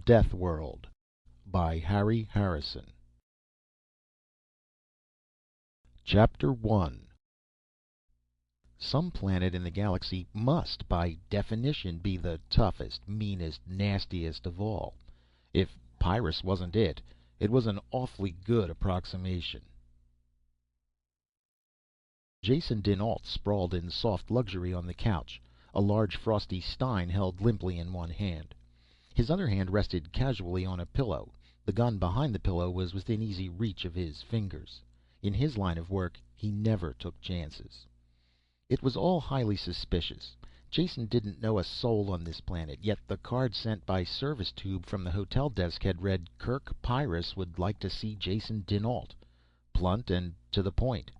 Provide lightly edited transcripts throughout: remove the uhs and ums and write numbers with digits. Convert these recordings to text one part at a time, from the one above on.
Deathworld by Harry Harrison. Chapter 1. Some planet in the galaxy must, by definition, be the toughest, meanest, nastiest of all. If Pyrrus wasn't it, it was an awfully good approximation. Jason dinAlt sprawled in soft luxury on the couch, a large frosty stein held limply in one hand. His other hand rested casually on a pillow. The gun behind the pillow was within easy reach of his fingers. In his line of work, he never took chances. It was all highly suspicious. Jason didn't know a soul on this planet, yet the card sent by service tube from the hotel desk had read, "Kirk Pyrrus would like to see Jason dinAlt." Blunt and to the point.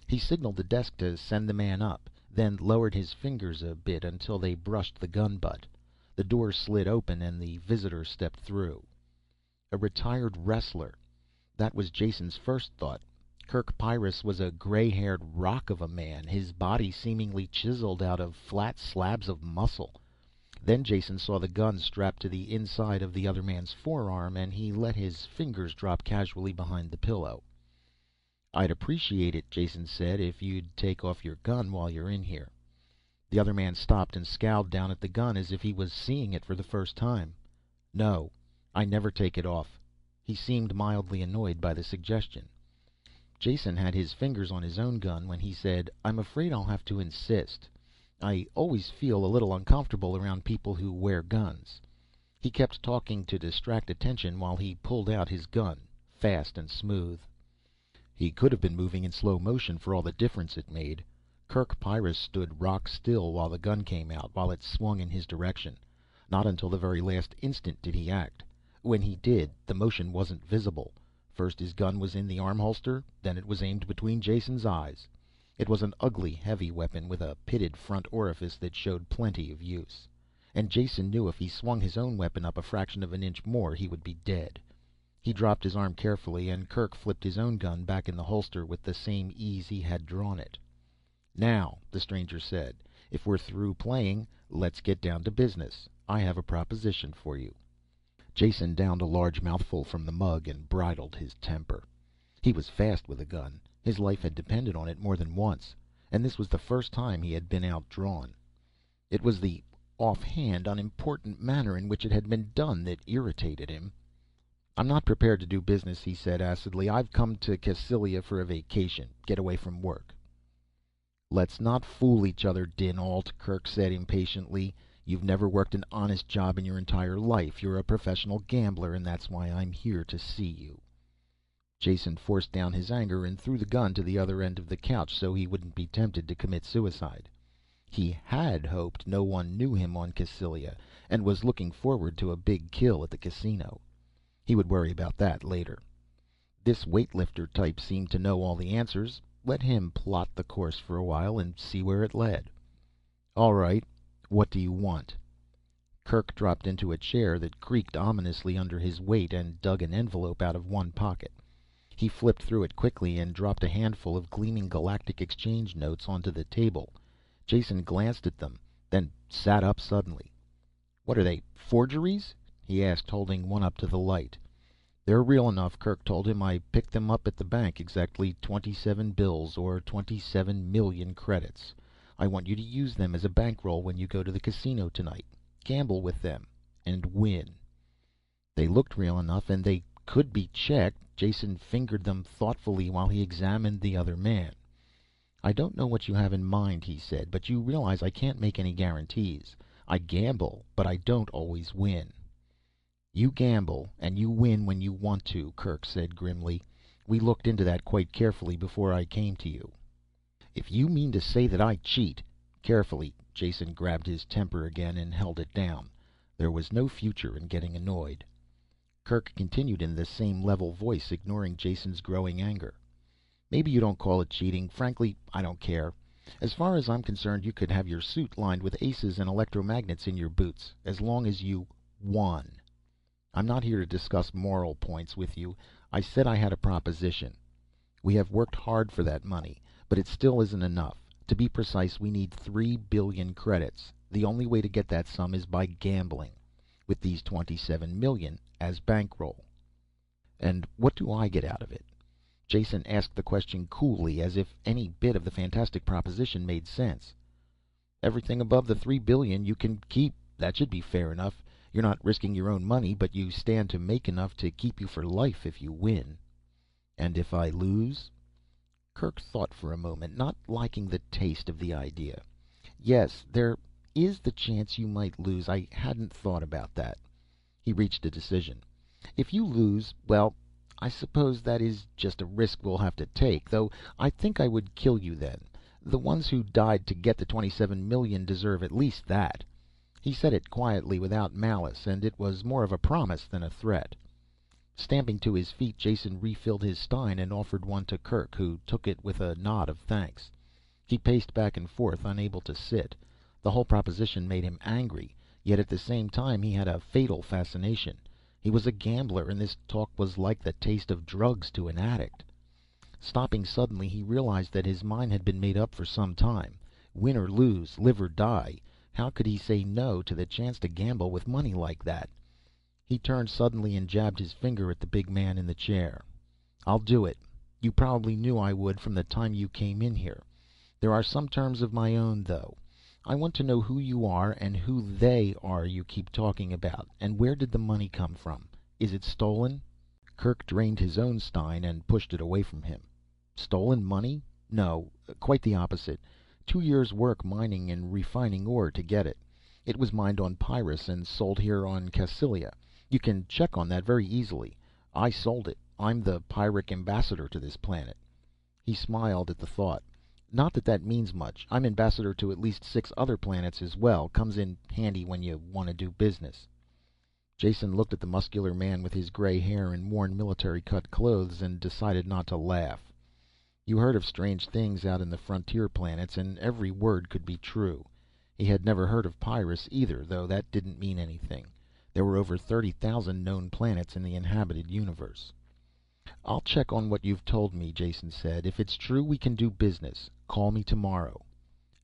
He signaled the desk to send the man up, then lowered his fingers a bit until they brushed the gun butt. The door slid open and the visitor stepped through. A retired wrestler. That was Jason's first thought. Kirk Pyrrus was a gray-haired rock of a man, his body seemingly chiseled out of flat slabs of muscle. Then Jason saw the gun strapped to the inside of the other man's forearm, and he let his fingers drop casually behind the pillow. "I'd appreciate it," Jason said, "if you'd take off your gun while you're in here." The other man stopped and scowled down at the gun as if he was seeing it for the first time. "No, I never take it off." He seemed mildly annoyed by the suggestion. Jason had his fingers on his own gun when he said, "I'm afraid I'll have to insist. I always feel a little uncomfortable around people who wear guns." He kept talking to distract attention while he pulled out his gun, fast and smooth. He could have been moving in slow motion for all the difference it made. Kirk Pyrrus stood rock still while the gun came out, while it swung in his direction. Not until the very last instant did he act. When he did, the motion wasn't visible. First his gun was in the arm holster, then it was aimed between Jason's eyes. It was an ugly, heavy weapon with a pitted front orifice that showed plenty of use. And Jason knew if he swung his own weapon up a fraction of an inch more, he would be dead. He dropped his arm carefully, and Kirk flipped his own gun back in the holster with the same ease he had drawn it. "Now," the stranger said, "if we're through playing, let's get down to business. I have a proposition for you." Jason downed a large mouthful from the mug and bridled his temper. He was fast with a gun. His life had depended on it more than once, and this was the first time he had been outdrawn. It was the offhand, unimportant manner in which it had been done that irritated him. "I'm not prepared to do business," he said acidly. "I've come to Cassylia for a vacation, get away from work." "Let's not fool each other, dinAlt," Kirk said impatiently. "You've never worked an honest job in your entire life. You're a professional gambler, and that's why I'm here to see you." Jason forced down his anger and threw the gun to the other end of the couch so he wouldn't be tempted to commit suicide. He had hoped no one knew him on Cassylia, and was looking forward to a big kill at the casino. He would worry about that later. This weightlifter type seemed to know all the answers. Let him plot the course for a while and see where it led. "All right, what do you want?" Kirk dropped into a chair that creaked ominously under his weight and dug an envelope out of one pocket. He flipped through it quickly and dropped a handful of gleaming Galactic Exchange notes onto the table. Jason glanced at them, then sat up suddenly. "What are they, forgeries?" he asked, holding one up to the light. "They're real enough," Kirk told him. "I picked them up at the bank, exactly 27 bills, or 27 million credits. I want you to use them as a bankroll when you go to the casino tonight. Gamble with them, and win." They looked real enough, and they could be checked. Jason fingered them thoughtfully while he examined the other man. "I don't know what you have in mind," he said, "but you realize I can't make any guarantees. I gamble, but I don't always win." "You gamble, and you win when you want to," Kirk said grimly. "We looked into that quite carefully before I came to you." "If you mean to say that I cheat—" Carefully, Jason grabbed his temper again and held it down. There was no future in getting annoyed. Kirk continued in the same level voice, ignoring Jason's growing anger. "Maybe you don't call it cheating. Frankly, I don't care. As far as I'm concerned, you could have your suit lined with aces and electromagnets in your boots, as long as you won. I'm not here to discuss moral points with you. I said I had a proposition. We have worked hard for that money, but it still isn't enough. To be precise, we need 3 billion credits. The only way to get that sum is by gambling. with these 27 million as bankroll. And what do I get out of it? Jason asked the question coolly, as if any bit of the fantastic proposition made sense. Everything above the 3 billion you can keep. That should be fair enough. You're not risking your own money, but you stand to make enough to keep you for life if you win. And if I lose? Kirk thought for a moment, not liking the taste of the idea. Yes, there is the chance you might lose. I hadn't thought about that. He reached a decision. If you lose, well, I suppose that is just a risk we'll have to take, though I think I would kill you then. The ones who died to get the 27 million deserve at least that. He said it quietly, without malice, and it was more of a promise than a threat. Stamping to his feet, Jason refilled his stein and offered one to Kirk, who took it with a nod of thanks. He paced back and forth, unable to sit. The whole proposition made him angry, yet at the same time he had a fatal fascination. He was a gambler, and this talk was like the taste of drugs to an addict. Stopping suddenly, he realized that his mind had been made up for some time. Win or lose, live or die. How could he say no to the chance to gamble with money like that? He turned suddenly and jabbed his finger at the big man in the chair. I'll do it. You probably knew I would from the time you came in here. There are some terms of my own, though. I want to know who you are and who they are you keep talking about, and where did the money come from? Is it stolen? Kirk drained his own stein and pushed it away from him. Stolen money? No, quite the opposite. 2 years' work mining and refining ore to get it. It was mined on Pyrrus and sold here on Cassilia. You can check on that very easily. I sold it. I'm the Pyrrhic ambassador to this planet. He smiled at the thought. Not that that means much. I'm ambassador to at least 6 other planets as well. Comes in handy when you want to do business. Jason looked at the muscular man with his gray hair and worn military-cut clothes and decided not to laugh. You heard of strange things out in the frontier planets, and every word could be true. He had never heard of Pyrrus either, though that didn't mean anything. There were over 30,000 known planets in the inhabited universe. I'll check on what you've told me, Jason said. If it's true, we can do business. Call me tomorrow.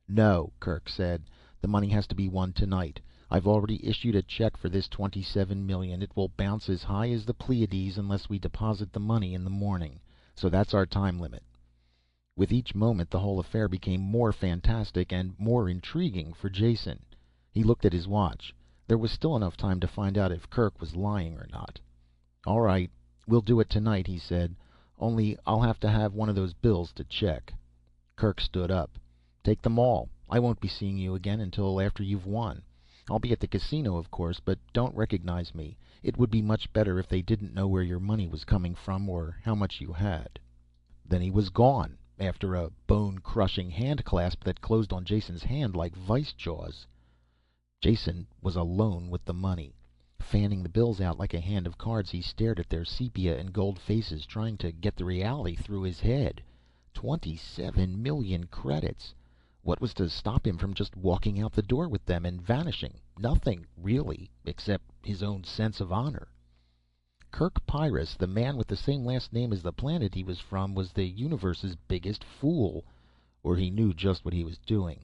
No, Kirk said. The money has to be won tonight. I've already issued a check for this 27 million. It will bounce as high as the Pleiades unless we deposit the money in the morning. So that's our time limit. With each moment, the whole affair became more fantastic and more intriguing for Jason. He looked at his watch. There was still enough time to find out if Kirk was lying or not. All right, we'll do it tonight, he said. Only I'll have to have one of those bills to check. Kirk stood up. Take them all. I won't be seeing you again until after you've won. I'll be at the casino, of course, but don't recognize me. It would be much better if they didn't know where your money was coming from or how much you had. Then he was gone, after a bone-crushing hand-clasp that closed on Jason's hand like vice jaws. Jason was alone with the money. Fanning the bills out like a hand of cards, he stared at their sepia and gold faces, trying to get the reality through his head. 27 million credits. What was to stop him from just walking out the door with them and vanishing? Nothing, really, except his own sense of honor. Kirk Pyrrus, the man with the same last name as the planet he was from, was the universe's biggest fool. Or he knew just what he was doing.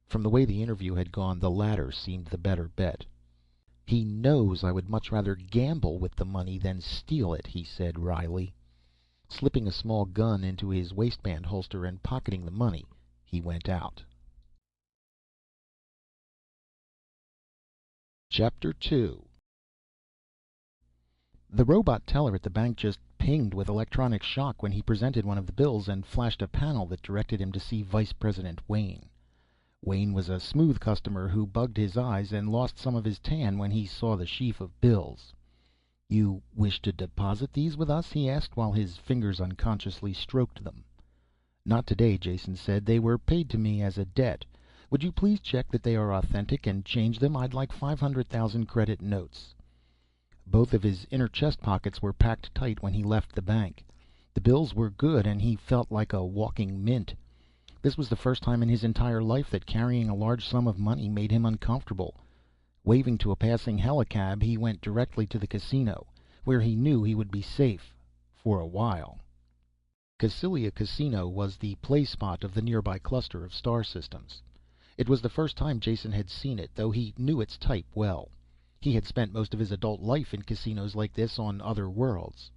From the way the interview had gone, the latter seemed the better bet. He knows I would much rather gamble with the money than steal it, he said wryly. Slipping a small gun into his waistband holster and pocketing the money, he went out. Chapter 2. The robot teller at the bank just pinged with electronic shock when he presented one of the bills and flashed a panel that directed him to see Vice President Wayne. Wayne was a smooth customer who bugged his eyes and lost some of his tan when he saw the sheaf of bills. "You wish to deposit these with us?" he asked while his fingers unconsciously stroked them. "Not today," Jason said. "They were paid to me as a debt. Would you please check that they are authentic and change them? I'd like 500,000 credit notes." Both of his inner chest pockets were packed tight when he left the bank. The bills were good, and he felt like a walking mint. This was the first time in his entire life that carrying a large sum of money made him uncomfortable. Waving to a passing helicab, he went directly to the casino, where he knew he would be safe for a while. Cassilia Casino was the play spot of the nearby cluster of star systems. It was the first time Jason had seen it, though he knew its type well. He had spent most of his adult life in casinos like this on other worlds.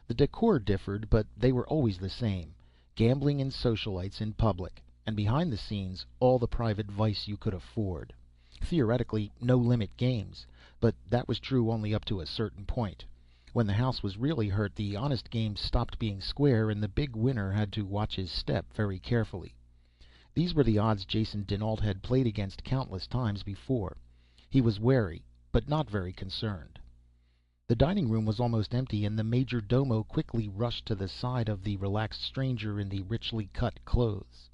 The decor differed, but they were always the same: gambling and socialites in public, and behind the scenes all the private vice you could afford. Theoretically, no limit games, but that was true only up to a certain point. When the house was really hurt, the honest games stopped being square, and the big winner had to watch his step very carefully. These were the odds Jason dinAlt had played against countless times before. He was wary, but not very concerned. The dining room was almost empty, and the major domo quickly rushed to the side of the relaxed stranger in the richly cut clothes.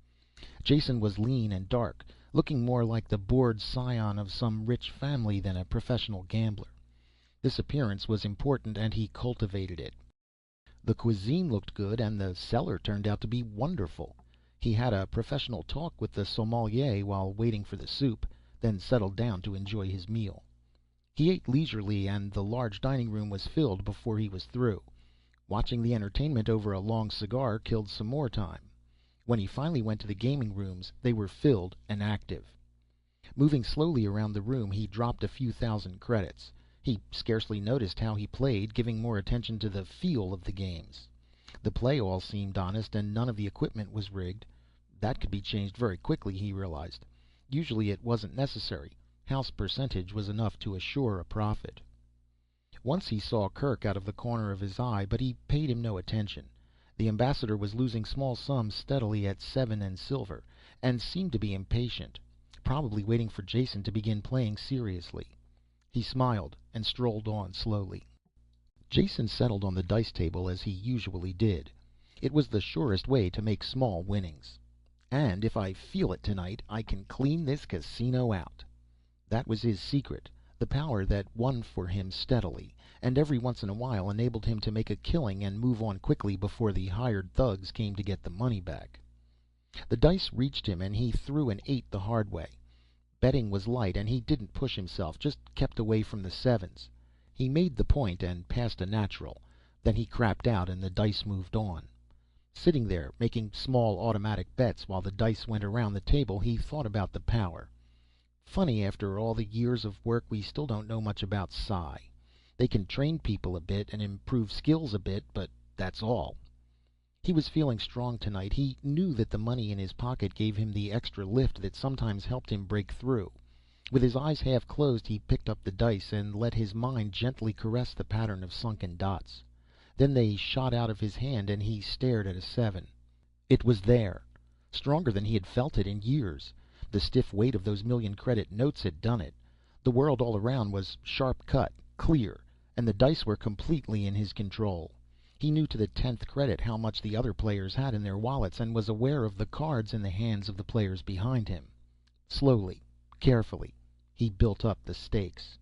Jason was lean and dark, looking more like the bored scion of some rich family than a professional gambler. This appearance was important, and he cultivated it. The cuisine looked good, and the cellar turned out to be wonderful. He had a professional talk with the sommelier while waiting for the soup, then settled down to enjoy his meal. He ate leisurely, and the large dining room was filled before he was through. Watching the entertainment over a long cigar killed some more time. When he finally went to the gaming rooms, they were filled and active. Moving slowly around the room, he dropped a few thousand credits. He scarcely noticed how he played, giving more attention to the feel of the games. The play all seemed honest, and none of the equipment was rigged. That could be changed very quickly, he realized. Usually it wasn't necessary. House percentage was enough to assure a profit. Once he saw Kirk out of the corner of his eye, but he paid him no attention. The ambassador was losing small sums steadily at 7 and silver, and seemed to be impatient, probably waiting for Jason to begin playing seriously. He smiled and strolled on slowly. Jason settled on the dice table as he usually did. It was the surest way to make small winnings. And if I feel it tonight, I can clean this casino out. That was his secret, the power that won for him steadily, and every once in a while enabled him to make a killing and move on quickly before the hired thugs came to get the money back. The dice reached him, and he threw an 8 the hard way. Betting was light, and he didn't push himself, just kept away from the 7s. He made the point and passed a natural. Then he crapped out, and the dice moved on. Sitting there, making small automatic bets while the dice went around the table, he thought about the power. Funny, after all the years of work, we still don't know much about psi. They can train people a bit and improve skills a bit, but that's all. He was feeling strong tonight. He knew that the money in his pocket gave him the extra lift that sometimes helped him break through. With his eyes half closed, he picked up the dice and let his mind gently caress the pattern of sunken dots. Then they shot out of his hand, and he stared at a 7. It was there, stronger than he had felt it in years. The stiff weight of those million-credit notes had done it. The world all around was sharp-cut, clear, and the dice were completely in his control. He knew to the 10th credit how much the other players had in their wallets, and was aware of the cards in the hands of the players behind him. Slowly, carefully, he built up the stakes.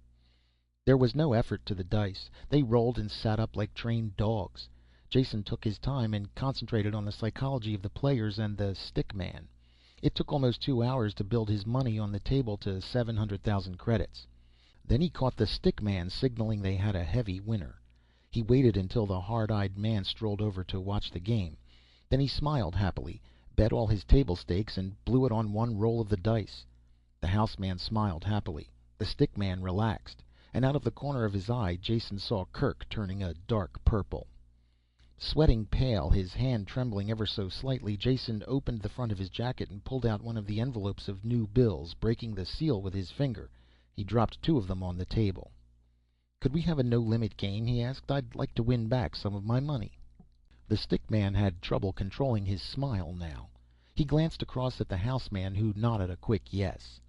There was no effort to the dice. They rolled and sat up like trained dogs. Jason took his time and concentrated on the psychology of the players and the stick man. It took almost 2 hours to build his money on the table to 700,000 credits. Then he caught the stick man signaling they had a heavy winner. He waited until the hard-eyed man strolled over to watch the game. Then he smiled happily, bet all his table stakes, and blew it on one roll of the dice. The house man smiled happily. The stick man relaxed, and out of the corner of his eye, Jason saw Kirk turning a dark purple. Sweating pale, his hand trembling ever so slightly, Jason opened the front of his jacket and pulled out one of the envelopes of new bills. Breaking the seal with his finger, he dropped 2 of them on the table. "Could we have a no-limit game?" he asked. "I'd like to win back some of my money." The stick man had trouble controlling his smile now. He glanced across at the house man, who nodded a quick yes.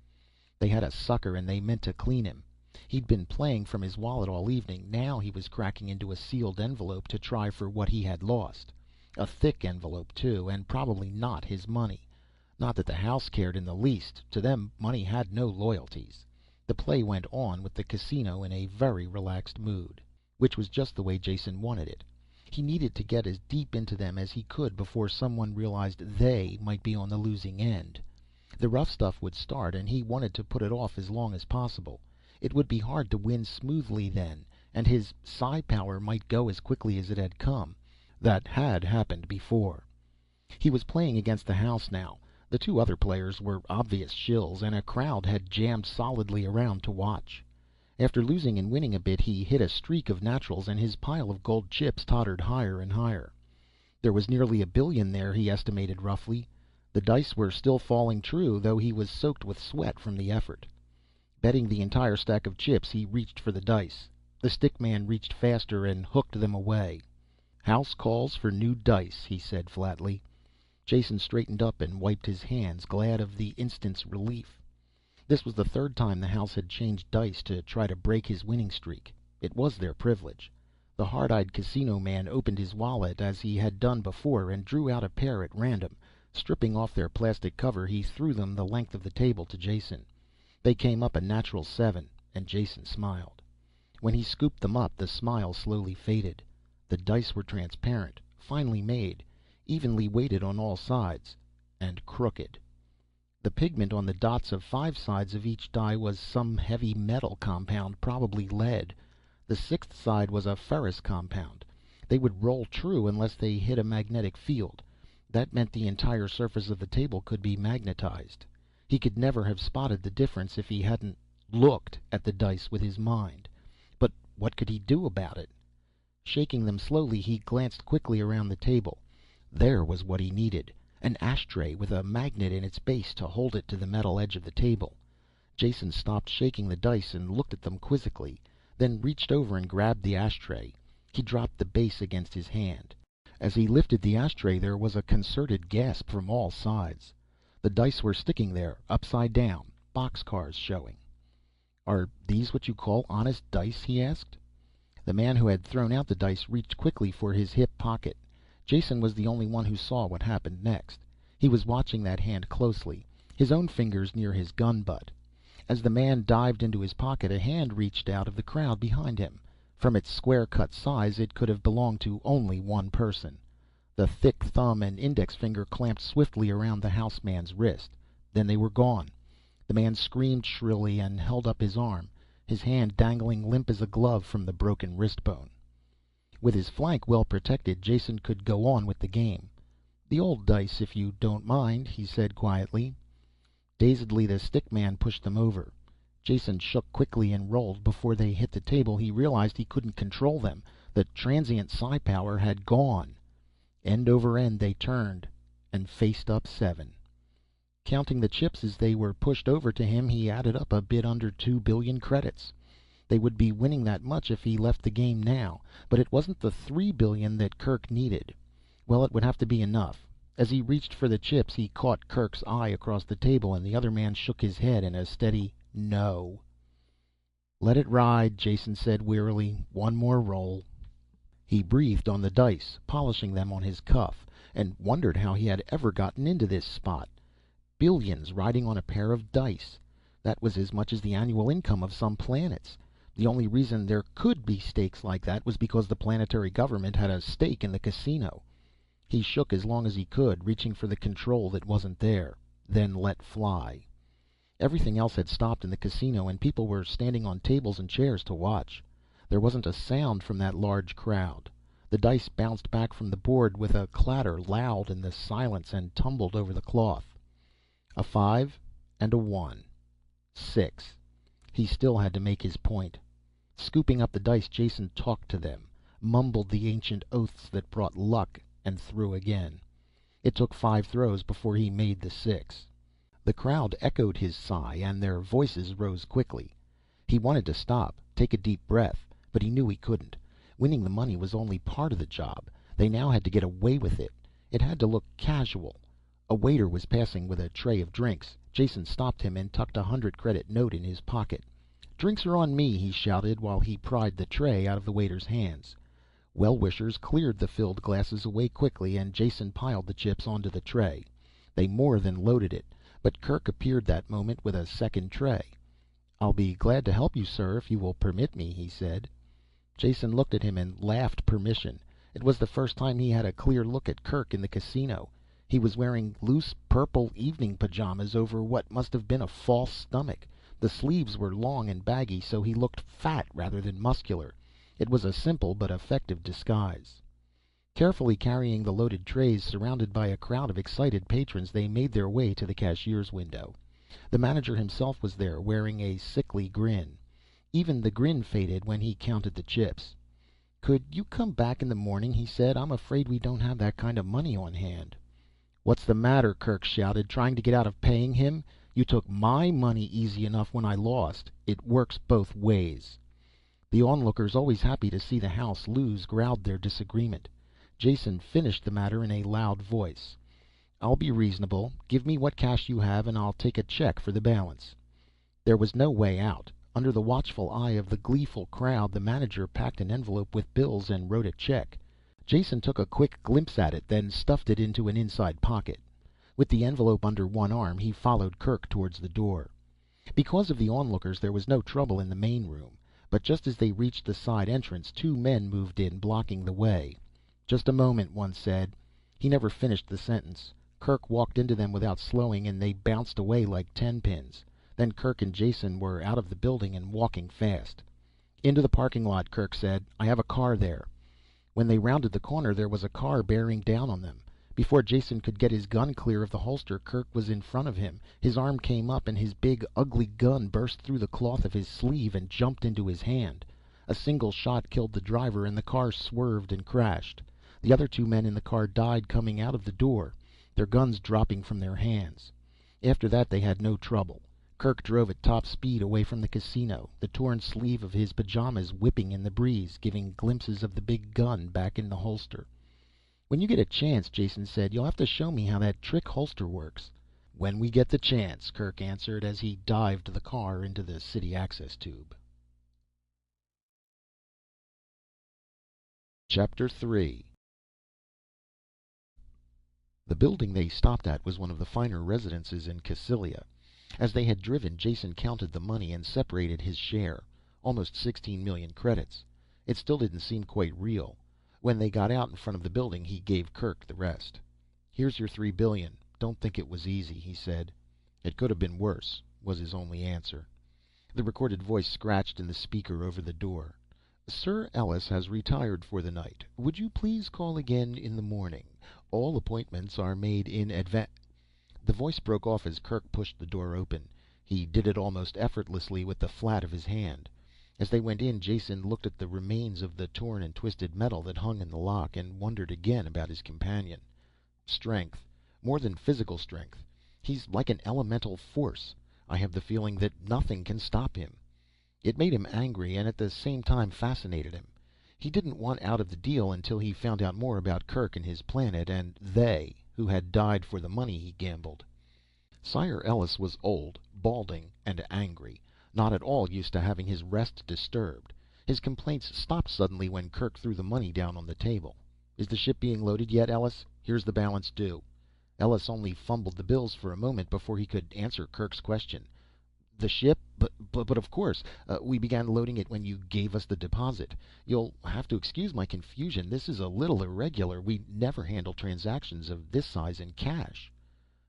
They had a sucker, and they meant to clean him. He'd been playing from his wallet all evening. Now he was cracking into a sealed envelope to try for what he had lost. A thick envelope, too, and probably not his money. Not that the house cared in the least. To them, money had no loyalties. The play went on, with the casino in a very relaxed mood, which was just the way Jason wanted it. He needed to get as deep into them as he could before someone realized they might be on the losing end. The rough stuff would start, and he wanted to put it off as long as possible. It would be hard to win smoothly then, and his psi power might go as quickly as it had come. That had happened before. He was playing against the house now. The 2 other players were obvious shills, and a crowd had jammed solidly around to watch. After losing and winning a bit, he hit a streak of naturals, and his pile of gold chips tottered higher and higher. There was nearly $1 billion there, he estimated roughly. The dice were still falling true, though he was soaked with sweat from the effort. Betting the entire stack of chips, he reached for the dice. The stick man reached faster and hooked them away. "House calls for new dice," he said flatly. Jason straightened up and wiped his hands, glad of the instant's relief. This was the third time the house had changed dice to try to break his winning streak. It was their privilege. The hard-eyed casino man opened his wallet as he had done before and drew out a pair at random. Stripping off their plastic cover, he threw them the length of the table to Jason. They came up a natural 7, and Jason smiled. When he scooped them up, the smile slowly faded. The dice were transparent, finely made, evenly weighted on all sides, and crooked. The pigment on the dots of 5 sides of each die was some heavy metal compound, probably lead. The 6th side was a ferrous compound. They would roll true unless they hit a magnetic field. That meant the entire surface of the table could be magnetized. He could never have spotted the difference if he hadn't looked at the dice with his mind. But what could he do about it? Shaking them slowly, he glanced quickly around the table. There was what he needed. An ashtray with a magnet in its base to hold it to the metal edge of the table. Jason stopped shaking the dice and looked at them quizzically, then reached over and grabbed the ashtray. He dropped the base against his hand. As he lifted the ashtray, there was a concerted gasp from all sides. The dice were sticking there, upside down, boxcars showing. "Are these what you call honest dice?" he asked. The man who had thrown out the dice reached quickly for his hip pocket. Jason was the only one who saw what happened next. He was watching that hand closely, his own fingers near his gun butt. As the man dived into his pocket, a hand reached out of the crowd behind him. From its square-cut size, it could have belonged to only one person. The thick thumb and index finger clamped swiftly around the houseman's wrist. Then they were gone. The man screamed shrilly and held up his arm, his hand dangling limp as a glove from the broken wrist bone. With his flank well protected, Jason could go on with the game. "The old dice, if you don't mind," he said quietly. Dazedly, the stick man pushed them over. Jason shook quickly and rolled. Before they hit the table, he realized he couldn't control them. The transient psi power had gone. End over end they turned and faced up 7. Counting the chips as they were pushed over to him, he added up a bit under 2 billion credits. They would be winning that much if he left the game now, but it wasn't the 3 billion that Kerk needed. Well, it would have to be enough. As he reached for the chips, he caught Kerk's eye across the table, and the other man shook his head in a steady no. "Let it ride," Jason said wearily. "One more roll." He breathed on the dice, polishing them on his cuff, and wondered how he had ever gotten into this spot. Billions riding on a pair of dice. That was as much as the annual income of some planets. The only reason there could be stakes like that was because the planetary government had a stake in the casino. He shook as long as he could, reaching for the control that wasn't there, then let fly. Everything else had stopped in the casino, and people were standing on tables and chairs to watch. There wasn't a sound from that large crowd. The dice bounced back from the board with a clatter loud in the silence and tumbled over the cloth. A 5 and a 1. 6. He still had to make his point. Scooping up the dice, Jason talked to them, mumbled the ancient oaths that brought luck, and threw again. It took 5 throws before he made the 6. The crowd echoed his sigh, and their voices rose quickly. He wanted to stop, take a deep breath, but he knew he couldn't. Winning the money was only part of the job. They now had to get away with it. It had to look casual. A waiter was passing with a tray of drinks. Jason stopped him and tucked a 100-credit note in his pocket. "Drinks are on me," he shouted while he pried the tray out of the waiter's hands. Well-wishers cleared the filled glasses away quickly, and Jason piled the chips onto the tray. They more than loaded it, but Kerk appeared that moment with a second tray. "I'll be glad to help you, sir, if you will permit me," he said. Jason looked at him and laughed permission. It was the first time he had a clear look at Kerk in the casino. He was wearing loose purple evening pajamas over what must have been a false stomach. The sleeves were long and baggy, so he looked fat rather than muscular. It was a simple but effective disguise. Carefully carrying the loaded trays, surrounded by a crowd of excited patrons, they made their way to the cashier's window. The manager himself was there, wearing a sickly grin. Even the grin faded when he counted the chips. "Could you come back in the morning?" he said. "I'm afraid we don't have that kind of money on hand." "What's the matter?" Kerk shouted. "Trying to get out of paying him? You took my money easy enough when I lost. It works both ways." The onlookers, always happy to see the house lose, growled their disagreement. Jason finished the matter in a loud voice. "I'll be reasonable. Give me what cash you have and I'll take a check for the balance." There was no way out. Under the watchful eye of the gleeful crowd, the manager packed an envelope with bills and wrote a check. Jason took a quick glimpse at it, then stuffed it into an inside pocket. With the envelope under one arm, he followed Kerk towards the door. Because of the onlookers, there was no trouble in the main room. But just as they reached the side entrance, two men moved in, blocking the way. "Just a moment," one said. He never finished the sentence. Kerk walked into them without slowing, and they bounced away like 10-pins. Then Kerk and Jason were out of the building and walking fast. "Into the parking lot," Kerk said. "I have a car there." When they rounded the corner, there was a car bearing down on them. Before Jason could get his gun clear of the holster, Kerk was in front of him. His arm came up and his big, ugly gun burst through the cloth of his sleeve and jumped into his hand. A single shot killed the driver and the car swerved and crashed. The other two men in the car died coming out of the door, their guns dropping from their hands. After that they had no trouble. Kerk drove at top speed away from the casino, the torn sleeve of his pajamas whipping in the breeze, giving glimpses of the big gun back in the holster. "When you get a chance," Jason said, "you'll have to show me how that trick holster works." "When we get the chance," Kerk answered as he dived the car into the city access tube. Chapter 3. The building they stopped at was one of the finer residences in Cassylia. As they had driven, Jason counted the money and separated his share. Almost 16 million credits. It still didn't seem quite real. When they got out in front of the building, he gave Kerk the rest. "Here's your 3 billion. Don't think it was easy," he said. "It could have been worse," was his only answer. The recorded voice scratched in the speaker over the door. "Sir Ellis has retired for the night. Would you please call again in the morning? All appointments are made in advance." The voice broke off as Kerk pushed the door open. He did it almost effortlessly with the flat of his hand. As they went in, Jason looked at the remains of the torn and twisted metal that hung in the lock, and wondered again about his companion. Strength. More than physical strength. He's like an elemental force. I have the feeling that nothing can stop him. It made him angry, and at the same time fascinated him. He didn't want out of the deal until he found out more about Kerk and his planet, and they, who had died for the money he gambled. Sire Ellis was old, balding, and angry, not at all used to having his rest disturbed. His complaints stopped suddenly when Kerk threw the money down on the table. "Is the ship being loaded yet, Ellis? Here's the balance due." Ellis only fumbled the bills for a moment before he could answer Kerk's question. "The ship? But of course. We began loading it when you gave us the deposit. You'll have to excuse my confusion. This is a little irregular. We never handle transactions of this size in cash."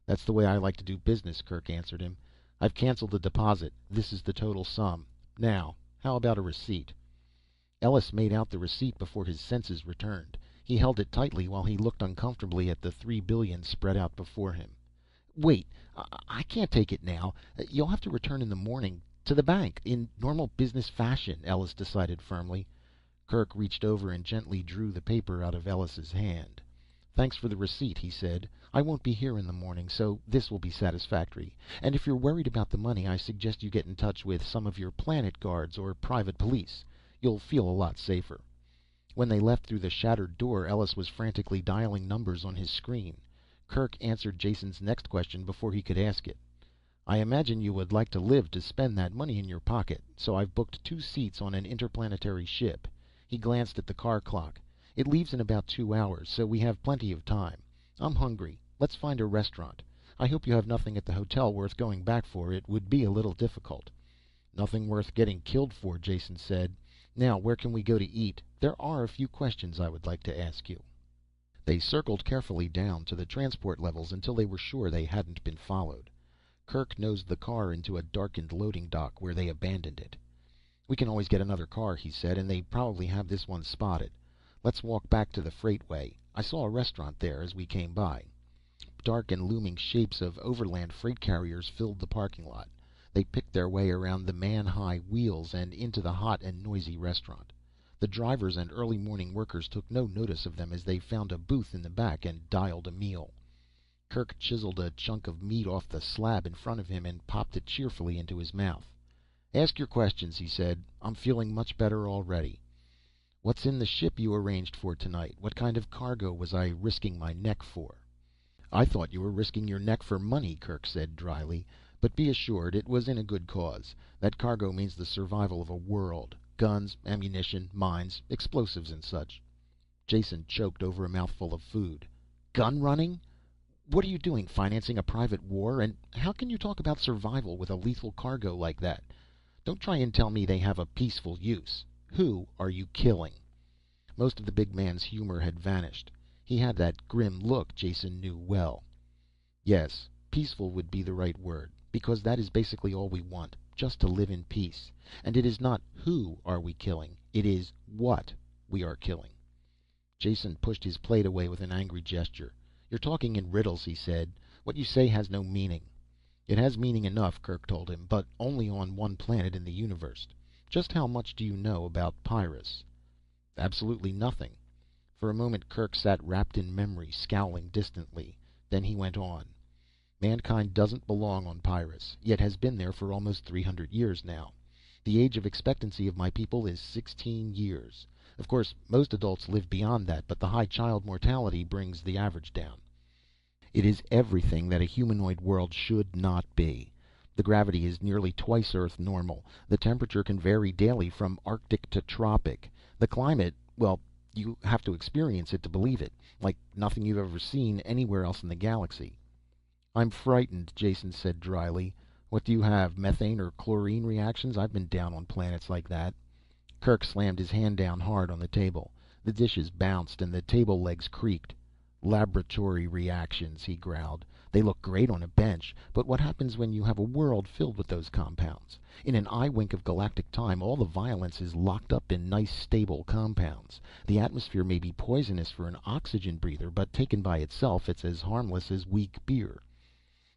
"That's the way I like to do business," Kerk answered him. "I've canceled the deposit. This is the total sum. Now, how about a receipt?" Ellis made out the receipt before his senses returned. He held it tightly while he looked uncomfortably at the 3 billion spread out before him. "Wait, I can't take it now. You'll have to return in the morning to the bank, in normal business fashion," Ellis decided firmly. Kerk reached over and gently drew the paper out of Ellis's hand. "Thanks for the receipt," he said. "I won't be here in the morning, so this will be satisfactory. And if you're worried about the money, I suggest you get in touch with some of your planet guards or private police. You'll feel a lot safer." When they left through the shattered door, Ellis was frantically dialing numbers on his screen. Kerk answered Jason's next question before he could ask it. "I imagine you would like to live to spend that money in your pocket, so I've booked 2 seats on an interplanetary ship." He glanced at the car clock. "It leaves in about 2 hours, so we have plenty of time. I'm hungry. Let's find a restaurant. I hope you have nothing at the hotel worth going back for. It would be a little difficult." "Nothing worth getting killed for," Jason said. "Now, where can we go to eat? There are a few questions I would like to ask you." They circled carefully down to the transport levels until they were sure they hadn't been followed. Kerk nosed the car into a darkened loading dock where they abandoned it. "We can always get another car," he said, "and they probably have this one spotted. Let's walk back to the freightway. I saw a restaurant there as we came by." Dark and looming shapes of overland freight carriers filled the parking lot. They picked their way around the man-high wheels and into the hot and noisy restaurant. The drivers and early morning workers took no notice of them as they found a booth in the back and dialed a meal. Kerk chiseled a chunk of meat off the slab in front of him and popped it cheerfully into his mouth. "Ask your questions," he said. "I'm feeling much better already." "What's in the ship you arranged for tonight? What kind of cargo was I risking my neck for?" "I thought you were risking your neck for money," Kerk said dryly. "But be assured it was in a good cause. That cargo means the survival of a world. Guns, ammunition, mines, explosives and such." Jason choked over a mouthful of food. "Gun running? What are you doing, financing a private war? And how can you talk about survival with a lethal cargo like that? Don't try and tell me they have a peaceful use. Who are you killing?" Most of the big man's humor had vanished. He had that grim look Jason knew well. "Yes, peaceful would be the right word, because that is basically all we want, just to live in peace. And it is not who are we killing, it is what we are killing." Jason pushed his plate away with an angry gesture. "You're talking in riddles," he said. "What you say has no meaning." "It has meaning enough," Kerk told him, "but only on one planet in the universe. Just how much do you know about Pyrrus?" "Absolutely nothing." For a moment Kerk sat wrapped in memory, scowling distantly. Then he went on. "Mankind doesn't belong on Pyrrus, yet has been there for almost 300 years now. The age of expectancy of my people is 16 years. Of course, most adults live beyond that, but the high child mortality brings the average down. It is everything that a humanoid world should not be. The gravity is nearly twice Earth normal. The temperature can vary daily from Arctic to tropic. The climate, well, you have to experience it to believe it, like nothing you've ever seen anywhere else in the galaxy." "I'm frightened," Jason said dryly. "What do you have, methane or chlorine reactions? I've been down on planets like that." Kerk slammed his hand down hard on the table. The dishes bounced and the table legs creaked. "Laboratory reactions," he growled. "They look great on a bench, but what happens when you have a world filled with those compounds? In an eye wink of galactic time, all the violence is locked up in nice stable compounds. The atmosphere may be poisonous for an oxygen breather, but taken by itself it's as harmless as weak beer.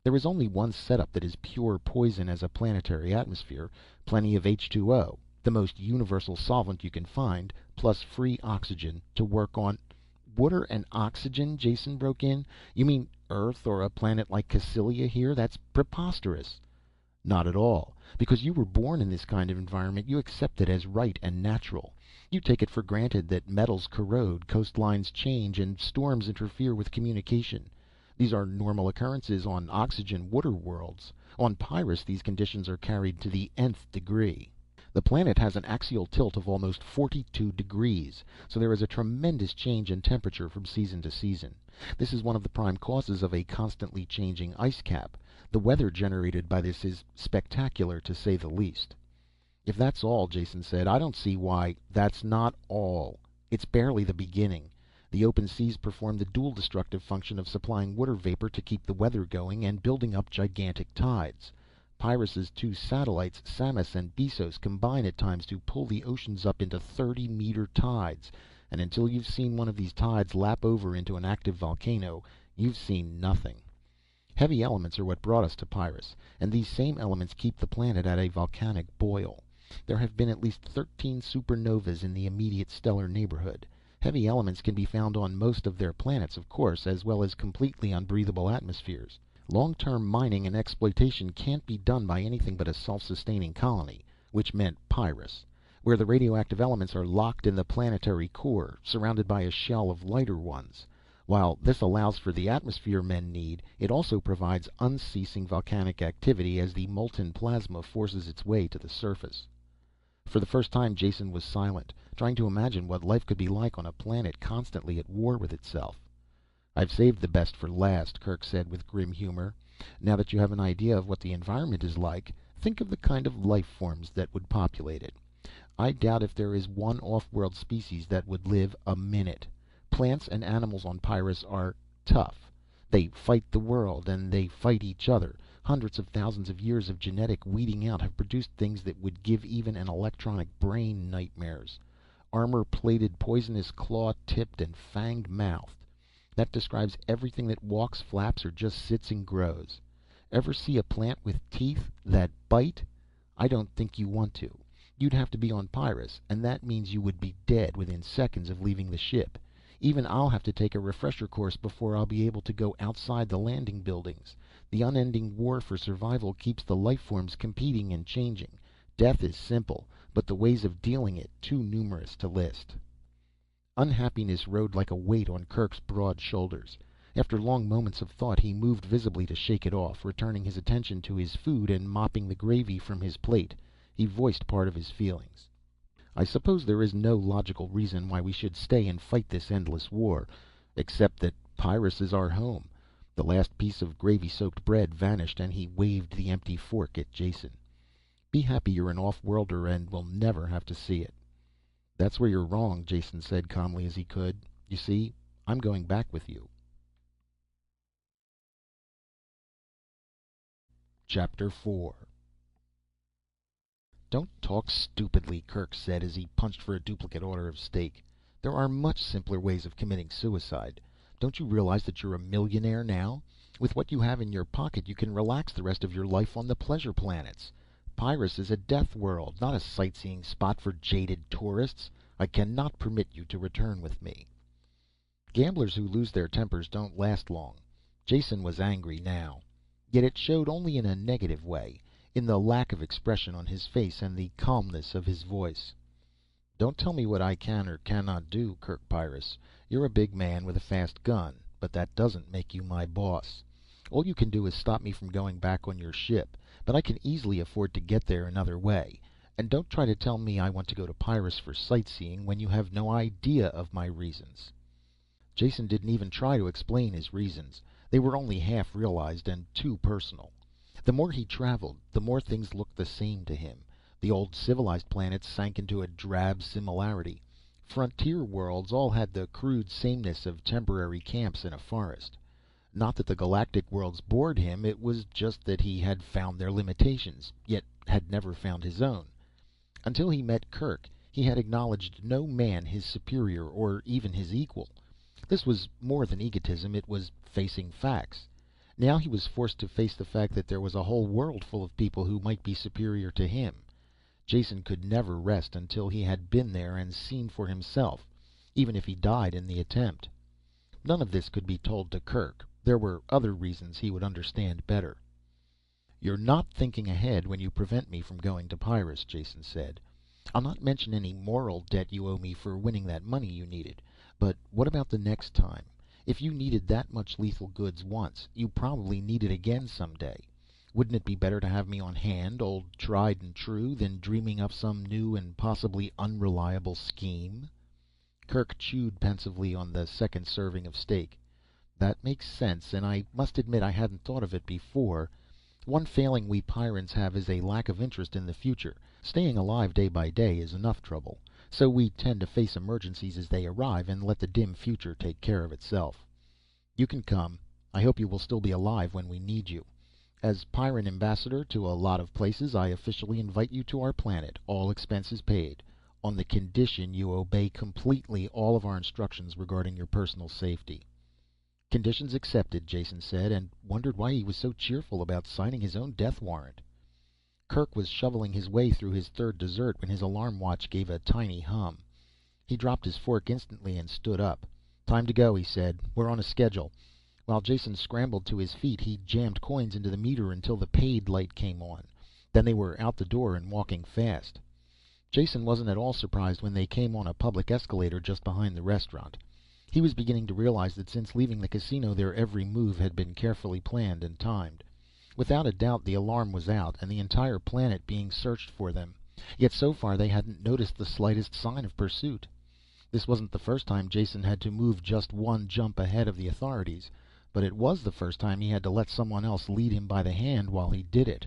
There is only one setup that is pure poison as a planetary atmosphere: plenty of H2O, the most universal solvent you can find, plus free oxygen to work on." "Water and oxygen?" Jason broke in. "You mean Earth or a planet like Cassylia here? That's preposterous." "Not at all. Because you were born in this kind of environment, you accept it as right and natural. You take it for granted that metals corrode, coastlines change, and storms interfere with communication. These are normal occurrences on oxygen water worlds. On Pyrrus these conditions are carried to the nth degree. The planet has an axial tilt of almost 42 degrees, so there is a tremendous change in temperature from season to season. This is one of the prime causes of a constantly changing ice cap. The weather generated by this is spectacular, to say the least." "If that's all," Jason said, "I don't see why—" "That's not all. It's barely the beginning. The open seas perform the dual destructive function of supplying water vapor to keep the weather going and building up gigantic tides. Pyrrus's two satellites, Samus and Bessos, combine at times to pull the oceans up into 30-meter tides. And until you've seen one of these tides lap over into an active volcano, you've seen nothing. Heavy elements are what brought us to Pyrrus, and these same elements keep the planet at a volcanic boil. There have been at least 13 supernovas in the immediate stellar neighborhood. Heavy elements can be found on most of their planets, of course, as well as completely unbreathable atmospheres. Long-term mining and exploitation can't be done by anything but a self-sustaining colony, which meant Pyrrus, where the radioactive elements are locked in the planetary core, surrounded by a shell of lighter ones. While this allows for the atmosphere men need, it also provides unceasing volcanic activity as the molten plasma forces its way to the surface." For the first time Jason was silent, trying to imagine what life could be like on a planet constantly at war with itself. "I've saved the best for last," Kerk said with grim humor. "Now that you have an idea of what the environment is like, think of the kind of life forms that would populate it. I doubt if there is one off-world species that would live a minute. Plants and animals on Pyrrus are tough. They fight the world, and they fight each other. Hundreds of thousands of years of genetic weeding out have produced things that would give even an electronic brain nightmares. Armor-plated, poisonous, claw-tipped, and fanged-mouthed. That describes everything that walks, flaps, or just sits and grows. Ever see a plant with teeth that bite? I don't think you want to. You'd have to be on Pyrrus, and that means you would be dead within seconds of leaving the ship. Even I'll have to take a refresher course before I'll be able to go outside the landing buildings. The unending war for survival keeps the life forms competing and changing. Death is simple, but the ways of dealing it too numerous to list. Unhappiness rode like a weight on Kerk's broad shoulders. After long moments of thought he moved visibly to shake it off, returning his attention to his food and mopping the gravy from his plate. He voiced part of his feelings. "I suppose there is no logical reason why we should stay and fight this endless war, except that Pyrrus is our home." The last piece of gravy-soaked bread vanished and he waved the empty fork at Jason. "Be happy you're an off-worlder and will never have to see it." "That's where you're wrong," Jason said calmly as he could. "You see, I'm going back with you." Chapter 4. "Don't talk stupidly," Kerk said as he punched for a duplicate order of steak. "There are much simpler ways of committing suicide. Don't you realize that you're a millionaire now? With what you have in your pocket you can relax the rest of your life on the pleasure planets. Pyrrus is a death world, not a sightseeing spot for jaded tourists. I cannot permit you to return with me." Gamblers who lose their tempers don't last long. Jason was angry now. Yet it showed only in a negative way, in the lack of expression on his face and the calmness of his voice. "Don't tell me what I can or cannot do, Kerk Pyrrus. You're a big man with a fast gun, but that doesn't make you my boss. All you can do is stop me from going back on your ship, but I can easily afford to get there another way. And don't try to tell me I want to go to Pyrrus for sightseeing when you have no idea of my reasons." Jason didn't even try to explain his reasons. They were only half realized and too personal. The more he traveled, the more things looked the same to him. The old civilized planets sank into a drab similarity. Frontier worlds all had the crude sameness of temporary camps in a forest. Not that the galactic worlds bored him, it was just that he had found their limitations, yet had never found his own. Until he met Kerk, he had acknowledged no man his superior or even his equal. This was more than egotism, it was facing facts. Now he was forced to face the fact that there was a whole world full of people who might be superior to him. Jason could never rest until he had been there and seen for himself, even if he died in the attempt. None of this could be told to Kerk. There were other reasons he would understand better. "You're not thinking ahead when you prevent me from going to Pyrrus," Jason said. "I'll not mention any moral debt you owe me for winning that money you needed. But what about the next time? If you needed that much lethal goods once, you probably need it again someday. Wouldn't it be better to have me on hand, old tried and true, than dreaming up some new and possibly unreliable scheme?" Kerk chewed pensively on the second serving of steak. "That makes sense, and I must admit I hadn't thought of it before. One failing we Pyrrans have is a lack of interest in the future. Staying alive day by day is enough trouble. So we tend to face emergencies as they arrive and let the dim future take care of itself. You can come. I hope you will still be alive when we need you. As Pyrran ambassador to a lot of places, I officially invite you to our planet, all expenses paid, on the condition you obey completely all of our instructions regarding your personal safety." "Conditions accepted," Jason said, and wondered why he was so cheerful about signing his own death warrant. Kerk was shoveling his way through his third dessert when his alarm watch gave a tiny hum. He dropped his fork instantly and stood up. "Time to go," he said. "We're on a schedule." While Jason scrambled to his feet, he jammed coins into the meter until the paid light came on. Then they were out the door and walking fast. Jason wasn't at all surprised when they came on a public escalator just behind the restaurant. He was beginning to realize that since leaving the casino their every move had been carefully planned and timed. Without a doubt the alarm was out and the entire planet being searched for them, yet so far they hadn't noticed the slightest sign of pursuit. This wasn't the first time Jason had to move just one jump ahead of the authorities, but it was the first time he had to let someone else lead him by the hand while he did it.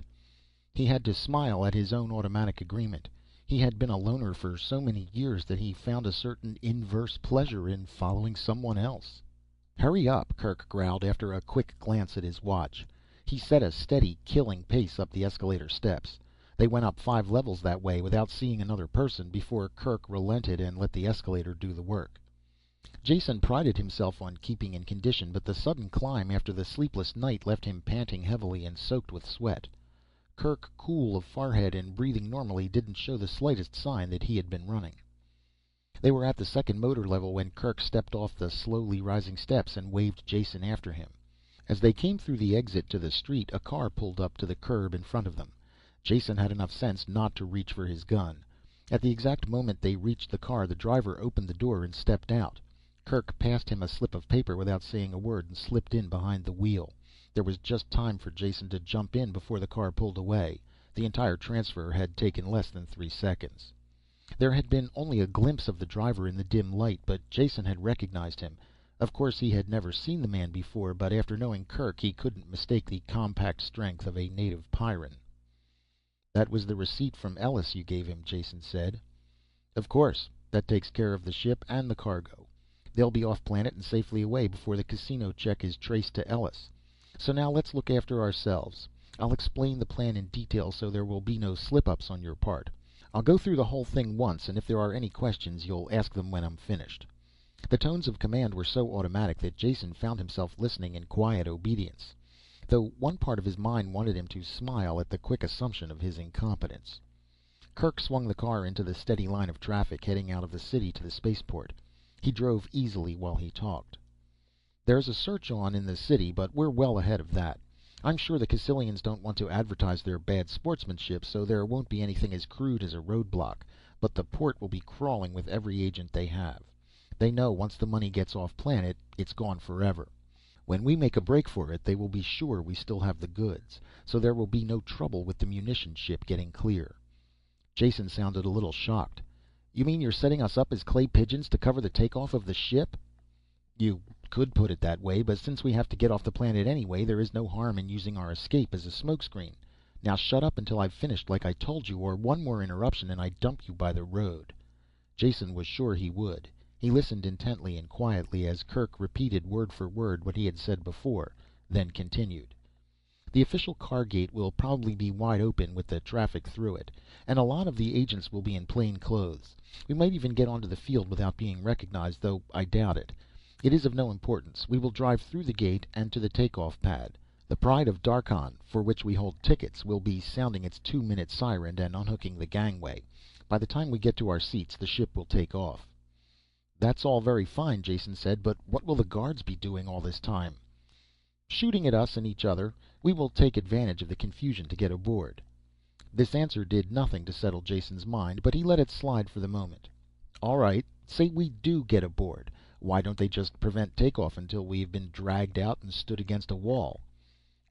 He had to smile at his own automatic agreement. He had been a loner for so many years that he found a certain inverse pleasure in following someone else. "Hurry up," Kerk growled after a quick glance at his watch. He set a steady, killing pace up the escalator steps. They went up 5 levels that way without seeing another person before Kerk relented and let the escalator do the work. Jason prided himself on keeping in condition, but the sudden climb after the sleepless night left him panting heavily and soaked with sweat. Kerk, cool of forehead and breathing normally, didn't show the slightest sign that he had been running. They were at the second motor level when Kerk stepped off the slowly rising steps and waved Jason after him. As they came through the exit to the street, a car pulled up to the curb in front of them. Jason had enough sense not to reach for his gun. At the exact moment they reached the car, the driver opened the door and stepped out. Kerk passed him a slip of paper without saying a word and slipped in behind the wheel. There was just time for Jason to jump in before the car pulled away. The entire transfer had taken less than 3 seconds. There had been only a glimpse of the driver in the dim light, but Jason had recognized him. Of course he had never seen the man before, but after knowing Kerk he couldn't mistake the compact strength of a native Pyrran. "That was the receipt from Ellis you gave him," Jason said. "Of course. That takes care of the ship and the cargo. They'll be off planet and safely away before the casino check is traced to Ellis. So now let's look after ourselves. I'll explain the plan in detail so there will be no slip-ups on your part. I'll go through the whole thing once, and if there are any questions you'll ask them when I'm finished." The tones of command were so automatic that Jason found himself listening in quiet obedience, though one part of his mind wanted him to smile at the quick assumption of his incompetence. Kerk swung the car into the steady line of traffic heading out of the city to the spaceport. He drove easily while he talked. "There's a search on in the city, but we're well ahead of that. I'm sure the Cassylians don't want to advertise their bad sportsmanship, so there won't be anything as crude as a roadblock, but the port will be crawling with every agent they have. They know once the money gets off planet, it's gone forever. When we make a break for it, they will be sure we still have the goods, so there will be no trouble with the munition ship getting clear." Jason sounded a little shocked. "You mean you're setting us up as clay pigeons to cover the takeoff of the ship?" "You could put it that way, but since we have to get off the planet anyway, there is no harm in using our escape as a smokescreen. Now shut up until I've finished like I told you, or one more interruption and I dump you by the road." Jason was sure he would. He listened intently and quietly as Kerk repeated word for word what he had said before, then continued. "The official car gate will probably be wide open with the traffic through it, and a lot of the agents will be in plain clothes. We might even get onto the field without being recognized, though I doubt it. It is of no importance. We will drive through the gate and to the takeoff pad. The Pride of Darkhan, for which we hold tickets, will be sounding its 2-minute siren and unhooking the gangway. By the time we get to our seats, the ship will take off." "That's all very fine," Jason said, "but what will the guards be doing all this time?" "Shooting at us and each other. We will take advantage of the confusion to get aboard." This answer did nothing to settle Jason's mind, but he let it slide for the moment. "All right, say we do get aboard. Why don't they just prevent takeoff until we have been dragged out and stood against a wall?"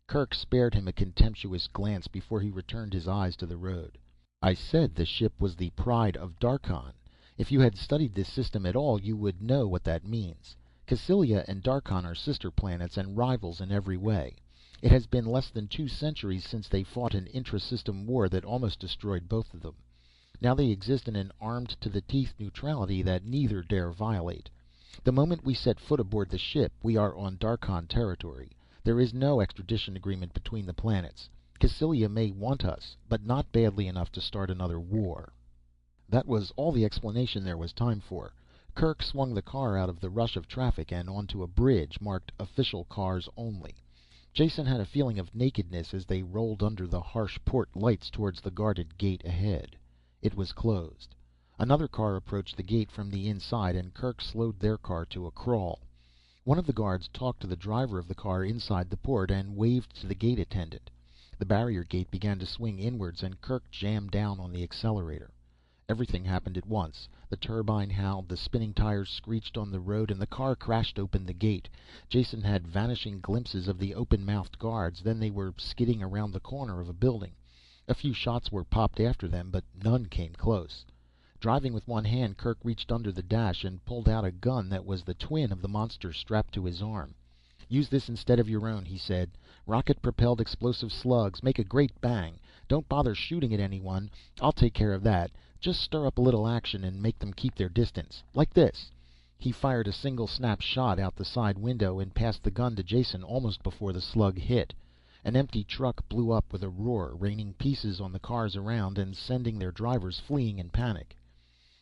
Kerk spared him a contemptuous glance before he returned his eyes to the road. "I said the ship was the Pride of Darkhan. If you had studied this system at all, you would know what that means. Cassylia and Darkhan are sister planets and rivals in every way. It has been less than 2 centuries since they fought an intra-system war that almost destroyed both of them. Now they exist in an armed-to-the-teeth neutrality that neither dare violate. The moment we set foot aboard the ship, we are on Darkhan territory. There is no extradition agreement between the planets. Cassylia may want us, but not badly enough to start another war." That was all the explanation there was time for. Kerk swung the car out of the rush of traffic and onto a bridge marked "Official Cars Only." Jason had a feeling of nakedness as they rolled under the harsh port lights towards the guarded gate ahead. It was closed. Another car approached the gate from the inside, and Kerk slowed their car to a crawl. One of the guards talked to the driver of the car inside the port and waved to the gate attendant. The barrier gate began to swing inwards, and Kerk jammed down on the accelerator. Everything happened at once. The turbine howled, the spinning tires screeched on the road, and the car crashed open the gate. Jason had vanishing glimpses of the open-mouthed guards, then they were skidding around the corner of a building. A few shots were popped after them, but none came close. Driving with one hand, Kerk reached under the dash and pulled out a gun that was the twin of the monster strapped to his arm. "Use this instead of your own," he said. "Rocket-propelled explosive slugs make a great bang. Don't bother shooting at anyone. I'll take care of that. Just stir up a little action and make them keep their distance. Like this." He fired a single snap shot out the side window and passed the gun to Jason almost before the slug hit. An empty truck blew up with a roar, raining pieces on the cars around and sending their drivers fleeing in panic.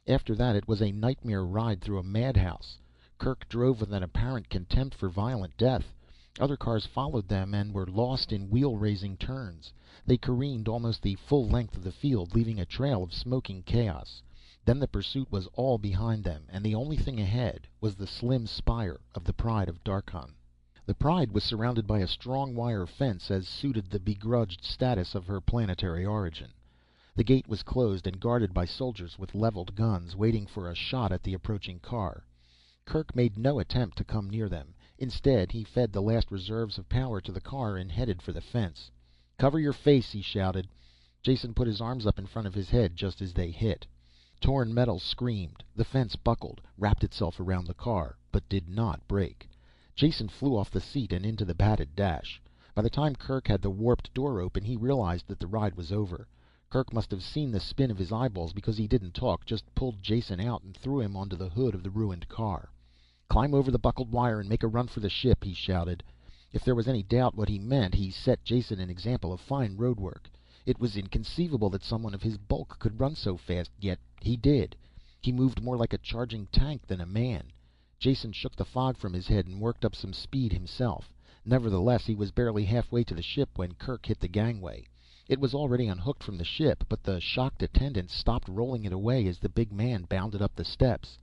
After that it was a nightmare ride through a madhouse. Kirk drove with an apparent contempt for violent death. Other cars followed them and were lost in wheel-raising turns. They careened almost the full length of the field, leaving a trail of smoking chaos. Then the pursuit was all behind them, and the only thing ahead was the slim spire of the Pride of Darkhan. The Pride was surrounded by a strong wire fence as suited the begrudged status of her planetary origin. The gate was closed and guarded by soldiers with leveled guns, waiting for a shot at the approaching car. Kirk made no attempt to come near them. Instead, he fed the last reserves of power to the car and headed for the fence. "Cover your face," he shouted. Jason put his arms up in front of his head just as they hit. Torn metal screamed. The fence buckled, wrapped itself around the car, but did not break. Jason flew off the seat and into the padded dash. By the time Kirk had the warped door open, he realized that the ride was over. Kirk must have seen the spin of his eyeballs, because he didn't talk, just pulled Jason out and threw him onto the hood of the ruined car. "Climb over the buckled wire and make a run for the ship," he shouted. If there was any doubt what he meant, he set Jason an example of fine road work. It was inconceivable that someone of his bulk could run so fast, yet he did. He moved more like a charging tank than a man. Jason shook the fog from his head and worked up some speed himself. Nevertheless, he was barely halfway to the ship when Kirk hit the gangway. It was already unhooked from the ship, but the shocked attendants stopped rolling it away as the big man bounded up the steps.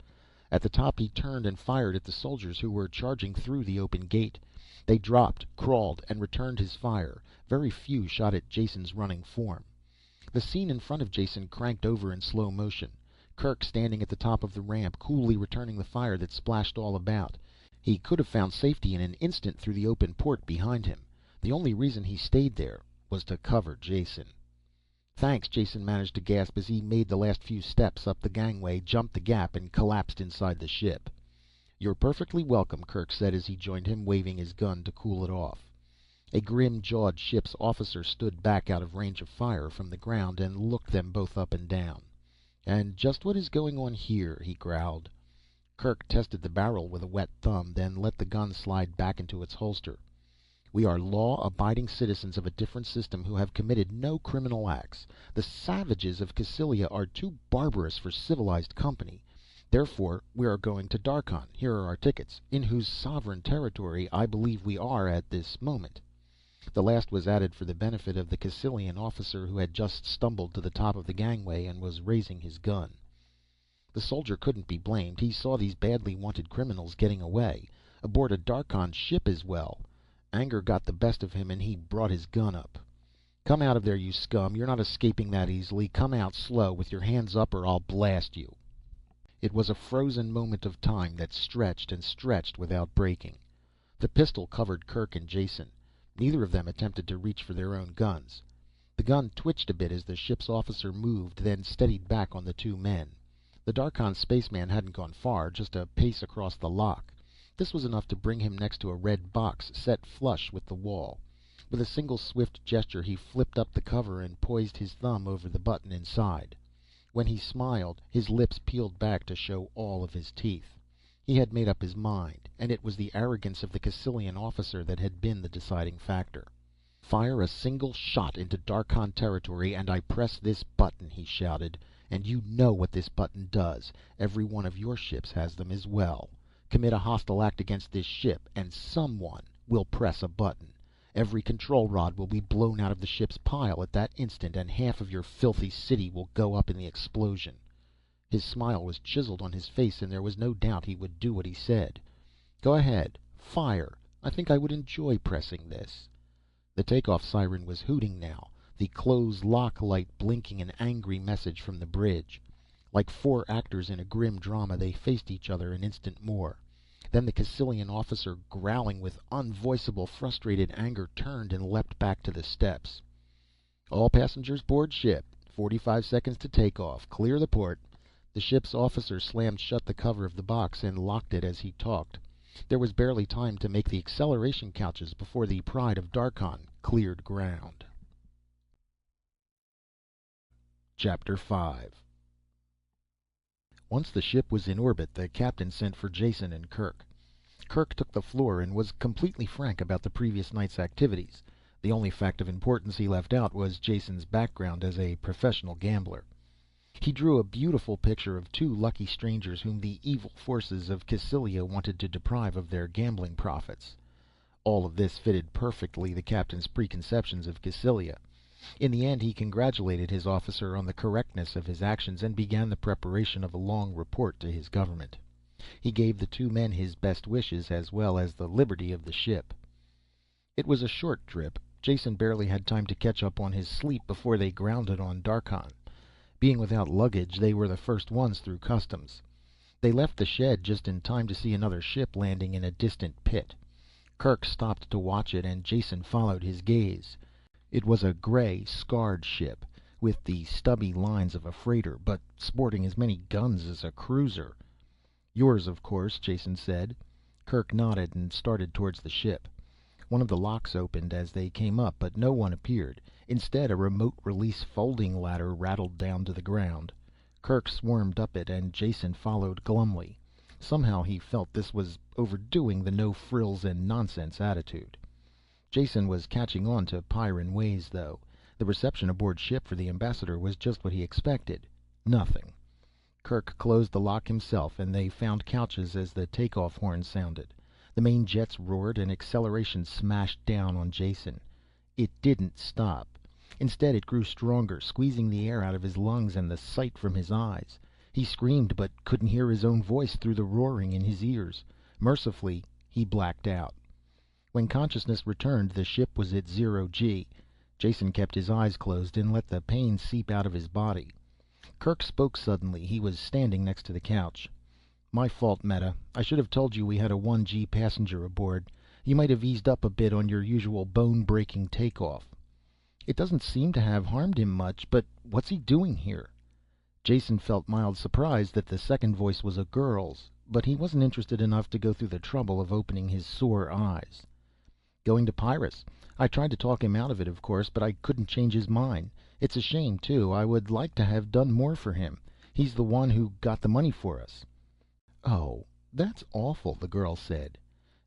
At the top, he turned and fired at the soldiers who were charging through the open gate. They dropped, crawled, and returned his fire. Very few shot at Jason's running form. The scene in front of Jason cranked over in slow motion. Kirk standing at the top of the ramp, coolly returning the fire that splashed all about. He could have found safety in an instant through the open port behind him. The only reason he stayed there was to cover Jason. "Thanks," Jason managed to gasp as he made the last few steps up the gangway, jumped the gap, and collapsed inside the ship. "You're perfectly welcome," Kirk said as he joined him, waving his gun to cool it off. A grim-jawed ship's officer stood back out of range of fire from the ground and looked them both up and down. "And just what is going on here?" he growled. Kirk tested the barrel with a wet thumb, then let the gun slide back into its holster. "We are law-abiding citizens of a different system who have committed no criminal acts. The savages of Cassylia are too barbarous for civilized company. Therefore, we are going to Darkhan. Here are our tickets, in whose sovereign territory I believe we are at this moment." The last was added for the benefit of the Cassylian officer who had just stumbled to the top of the gangway and was raising his gun. The soldier couldn't be blamed. He saw these badly wanted criminals getting away, aboard a Darkhan ship as well. Anger got the best of him and he brought his gun up. "Come out of there, you scum. You're not escaping that easily. Come out slow, with your hands up, or I'll blast you." It was a frozen moment of time that stretched and stretched without breaking. The pistol covered Kirk and Jason. Neither of them attempted to reach for their own guns. The gun twitched a bit as the ship's officer moved, then steadied back on the two men. The Darkhan spaceman hadn't gone far, just a pace across the lock. This was enough to bring him next to a red box set flush with the wall. With a single swift gesture, he flipped up the cover and poised his thumb over the button inside. When he smiled, his lips peeled back to show all of his teeth. He had made up his mind, and it was the arrogance of the Cassylian officer that had been the deciding factor. "Fire a single shot into Darkhan territory and I press this button," he shouted. "And you know what this button does. Every one of your ships has them as well. Commit a hostile act against this ship and someone will press a button. Every control rod will be blown out of the ship's pile at that instant, and half of your filthy city will go up in the explosion." His smile was chiseled on his face, and there was no doubt he would do what he said. "Go ahead, fire. I think I would enjoy pressing this." The takeoff siren was hooting now, the close lock light blinking an angry message from the bridge. Like four actors in a grim drama, they faced each other an instant more. Then the Cassylian officer, growling with unvoicable, frustrated anger, turned and leapt back to the steps. "All passengers board ship. 45 seconds to take off. Clear the port." The ship's officer slammed shut the cover of the box and locked it as he talked. There was barely time to make the acceleration couches before the Pride of Darkhan cleared ground. Chapter 5. Once the ship was in orbit, the captain sent for Jason and Kirk. Kirk took the floor and was completely frank about the previous night's activities. The only fact of importance he left out was Jason's background as a professional gambler. He drew a beautiful picture of two lucky strangers whom the evil forces of Cassylia wanted to deprive of their gambling profits. All of this fitted perfectly the captain's preconceptions of Cassylia. In the end he congratulated his officer on the correctness of his actions and began the preparation of a long report to his government. He gave the two men his best wishes as well as the liberty of the ship. It was a short trip. Jason barely had time to catch up on his sleep before they grounded on Darkhan. Being without luggage, they were the first ones through customs. They left the shed just in time to see another ship landing in a distant pit. Kirk stopped to watch it, and Jason followed his gaze. It was a gray, scarred ship, with the stubby lines of a freighter, but sporting as many guns as a cruiser. "Yours, of course," Jason said. Kirk nodded and started towards the ship. One of the locks opened as they came up, but no one appeared. Instead, a remote-release folding ladder rattled down to the ground. Kirk swarmed up it, and Jason followed glumly. Somehow he felt this was overdoing the no-frills-and-nonsense attitude. Jason was catching on to Pyrran ways, though. The reception aboard ship for the ambassador was just what he expected. Nothing. Kirk closed the lock himself, and they found couches as the takeoff horn sounded. The main jets roared, and acceleration smashed down on Jason. It didn't stop. Instead, it grew stronger, squeezing the air out of his lungs and the sight from his eyes. He screamed, but couldn't hear his own voice through the roaring in his ears. Mercifully, he blacked out. When consciousness returned, the ship was at 0 G. Jason kept his eyes closed and let the pain seep out of his body. Kirk spoke suddenly. He was standing next to the couch. "My fault, Meta. I should have told you we had a 1 G passenger aboard. You might have eased up a bit on your usual bone-breaking takeoff." "It doesn't seem to have harmed him much, but what's he doing here?" Jason felt mild surprise that the second voice was a girl's, but he wasn't interested enough to go through the trouble of opening his sore eyes. "Going to Pyrrus. I tried to talk him out of it, of course, but I couldn't change his mind. It's a shame, too. I would like to have done more for him. He's the one who got the money for us." "Oh, that's awful," the girl said.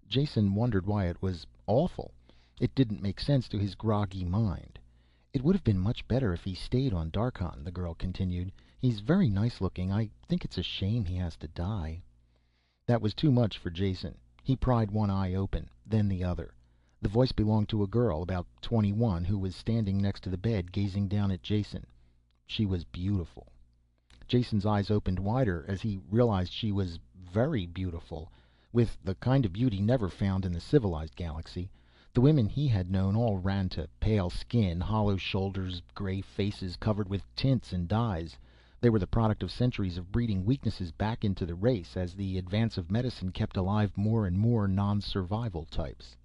Jason wondered why it was awful. It didn't make sense to his groggy mind. "It would have been much better if he stayed on Darkhan," the girl continued. "He's very nice looking. I think it's a shame he has to die." That was too much for Jason. He pried one eye open, then the other. The voice belonged to a girl, about 21, who was standing next to the bed, gazing down at Jason. She was beautiful. Jason's eyes opened wider as he realized she was very beautiful, with the kind of beauty never found in the civilized galaxy. The women he had known all ran to pale skin, hollow shoulders, gray faces covered with tints and dyes. They were the product of centuries of breeding weaknesses back into the race, as the advance of medicine kept alive more and more non-survival types.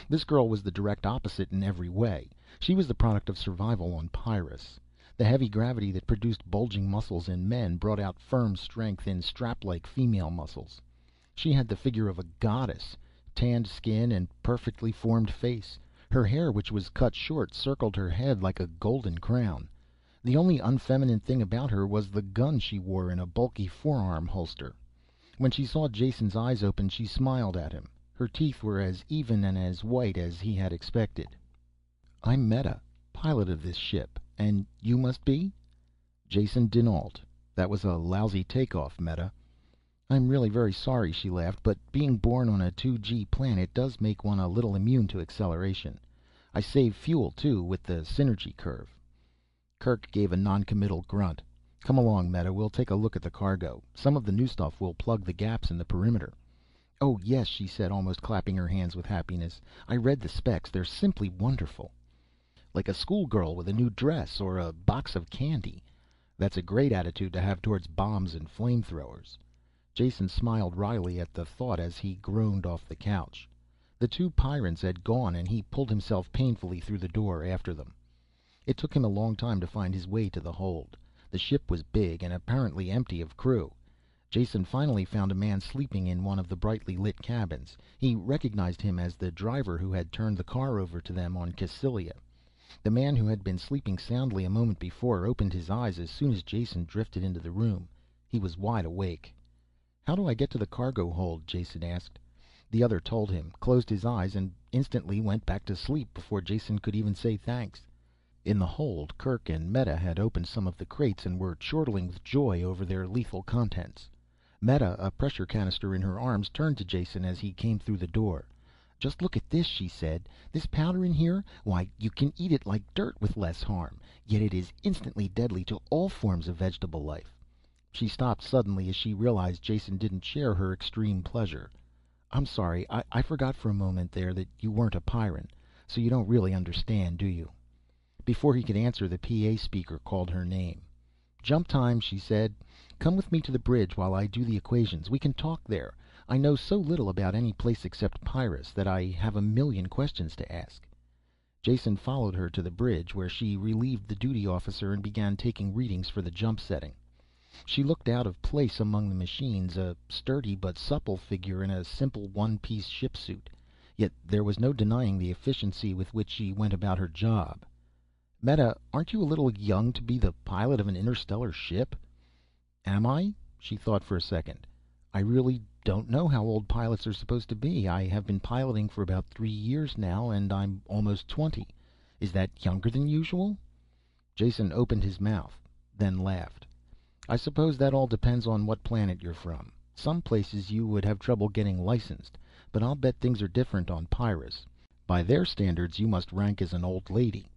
This girl was the direct opposite in every way. She was the product of survival on Pyrrus. The heavy gravity that produced bulging muscles in men brought out firm strength in strap-like female muscles. She had the figure of a goddess, tanned skin and perfectly formed face. Her hair, which was cut short, circled her head like a golden crown. The only unfeminine thing about her was the gun she wore in a bulky forearm holster. When she saw Jason's eyes open, she smiled at him. Her teeth were as even and as white as he had expected. "I'm Meta, pilot of this ship. And you must be?" "Jason dinAlt. That was a lousy takeoff, Meta." "I'm really very sorry," she laughed, "but being born on a 2 G planet does make one a little immune to acceleration. I save fuel, too, with the synergy curve." Kirk gave a noncommittal grunt. "Come along, Meta. We'll take a look at the cargo. Some of the new stuff will plug the gaps in the perimeter." "Oh, yes," she said, almost clapping her hands with happiness. "I read the specs. They're simply wonderful." "Like a schoolgirl with a new dress, or a box of candy." That's a great attitude to have towards bombs and flamethrowers. Jason smiled wryly at the thought as he groaned off the couch. The two Pyrrans had gone, and he pulled himself painfully through the door after them. It took him a long time to find his way to the hold. The ship was big and apparently empty of crew. Jason finally found a man sleeping in one of the brightly lit cabins. He recognized him as the driver who had turned the car over to them on Cassylia. The man who had been sleeping soundly a moment before opened his eyes as soon as Jason drifted into the room. He was wide awake. "How do I get to the cargo hold?" Jason asked. The other told him, closed his eyes, and instantly went back to sleep before Jason could even say thanks. In the hold, Kirk and Meta had opened some of the crates and were chortling with joy over their lethal contents. Meta, a pressure canister in her arms, turned to Jason as he came through the door. "Just look at this," she said. "This powder in here, why, you can eat it like dirt with less harm. Yet it is instantly deadly to all forms of vegetable life." She stopped suddenly as she realized Jason didn't share her extreme pleasure. "I'm sorry, I forgot for a moment there that you weren't a Pyrran. So you don't really understand, do you?" Before he could answer, the PA speaker called her name. "Jump time," she said. "Come with me to the bridge while I do the equations. We can talk there. I know so little about any place except Pyrrus that I have a million questions to ask." Jason followed her to the bridge, where she relieved the duty officer and began taking readings for the jump setting. She looked out of place among the machines, a sturdy but supple figure in a simple one-piece ship suit. Yet there was no denying the efficiency with which she went about her job. "Meta, aren't you a little young to be the pilot of an interstellar ship?" "Am I?" She thought for a second. "I really don't know how old pilots are supposed to be. I have been piloting for about 3 years now, and I'm almost 20. Is that younger than usual?" Jason opened his mouth, then laughed. "I suppose that all depends on what planet you're from. Some places you would have trouble getting licensed, but I'll bet things are different on Pyrrus. By their standards, you must rank as an old lady."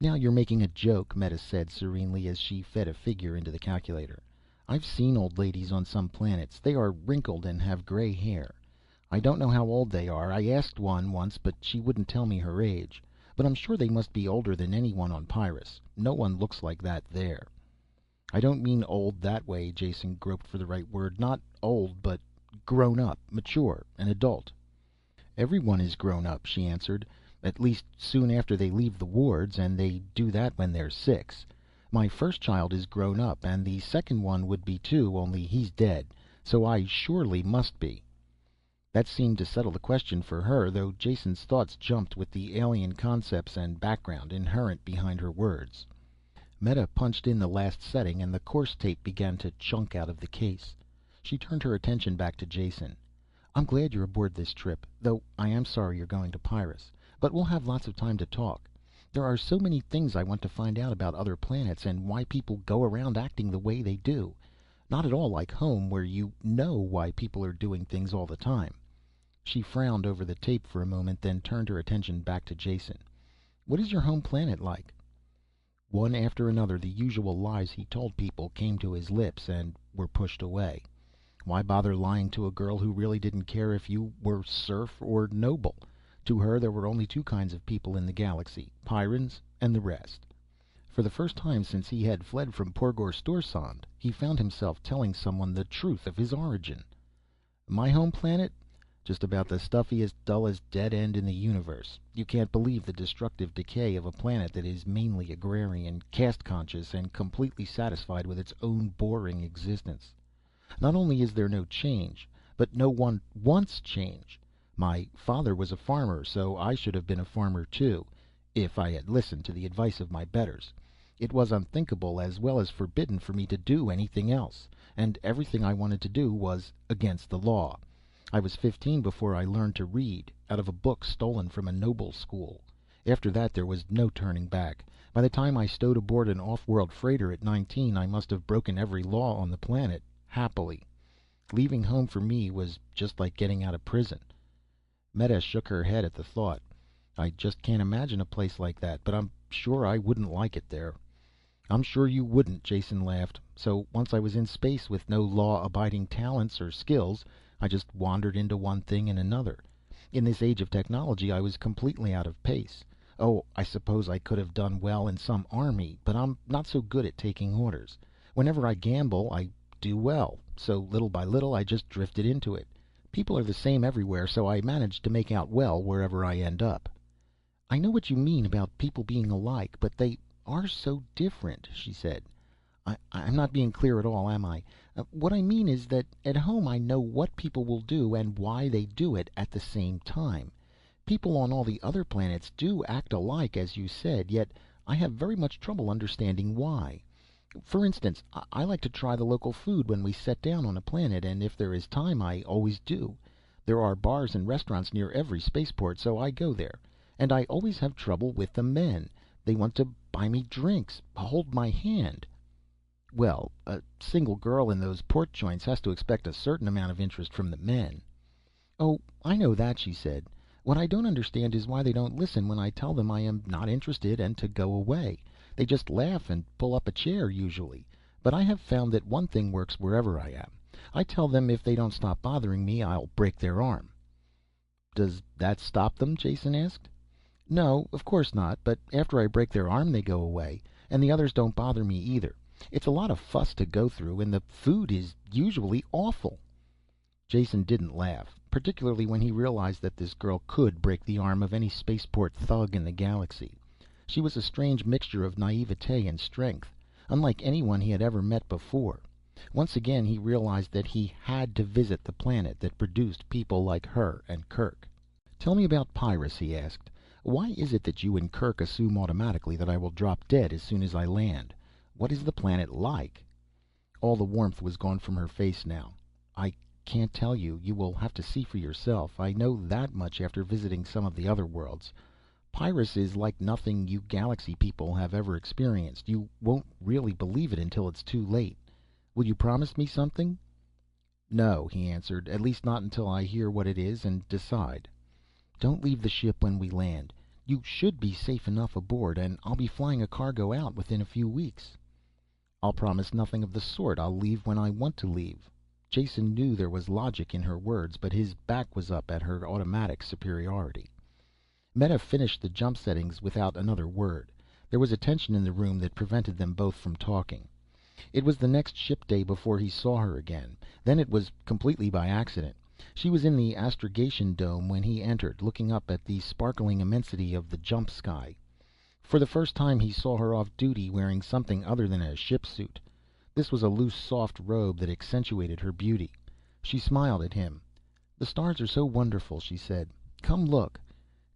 "Now you're making a joke," Meta said serenely as she fed a figure into the calculator. "I've seen old ladies on some planets. They are wrinkled and have gray hair. I don't know how old they are. I asked one once, but she wouldn't tell me her age. But I'm sure they must be older than anyone on Pyrrus. No one looks like that there." "I don't mean old that way." Jason groped for the right word. "Not old, but grown up, mature, an adult." "Everyone is grown up," she answered. "At least soon after they leave the wards, and they do that when they're 6. My first child is grown up, and the second one would be too, only he's dead. So I surely must be." That seemed to settle the question for her, though Jason's thoughts jumped with the alien concepts and background inherent behind her words. Meta punched in the last setting, and the course tape began to chunk out of the case. She turned her attention back to Jason. "I'm glad you're aboard this trip, though I am sorry you're going to Pyrrus. But we'll have lots of time to talk. There are so many things I want to find out about other planets, and why people go around acting the way they do. Not at all like home, where you know why people are doing things all the time." She frowned over the tape for a moment, then turned her attention back to Jason. "What is your home planet like?" One after another, the usual lies he told people came to his lips and were pushed away. Why bother lying to a girl who really didn't care if you were serf or noble? To her, there were only 2 kinds of people in the galaxy: Pyrrans and the rest. For the first time since he had fled from Porgor Storsand, he found himself telling someone the truth of his origin. "My home planet? Just about the stuffiest, dullest dead end in the universe. You can't believe the destructive decay of a planet that is mainly agrarian, caste conscious, and completely satisfied with its own boring existence. Not only is there no change, but no one wants change. My father was a farmer, so I should have been a farmer too, if I had listened to the advice of my betters. It was unthinkable as well as forbidden for me to do anything else, and everything I wanted to do was against the law. I was 15 before I learned to read, out of a book stolen from a noble school. After that there was no turning back. By the time I stowed aboard an off-world freighter at 19, I must have broken every law on the planet, happily. Leaving home for me was just like getting out of prison." Meta shook her head at the thought. "I just can't imagine a place like that, but I'm sure I wouldn't like it there." "I'm sure you wouldn't," Jason laughed. "So once I was in space with no law-abiding talents or skills, I just wandered into one thing and another. In this age of technology, I was completely out of pace. Oh, I suppose I could have done well in some army, but I'm not so good at taking orders. Whenever I gamble, I do well, so little by little I just drifted into it. People are the same everywhere, so I managed to make out well wherever I end up." "I know what you mean about people being alike, but they are so different," she said. I'm not being clear at all, am I? What I mean is that at home I know what people will do and why they do it at the same time. People on all the other planets do act alike, as you said, yet I have very much trouble understanding why. For instance, I like to try the local food when we set down on a planet, and if there is time I always do. There are bars and restaurants near every spaceport, so I go there. And I always have trouble with the men. They want to buy me drinks, hold my hand. Well, a single girl in those port joints has to expect a certain amount of interest from the men." "Oh, I know that," she said. "What I don't understand is why they don't listen when I tell them I am not interested and to go away. They just laugh and pull up a chair, usually. But I have found that one thing works wherever I am. I tell them if they don't stop bothering me, I'll break their arm." "Does that stop them?" Jason asked. "No, of course not. But after I break their arm, they go away. And the others don't bother me either. It's a lot of fuss to go through, and the food is usually awful." Jason didn't laugh, particularly when he realized that this girl could break the arm of any spaceport thug in the galaxy. She was a strange mixture of naivete and strength, unlike anyone he had ever met before. Once again he realized that he had to visit the planet that produced people like her and Kerk. "Tell me about Pyrrus," he asked. "Why is it that you and Kerk assume automatically that I will drop dead as soon as I land? What is the planet like?" All the warmth was gone from her face now. "I can't tell you. You will have to see for yourself. I know that much after visiting some of the other worlds. Pyrrus is like nothing you galaxy people have ever experienced. You won't really believe it until it's too late. Will you promise me something?" "No," he answered. "At least not until I hear what it is and decide." "Don't leave the ship when we land. You should be safe enough aboard, and I'll be flying a cargo out within a few weeks." "I'll promise nothing of the sort. I'll leave when I want to leave." Jason knew there was logic in her words, but his back was up at her automatic superiority. Meta finished the jump settings without another word. There was a tension in the room that prevented them both from talking. It was the next ship day before he saw her again. Then it was completely by accident. She was in the astrogation dome when he entered, looking up at the sparkling immensity of the jump sky. For the first time he saw her off duty, wearing something other than a ship suit. This was a loose, soft robe that accentuated her beauty. She smiled at him. "The stars are so wonderful," she said. "Come look."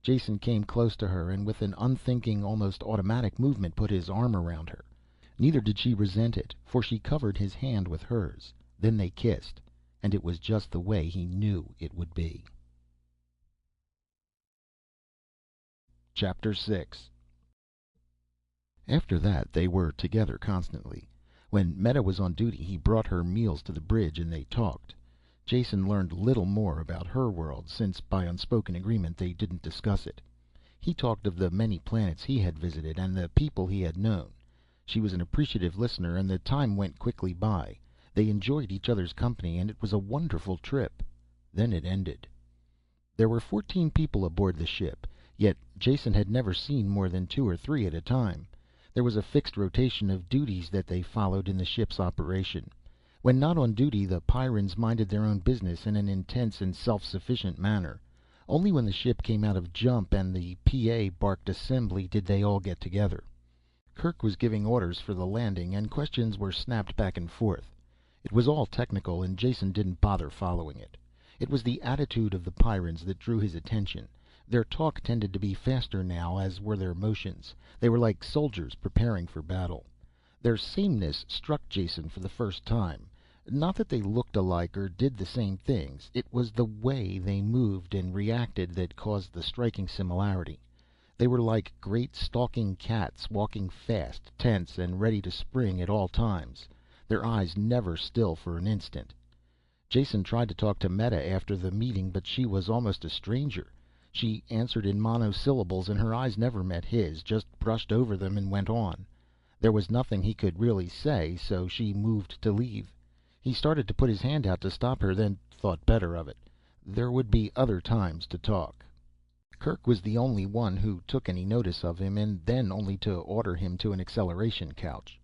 Jason came close to her and with an unthinking, almost automatic movement put his arm around her. Neither did she resent it, for she covered his hand with hers. Then they kissed, and it was just the way he knew it would be. Chapter 6. After that they were together constantly. When Meta was on duty he brought her meals to the bridge and they talked. Jason learned little more about her world, since by unspoken agreement they didn't discuss it. He talked of the many planets he had visited and the people he had known. She was an appreciative listener, and the time went quickly by. They enjoyed each other's company, and it was a wonderful trip. Then it ended. There were 14 people aboard the ship, yet Jason had never seen more than 2 or 3 at a time. There was a fixed rotation of duties that they followed in the ship's operation. When not on duty, the Pyrrans minded their own business in an intense and self-sufficient manner. Only when the ship came out of jump and the PA barked assembly did they all get together. Kerk was giving orders for the landing, and questions were snapped back and forth. It was all technical, and Jason didn't bother following it. It was the attitude of the Pyrrans that drew his attention. Their talk tended to be faster now, as were their motions. They were like soldiers preparing for battle. Their sameness struck Jason for the first time. Not that they looked alike or did the same things. It was the way they moved and reacted that caused the striking similarity. They were like great stalking cats, walking fast, tense, and ready to spring at all times, their eyes never still for an instant. Jason tried to talk to Meta after the meeting, but she was almost a stranger. She answered in monosyllables, and her eyes never met his, just brushed over them and went on. There was nothing he could really say, so she moved to leave. He started to put his hand out to stop her, then thought better of it. There would be other times to talk. Kerk was the only one who took any notice of him, and then only to order him to an acceleration couch.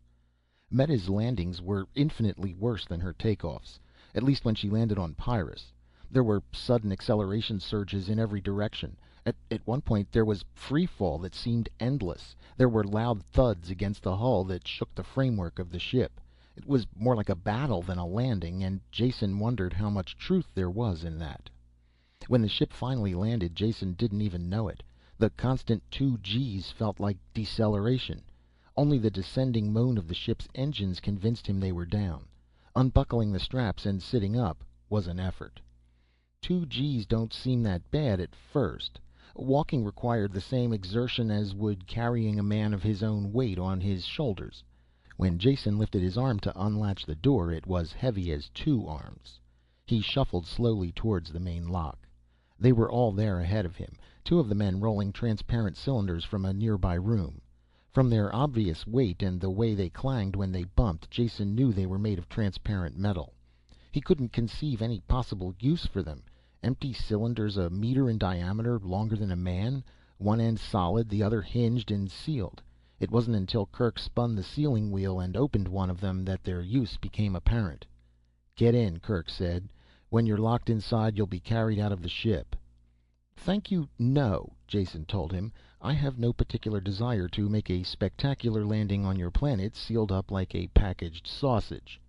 Meta's landings were infinitely worse than her takeoffs, at least when she landed on Pyrrus. There were sudden acceleration surges in every direction. At one point there was free fall that seemed endless. There were loud thuds against the hull that shook the framework of the ship. It was more like a battle than a landing, and Jason wondered how much truth there was in that. When the ship finally landed, Jason didn't even know it. The constant 2 Gs felt like deceleration. Only the descending moan of the ship's engines convinced him they were down. Unbuckling the straps and sitting up was an effort. 2 Gs don't seem that bad at first. Walking required the same exertion as would carrying a man of his own weight on his shoulders. When Jason lifted his arm to unlatch the door, it was heavy as two arms. He shuffled slowly towards the main lock. They were all there ahead of him, two of the men rolling transparent cylinders from a nearby room. From their obvious weight and the way they clanged when they bumped, Jason knew they were made of transparent metal. He couldn't conceive any possible use for them. Empty cylinders a meter in diameter, longer than a man, one end solid, the other hinged and sealed. It wasn't until Kerk spun the sealing wheel and opened one of them that their use became apparent. "Get in," Kerk said. "When you're locked inside, you'll be carried out of the ship." "Thank you, no," Jason told him. "I have no particular desire to make a spectacular landing on your planet, sealed up like a packaged sausage."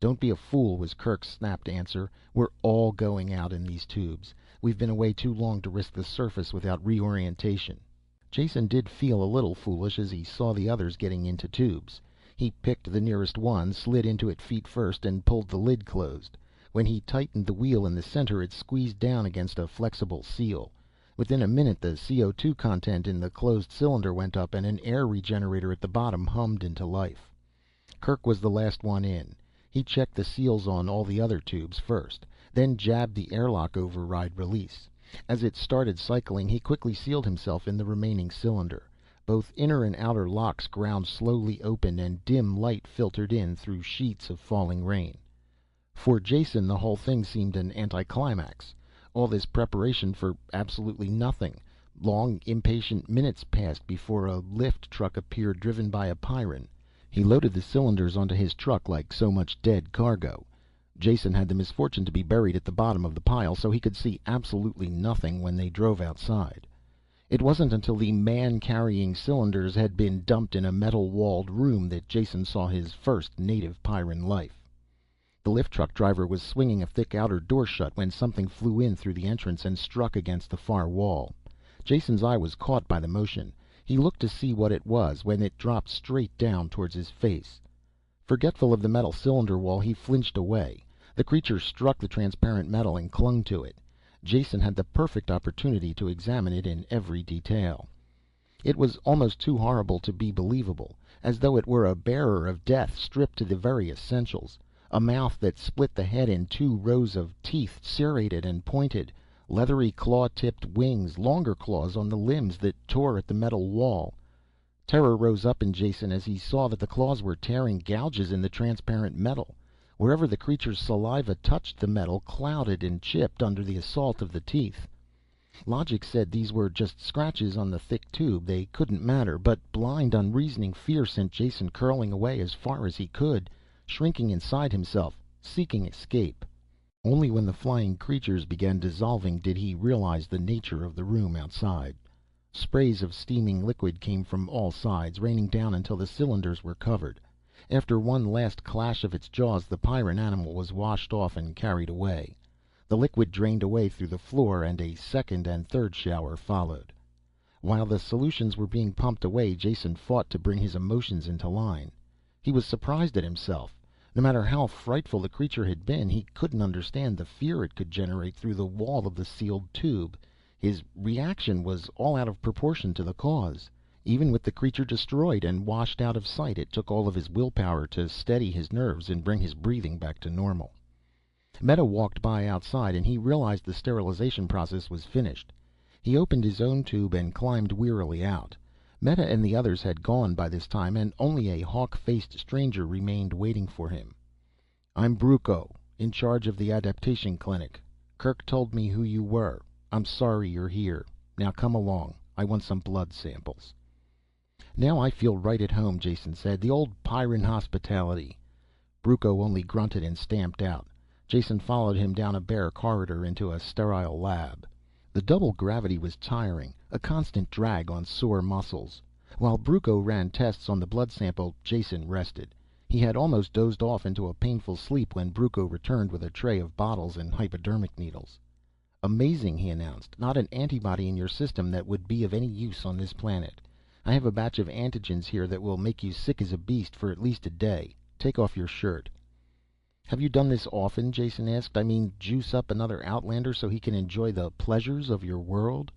"Don't be a fool," was Kerk's snapped answer. "We're all going out in these tubes. We've been away too long to risk the surface without reorientation." Jason did feel a little foolish as he saw the others getting into tubes. He picked the nearest one, slid into it feet first, and pulled the lid closed. When he tightened the wheel in the center, it squeezed down against a flexible seal. Within a minute, the CO2 content in the closed cylinder went up, and an air regenerator at the bottom hummed into life. Kerk was the last one in. He checked the seals on all the other tubes first, then jabbed the airlock override release. As it started cycling, he quickly sealed himself in the remaining cylinder. Both inner and outer locks ground slowly open, and dim light filtered in through sheets of falling rain. For Jason, the whole thing seemed an anticlimax. All this preparation for absolutely nothing. Long, impatient minutes passed before a lift truck appeared, driven by a Pyrran. He loaded the cylinders onto his truck like so much dead cargo. Jason had the misfortune to be buried at the bottom of the pile, so he could see absolutely nothing when they drove outside. It wasn't until the man carrying cylinders had been dumped in a metal-walled room that Jason saw his first native Pyrran life. The lift truck driver was swinging a thick outer door shut when something flew in through the entrance and struck against the far wall. Jason's eye was caught by the motion. He looked to see what it was when it dropped straight down towards his face. Forgetful of the metal cylinder wall, he flinched away. The creature struck the transparent metal and clung to it. Jason had the perfect opportunity to examine it in every detail. It was almost too horrible to be believable, as though it were a bearer of death stripped to the very essentials. A mouth that split the head in two rows of teeth, serrated and pointed. Leathery claw-tipped wings, longer claws on the limbs that tore at the metal wall. Terror rose up in Jason as he saw that the claws were tearing gouges in the transparent metal. Wherever the creature's saliva touched the metal, clouded and chipped under the assault of the teeth. Logic said these were just scratches on the thick tube, they couldn't matter, but blind, unreasoning fear sent Jason curling away as far as he could, shrinking inside himself, seeking escape. Only when the flying creatures began dissolving did he realize the nature of the room outside. Sprays of steaming liquid came from all sides, raining down until the cylinders were covered. After one last clash of its jaws, the Pyrran animal was washed off and carried away. The liquid drained away through the floor, and a second and third shower followed. While the solutions were being pumped away, Jason fought to bring his emotions into line. He was surprised at himself. No matter how frightful the creature had been, he couldn't understand the fear it could generate through the wall of the sealed tube. His reaction was all out of proportion to the cause. Even with the creature destroyed and washed out of sight, it took all of his willpower to steady his nerves and bring his breathing back to normal. Meta walked by outside, and he realized the sterilization process was finished. He opened his own tube and climbed wearily out. Meta and the others had gone by this time, and only a hawk-faced stranger remained waiting for him. "I'm Brucco, in charge of the adaptation clinic. Kerk told me who you were. I'm sorry you're here. Now come along. I want some blood samples." "Now I feel right at home," Jason said. "The old Pyrran hospitality." Brucco only grunted and stamped out. Jason followed him down a bare corridor into a sterile lab. The double gravity was tiring, a constant drag on sore muscles. While Brucco ran tests on the blood sample, Jason rested. He had almost dozed off into a painful sleep when Brucco returned with a tray of bottles and hypodermic needles. "Amazing," he announced. "Not an antibody in your system that would be of any use on this planet. I have a batch of antigens here that will make you sick as a beast for at least a day. Take off your shirt." "Have you done this often?" Jason asked. "I mean, juice up another outlander so he can enjoy the pleasures of your world?"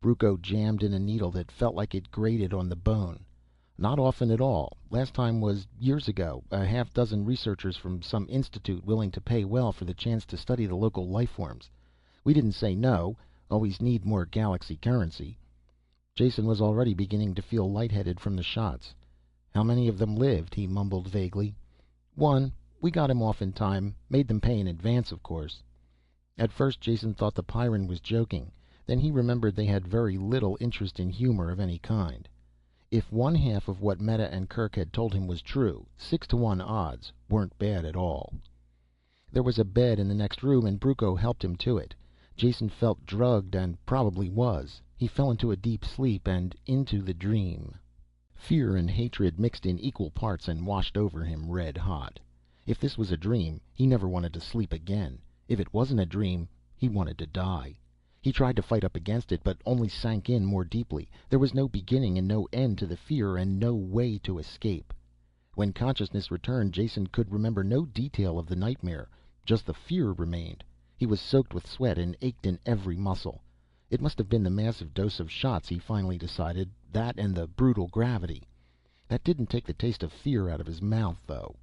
Bruco jammed in a needle that felt like it grated on the bone. "Not often at all. Last time was years ago. A half dozen researchers from some institute willing to pay well for the chance to study the local life forms. We didn't say no. Always need more galaxy currency." Jason was already beginning to feel lightheaded from the shots. "How many of them lived?" he mumbled vaguely. "One. We got him off in time. Made them pay in advance, of course." At first Jason thought the Pyrran was joking. Then he remembered they had very little interest in humor of any kind. If one half of what Meta and Kerk had told him was true, 6-to-1 odds weren't bad at all. There was a bed in the next room and Bruco helped him to it. Jason felt drugged, and probably was. He fell into a deep sleep and into the dream. Fear and hatred mixed in equal parts and washed over him red hot. If this was a dream, he never wanted to sleep again. If it wasn't a dream, he wanted to die. He tried to fight up against it, but only sank in more deeply. There was no beginning and no end to the fear, and no way to escape. When consciousness returned, Jason could remember no detail of the nightmare. Just the fear remained. He was soaked with sweat and ached in every muscle. It must have been the massive dose of shots, he finally decided. That and the brutal gravity. That didn't take the taste of fear out of his mouth, though.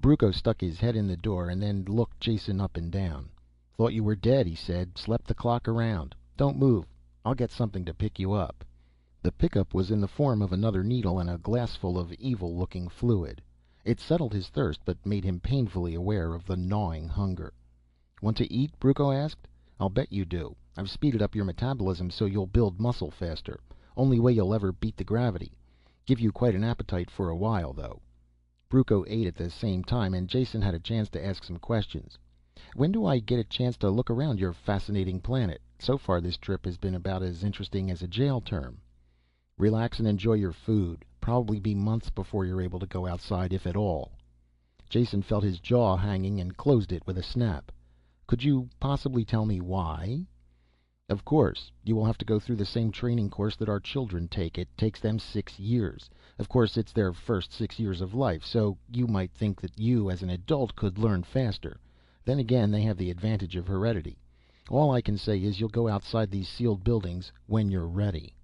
Bruco stuck his head in the door and then looked Jason up and down. "Thought you were dead," he said. "Slept the clock around. Don't move. I'll get something to pick you up." The pickup was in the form of another needle and a glassful of evil-looking fluid. It settled his thirst, but made him painfully aware of the gnawing hunger. "Want to eat?" Bruco asked. "I'll bet you do. I've speeded up your metabolism so you'll build muscle faster. Only way you'll ever beat the gravity. Give you quite an appetite for a while, though." Bruco ate at the same time, and Jason had a chance to ask some questions. "When do I get a chance to look around your fascinating planet? So far this trip has been about as interesting as a jail term." "Relax and enjoy your food. Probably be months before you're able to go outside, if at all." Jason felt his jaw hanging and closed it with a snap. "Could you possibly tell me why?" "Of course. You will have to go through the same training course that our children take. It takes them 6 years. Of course it's their first 6 years of life, so you might think that you as an adult could learn faster. Then again, they have the advantage of heredity. All I can say is you'll go outside these sealed buildings when you're ready."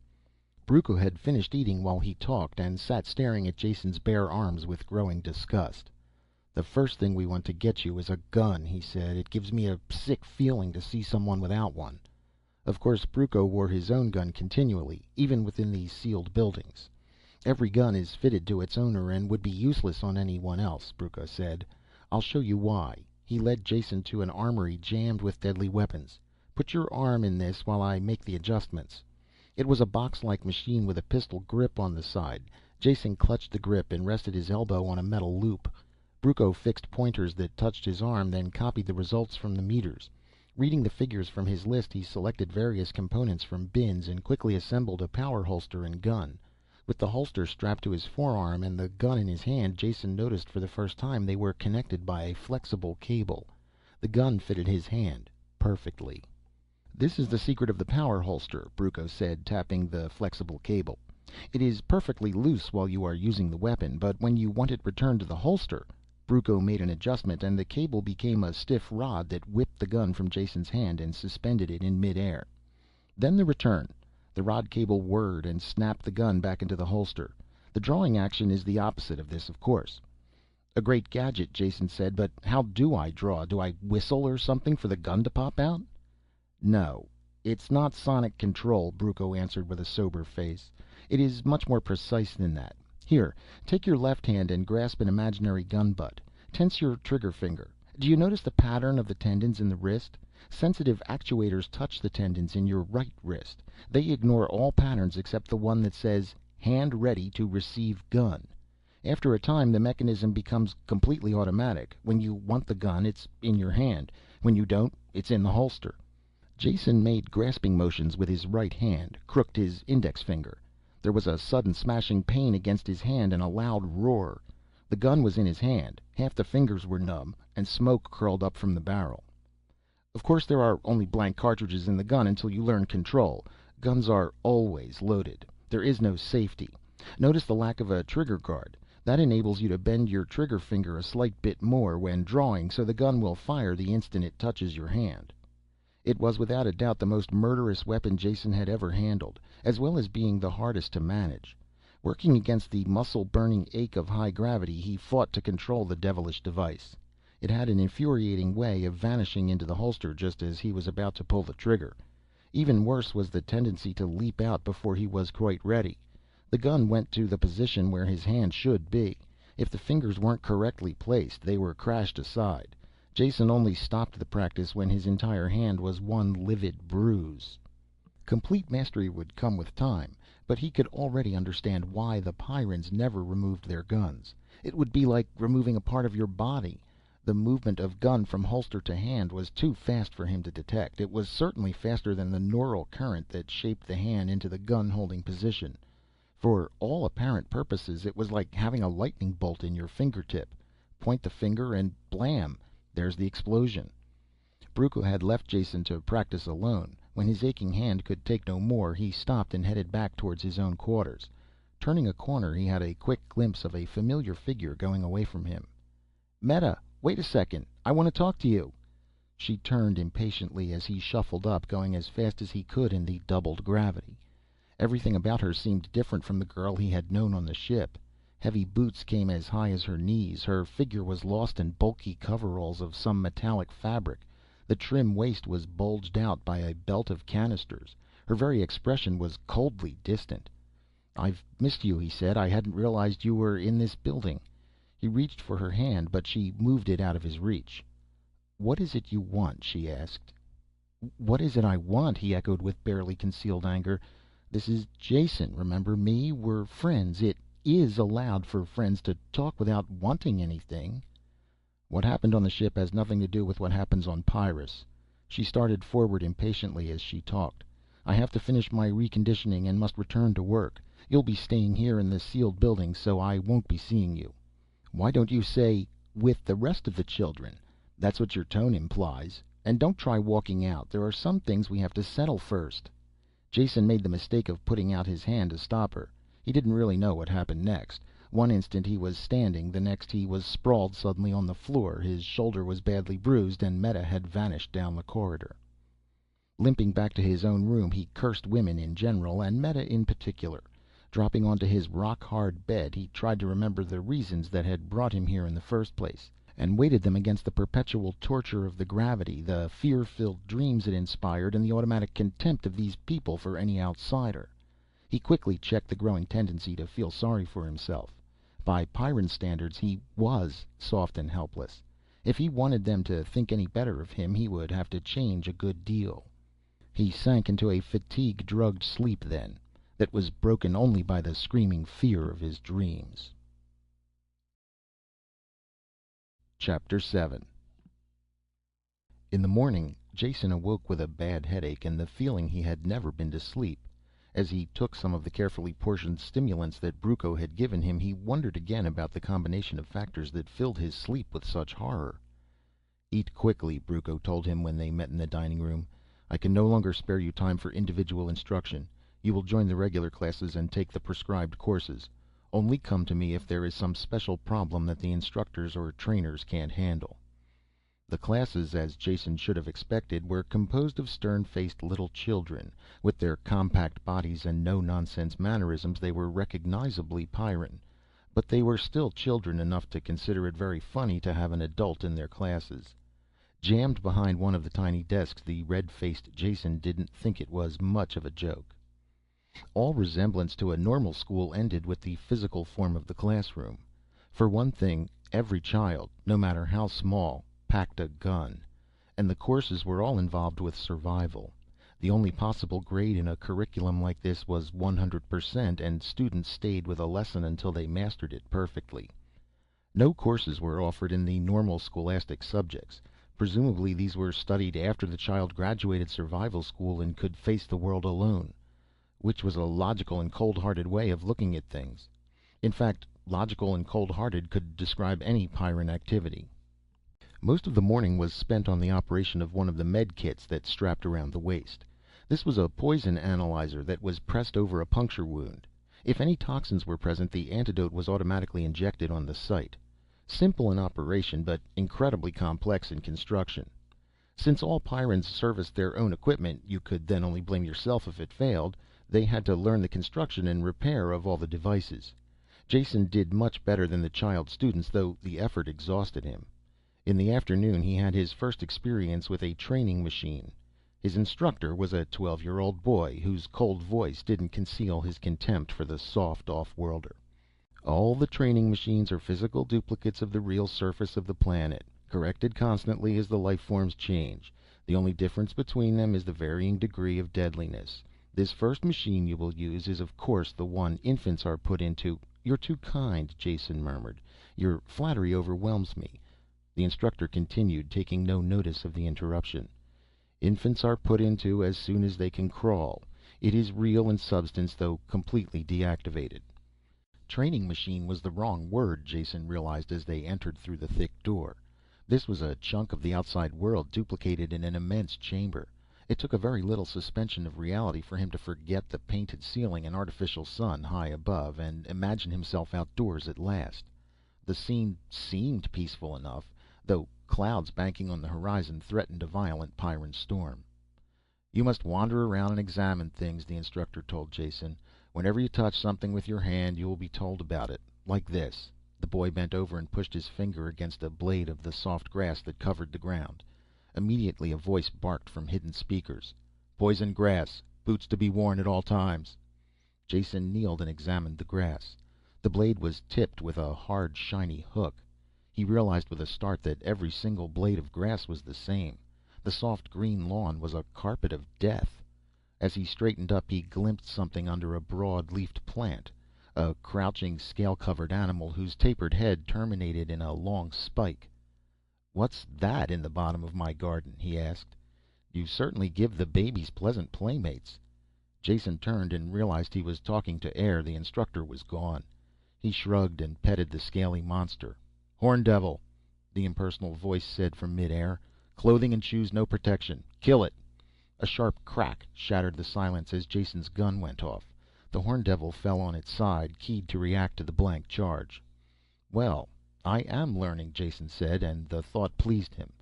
Bruco had finished eating while he talked, and sat staring at Jason's bare arms with growing disgust. "The first thing we want to get you is a gun," he said. "It gives me a sick feeling to see someone without one." Of course Bruco wore his own gun continually, even within these sealed buildings. "Every gun is fitted to its owner and would be useless on anyone else," Bruco said. "I'll show you why." He led Jason to an armory jammed with deadly weapons. "Put your arm in this while I make the adjustments." It was a box-like machine with a pistol grip on the side. Jason clutched the grip and rested his elbow on a metal loop. Bruco fixed pointers that touched his arm, then copied the results from the meters. Reading the figures from his list, he selected various components from bins and quickly assembled a power holster and gun. With the holster strapped to his forearm and the gun in his hand, Jason noticed for the first time they were connected by a flexible cable. The gun fitted his hand perfectly. "This is the secret of the power holster," Bruco said, tapping the flexible cable. "It is perfectly loose while you are using the weapon, but when you want it returned to the holster—" Bruco made an adjustment, and the cable became a stiff rod that whipped the gun from Jason's hand and suspended it in midair. "Then the return." The rod cable whirred and snapped the gun back into the holster. "The drawing action is the opposite of this, of course." "A great gadget," Jason said, "but how do I draw? Do I whistle or something for the gun to pop out?" "No, it's not sonic control," Bruco answered with a sober face. "It is much more precise than that. Here, take your left hand and grasp an imaginary gun butt. Tense your trigger finger. Do you notice the pattern of the tendons in the wrist? Sensitive actuators touch the tendons in your right wrist. They ignore all patterns except the one that says, 'Hand ready to receive gun.' After a time, the mechanism becomes completely automatic. When you want the gun, it's in your hand. When you don't, it's in the holster." Jason made grasping motions with his right hand, crooked his index finger. There was a sudden smashing pain against his hand and a loud roar. The gun was in his hand, half the fingers were numb, and smoke curled up from the barrel. "Of course there are only blank cartridges in the gun until you learn control. Guns are always loaded. There is no safety. Notice the lack of a trigger guard. That enables you to bend your trigger finger a slight bit more when drawing, so the gun will fire the instant it touches your hand." It was without a doubt the most murderous weapon Jason had ever handled, as well as being the hardest to manage. Working against the muscle-burning ache of high gravity, he fought to control the devilish device. It had an infuriating way of vanishing into the holster just as he was about to pull the trigger. Even worse was the tendency to leap out before he was quite ready. The gun went to the position where his hand should be. If the fingers weren't correctly placed, they were crashed aside. Jason only stopped the practice when his entire hand was one livid bruise. Complete mastery would come with time, but he could already understand why the Pyrrans never removed their guns. It would be like removing a part of your body. The movement of gun from holster to hand was too fast for him to detect. It was certainly faster than the neural current that shaped the hand into the gun-holding position. For all apparent purposes, it was like having a lightning bolt in your fingertip. Point the finger and blam! There's the explosion. Brucco had left Jason to practice alone. When his aching hand could take no more, he stopped and headed back towards his own quarters. Turning a corner, he had a quick glimpse of a familiar figure going away from him. "Meta, wait a second. I want to talk to you." She turned impatiently as he shuffled up, going as fast as he could in the doubled gravity. Everything about her seemed different from the girl he had known on the ship. Heavy boots came as high as her knees. Her figure was lost in bulky coveralls of some metallic fabric. The trim waist was bulged out by a belt of canisters. Her very expression was coldly distant. "I've missed you," he said. "I hadn't realized you were in this building." He reached for her hand, but she moved it out of his reach. "What is it you want?" she asked. "What is it I want?" he echoed with barely concealed anger. "This is Jason, remember me? We're friends. It is allowed for friends to talk without wanting anything." "What happened on the ship has nothing to do with what happens on Pyrrus." She started forward impatiently as she talked. "I have to finish my reconditioning and must return to work. You'll be staying here in the sealed building, so I won't be seeing you." "Why don't you say, 'with the rest of the children'? That's what your tone implies. And don't try walking out. There are some things we have to settle first." Jason made the mistake of putting out his hand to stop her. He didn't really know what happened next. One instant he was standing, the next he was sprawled suddenly on the floor. His shoulder was badly bruised, and Meta had vanished down the corridor. Limping back to his own room, he cursed women in general, and Meta in particular. Dropping onto his rock-hard bed, he tried to remember the reasons that had brought him here in the first place, and weighted them against the perpetual torture of the gravity, the fear-filled dreams it inspired, and the automatic contempt of these people for any outsider. He quickly checked the growing tendency to feel sorry for himself. By Pyrran standards, he was soft and helpless. If he wanted them to think any better of him, he would have to change a good deal. He sank into a fatigue-drugged sleep then, that was broken only by the screaming fear of his dreams. Chapter 7. In the morning, Jason awoke with a bad headache and the feeling he had never been to sleep. As he took some of the carefully portioned stimulants that Brucco had given him, he wondered again about the combination of factors that filled his sleep with such horror. "Eat quickly," Brucco told him when they met in the dining room. "I can no longer spare you time for individual instruction. You will join the regular classes and take the prescribed courses. Only come to me if there is some special problem that the instructors or trainers can't handle." The classes, as Jason should have expected, were composed of stern-faced little children. With their compact bodies and no-nonsense mannerisms, they were recognizably Pyrran. But they were still children enough to consider it very funny to have an adult in their classes. Jammed behind one of the tiny desks, the red-faced Jason didn't think it was much of a joke. All resemblance to a normal school ended with the physical form of the classroom. For one thing, every child, no matter how small, packed a gun. And the courses were all involved with survival. The only possible grade in a curriculum like this was 100%, and students stayed with a lesson until they mastered it perfectly. No courses were offered in the normal scholastic subjects. Presumably these were studied after the child graduated survival school and could face the world alone. Which was a logical and cold-hearted way of looking at things. In fact, logical and cold-hearted could describe any Pyrran activity. Most of the morning was spent on the operation of one of the med kits that strapped around the waist. This was a poison analyzer that was pressed over a puncture wound. If any toxins were present, the antidote was automatically injected on the site. Simple in operation, but incredibly complex in construction. Since all Pyrans serviced their own equipment, you could then only blame yourself if it failed. They had to learn the construction and repair of all the devices. Jason did much better than the child students, though the effort exhausted him. In the afternoon he had his first experience with a training machine. His instructor was a 12-year-old boy whose cold voice didn't conceal his contempt for the soft off-worlder. All the training machines are physical duplicates of the real surface of the planet, corrected constantly as the life forms change. The only difference between them is the varying degree of deadliness. This first machine you will use is of course the one infants are put into. You're too kind, Jason murmured. Your flattery overwhelms me. The instructor continued, taking no notice of the interruption. Infants are put into as soon as they can crawl. It is real in substance, though completely deactivated. Training machine was the wrong word, Jason realized as they entered through the thick door. This was a chunk of the outside world duplicated in an immense chamber. It took a very little suspension of reality for him to forget the painted ceiling and artificial sun high above and imagine himself outdoors at last. The scene seemed peaceful enough, though clouds banking on the horizon threatened a violent Pyrran storm. You must wander around and examine things, the instructor told Jason. Whenever you touch something with your hand, you will be told about it. Like this. The boy bent over and pushed his finger against a blade of the soft grass that covered the ground. Immediately a voice barked from hidden speakers. Poison grass. Boots to be worn at all times. Jason kneeled and examined the grass. The blade was tipped with a hard, shiny hook. He realized with a start that every single blade of grass was the same. The soft green lawn was a carpet of death. As he straightened up, he glimpsed something under a broad-leafed plant. A crouching, scale-covered animal whose tapered head terminated in a long spike. "What's that in the bottom of my garden?" he asked. "You certainly give the babies pleasant playmates." Jason turned and realized he was talking to air. The instructor was gone. He shrugged and petted the scaly monster. "Horn devil," the impersonal voice said from midair. "Clothing and shoes no protection. Kill it." A sharp crack shattered the silence as Jason's gun went off. The horn devil fell on its side, keyed to react to the blank charge. "Well, I am learning," Jason said, and the thought pleased him.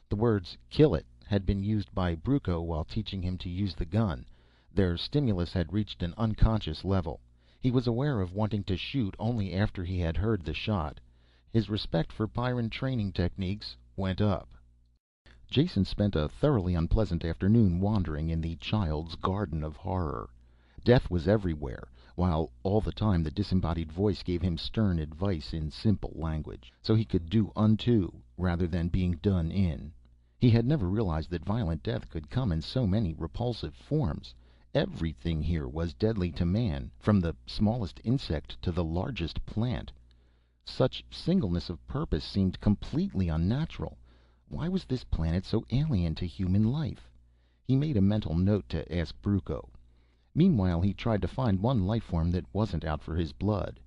The words "kill it" had been used by Brucco while teaching him to use the gun. Their stimulus had reached an unconscious level. He was aware of wanting to shoot only after he had heard the shot. His respect for Pyrran training techniques went up. Jason spent a thoroughly unpleasant afternoon wandering in the child's garden of horror. Death was everywhere, while all the time the disembodied voice gave him stern advice in simple language, so he could do unto rather than being done in. He had never realized that violent death could come in so many repulsive forms. Everything here was deadly to man, from the smallest insect to the largest plant. Such singleness of purpose seemed completely unnatural. Why was this planet so alien to human life? He made a mental note to ask Brucco. Meanwhile he tried to find one life form that wasn't out for his blood.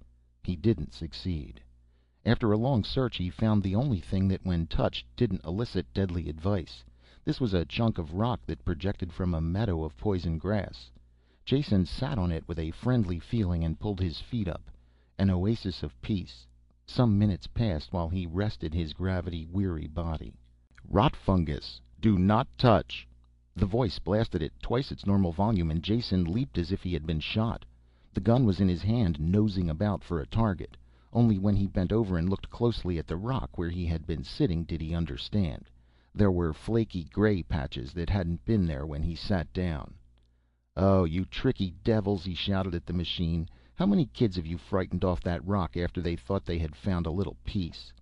He didn't succeed. After a long search he found the only thing that when touched didn't elicit deadly advice. This was a chunk of rock that projected from a meadow of poison grass. Jason sat on it with a friendly feeling and pulled his feet up. An oasis of peace. Some minutes passed while he rested his gravity-weary body. "Rot fungus. Do not touch." The voice blasted at twice its normal volume, and Jason leaped as if he had been shot. The gun was in his hand, nosing about for a target. Only when he bent over and looked closely at the rock where he had been sitting did he understand. There were flaky gray patches that hadn't been there when he sat down. "Oh, you tricky devils," he shouted at the machine. "How many kids have you frightened off that rock after they thought they had found a little peace?"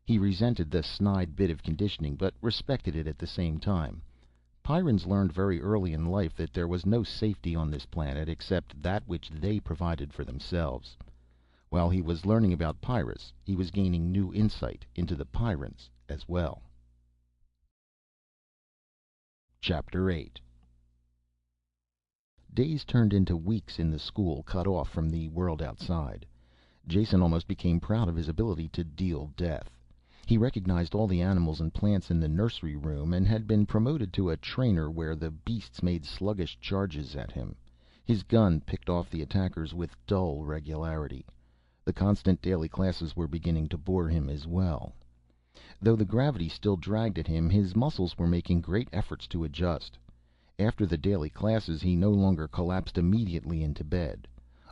He resented the snide bit of conditioning, but respected it at the same time. Pyrrans learned very early in life that there was no safety on this planet except that which they provided for themselves. While he was learning about Pyrrus, he was gaining new insight into the Pyrrans as well. Chapter 8. Days turned into weeks in the school, cut off from the world outside. Jason almost became proud of his ability to deal death. He recognized all the animals and plants in the nursery room, and had been promoted to a trainer where the beasts made sluggish charges at him. His gun picked off the attackers with dull regularity. The constant daily classes were beginning to bore him as well. Though the gravity still dragged at him, his muscles were making great efforts to adjust. After the daily classes, he no longer collapsed immediately into bed.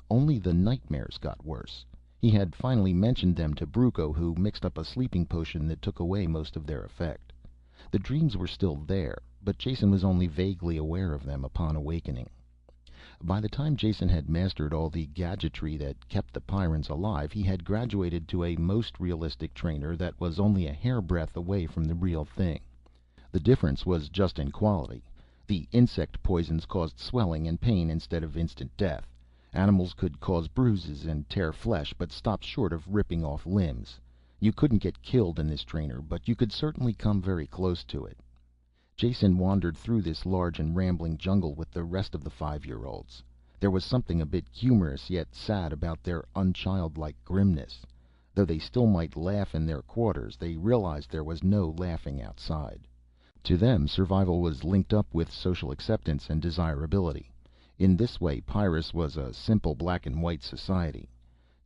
Only the nightmares got worse. He had finally mentioned them to Brucco, who mixed up a sleeping potion that took away most of their effect. The dreams were still there, but Jason was only vaguely aware of them upon awakening. By the time Jason had mastered all the gadgetry that kept the Pyrrans alive, he had graduated to a most realistic trainer that was only a hairbreadth away from the real thing. The difference was just in quality. The insect poisons caused swelling and pain instead of instant death. Animals could cause bruises and tear flesh, but stopped short of ripping off limbs. You couldn't get killed in this trainer, but you could certainly come very close to it. Jason wandered through this large and rambling jungle with the rest of the 5-year-olds. There was something a bit humorous yet sad about their unchildlike grimness. Though they still might laugh in their quarters, they realized there was no laughing outside. To them, survival was linked up with social acceptance and desirability. In this way, Pyrrus was a simple black and white society.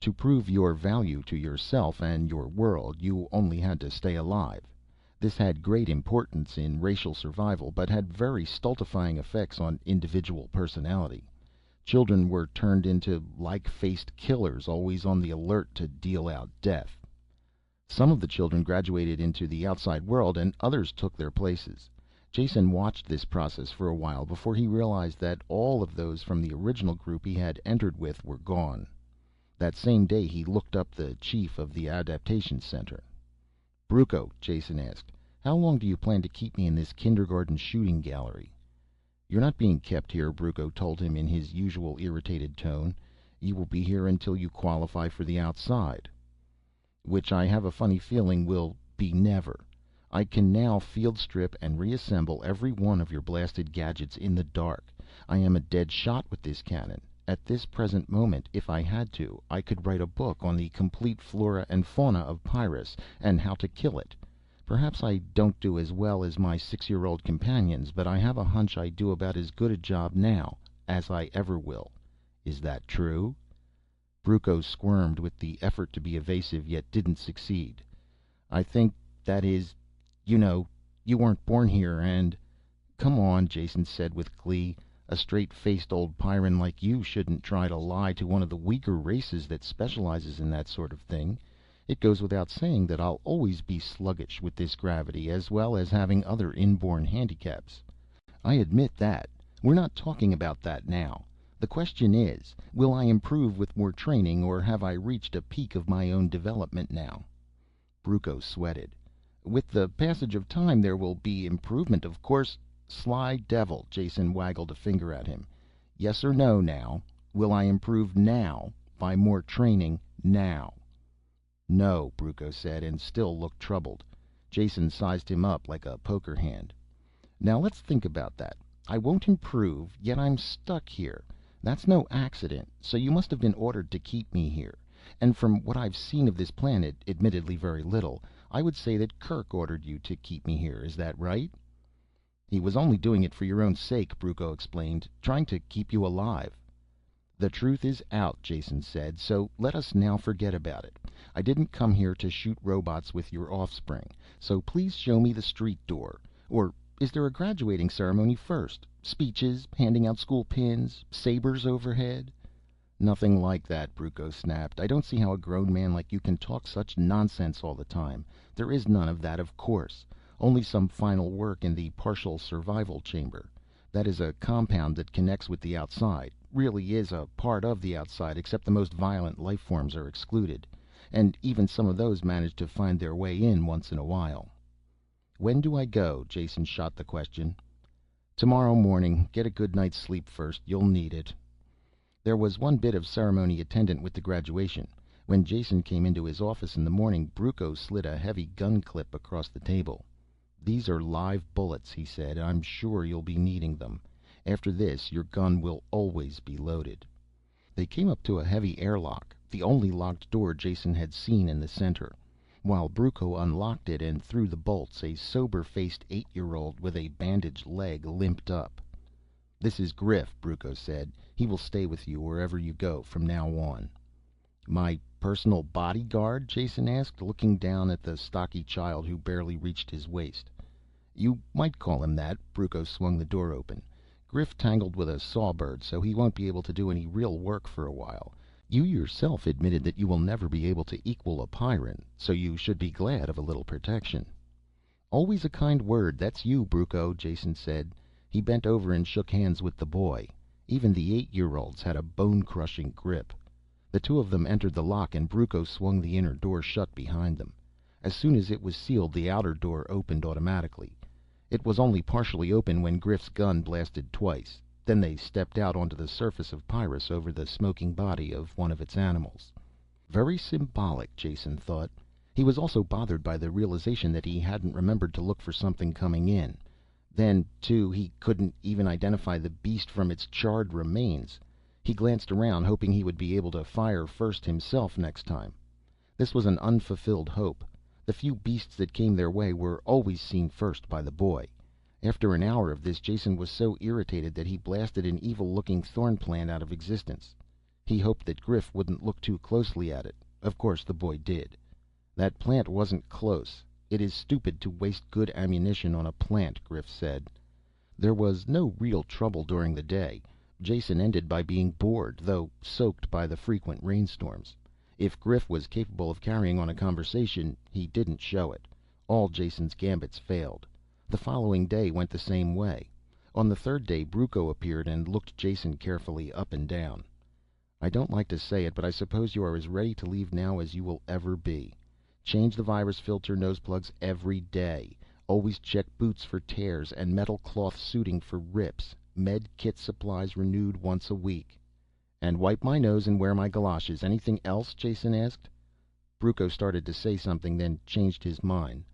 To prove your value to yourself and your world, you only had to stay alive. This had great importance in racial survival, but had very stultifying effects on individual personality. Children were turned into like-faced killers, always on the alert to deal out death. Some of the children graduated into the outside world, and others took their places. Jason watched this process for a while before he realized that all of those from the original group he had entered with were gone. That same day he looked up the chief of the adaptation center. "Brucco," Jason asked, "how long do you plan to keep me in this kindergarten shooting gallery?" "You're not being kept here," Brucco told him in his usual irritated tone. "You will be here until you qualify for the outside." "Which I have a funny feeling will be never. I can now field strip and reassemble every one of your blasted gadgets in the dark. I am a dead shot with this cannon. At this present moment, if I had to, I could write a book on the complete flora and fauna of Pyrrus and how to kill it. Perhaps I don't do as well as my 6-year-old companions, but I have a hunch I do about as good a job now as I ever will. Is that true?" Brucco squirmed with the effort to be evasive, yet didn't succeed. "I think that is, you weren't born here and—" "Come on," Jason said with glee. "A straight-faced old Pyrran like you shouldn't try to lie to one of the weaker races that specializes in that sort of thing. It goes without saying that I'll always be sluggish with this gravity, as well as having other inborn handicaps. I admit that. We're not talking about that now. The question is, will I improve with more training, or have I reached a peak of my own development now?" Brucco sweated. "With the passage of time there will be improvement, of course." "Sly devil," Jason waggled a finger at him. "Yes or no now? Will I improve now, by more training now?" "No," Brucco said, and still looked troubled. Jason sized him up like a poker hand. "Now let's think about that. I won't improve, yet I'm stuck here. That's no accident, so you must have been ordered to keep me here. And from what I've seen of this planet, admittedly very little, I would say that Kirk ordered you to keep me here. Is that right?" "He was only doing it for your own sake," Brucco explained. "Trying to keep you alive." "The truth is out," Jason said, "so let us now forget about it. I didn't come here to shoot robots with your offspring, so please show me the street door. Or is there a graduating ceremony first? Speeches, handing out school pins, sabers overhead?" "Nothing like that," Brucco snapped. "I don't see how a grown man like you can talk such nonsense all the time. There is none of that, of course. Only some final work in the partial survival chamber. That is a compound that connects with the outside. Really is a part of the outside, except the most violent life forms are excluded. And even some of those manage to find their way in once in a while." "When do I go?" Jason shot the question. "Tomorrow morning. Get a good night's sleep first. You'll need it." There was one bit of ceremony attendant with the graduation. When Jason came into his office in the morning, Brucco slid a heavy gun clip across the table. "These are live bullets," he said. "I'm sure you'll be needing them. After this, your gun will always be loaded." They came up to a heavy airlock, the only locked door Jason had seen in the center. While Brucco unlocked it and threw the bolts, a sober-faced 8-year-old with a bandaged leg limped up. "This is Griff," Brucco said. "He will stay with you wherever you go from now on." "My personal bodyguard?" Jason asked, looking down at the stocky child who barely reached his waist. "You might call him that." Brucco swung the door open. "Griff tangled with a sawbird, so he won't be able to do any real work for a while. You yourself admitted that you will never be able to equal a Pyrran, so you should be glad of a little protection." "Always a kind word, that's you, Brucco," Jason said. He bent over and shook hands with the boy. Even the 8-year-olds had a bone-crushing grip. The two of them entered the lock and Brucco swung the inner door shut behind them. As soon as it was sealed, the outer door opened automatically. It was only partially open when Griff's gun blasted twice. Then they stepped out onto the surface of Pyrrus over the smoking body of one of its animals. Very symbolic, Jason thought. He was also bothered by the realization that he hadn't remembered to look for something coming in. Then, too, he couldn't even identify the beast from its charred remains. He glanced around, hoping he would be able to fire first himself next time. This was an unfulfilled hope. The few beasts that came their way were always seen first by the boy. After an hour of this, Jason was so irritated that he blasted an evil-looking thorn plant out of existence. He hoped that Griff wouldn't look too closely at it. Of course the boy did. "That plant wasn't close. It is stupid to waste good ammunition on a plant," Griff said. There was no real trouble during the day. Jason ended by being bored, though soaked by the frequent rainstorms. If Griff was capable of carrying on a conversation, he didn't show it. All Jason's gambits failed. The following day went the same way. On the third day, Brucco appeared and looked Jason carefully up and down. "I don't like to say it, but I suppose you are as ready to leave now as you will ever be. Change the virus filter nose plugs every day. Always check boots for tears and metal cloth suiting for rips. Med kit supplies renewed once a week." "And wipe my nose and wear my galoshes. Anything else?" Jason asked. Brucco started to say something, then changed his mind.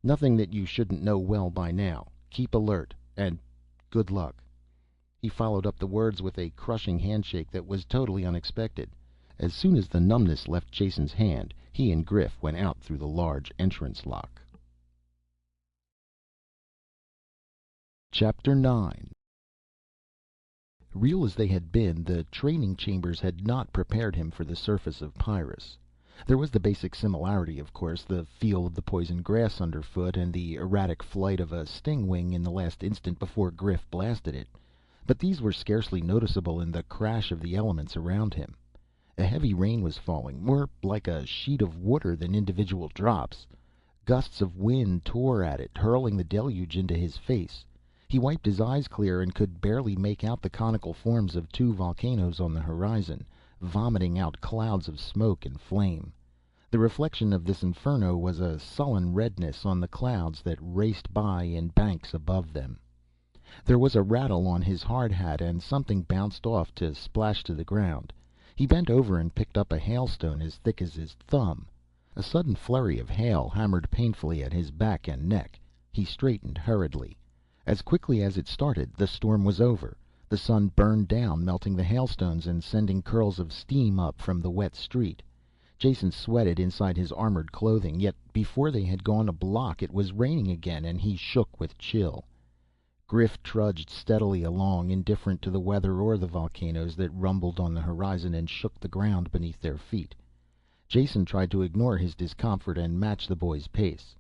"Nothing that you shouldn't know well by now. Keep alert, and good luck." He followed up the words with a crushing handshake that was totally unexpected. As soon as the numbness left Jason's hand, he and Griff went out through the large entrance lock. Chapter 9. Real as they had been, the training chambers had not prepared him for the surface of Pyrrus. There was the basic similarity, of course, the feel of the poison grass underfoot and the erratic flight of a stingwing in the last instant before Griff blasted it. But these were scarcely noticeable in the crash of the elements around him. A heavy rain was falling, more like a sheet of water than individual drops. Gusts of wind tore at it, hurling the deluge into his face. He wiped his eyes clear and could barely make out the conical forms of two volcanoes on the horizon, vomiting out clouds of smoke and flame. The reflection of this inferno was a sullen redness on the clouds that raced by in banks above them. There was a rattle on his hard hat and something bounced off to splash to the ground. He bent over and picked up a hailstone as thick as his thumb. A sudden flurry of hail hammered painfully at his back and neck. He straightened hurriedly. As quickly as it started, the storm was over. The sun burned down, melting the hailstones and sending curls of steam up from the wet street. Jason sweated inside his armored clothing, yet before they had gone a block it was raining again and he shook with chill. Griff trudged steadily along, indifferent to the weather or the volcanoes that rumbled on the horizon and shook the ground beneath their feet. Jason tried to ignore his discomfort and match the boy's pace.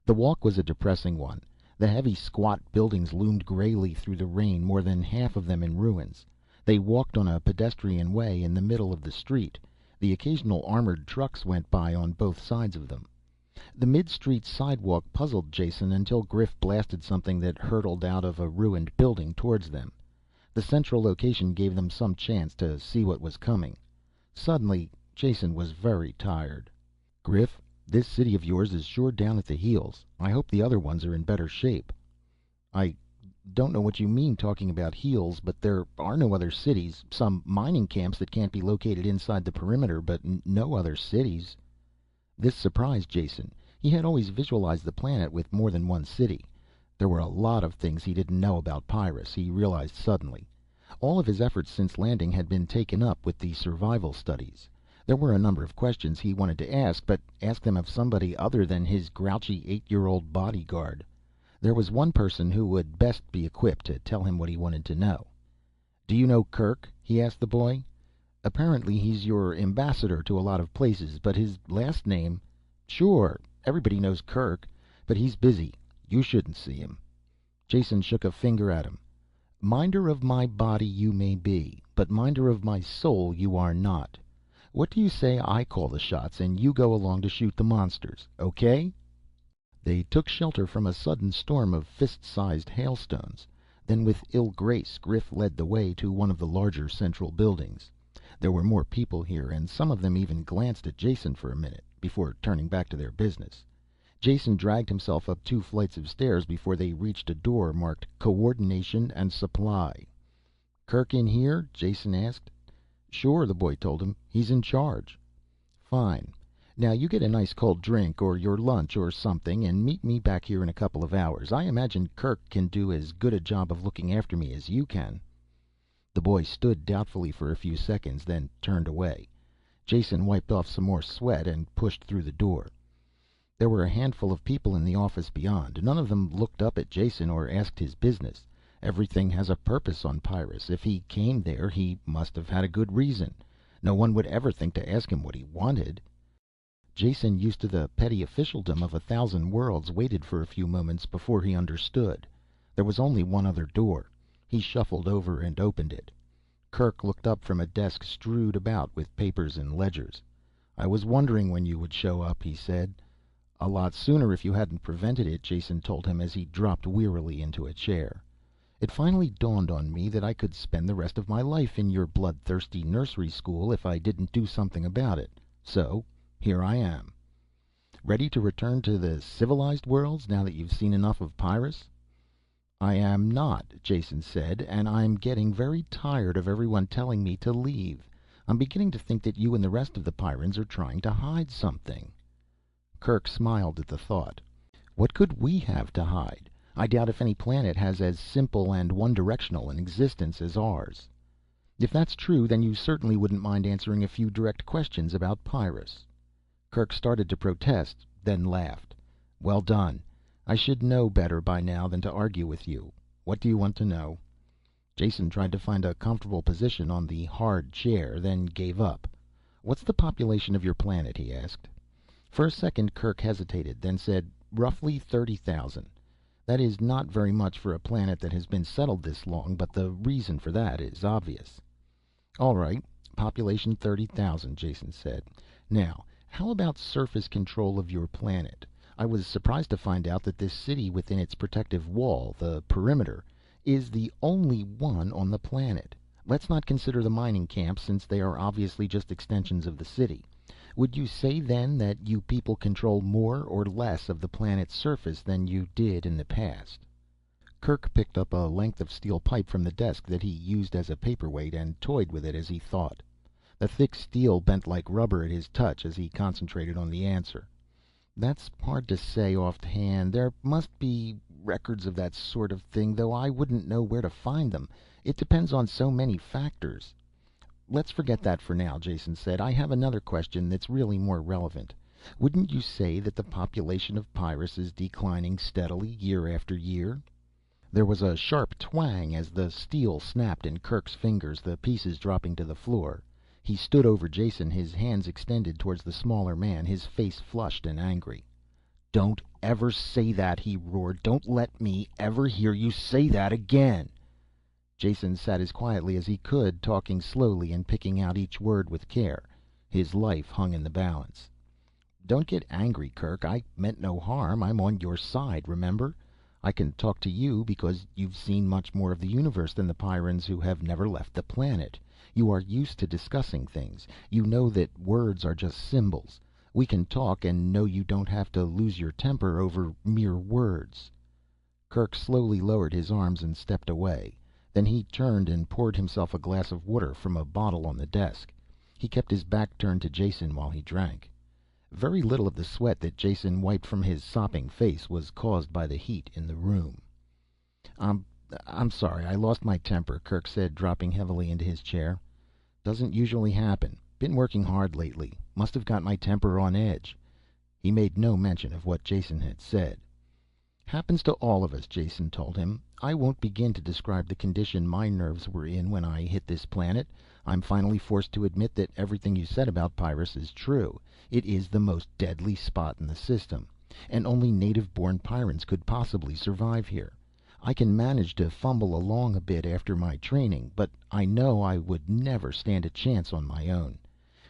The walk was a depressing one. The heavy, squat buildings loomed grayly through the rain, more than half of them in ruins. They walked on a pedestrian way in the middle of the street. The occasional armored trucks went by on both sides of them. The mid-street sidewalk puzzled Jason until Griff blasted something that hurtled out of a ruined building towards them. The central location gave them some chance to see what was coming. Suddenly, Jason was very tired. "Griff, this city of yours is sure down at the heels. I hope the other ones are in better shape." "I don't know what you mean talking about heels, but there are no other cities. Some mining camps that can't be located inside the perimeter, but no other cities." This surprised Jason. He had always visualized the planet with more than one city. There were a lot of things he didn't know about Pyrrus, he realized suddenly. All of his efforts since landing had been taken up with the survival studies. There were a number of questions he wanted to ask, but ask them of somebody other than his grouchy 8-year-old bodyguard. There was one person who would best be equipped to tell him what he wanted to know. "Do you know Kerk?" he asked the boy. Apparently he's your ambassador to a lot of places, but his last name... Sure, everybody knows Kirk, but he's busy. You shouldn't see him. Jason shook a finger at him. Minder of my body you may be, but minder of my soul you are not. What do you say I call the shots and you go along to shoot the monsters, okay? They took shelter from a sudden storm of fist-sized hailstones. Then with ill grace Griff led the way to one of the larger central buildings. There were more people here, and some of them even glanced at Jason for a minute, before turning back to their business. Jason dragged himself up 2 flights of stairs before they reached a door marked Coordination and Supply. Kirk in here? Jason asked. Sure, the boy told him. He's in charge. Fine. Now you get a nice cold drink or your lunch or something and meet me back here in a couple of hours. I imagine Kirk can do as good a job of looking after me as you can. The boy stood doubtfully for a few seconds, then turned away. Jason wiped off some more sweat and pushed through the door. There were a handful of people in the office beyond. None of them looked up at Jason or asked his business. Everything has a purpose on Pyrrus. If he came there, he must have had a good reason. No one would ever think to ask him what he wanted. Jason, used to the petty officialdom of 1,000 worlds, waited for a few moments before he understood. There was only one other door. He shuffled over and opened it. Kirk looked up from a desk strewed about with papers and ledgers. I was wondering when you would show up, he said. A lot sooner if you hadn't prevented it, Jason told him as he dropped wearily into a chair. It finally dawned on me that I could spend the rest of my life in your bloodthirsty nursery school if I didn't do something about it. So, here I am. Ready to return to the civilized worlds now that you've seen enough of Pyrrus? I am not, Jason said, and I'm getting very tired of everyone telling me to leave. I'm beginning to think that you and the rest of the Pyrrans are trying to hide something. Kirk smiled at the thought. What could we have to hide? I doubt if any planet has as simple and one-directional an existence as ours. If that's true, then you certainly wouldn't mind answering a few direct questions about Pyrrus. Kirk started to protest, then laughed. Well done. I should know better by now than to argue with you. What do you want to know? Jason tried to find a comfortable position on the hard chair, then gave up. What's the population of your planet? He asked. For a second Kirk hesitated, then said, roughly 30,000. That is not very much for a planet that has been settled this long, but the reason for that is obvious. All right, population 30,000, Jason said. Now, how about surface control of your planet? I was surprised to find out that this city within its protective wall, the perimeter, is the only one on the planet. Let's not consider the mining camps, since they are obviously just extensions of the city. Would you say then that you people control more or less of the planet's surface than you did in the past? Kirk picked up a length of steel pipe from the desk that he used as a paperweight and toyed with it as he thought. The thick steel bent like rubber at his touch as he concentrated on the answer. That's hard to say offhand. There must be records of that sort of thing, though I wouldn't know where to find them. It depends on so many factors. Let's forget that for now, Jason said. I have another question that's really more relevant. Wouldn't you say that the population of Pyrrus is declining steadily year after year? There was a sharp twang as the steel snapped in Kirk's fingers, the pieces dropping to the floor. He stood over Jason, his hands extended towards the smaller man, his face flushed and angry. Don't ever say that, he roared. Don't let me ever hear you say that again. Jason sat as quietly as he could, talking slowly and picking out each word with care. His life hung in the balance. Don't get angry, Kirk. I meant no harm. I'm on your side, remember? I can talk to you because you've seen much more of the universe than the Pyrrans who have never left the planet. You are used to discussing things. You know that words are just symbols. We can talk and know you don't have to lose your temper over mere words. Kirk slowly lowered his arms and stepped away. Then he turned and poured himself a glass of water from a bottle on the desk. He kept his back turned to Jason while he drank. Very little of the sweat that Jason wiped from his sopping face was caused by the heat in the room. I'm sorry, I lost my temper, Kirk said, dropping heavily into his chair. Doesn't usually happen. Been working hard lately. Must have got my temper on edge. He made no mention of what Jason had said. "Happens to all of us," Jason told him. "I won't begin to describe the condition my nerves were in when I hit this planet. I'm finally forced to admit that everything you said about Pyrrus is true. It is the most deadly spot in the system, and only native-born Pyrrans could possibly survive here. I can manage to fumble along a bit after my training, but I know I would never stand a chance on my own.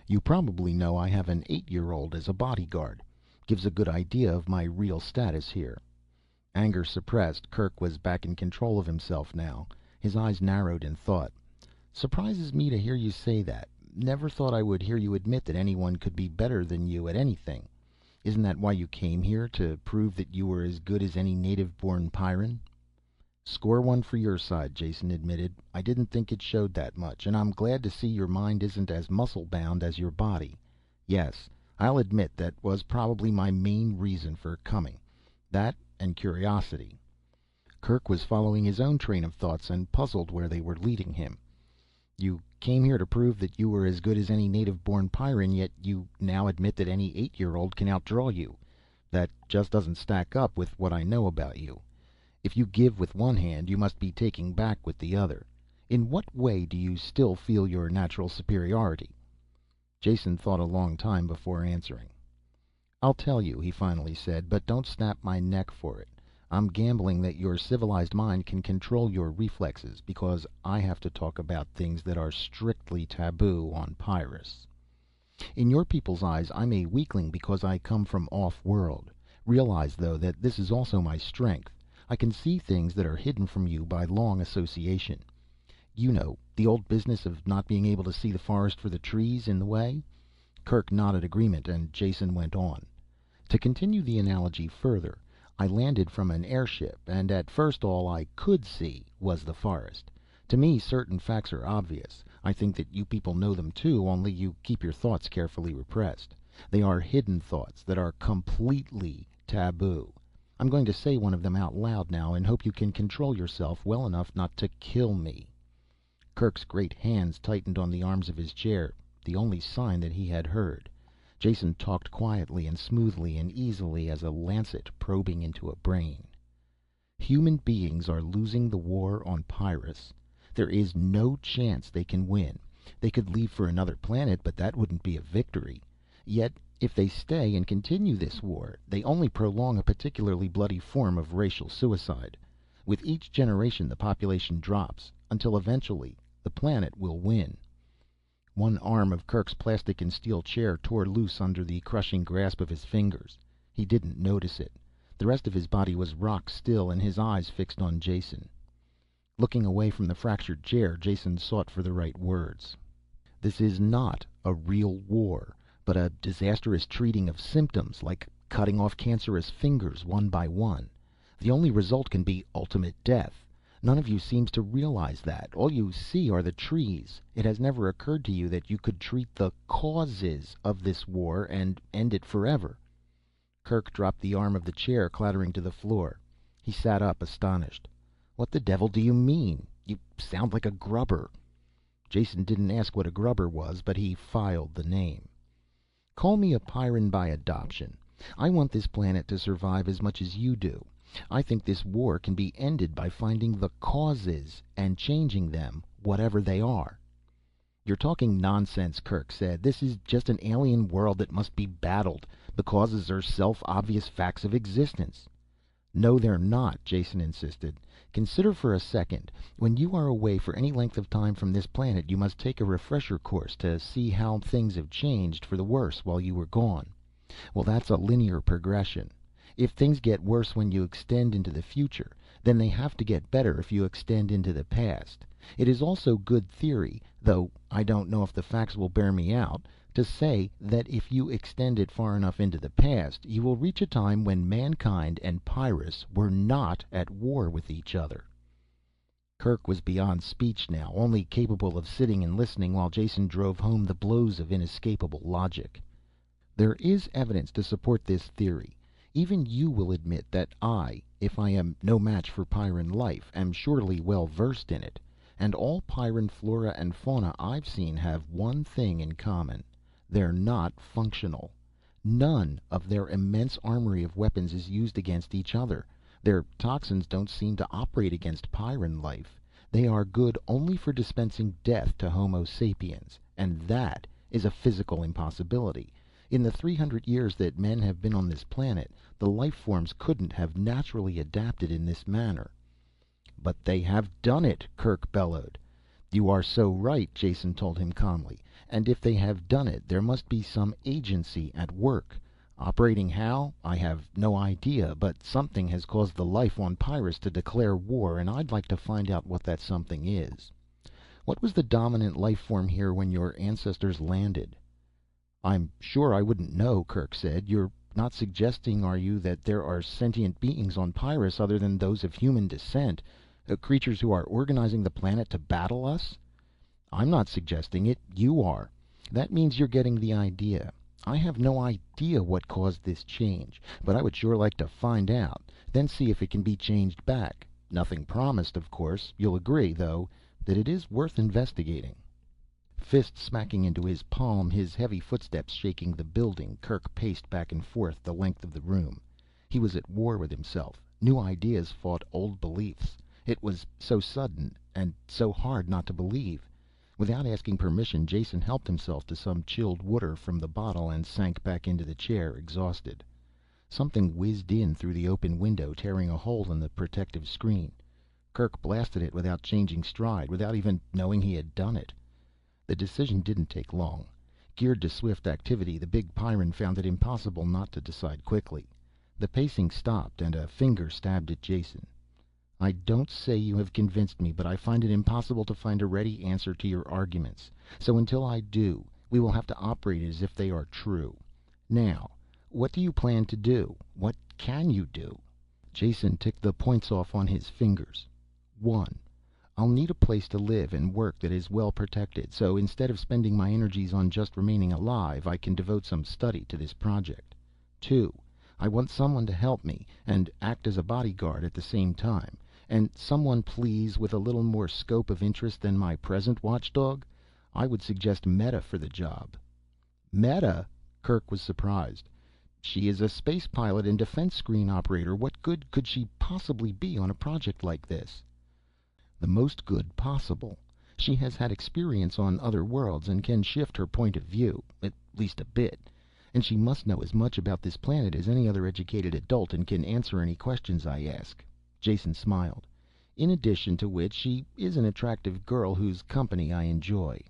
You probably know I have an 8-year-old as a bodyguard. Gives a good idea of my real status here." Anger suppressed, Kerk was back in control of himself now. His eyes narrowed in thought. "Surprises me to hear you say that. Never thought I would hear you admit that anyone could be better than you at anything. Isn't that why you came here? To prove that you were as good as any native-born Pyrran?" "Score one for your side," Jason admitted. "I didn't think it showed that much, and I'm glad to see your mind isn't as muscle-bound as your body. Yes, I'll admit that was probably my main reason for coming. That and curiosity." Kerk was following his own train of thoughts and puzzled where they were leading him. "You came here to prove that you were as good as any native-born Pyrran, yet you now admit that any 8-year-old can outdraw you. That just doesn't stack up with what I know about you. If you give with one hand, you must be taking back with the other. In what way do you still feel your natural superiority?" Jason thought a long time before answering. "I'll tell you," he finally said, "but don't snap my neck for it. I'm gambling that your civilized mind can control your reflexes, because I have to talk about things that are strictly taboo on Pyrrus. In your people's eyes, I'm a weakling because I come from off-world. Realize, though, that this is also my strength. I can see things that are hidden from you by long association. You know, the old business of not being able to see the forest for the trees in the way?" Kerk nodded agreement, and Jason went on. "To continue the analogy further, I landed from an airship, and at first all I could see was the forest. To me, certain facts are obvious. I think that you people know them too, only you keep your thoughts carefully repressed. They are hidden thoughts that are completely taboo. I'm going to say one of them out loud now, and hope you can control yourself well enough not to kill me." Kerk's great hands tightened on the arms of his chair, the only sign that he had heard. Jason talked quietly and smoothly and easily as a lancet probing into a brain. "Human beings are losing the war on Pyrrus. There is no chance they can win. They could leave for another planet, but that wouldn't be a victory. Yet, if they stay and continue this war, they only prolong a particularly bloody form of racial suicide. With each generation the population drops, until eventually the planet will win." One arm of Kerk's plastic and steel chair tore loose under the crushing grasp of his fingers. He didn't notice it. The rest of his body was rock still, and his eyes fixed on Jason. Looking away from the fractured chair, Jason sought for the right words. "This is not a real war, but a disastrous treating of symptoms, like cutting off cancerous fingers one by one. The only result can be ultimate death. None of you seems to realize that. All you see are the trees. It has never occurred to you that you could treat the causes of this war and end it forever." Kerk dropped the arm of the chair, clattering to the floor. He sat up, astonished. "What the devil do you mean? You sound like a grubber." Jason didn't ask what a grubber was, but he filed the name. "Call me a Pyrran by adoption. I want this planet to survive as much as you do. I think this war can be ended by finding the causes and changing them, whatever they are." "You're talking nonsense," Kerk said. "This is just an alien world that must be battled. The causes are self-obvious facts of existence." "No, they're not," Jason insisted. "Consider for a second. When you are away for any length of time from this planet, you must take a refresher course to see how things have changed for the worse while you were gone. Well, that's a linear progression. If things get worse when you extend into the future, then they have to get better if you extend into the past. It is also good theory, though I don't know if the facts will bear me out, to say that if you extend it far enough into the past, you will reach a time when mankind and Pyrrus were not at war with each other." Kerk was beyond speech now, only capable of sitting and listening while Jason drove home the blows of inescapable logic. "There is evidence to support this theory. Even you will admit that I, if I am no match for Pyrran life, am surely well versed in it. And all Pyrran flora and fauna I've seen have one thing in common. They're not functional. None of their immense armory of weapons is used against each other. Their toxins don't seem to operate against Pyrran life. They are good only for dispensing death to Homo sapiens, and that is a physical impossibility. In the 300 years that men have been on this planet, the life forms couldn't have naturally adapted in this manner." "But they have done it!" Kerk bellowed. "You are so right," Jason told him calmly. "And if they have done it, there must be some agency at work. Operating how, I have no idea, but something has caused the life on Pyrrus to declare war, and I'd like to find out what that something is. What was the dominant life form here when your ancestors landed?" "I'm sure I wouldn't know," Kerk said. "You're not suggesting, are you, that there are sentient beings on Pyrrus other than those of human descent? Creatures who are organizing the planet to battle us?" "I'm not suggesting it. You are. That means you're getting the idea. I have no idea what caused this change, but I would sure like to find out, then see if it can be changed back. Nothing promised, of course. You'll agree, though, that it is worth investigating." Fist smacking into his palm, his heavy footsteps shaking the building, Kerk paced back and forth the length of the room. He was at war with himself. New ideas fought old beliefs. It was so sudden, and so hard not to believe. Without asking permission, Jason helped himself to some chilled water from the bottle and sank back into the chair, exhausted. Something whizzed in through the open window, tearing a hole in the protective screen. Kerk blasted it without changing stride, without even knowing he had done it. The decision didn't take long. Geared to swift activity, the big Pyrran found it impossible not to decide quickly. The pacing stopped, and a finger stabbed at Jason. "I don't say you have convinced me, but I find it impossible to find a ready answer to your arguments. So until I do, we will have to operate as if they are true. Now, what do you plan to do? What can you do?" Jason ticked the points off on his fingers. 1. I'll need a place to live and work that is well protected, so instead of spending my energies on just remaining alive, I can devote some study to this project. 2. I want someone to help me and act as a bodyguard at the same time. And someone, please, with a little more scope of interest than my present watchdog. I would suggest Meta for the job." "Meta?" Kerk was surprised. "She is a space pilot and defense screen operator. What good could she possibly be on a project like this?" "The most good possible. She has had experience on other worlds and can shift her point of view, at least a bit. And she must know as much about this planet as any other educated adult, and can answer any questions I ask." Jason smiled. "In addition to which, she is an attractive girl whose company I enjoy."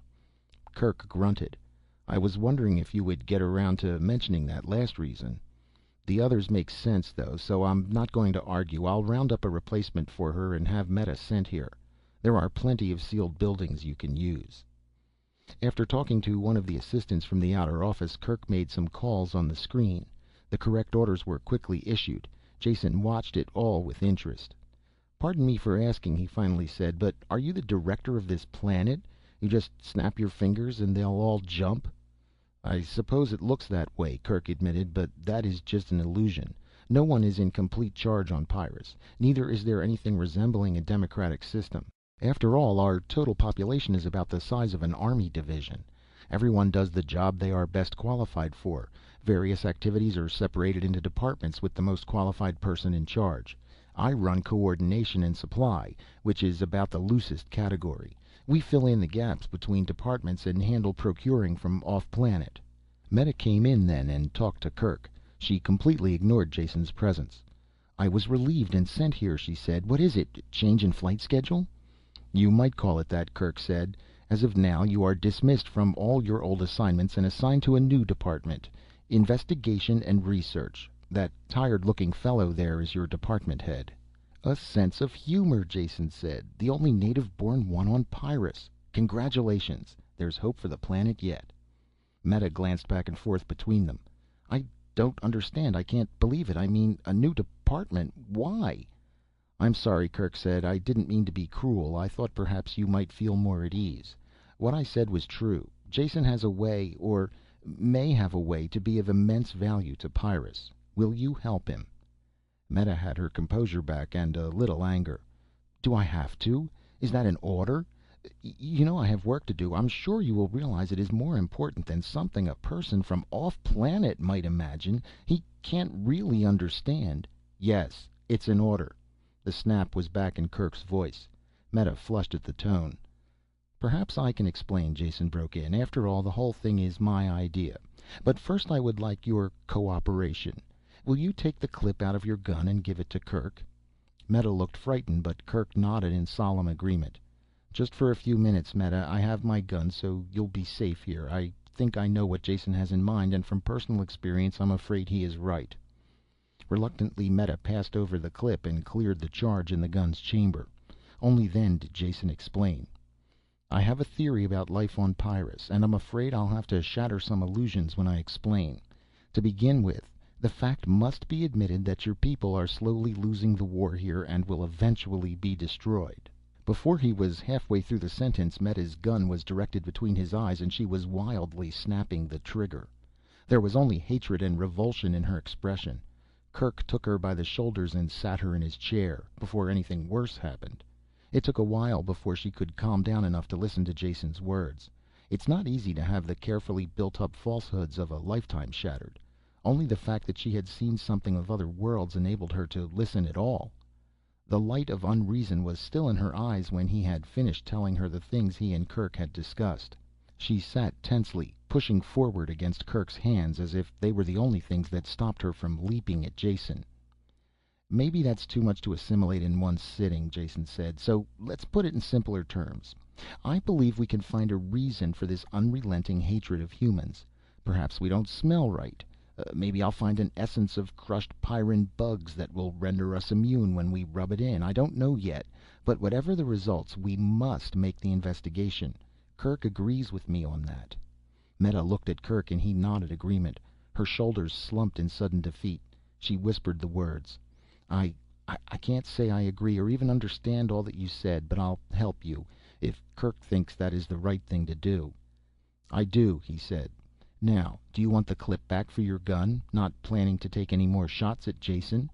Kerk grunted. "I was wondering if you would get around to mentioning that last reason. The others make sense, though, so I'm not going to argue. I'll round up a replacement for her and have Meta sent here. There are plenty of sealed buildings you can use." After talking to one of the assistants from the outer office, Kerk made some calls on the screen. The correct orders were quickly issued. Jason watched it all with interest. "Pardon me for asking," he finally said, "but are you the director of this planet? You just snap your fingers and they'll all jump?" "I suppose it looks that way," Kerk admitted, "but that is just an illusion. No one is in complete charge on Pyrrus. Neither is there anything resembling a democratic system. After all, our total population is about the size of an army division. Everyone does the job they are best qualified for. Various activities are separated into departments with the most qualified person in charge. I run coordination and supply, which is about the loosest category. We fill in the gaps between departments and handle procuring from off-planet." Meta came in then and talked to Kerk. She completely ignored Jason's presence. "I was relieved and sent here," she said. "What is it? Change in flight schedule?" "You might call it that," Kerk said. "As of now, you are dismissed from all your old assignments and assigned to a new department. Investigation and Research. That tired-looking fellow there is your department head." "A sense of humor," Jason said. "The only native-born one on Pyrrus. Congratulations. There's hope for the planet yet." Meta glanced back and forth between them. "I don't understand. I can't believe it. I mean, a new department. Why?" "I'm sorry," Kerk said. "I didn't mean to be cruel. I thought perhaps you might feel more at ease. What I said was true. Jason has a way, or may have a way, to be of immense value to Pyrrus. Will you help him?" Meta had her composure back and a little anger. "Do I have to? Is that an order? You know I have work to do. I'm sure you will realize it is more important than something a person from off-planet might imagine. He can't really understand." "Yes, "It's an order." The snap was back in Kirk's voice. Meta flushed at the tone. "Perhaps I can explain," Jason broke in. "After all, the whole thing is my idea. But first I would like your cooperation. Will you take the clip out of your gun and give it to Kirk?" Meta looked frightened, but Kirk nodded in solemn agreement. "Just for a few minutes, Meta. I have my gun, so you'll be safe here. I think I know what Jason has in mind, and from personal experience I'm afraid he is right." Reluctantly, Meta passed over the clip and cleared the charge in the gun's chamber. Only then did Jason explain. "I have a theory about life on Pyrrus, and I'm afraid I'll have to shatter some illusions when I explain. To begin with, the fact must be admitted that your people are slowly losing the war here and will eventually be destroyed." Before he was halfway through the sentence, Meta's gun was directed between his eyes and she was wildly snapping the trigger. There was only hatred and revulsion in her expression. Kirk took her by the shoulders and sat her in his chair, before anything worse happened. It took a while before she could calm down enough to listen to Jason's words. It's not easy to have the carefully built up falsehoods of a lifetime shattered. Only the fact that she had seen something of other worlds enabled her to listen at all. The light of unreason was still in her eyes when he had finished telling her the things he and Kirk had discussed. She sat tensely, pushing forward against Kirk's hands as if they were the only things that stopped her from leaping at Jason. "Maybe that's too much to assimilate in one sitting," Jason said, "so let's put it in simpler terms. I believe we can find a reason for this unrelenting hatred of humans. Perhaps we don't smell right. Maybe I'll find an essence of crushed Pyrran bugs that will render us immune when we rub it in. I don't know yet. But whatever the results, we must make the investigation. Kirk agrees with me on that." Meta looked at Kirk and he nodded agreement. Her shoulders slumped in sudden defeat. She whispered the words. I can't say I agree or even understand all that you said, but I'll help you, if Kirk thinks that is the right thing to do." "I do," he said. "Now, do you want the clip back for your gun? Not planning to take any more shots at Jason?"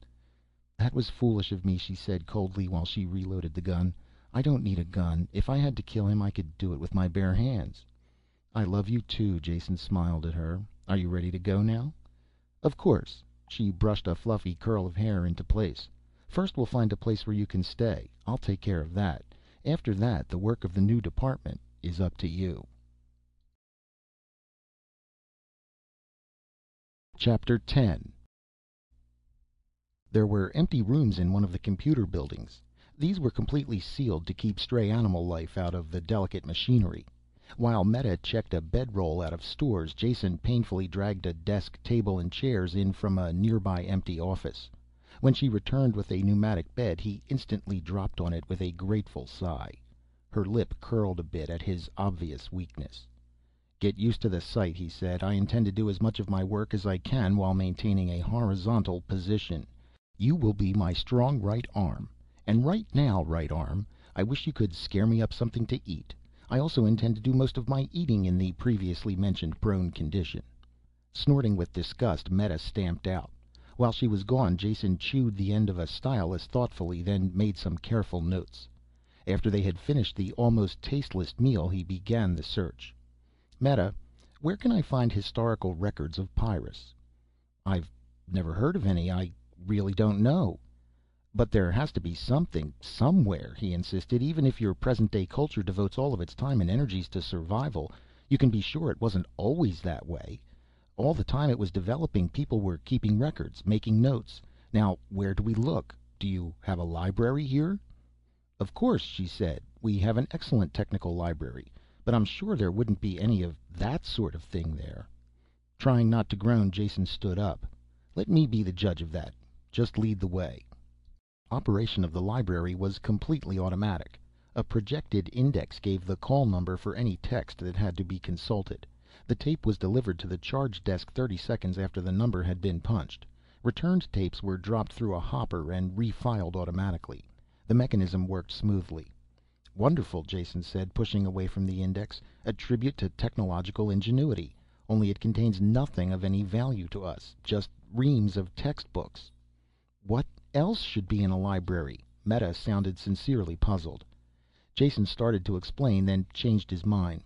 "That was foolish of me," she said coldly while she reloaded the gun. "I don't need a gun. If I had to kill him, I could do it with my bare hands." "I love you too," Jason smiled at her. "Are you ready to go now?" "Of course." She brushed a fluffy curl of hair into place. "First we'll find a place where you can stay. I'll take care of that. After that, the work of the new department is up to you." Chapter 10. There were empty rooms in one of the computer buildings. These were completely sealed to keep stray animal life out of the delicate machinery. While Meta checked a bedroll out of stores, Jason painfully dragged a desk, table and chairs in from a nearby empty office. When she returned with a pneumatic bed, he instantly dropped on it with a grateful sigh. Her lip curled a bit at his obvious weakness. "Get used to the sight," he said. "I intend to do as much of my work as I can while maintaining a horizontal position. You will be my strong right arm. And right now, right arm, I wish you could scare me up something to eat. I also intend to do most of my eating in the previously mentioned prone condition." Snorting with disgust, Meta stamped out. While she was gone, Jason chewed the end of a stylus thoughtfully, then made some careful notes. After they had finished the almost tasteless meal, he began the search. "Meta, where can I find historical records of Pyrrus?" "I've never heard of any. I really don't know." "But there has to be something, somewhere," he insisted. "Even if your present-day culture devotes all of its time and energies to survival, you can be sure it wasn't always that way. All the time it was developing, people were keeping records, making notes. Now, where do we look? Do you have a library here?" "Of course," she said. "We have an excellent technical library. But I'm sure there wouldn't be any of that sort of thing there." Trying not to groan, Jason stood up. "Let me be the judge of that. Just lead the way." Operation of the library was completely automatic. A projected index gave the call number for any text that had to be consulted. The tape was delivered to the charge desk 30 seconds after the number had been punched. Returned tapes were dropped through a hopper and refiled automatically. The mechanism worked smoothly. "Wonderful," Jason said, pushing away from the index. "A tribute to technological ingenuity. Only it contains nothing of any value to us. Just reams of textbooks." "What else should be in a library?" Meta sounded sincerely puzzled. Jason started to explain, then changed his mind.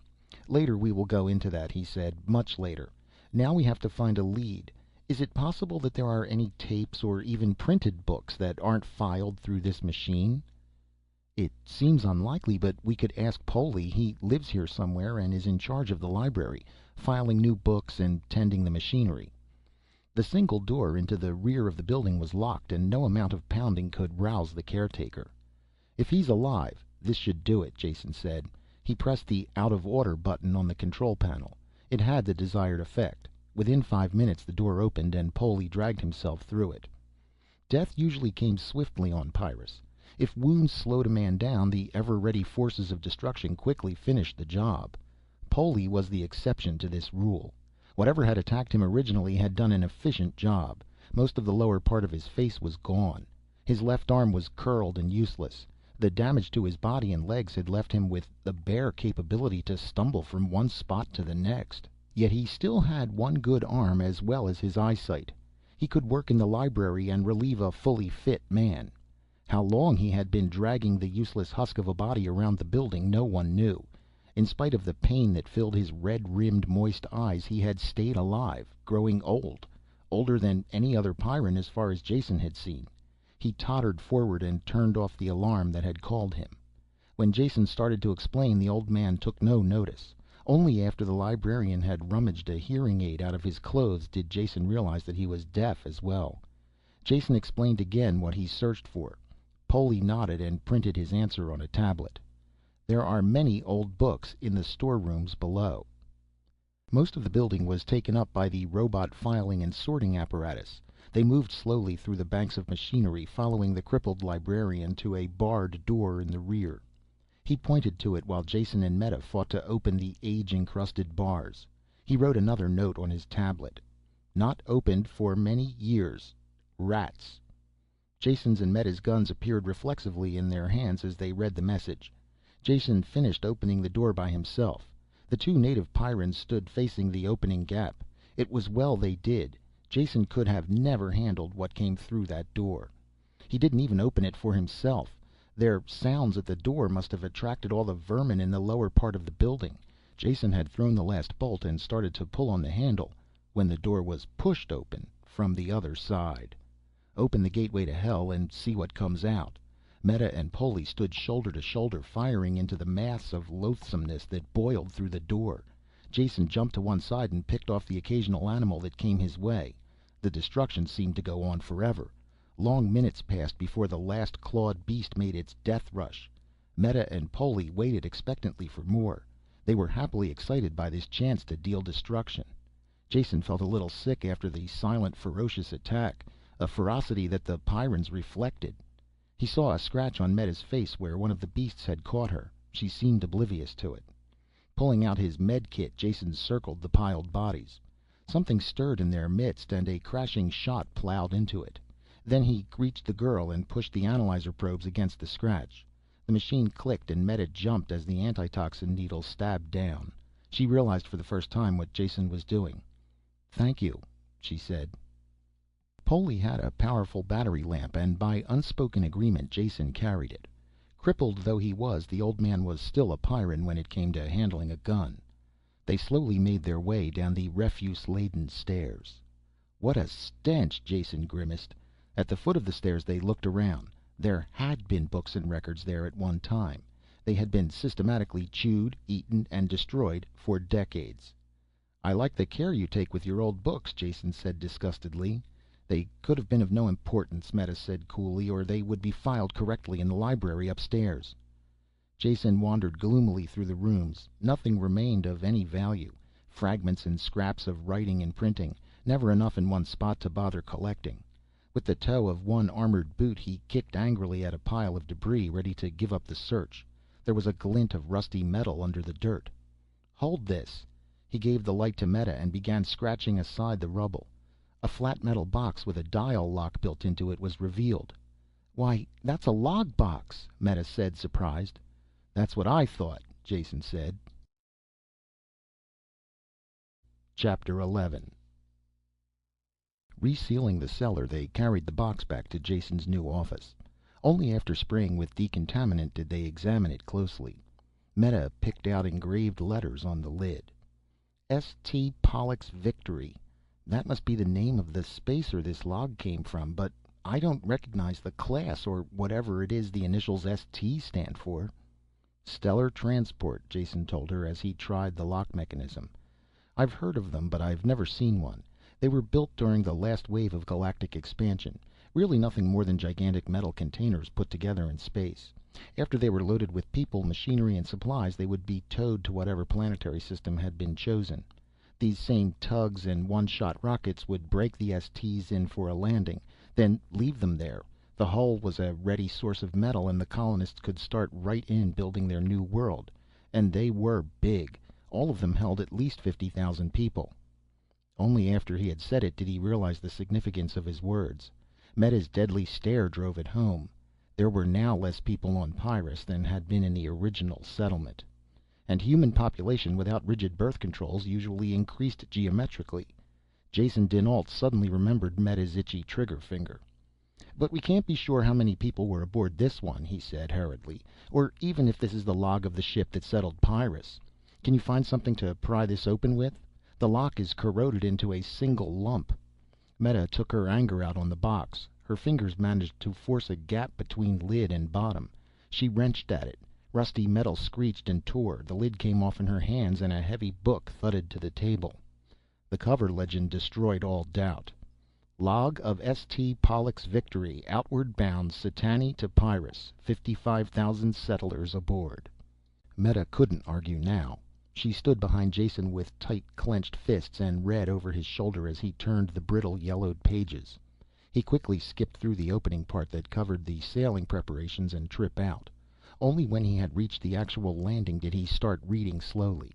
"Later we will go into that," he said. "Much later. Now we have to find a lead. Is it possible that there are any tapes or even printed books that aren't filed through this machine?" "It seems unlikely, but we could ask Poli. He lives here somewhere and is in charge of the library, filing new books and tending the machinery." The single door into the rear of the building was locked, and no amount of pounding could rouse the caretaker. "If he's alive, this should do it," Jason said. He pressed the "out of order" button on the control panel. It had the desired effect. Within 5 minutes the door opened and Poli dragged himself through it. Death usually came swiftly on Pyrrus. If wounds slowed a man down, the ever-ready forces of destruction quickly finished the job. Poli was the exception to this rule. Whatever had attacked him originally had done an efficient job. Most of the lower part of his face was gone. His left arm was curled and useless. The damage to his body and legs had left him with the bare capability to stumble from one spot to the next. Yet he still had one good arm as well as his eyesight. He could work in the library and relieve a fully fit man. How long he had been dragging the useless husk of a body around the building no one knew. In spite of the pain that filled his red-rimmed, moist eyes, he had stayed alive, growing old. Older than any other Pyrran as far as Jason had seen. He tottered forward and turned off the alarm that had called him. When Jason started to explain, the old man took no notice. Only after the librarian had rummaged a hearing aid out of his clothes did Jason realize that he was deaf as well. Jason explained again what he searched for. Poli nodded and printed his answer on a tablet. "There are many old books in the storerooms below." Most of the building was taken up by the robot filing and sorting apparatus. They moved slowly through the banks of machinery, following the crippled librarian to a barred door in the rear. He pointed to it while Jason and Meta fought to open the age-encrusted bars. He wrote another note on his tablet. "Not opened for many years. Rats." Jason's and Meta's guns appeared reflexively in their hands as they read the message. Jason finished opening the door by himself. The two native Pyrrans stood facing the opening gap. It was well they did. Jason could have never handled what came through that door. He didn't even open it for himself. Their sounds at the door must have attracted all the vermin in the lower part of the building. Jason had thrown the last bolt and started to pull on the handle when the door was pushed open from the other side. Open the gateway to hell and see what comes out. Meta and Poli stood shoulder to shoulder, firing into the mass of loathsomeness that boiled through the door. Jason jumped to one side and picked off the occasional animal that came his way. The destruction seemed to go on forever. Long minutes passed before the last clawed beast made its death rush. Meta and Poli waited expectantly for more. They were happily excited by this chance to deal destruction. Jason felt a little sick after the silent, ferocious attack, a ferocity that the Pyrrans reflected. He saw a scratch on Meta's face where one of the beasts had caught her. She seemed oblivious to it. Pulling out his med kit, Jason circled the piled bodies. Something stirred in their midst and a crashing shot plowed into it. Then he reached the girl and pushed the analyzer probes against the scratch. The machine clicked and Meta jumped as the antitoxin needle stabbed down. She realized for the first time what Jason was doing. "Thank you," she said. Poli had a powerful battery lamp, and by unspoken agreement Jason carried it. Crippled though he was, the old man was still a Pyrran when it came to handling a gun. They slowly made their way down the refuse-laden stairs. "What a stench," Jason grimaced. At the foot of the stairs they looked around. There had been books and records there at one time. They had been systematically chewed, eaten, and destroyed for decades. "I like the care you take with your old books," Jason said disgustedly. "They could have been of no importance," Meta said coolly, "or they would be filed correctly in the library upstairs." Jason wandered gloomily through the rooms. Nothing remained of any value. Fragments and scraps of writing and printing, never enough in one spot to bother collecting. With the toe of one armored boot he kicked angrily at a pile of debris, ready to give up the search. There was a glint of rusty metal under the dirt. "Hold this." He gave the light to Meta and began scratching aside the rubble. A flat metal box with a dial lock built into it was revealed. "Why, that's a log box," Meta said, surprised. "That's what I thought," Jason said. Chapter 11. Resealing the cellar, they carried the box back to Jason's new office. Only after spraying with decontaminant did they examine it closely. Meta picked out engraved letters on the lid. "S.T. Pollux Victory." That must be the name of the spacer this log came from, but I don't recognize the class, or whatever it is the initials ST stand for. Stellar Transport, Jason told her as he tried the lock mechanism. I've heard of them, but I've never seen one. They were built during the last wave of galactic expansion. Really nothing more than gigantic metal containers put together in space. After they were loaded with people, machinery, and supplies, they would be towed to whatever planetary system had been chosen. These same tugs and one-shot rockets would break the STs in for a landing, then leave them there. The hull was a ready source of metal, and the colonists could start right in building their new world. And they were big. All of them held at least 50,000 people. Only after he had said it did he realize the significance of his words. Meta's deadly stare drove it home. There were now less people on Pyrrus than had been in the original settlement. And human population without rigid birth controls usually increased geometrically. Jason dinAlt suddenly remembered Meta's itchy trigger finger. "But we can't be sure how many people were aboard this one," he said hurriedly. "Or even if this is the log of the ship that settled Pyrrus. Can you find something to pry this open with? The lock is corroded into a single lump." Meta took her anger out on the box. Her fingers managed to force a gap between lid and bottom. She wrenched at it. Rusty metal screeched and tore. The lid came off in her hands and a heavy book thudded to the table. The cover legend destroyed all doubt. Log of St. Pollux Victory, outward bound Setani to Pyrrus. 55,000 settlers aboard. Meta couldn't argue now. She stood behind Jason with tight clenched fists and read over his shoulder as he turned the brittle yellowed pages. He quickly skipped through the opening part that covered the sailing preparations and trip out. Only when he had reached the actual landing did he start reading slowly.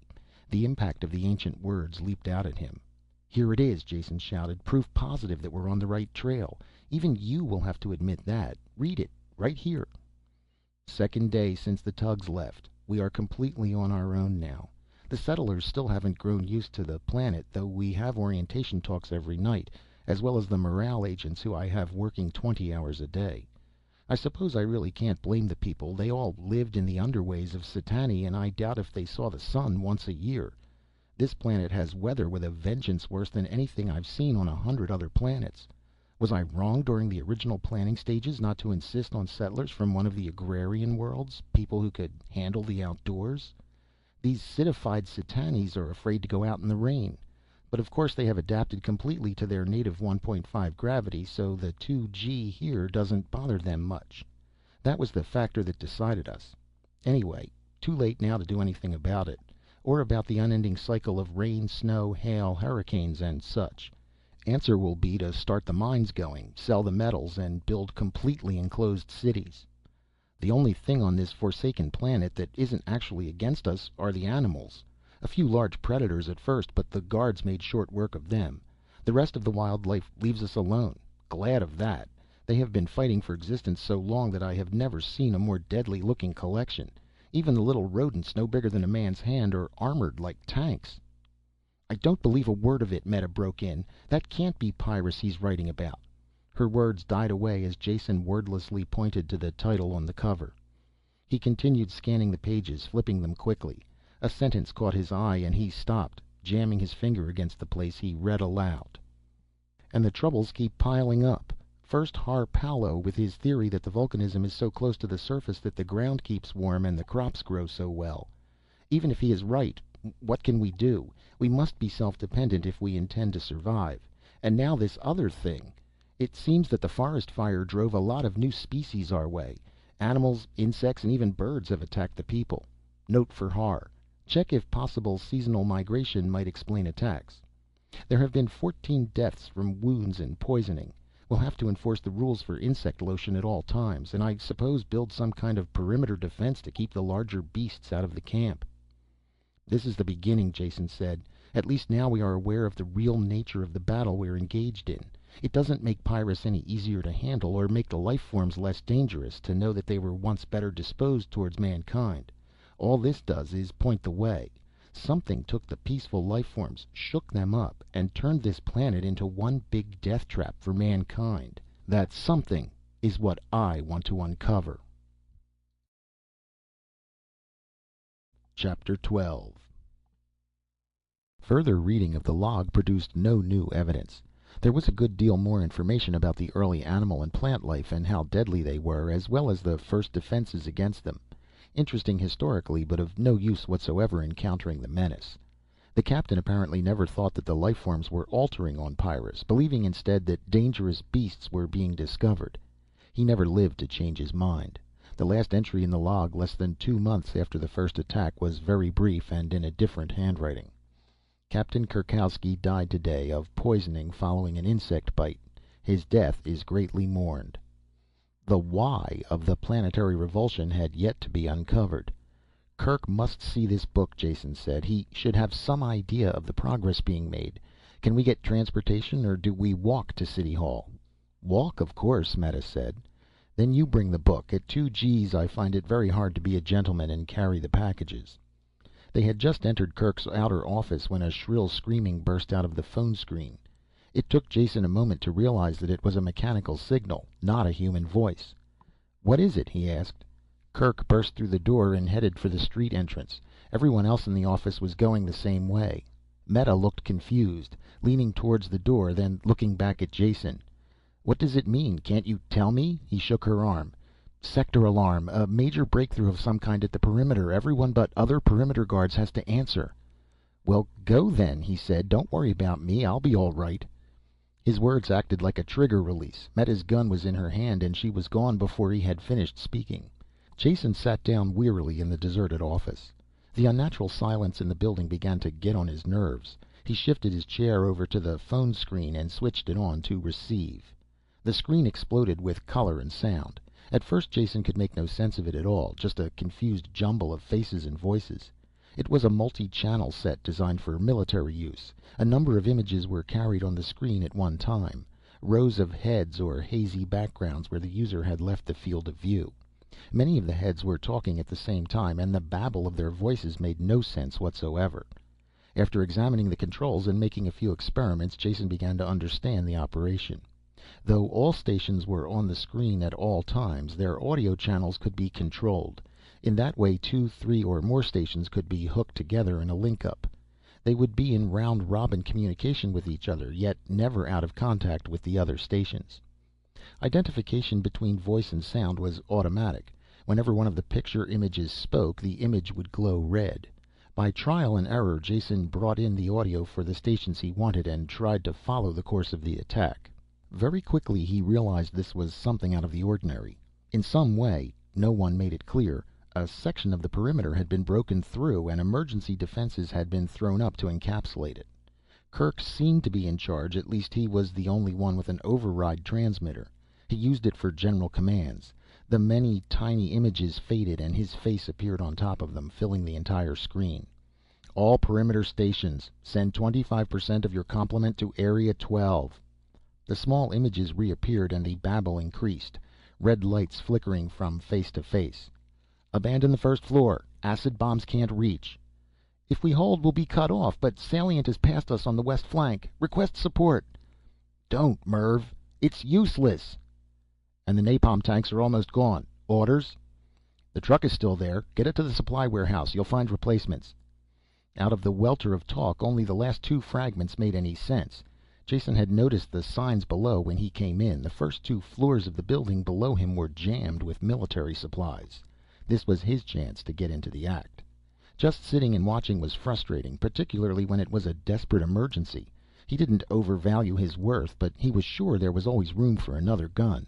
The impact of the ancient words leaped out at him. "Here it is," Jason shouted. "Proof positive that we're on the right trail. Even you will have to admit that. Read it, right here. Second day since the tugs left. We are completely on our own now. The settlers still haven't grown used to the planet, though we have orientation talks every night, as well as the morale agents who I have working 20 hours a day. I suppose I really can't blame the people. They all lived in the underways of Setani, and I doubt if they saw the sun once a year. This planet has weather with a vengeance worse than anything I've seen on 100 other planets. Was I wrong during the original planning stages not to insist on settlers from one of the agrarian worlds, people who could handle the outdoors? These citified Setanis are afraid to go out in the rain. But of course they have adapted completely to their native 1.5 gravity, so the 2G here doesn't bother them much. That was the factor that decided us. Anyway, too late now to do anything about it. Or about the unending cycle of rain, snow, hail, hurricanes, and such. Answer will be to start the mines going, sell the metals, and build completely enclosed cities. The only thing on this forsaken planet that isn't actually against us are the animals. A few large predators at first, but the guards made short work of them. The rest of the wildlife leaves us alone. Glad of that. They have been fighting for existence so long that I have never seen a more deadly looking collection. Even the little rodents, no bigger than a man's hand, are armored like tanks." "I don't believe a word of it," Meta broke in. "That can't be Pyrrus he's writing about." Her words died away as Jason wordlessly pointed to the title on the cover. He continued scanning the pages, flipping them quickly. A sentence caught his eye and he stopped. Jamming his finger against the place, he read aloud. "And the troubles keep piling up. First Har Palo with his theory that the volcanism is so close to the surface that the ground keeps warm and the crops grow so well. Even if he is right, what can we do? We must be self-dependent if we intend to survive. And now this other thing. It seems that the forest fire drove a lot of new species our way. Animals, insects, and even birds have attacked the people. Note for Har. Check if possible seasonal migration might explain attacks. There have been 14 deaths from wounds and poisoning. We'll have to enforce the rules for insect lotion at all times, and I suppose build some kind of perimeter defense to keep the larger beasts out of the camp." "This is the beginning," Jason said. "At least now we are aware of the real nature of the battle we're engaged in. It doesn't make Pyrrus any easier to handle, or make the life forms less dangerous, to know that they were once better disposed towards mankind. All this does is point the way. Something took the peaceful life forms, shook them up, and turned this planet into one big death trap for mankind. That something is what I want to uncover." Chapter 12. Further reading of the log produced no new evidence. There was a good deal more information about the early animal and plant life and how deadly they were, as well as the first defenses against them. Interesting historically, but of no use whatsoever in countering the menace. The captain apparently never thought that the life forms were altering on Pyrrus, believing instead that dangerous beasts were being discovered. He never lived to change his mind. The last entry in the log, less than 2 months after the first attack, was very brief and in a different handwriting. Captain Kurkowski died today of poisoning following an insect bite. His death is greatly mourned. The why of the planetary revulsion had yet to be uncovered. Kirk must see this book, Jason said. He should have some idea of the progress being made. Can we get transportation, or do we walk to City Hall? Walk, of course, Meta said. Then you bring the book. At 2 Gs I find it very hard to be a gentleman and carry the packages. They had just entered Kirk's outer office when a shrill screaming burst out of the phone screen. It took Jason a moment to realize that it was a mechanical signal, not a human voice. "What is it?" he asked. Kirk burst through the door and headed for the street entrance. Everyone else in the office was going the same way. Meta looked confused, leaning towards the door, then looking back at Jason. "What does it mean? Can't you tell me?" He shook her arm. "Sector alarm. A major breakthrough of some kind at the perimeter. Everyone but other perimeter guards has to answer." "Well, go then," he said. "Don't worry about me. I'll be all right." His words acted like a trigger release. Meta's gun was in her hand and she was gone before he had finished speaking. Jason sat down wearily in the deserted office. The unnatural silence in the building began to get on his nerves. He shifted his chair over to the phone screen and switched it on to receive. The screen exploded with color and sound. At first Jason could make no sense of it at all, just a confused jumble of faces and voices. It was a multi-channel set designed for military use. A number of images were carried on the screen at one time, rows of heads or hazy backgrounds where the user had left the field of view. Many of the heads were talking at the same time, and the babble of their voices made no sense whatsoever. After examining the controls and making a few experiments, Jason began to understand the operation. Though all stations were on the screen at all times, their audio channels could be controlled. In that way 2, 3, or more stations could be hooked together in a link-up. They would be in round-robin communication with each other, yet never out of contact with the other stations. Identification between voice and sound was automatic. Whenever one of the picture images spoke, the image would glow red. By trial and error, Jason brought in the audio for the stations he wanted and tried to follow the course of the attack. Very quickly he realized this was something out of the ordinary. In some way, no one made it clear, a section of the perimeter had been broken through and emergency defenses had been thrown up to encapsulate it. Kirk seemed to be in charge, at least he was the only one with an override transmitter. He used it for general commands. The many tiny images faded and his face appeared on top of them, filling the entire screen. "All perimeter stations, send 25% of your complement to Area 12. The small images reappeared and the babble increased, red lights flickering from face to face. "Abandon the first floor. Acid bombs can't reach." "If we hold, we'll be cut off, but salient is past us on the west flank. Request support." "Don't, Merv. It's useless." "And the napalm tanks are almost gone. Orders?" "The truck is still there. Get it to the supply warehouse. You'll find replacements." Out of the welter of talk, only the last 2 fragments made any sense. Jason had noticed the signs below when he came in. The first 2 floors of the building below him were jammed with military supplies. This was his chance to get into the act. Just sitting and watching was frustrating, particularly when it was a desperate emergency. He didn't overvalue his worth, but he was sure there was always room for another gun.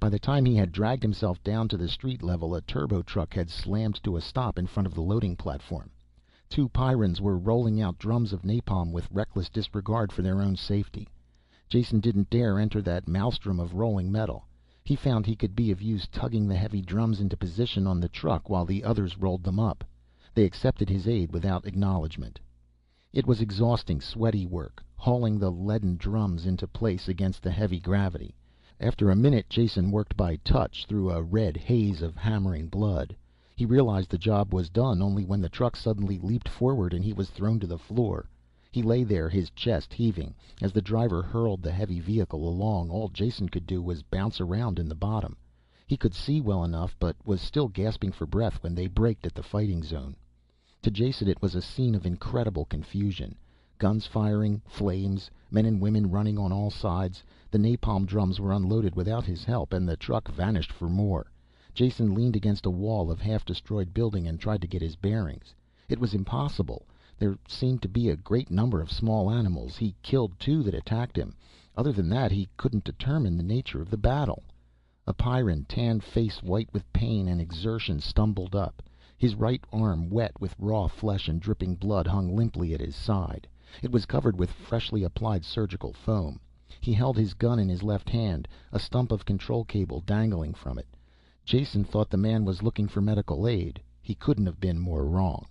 By the time he had dragged himself down to the street level, a turbo truck had slammed to a stop in front of the loading platform. 2 Pyrrans were rolling out drums of napalm with reckless disregard for their own safety. Jason didn't dare enter that maelstrom of rolling metal. He found he could be of use tugging the heavy drums into position on the truck while the others rolled them up. They accepted his aid without acknowledgement. It was exhausting, sweaty work, hauling the leaden drums into place against the heavy gravity. After a minute, Jason worked by touch through a red haze of hammering blood. He realized the job was done only when the truck suddenly leaped forward and he was thrown to the floor. He lay there, his chest heaving. As the driver hurled the heavy vehicle along, all Jason could do was bounce around in the bottom. He could see well enough, but was still gasping for breath when they braked at the fighting zone. To Jason it was a scene of incredible confusion. Guns firing, flames, men and women running on all sides. The napalm drums were unloaded without his help, and the truck vanished for more. Jason leaned against a wall of half-destroyed building and tried to get his bearings. It was impossible. There seemed to be a great number of small animals. He killed 2 that attacked him. Other than that, he couldn't determine the nature of the battle. A Pyrran, tan face white with pain and exertion, stumbled up. His right arm, wet with raw flesh and dripping blood, hung limply at his side. It was covered with freshly applied surgical foam. He held his gun in his left hand, a stump of control cable dangling from it. Jason thought the man was looking for medical aid. He couldn't have been more wrong.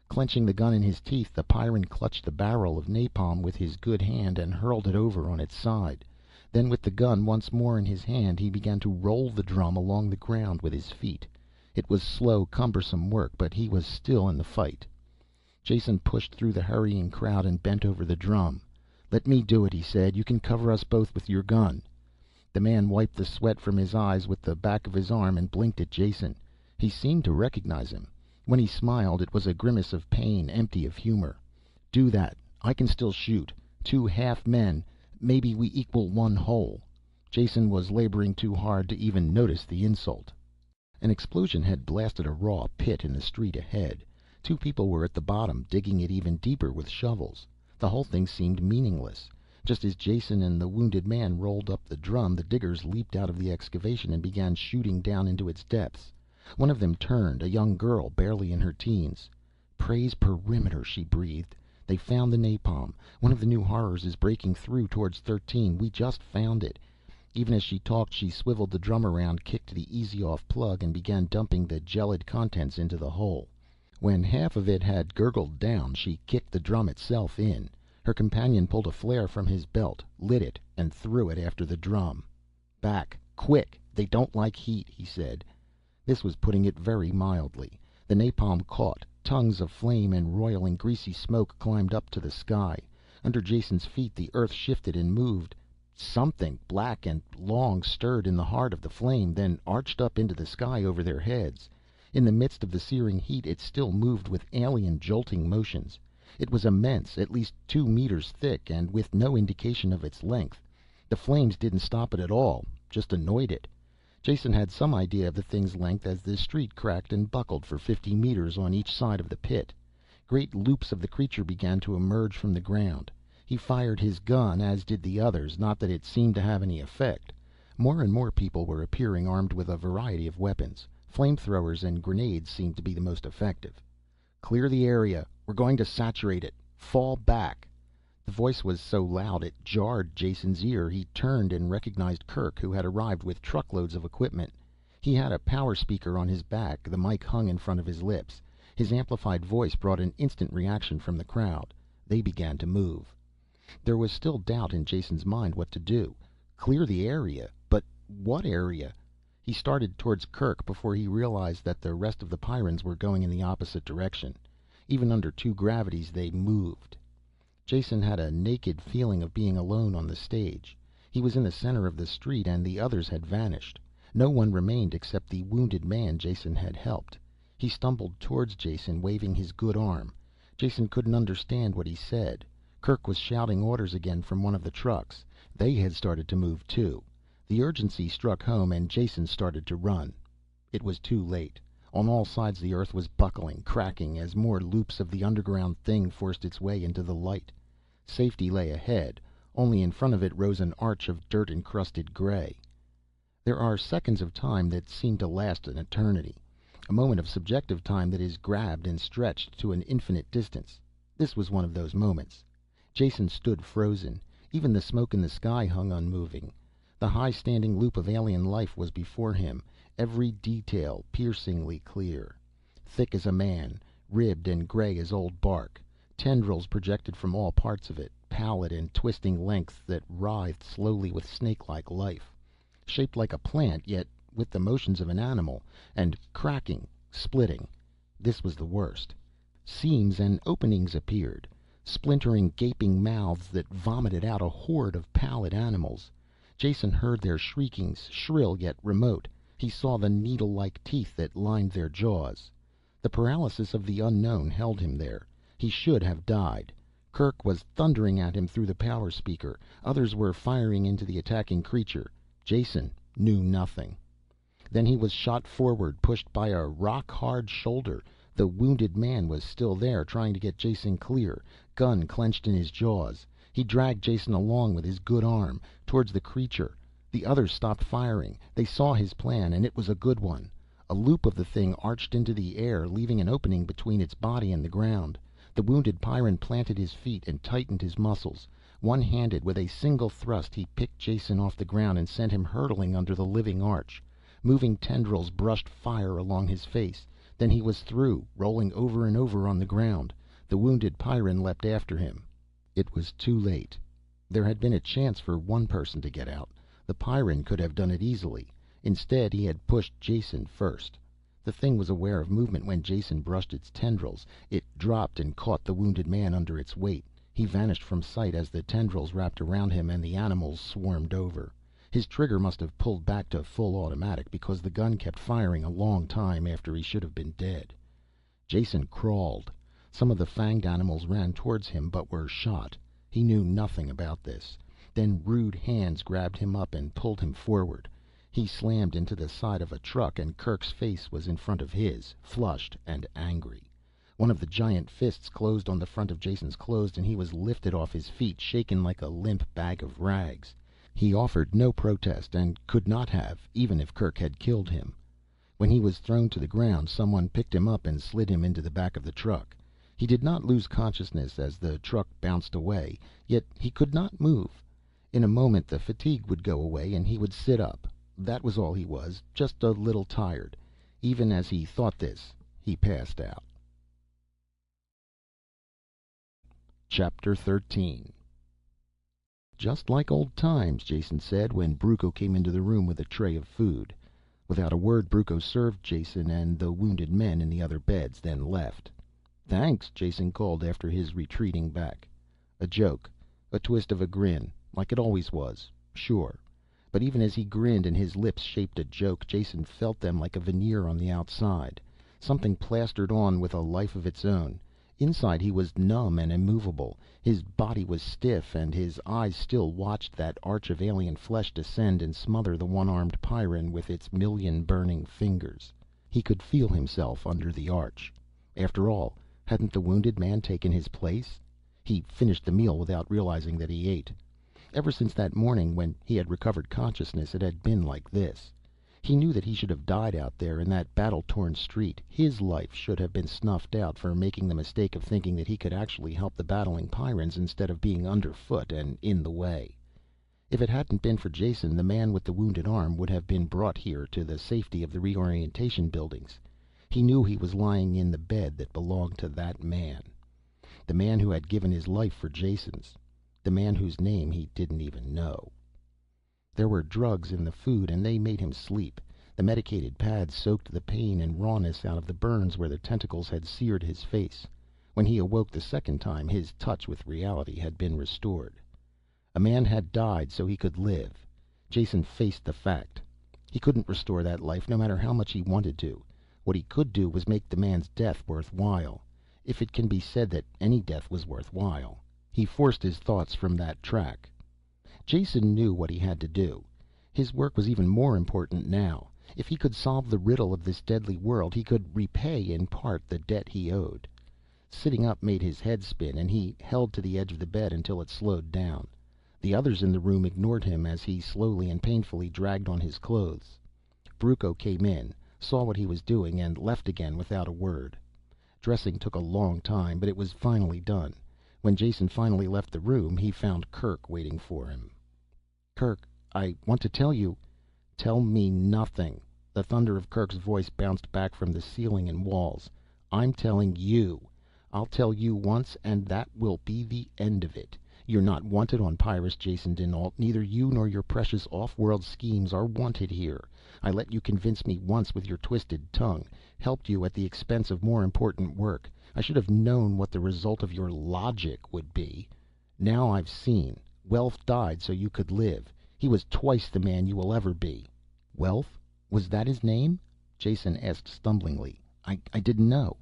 Clenching the gun in his teeth, the Pyrran clutched the barrel of napalm with his good hand and hurled it over on its side. Then, with the gun once more in his hand, he began to roll the drum along the ground with his feet. It was slow, cumbersome work, but he was still in the fight. Jason pushed through the hurrying crowd and bent over the drum. "Let me do it," he said. "You can cover us both with your gun." The man wiped the sweat from his eyes with the back of his arm and blinked at Jason. He seemed to recognize him. When he smiled, it was a grimace of pain, empty of humor. "Do that. I can still shoot. 2 half men. Maybe we equal 1 whole." Jason was laboring too hard to even notice the insult. An explosion had blasted a raw pit in the street ahead. 2 people were at the bottom, digging it even deeper with shovels. The whole thing seemed meaningless. Just as Jason and the wounded man rolled up the drum, the diggers leaped out of the excavation and began shooting down into its depths. One of them turned, a young girl barely in her teens. "Praise perimeter," she breathed. "They found the napalm. One of the new horrors is breaking through towards 13. We just found it." Even as she talked, she swiveled the drum around, kicked the easy-off plug, and began dumping the gelid contents into the hole. When half of it had gurgled down, she kicked the drum itself in. Her companion pulled a flare from his belt, lit it, and threw it after the drum. "Back, quick! They don't like heat," he said. This was putting it very mildly. The napalm caught. Tongues of flame and roiling, greasy smoke climbed up to the sky. Under Jason's feet, the earth shifted and moved. Something black and long stirred in the heart of the flame, then arched up into the sky over their heads. In the midst of the searing heat, it still moved with alien, jolting motions. It was immense, at least 2 meters thick, and with no indication of its length. The flames didn't stop it at all, just annoyed it. Jason had some idea of the thing's length as the street cracked and buckled for 50 meters on each side of the pit. Great loops of the creature began to emerge from the ground. He fired his gun, as did the others, not that it seemed to have any effect. More and more people were appearing, armed with a variety of weapons. Flamethrowers and grenades seemed to be the most effective. "Clear the area. We're going to saturate it. Fall back." The voice was so loud it jarred Jason's ear. He turned and recognized Kerk, who had arrived with truckloads of equipment. He had a power speaker on his back, the mike hung in front of his lips. His amplified voice brought an instant reaction from the crowd. They began to move. There was still doubt in Jason's mind what to do. Clear the area? But what area? He started towards Kerk before he realized that the rest of the Pyrrans were going in the opposite direction. Even under 2 gravities they moved. Jason had a naked feeling of being alone on the stage. He was in the center of the street and the others had vanished. No one remained except the wounded man Jason had helped. He stumbled towards Jason, waving his good arm. Jason couldn't understand what he said. Kerk was shouting orders again from one of the trucks. They had started to move too. The urgency struck home and Jason started to run. It was too late. On all sides the earth was buckling, cracking, as more loops of the underground thing forced its way into the light. Safety lay ahead. Only in front of it rose an arch of dirt-encrusted gray. There are seconds of time that seem to last an eternity. A moment of subjective time that is grabbed and stretched to an infinite distance. This was one of those moments. Jason stood frozen. Even the smoke in the sky hung unmoving. The high-standing loop of alien life was before him, every detail piercingly clear. Thick as a man, ribbed and gray as old bark. Tendrils projected from all parts of it, pallid and twisting lengths that writhed slowly with snake-like life. Shaped like a plant, yet with the motions of an animal, and cracking, splitting. This was the worst. Seams and openings appeared. Splintering, gaping mouths that vomited out a horde of pallid animals. Jason heard their shriekings, shrill yet remote. He saw the needle-like teeth that lined their jaws. The paralysis of the unknown held him there. He should have died. Kerk was thundering at him through the power speaker. Others were firing into the attacking creature. Jason knew nothing. Then he was shot forward, pushed by a rock-hard shoulder. The wounded man was still there, trying to get Jason clear, gun clenched in his jaws. He dragged Jason along with his good arm, towards the creature. The others stopped firing. They saw his plan, and it was a good one. A loop of the thing arched into the air, leaving an opening between its body and the ground. The wounded Pyrran planted his feet and tightened his muscles. One-handed, with a single thrust, he picked Jason off the ground and sent him hurtling under the living arch. Moving tendrils brushed fire along his face. Then he was through, rolling over and over on the ground. The wounded Pyrran leapt after him. It was too late. There had been a chance for one person to get out. The Pyrran could have done it easily. Instead, he had pushed Jason first. The thing was aware of movement when Jason brushed its tendrils. It dropped and caught the wounded man under its weight. He vanished from sight as the tendrils wrapped around him and the animals swarmed over. His trigger must have pulled back to full automatic, because the gun kept firing a long time after he should have been dead. Jason crawled. Some of the fanged animals ran towards him but were shot. He knew nothing about this. Then rude hands grabbed him up and pulled him forward. He slammed into the side of a truck, and Kerk's face was in front of his, flushed and angry. One of the giant fists closed on the front of Jason's clothes, and he was lifted off his feet, shaken like a limp bag of rags. He offered no protest, and could not have, even if Kerk had killed him. When he was thrown to the ground, someone picked him up and slid him into the back of the truck. He did not lose consciousness as the truck bounced away, yet he could not move. In a moment the fatigue would go away and he would sit up. That was all he was, just a little tired. Even as he thought this, he passed out. Chapter 13. "Just like old times," Jason said when Brucco came into the room with a tray of food. Without a word, Brucco served Jason and the wounded men in the other beds, then left. "Thanks," Jason called after his retreating back. A joke, a twist of a grin, like it always was, sure. But even as he grinned and his lips shaped a joke, Jason felt them like a veneer on the outside. Something plastered on with a life of its own. Inside he was numb and immovable. His body was stiff and his eyes still watched that arch of alien flesh descend and smother the one-armed Pyrran with its million burning fingers. He could feel himself under the arch. After all, hadn't the wounded man taken his place? He finished the meal without realizing that he ate. Ever since that morning when he had recovered consciousness, it had been like this. He knew that he should have died out there in that battle-torn street. His life should have been snuffed out for making the mistake of thinking that he could actually help the battling Pyrrans instead of being underfoot and in the way. If it hadn't been for Jason, the man with the wounded arm would have been brought here to the safety of the reorientation buildings. He knew he was lying in the bed that belonged to that man. The man who had given his life for Jason's. The man whose name he didn't even know. There were drugs in the food and they made him sleep. The medicated pads soaked the pain and rawness out of the burns where the tentacles had seared his face. When he awoke the second time, his touch with reality had been restored. A man had died so he could live. Jason faced the fact. He couldn't restore that life, no matter how much he wanted to. What he could do was make the man's death worthwhile. If it can be said that any death was worthwhile. He forced his thoughts from that track. Jason knew what he had to do. His work was even more important now. If he could solve the riddle of this deadly world, he could repay in part the debt he owed. Sitting up made his head spin, and he held to the edge of the bed until it slowed down. The others in the room ignored him as he slowly and painfully dragged on his clothes. Brucco came in, saw what he was doing, and left again without a word. Dressing took a long time, but it was finally done. When Jason finally left the room, he found Kerk waiting for him. "Kerk, I want to tell you." "Tell me nothing." The thunder of Kerk's voice bounced back from the ceiling and walls. "I'm telling you. I'll tell you once, and that will be the end of it. You're not wanted on Pyrrus, Jason dinAlt. Neither you nor your precious off-world schemes are wanted here. I let you convince me once with your twisted tongue. Helped you at the expense of more important work. I should have known what the result of your logic would be. Now I've seen. Welf died so you could live. He was twice the man you will ever be." "Welf? Was that his name?" Jason asked stumblingly. I didn't know."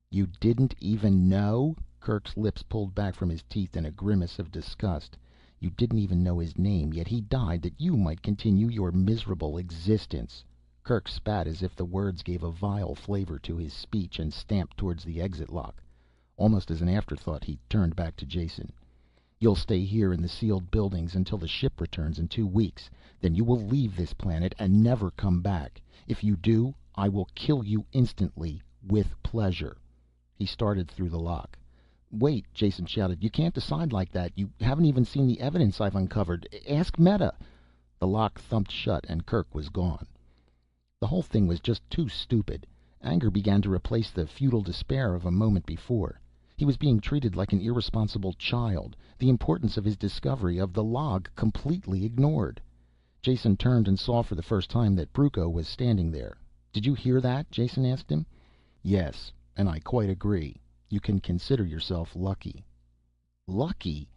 "You didn't even know?" Kirk's lips pulled back from his teeth in a grimace of disgust. "You didn't even know his name, yet he died that you might continue your miserable existence." Kirk spat as if the words gave a vile flavor to his speech, and stamped towards the exit lock. Almost as an afterthought, he turned back to Jason. "You'll stay here in the sealed buildings until the ship returns in 2 weeks. Then you will leave this planet and never come back. If you do, I will kill you instantly, with pleasure." He started through the lock. "Wait," Jason shouted. "You can't decide like that. You haven't even seen the evidence I've uncovered. Ask Meta." The lock thumped shut and Kirk was gone. The whole thing was just too stupid. Anger began to replace the futile despair of a moment before. He was being treated like an irresponsible child, the importance of his discovery of the log completely ignored. Jason turned and saw for the first time that Brucco was standing there. "Did you hear that?" Jason asked him. "Yes, and I quite agree. You can consider yourself lucky." Lucky?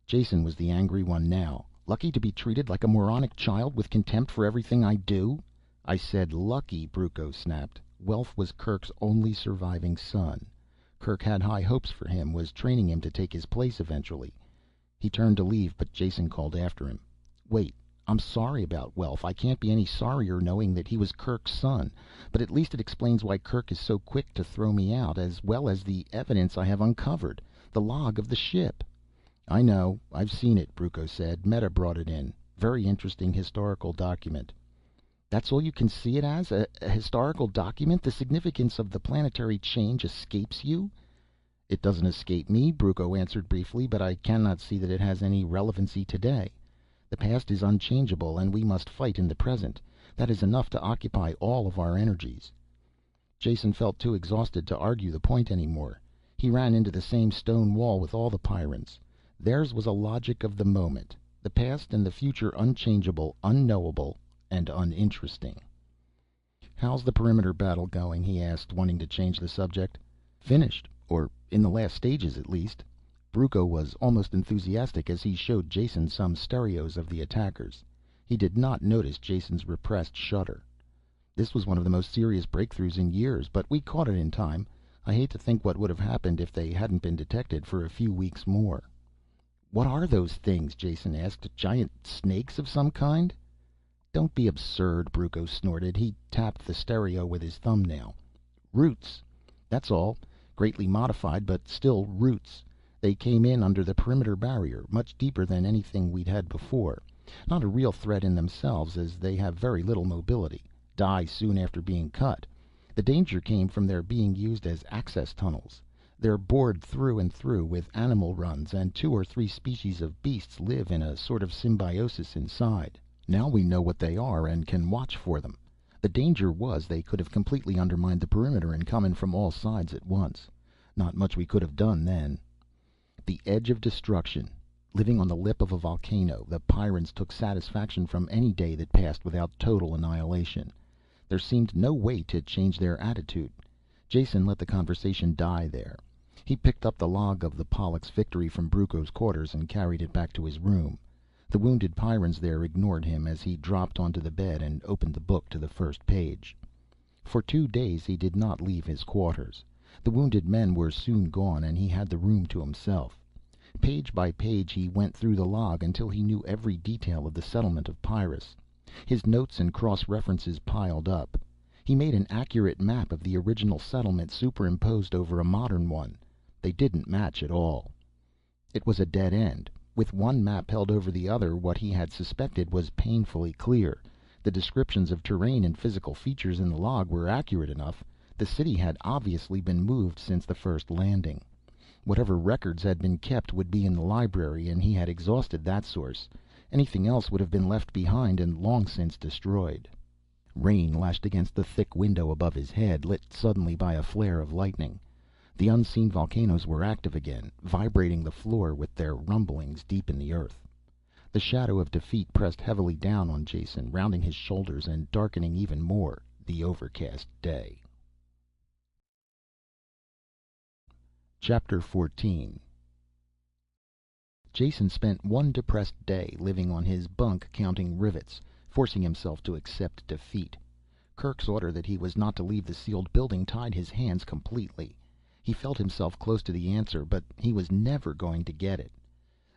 Jason was the angry one now. Lucky to be treated like a moronic child with contempt for everything I do? "I said lucky," Brucco snapped. Welf was Kirk's only surviving son. Kirk had high hopes for him, was training him to take his place eventually. He turned to leave, but Jason called after him. "Wait, I'm sorry about Welf. I can't be any sorrier knowing that he was Kirk's son. But at least it explains why Kirk is so quick to throw me out, as well as the evidence I have uncovered. The log of the ship." "I know. I've seen it," Brucco said. "Meta brought it in. Very interesting historical document." "That's all you can see it as? A historical document? The significance of the planetary change escapes you?" "It doesn't escape me," Brucco answered briefly, "but I cannot see that it has any relevancy today. The past is unchangeable, and we must fight in the present. That is enough to occupy all of our energies." Jason felt too exhausted to argue the point anymore. He ran into the same stone wall with all the Pyrrans. Theirs was a logic of the moment. The past and the future unchangeable, unknowable, and uninteresting. "How's the perimeter battle going?" he asked, wanting to change the subject. "Finished, or in the last stages at least." Brucco was almost enthusiastic as he showed Jason some stereos of the attackers. He did not notice Jason's repressed shudder. "This was one of the most serious breakthroughs in years, but we caught it in time. I hate to think what would have happened if they hadn't been detected for a few weeks more." "What are those things?" Jason asked. "Giant snakes of some kind?" "Don't be absurd," Brucco snorted. He tapped the stereo with his thumbnail. "Roots. That's all. Greatly modified, but still roots. They came in under the perimeter barrier, much deeper than anything we'd had before. Not a real threat in themselves, as they have very little mobility. Die soon after being cut. The danger came from their being used as access tunnels. They're bored through and through with animal runs, and 2 or 3 species of beasts live in a sort of symbiosis inside. Now we know what they are and can watch for them. The danger was they could have completely undermined the perimeter and come in from all sides at once. Not much we could have done then. The edge of destruction. Living on the lip of a volcano, the Pyrrans took satisfaction from any day that passed without total annihilation. There seemed no way to change their attitude. Jason let the conversation die there. He picked up the log of the Pollux victory from Brucco's quarters and carried it back to his room. The wounded Pyrrans there ignored him as he dropped onto the bed and opened the book to the first page. For 2 days he did not leave his quarters. The wounded men were soon gone and he had the room to himself. Page by page he went through the log until he knew every detail of the settlement of Pyrrus. His notes and cross-references piled up. He made an accurate map of the original settlement superimposed over a modern one. They didn't match at all. It was a dead end. With one map held over the other, what he had suspected was painfully clear. The descriptions of terrain and physical features in the log were accurate enough. The city had obviously been moved since the first landing. Whatever records had been kept would be in the library, and he had exhausted that source. Anything else would have been left behind and long since destroyed. Rain lashed against the thick window above his head, lit suddenly by a flare of lightning. The unseen volcanoes were active again, vibrating the floor with their rumblings deep in the earth. The shadow of defeat pressed heavily down on Jason, rounding his shoulders and darkening even more the overcast day. Chapter 14. Jason spent one depressed day living on his bunk counting rivets, forcing himself to accept defeat. Kirk's order that he was not to leave the sealed building tied his hands completely. He felt himself close to the answer, but he was never going to get it.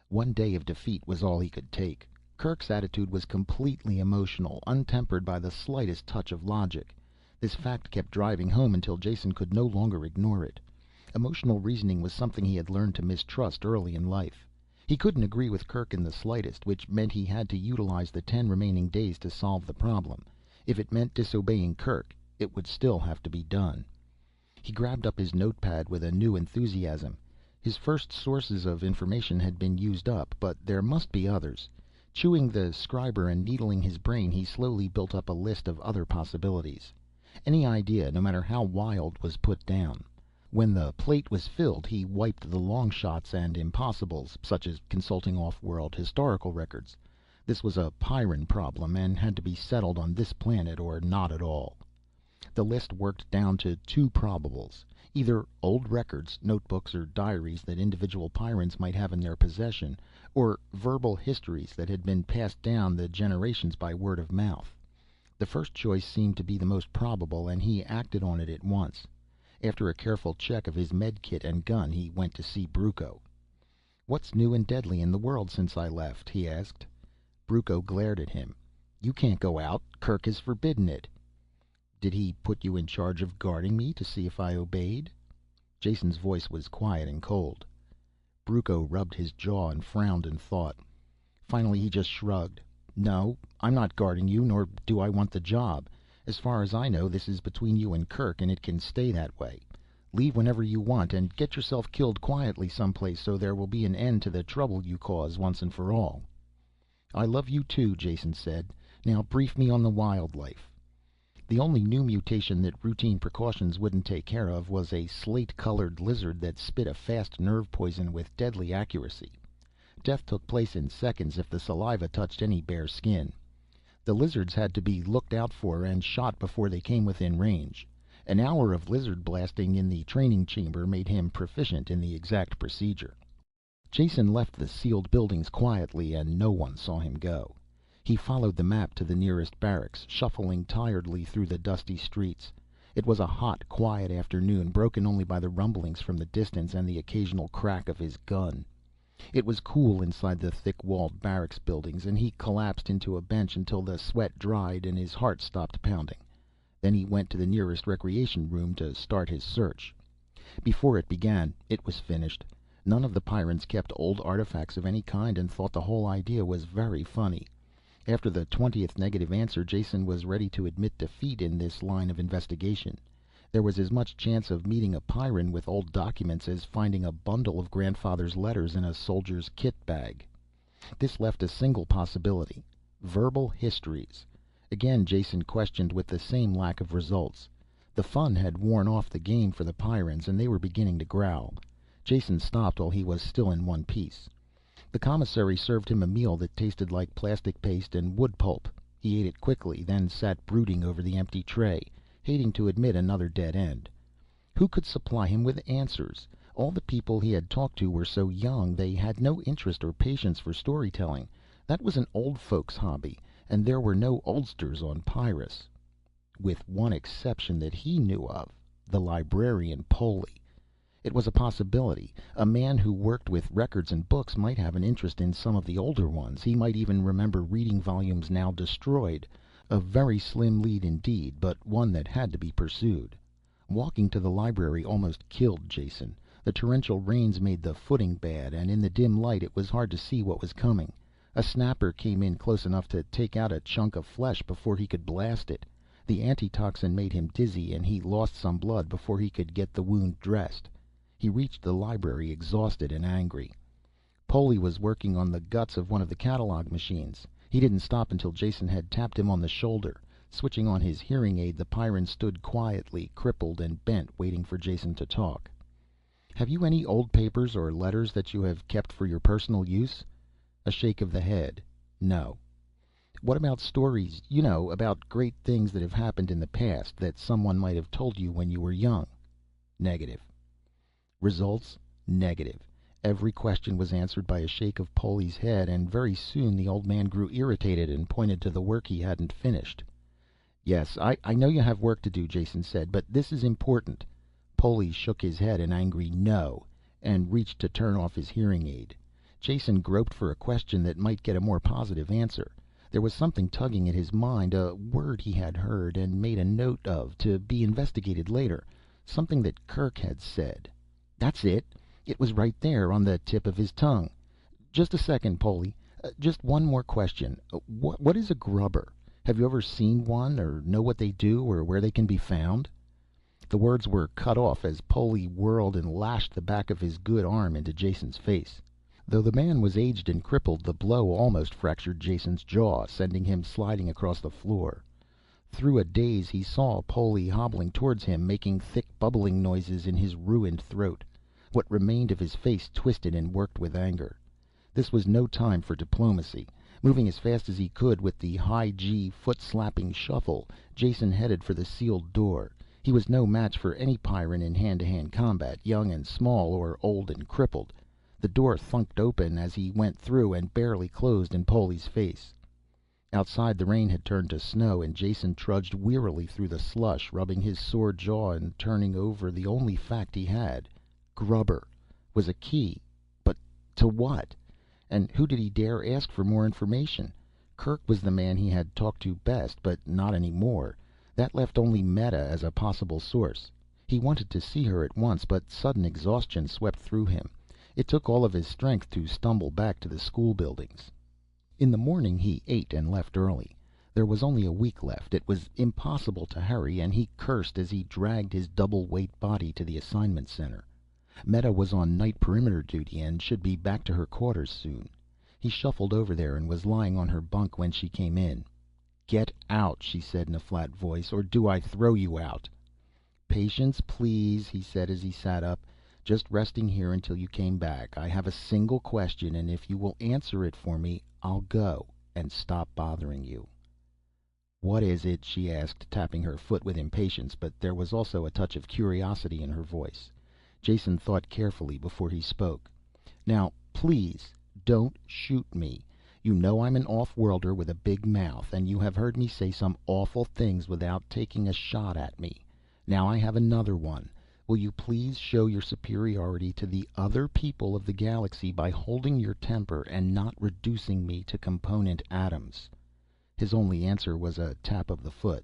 One day of defeat was all he could take. Kerk's attitude was completely emotional, untempered by the slightest touch of logic. This fact kept driving home until Jason could no longer ignore it. Emotional reasoning was something he had learned to mistrust early in life. He couldn't agree with Kerk in the slightest, which meant he had to utilize the 10 remaining days to solve the problem. If it meant disobeying Kerk, it would still have to be done. He grabbed up his notepad with a new enthusiasm. His first sources of information had been used up, but there must be others. Chewing the scriber and needling his brain, he slowly built up a list of other possibilities. Any idea, no matter how wild, was put down. When the plate was filled, he wiped the long shots and impossibles, such as consulting off-world historical records. This was a Pyrran problem and had to be settled on this planet or not at all. The list worked down to 2 probables. Either old records, notebooks or diaries that individual Pyrrans might have in their possession, or verbal histories that had been passed down the generations by word of mouth. The first choice seemed to be the most probable, and he acted on it at once. After a careful check of his med kit and gun, he went to see Brucco. "What's new and deadly in the world since I left?" he asked. Brucco glared at him. "You can't go out. Kerk has forbidden it." "Did he put you in charge of guarding me to see if I obeyed?" Jason's voice was quiet and cold. Brucco rubbed his jaw and frowned in thought. Finally he just shrugged. "No, I'm not guarding you, nor do I want the job. As far as I know, this is between you and Kerk, and it can stay that way. Leave whenever you want, and get yourself killed quietly someplace so there will be an end to the trouble you cause once and for all." "I love you too," Jason said. "Now brief me on the wildlife." The only new mutation that routine precautions wouldn't take care of was a slate-colored lizard that spit a fast nerve poison with deadly accuracy. Death took place in seconds if the saliva touched any bare skin. The lizards had to be looked out for and shot before they came within range. An hour of lizard blasting in the training chamber made him proficient in the exact procedure. Jason left the sealed buildings quietly, and no one saw him go. He followed the map to the nearest barracks, shuffling tiredly through the dusty streets. It was a hot, quiet afternoon, broken only by the rumblings from the distance and the occasional crack of his gun. It was cool inside the thick-walled barracks buildings, and he collapsed into a bench until the sweat dried and his heart stopped pounding. Then he went to the nearest recreation room to start his search. Before it began, it was finished. None of the Pyrrans kept old artifacts of any kind and thought the whole idea was very funny. After the 20th negative answer, Jason was ready to admit defeat in this line of investigation. There was as much chance of meeting a Pyrran with old documents as finding a bundle of grandfather's letters in a soldier's kit bag. This left a single possibility: verbal histories. Again Jason questioned, with the same lack of results. The fun had worn off the game for the Pyrrans, and they were beginning to growl. Jason stopped while he was still in one piece. The commissary served him a meal that tasted like plastic paste and wood pulp. He ate it quickly, then sat brooding over the empty tray, hating to admit another dead end. Who could supply him with answers? All the people he had talked to were so young, they had no interest or patience for storytelling. That was an old folks' hobby, and there were no oldsters on Pyrrus. With one exception that he knew of: the librarian Poli. It was a possibility. A man who worked with records and books might have an interest in some of the older ones. He might even remember reading volumes now destroyed. A very slim lead indeed, but one that had to be pursued. Walking to the library almost killed Jason. The torrential rains made the footing bad, and in the dim light it was hard to see what was coming. A snapper came in close enough to take out a chunk of flesh before he could blast it. The antitoxin made him dizzy, and he lost some blood before he could get the wound dressed. He reached the library exhausted and angry. Poli was working on the guts of one of the catalog machines. He didn't stop until Jason had tapped him on the shoulder. Switching on his hearing aid, the Pyrran stood quietly, crippled and bent, waiting for Jason to talk. "Have you any old papers or letters that you have kept for your personal use?" A shake of the head. "No." "What about stories, you know, about great things that have happened in the past, that someone might have told you when you were young?" "Negative." Results: negative. Every question was answered by a shake of Poli's head, and very soon the old man grew irritated and pointed to the work he hadn't finished. "Yes, I know you have work to do," Jason said, "but this is important." Poley shook his head an angry no, and reached to turn off his hearing aid. Jason groped for a question that might get a more positive answer. There was something tugging at his mind, a word he had heard and made a note of to be investigated later. Something that Kerk had said. That's it. It was right there on the tip of his tongue. Just a second, Poley. Just one more question. What is a grubber? Have you ever seen one, or know what they do, or where they can be found? The words were cut off as Poley whirled and lashed the back of his good arm into Jason's face. Though the man was aged and crippled, the blow almost fractured Jason's jaw, sending him sliding across the floor. Through a daze he saw Poley hobbling towards him, making thick bubbling noises in his ruined throat. What remained of his face twisted and worked with anger. This was no time for diplomacy. Moving as fast as he could with the high G foot-slapping shuffle, Jason headed for the sealed door. He was no match for any Pyrran in hand-to-hand combat, young and small or old and crippled. The door thunked open as he went through and barely closed in Poley's face. Outside, the rain had turned to snow, and Jason trudged wearily through the slush, rubbing his sore jaw and turning over the only fact he had. Grubber was a key, but to what? And who did he dare ask for more information? Kerk was the man he had talked to best, but not anymore. That left only Meta as a possible source. He wanted to see her at once, but sudden exhaustion swept through him. It took all of his strength to stumble back to the school buildings. In the morning he ate and left early. There was only a week left. It was impossible to hurry, and he cursed as he dragged his double-weight body to the assignment center. Meta was on night perimeter duty and should be back to her quarters soon. He shuffled over there and was lying on her bunk when she came in. "Get out," she said in a flat voice, "or do I throw you out?" "Patience, please," he said as he sat up. "Just resting here until you came back. I have a single question, and if you will answer it for me, I'll go and stop bothering you." "What is it?" she asked, tapping her foot with impatience, but there was also a touch of curiosity in her voice. Jason thought carefully before he spoke. "Now, please, don't shoot me. You know I'm an off-worlder with a big mouth, and you have heard me say some awful things without taking a shot at me. Now I have another one. Will you please show your superiority to the other people of the galaxy by holding your temper and not reducing me to component atoms?" His only answer was a tap of the foot,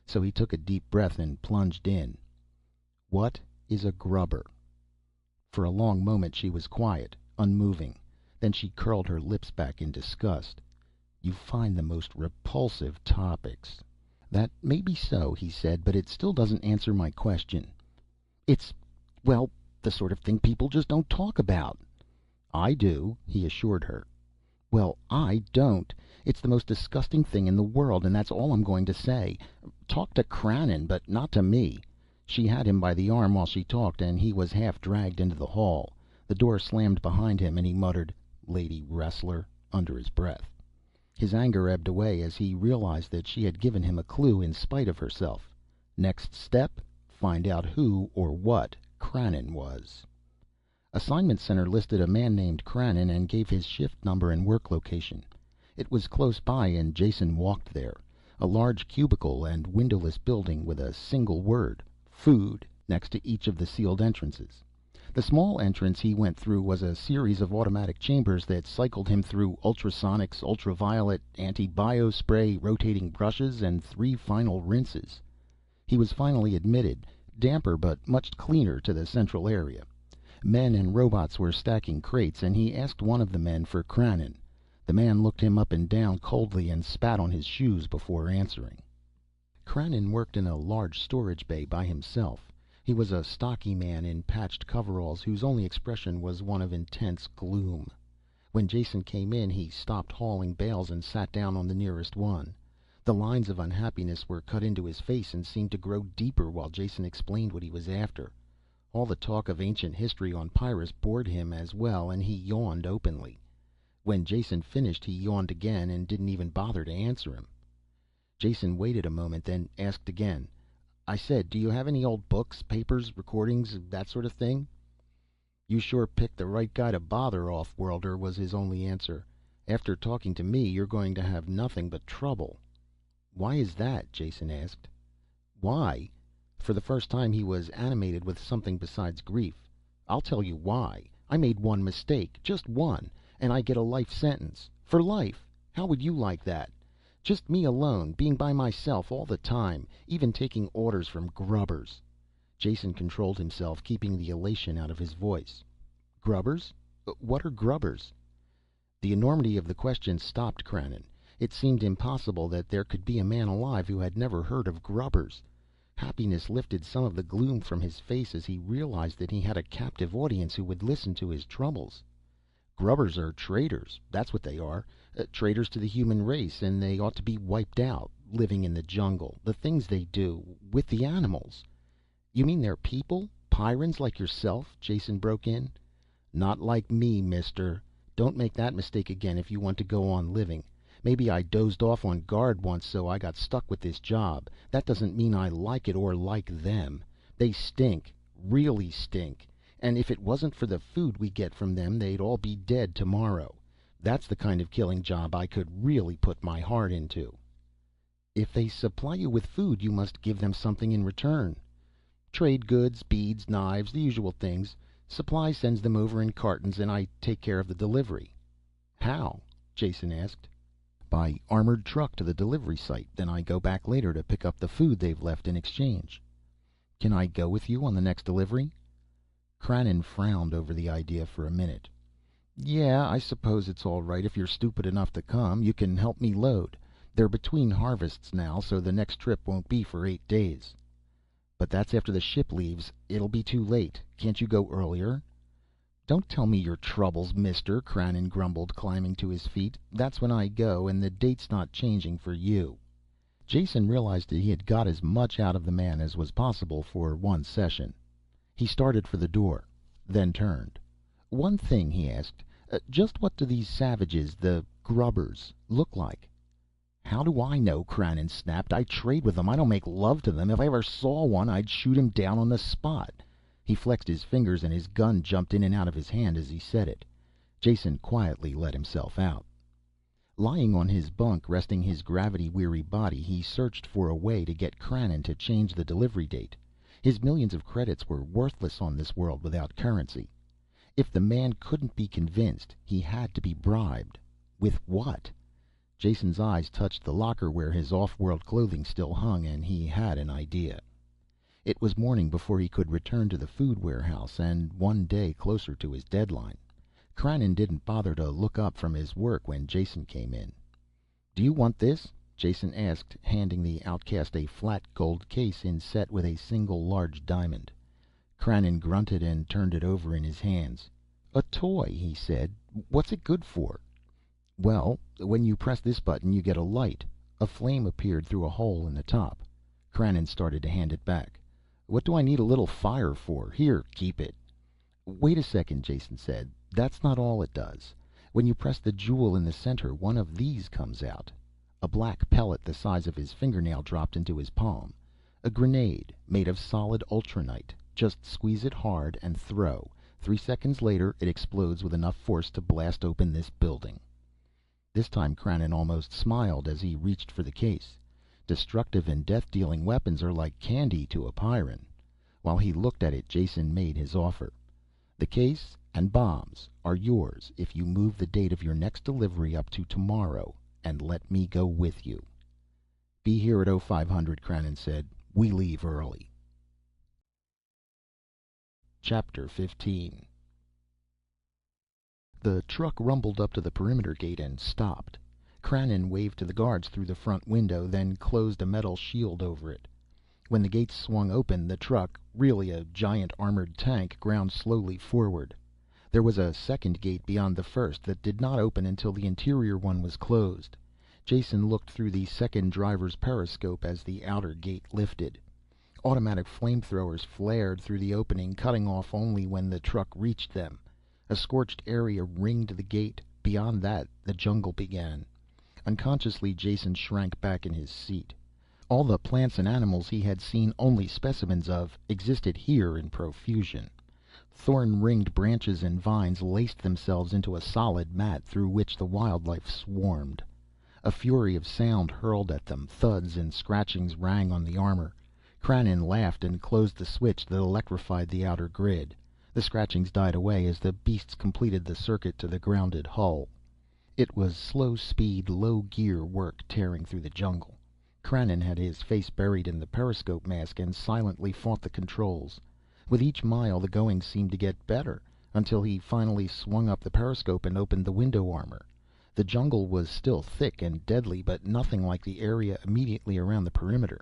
so he took a deep breath and plunged in. "What is a grubber?" For a long moment she was quiet, unmoving. Then she curled her lips back in disgust. "You find the most repulsive topics." "That may be so," he said, "but it still doesn't answer my question." "It's, well, the sort of thing people just don't talk about." "I do," he assured her. "Well, I don't. It's the most disgusting thing in the world, and that's all I'm going to say. Talk to Krannon, but not to me." She had him by the arm while she talked, and he was half dragged into the hall. The door slammed behind him, and he muttered, "Lady wrestler," under his breath. His anger ebbed away as he realized that she had given him a clue in spite of herself. Next step: find out who or what Krannon was. Assignment Center listed a man named Krannon and gave his shift number and work location. It was close by and Jason walked there. A large cubicle and windowless building with a single word, "Food," next to each of the sealed entrances. The small entrance he went through was a series of automatic chambers that cycled him through ultrasonics, ultraviolet, anti-bio spray, rotating brushes, and 3 final rinses. He was finally admitted, damper but much cleaner, to the central area. Men and robots were stacking crates, and he asked one of the men for Krannon. The man looked him up and down coldly and spat on his shoes before answering. Krannon worked in a large storage bay by himself. He was a stocky man in patched coveralls whose only expression was one of intense gloom. When Jason came in, he stopped hauling bales and sat down on the nearest one. The lines of unhappiness were cut into his face and seemed to grow deeper while Jason explained what he was after. All the talk of ancient history on Pyrrus bored him as well, and he yawned openly. When Jason finished, he yawned again and didn't even bother to answer him. Jason waited a moment, then asked again, "I said, do you have any old books, papers, recordings, that sort of thing?" "You sure picked the right guy to bother, off-worlder," was his only answer. "After talking to me, you're going to have nothing but trouble." "Why is that?" Jason asked. "Why? For the first time he was animated with something besides grief. "I'll tell you why. I made one mistake, just one, and I get a life sentence. For life. How would you like that? Just me alone, being by myself all the time, even taking orders from grubbers." Jason controlled himself, keeping the elation out of his voice. "Grubbers? What are grubbers?" The enormity of the question stopped Krannon. It seemed impossible that there could be a man alive who had never heard of grubbers. Happiness lifted some of the gloom from his face as he realized that he had a captive audience who would listen to his troubles. "Grubbers are traitors, that's what they are. Traitors to the human race, and they ought to be wiped out. Living in the jungle, the things they do with the animals." "You mean they're people? Pyrrans like yourself?" Jason broke in. "Not like me, mister. Don't make that mistake again if you want to go on living. Maybe I dozed off on guard once, so I got stuck with this job. That doesn't mean I like it or like them. They stink, really stink. And if it wasn't for the food we get from them, they'd all be dead tomorrow. That's the kind of killing job I could really put my heart into." "If they supply you with food, you must give them something in return." "Trade goods, beads, knives, the usual things. Supply sends them over in cartons, and I take care of the delivery." "How?" Jason asked. "By armored truck to the delivery site. Then I go back later to pick up the food they've left in exchange." "Can I go with you on the next delivery?" Krannon frowned over the idea for a minute. "Yeah, I suppose it's all right if you're stupid enough to come. You can help me load. They're between harvests now, so the next trip won't be for 8 days." "But that's after the ship leaves. It'll be too late. Can't you go earlier?" "Don't tell me your troubles, mister," Krannon grumbled, climbing to his feet. "That's when I go, and the date's not changing for you." Jason realized that he had got as much out of the man as was possible for one session. He started for the door, then turned. "One thing," he asked. "Just what do these savages, the grubbers, look like?" "How do I know?" Krannon snapped. "I trade with them. I don't make love to them. If I ever saw one, I'd shoot him down on the spot." He flexed his fingers and his gun jumped in and out of his hand as he said it. Jason quietly let himself out. Lying on his bunk, resting his gravity-weary body, he searched for a way to get Krannon to change the delivery date. His millions of credits were worthless on this world without currency. If the man couldn't be convinced, he had to be bribed. With what? Jason's eyes touched the locker where his off-world clothing still hung, and he had an idea. It was morning before he could return to the food warehouse, and one day closer to his deadline. Krannon didn't bother to look up from his work when Jason came in. "Do you want this?" Jason asked, handing the outcast a flat gold case inset with a single large diamond. Krannon grunted and turned it over in his hands. "A toy," he said. "What's it good for?" "Well, when you press this button you get a light." A flame appeared through a hole in the top. Krannon started to hand it back. "What do I need a little fire for? Here, keep it." "Wait a second," Jason said. "That's not all it does. When you press the jewel in the center, one of these comes out." A black pellet the size of his fingernail dropped into his palm. "A grenade, made of solid ultranite. Just squeeze it hard and throw. 3 seconds later it explodes with enough force to blast open this building." This time Krannon almost smiled as he reached for the case. Destructive and death-dealing weapons are like candy to a Pyrran. While he looked at it, Jason made his offer. "The case and bombs are yours if you move the date of your next delivery up to tomorrow and let me go with you." "Be here at 0500, Krannon said. "We leave early." Chapter 15. The truck rumbled up to the perimeter gate and stopped. Krannon waved to the guards through the front window, then closed a metal shield over it. When the gates swung open, the truck, really a giant armored tank, ground slowly forward. There was a second gate beyond the first that did not open until the interior one was closed. Jason looked through the second driver's periscope as the outer gate lifted. Automatic flamethrowers flared through the opening, cutting off only when the truck reached them. A scorched area ringed the gate. Beyond that, the jungle began. Unconsciously, Jason shrank back in his seat. All the plants and animals he had seen only specimens of existed here in profusion. Thorn-ringed branches and vines laced themselves into a solid mat through which the wildlife swarmed. A fury of sound hurled at them. Thuds and scratchings rang on the armor. Krannon laughed and closed the switch that electrified the outer grid. The scratchings died away as the beasts completed the circuit to the grounded hull. It was slow speed, low gear work tearing through the jungle. Krannon had his face buried in the periscope mask and silently fought the controls. With each mile the going seemed to get better, until he finally swung up the periscope and opened the window armor. The jungle was still thick and deadly, but nothing like the area immediately around the perimeter.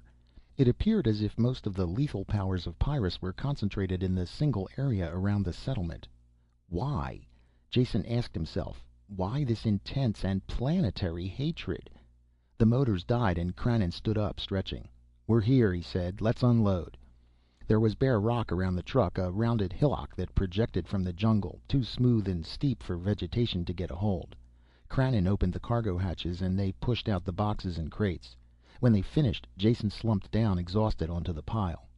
It appeared as if most of the lethal powers of Pyrrus were concentrated in the single area around the settlement. Why? Jason asked himself. Why this intense and planetary hatred? The motors died and Krannon stood up, stretching. "We're here," he said. "Let's unload." There was bare rock around the truck, a rounded hillock that projected from the jungle, too smooth and steep for vegetation to get a hold. Krannon opened the cargo hatches and they pushed out the boxes and crates. When they finished, Jason slumped down, exhausted, onto the pile.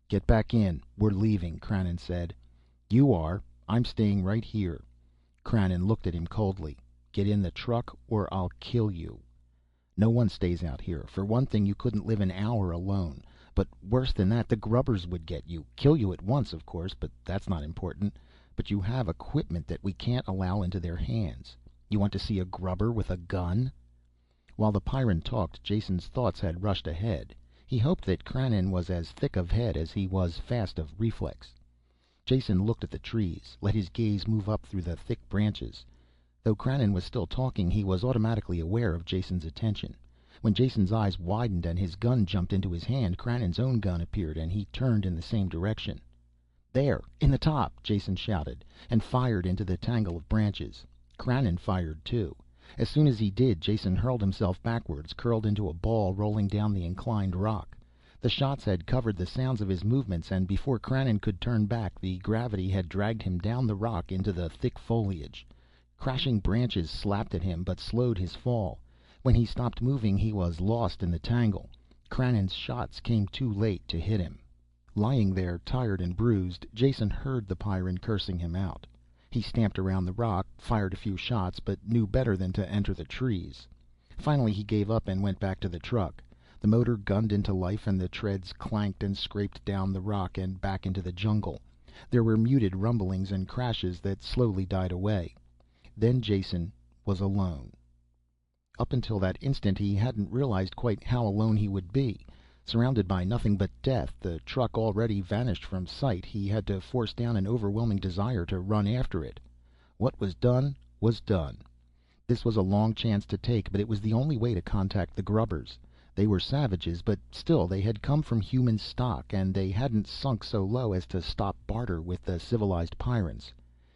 "Get back in. We're leaving," Krannon said. "You are. I'm staying right here." Krannon looked at him coldly. "Get in the truck or I'll kill you." "No one stays out here. For one thing, you couldn't live an hour alone. But worse than that, the grubbers would get you. Kill you at once, of course, but that's not important. But you have equipment that we can't allow into their hands. You want to see a grubber with a gun?" While the Pyrran talked, Jason's thoughts had rushed ahead. He hoped that Krannon was as thick of head as he was fast of reflex. Jason looked at the trees, let his gaze move up through the thick branches. Though Krannon was still talking, he was automatically aware of Jason's attention. When Jason's eyes widened and his gun jumped into his hand, Krannon's own gun appeared and he turned in the same direction. "There, in the top!" Jason shouted, and fired into the tangle of branches. Krannon fired too. As soon as he did, Jason hurled himself backwards, curled into a ball, rolling down the inclined rock. The shots had covered the sounds of his movements, and before Krannon could turn back, the gravity had dragged him down the rock into the thick foliage. Crashing branches slapped at him, but slowed his fall. When he stopped moving, he was lost in the tangle. Krannon's shots came too late to hit him. Lying there, tired and bruised, Jason heard the Pyrran cursing him out. He stamped around the rock, fired a few shots, but knew better than to enter the trees. Finally he gave up and went back to the truck. The motor gunned into life and the treads clanked and scraped down the rock and back into the jungle. There were muted rumblings and crashes that slowly died away. Then Jason was alone. Up until that instant he hadn't realized quite how alone he would be. Surrounded by nothing but death, the truck already vanished from sight, he had to force down an overwhelming desire to run after it. What was done was done. This was a long chance to take, but it was the only way to contact the grubbers. They were savages, but still they had come from human stock, and they hadn't sunk so low as to stop barter with the civilized Pyrrans.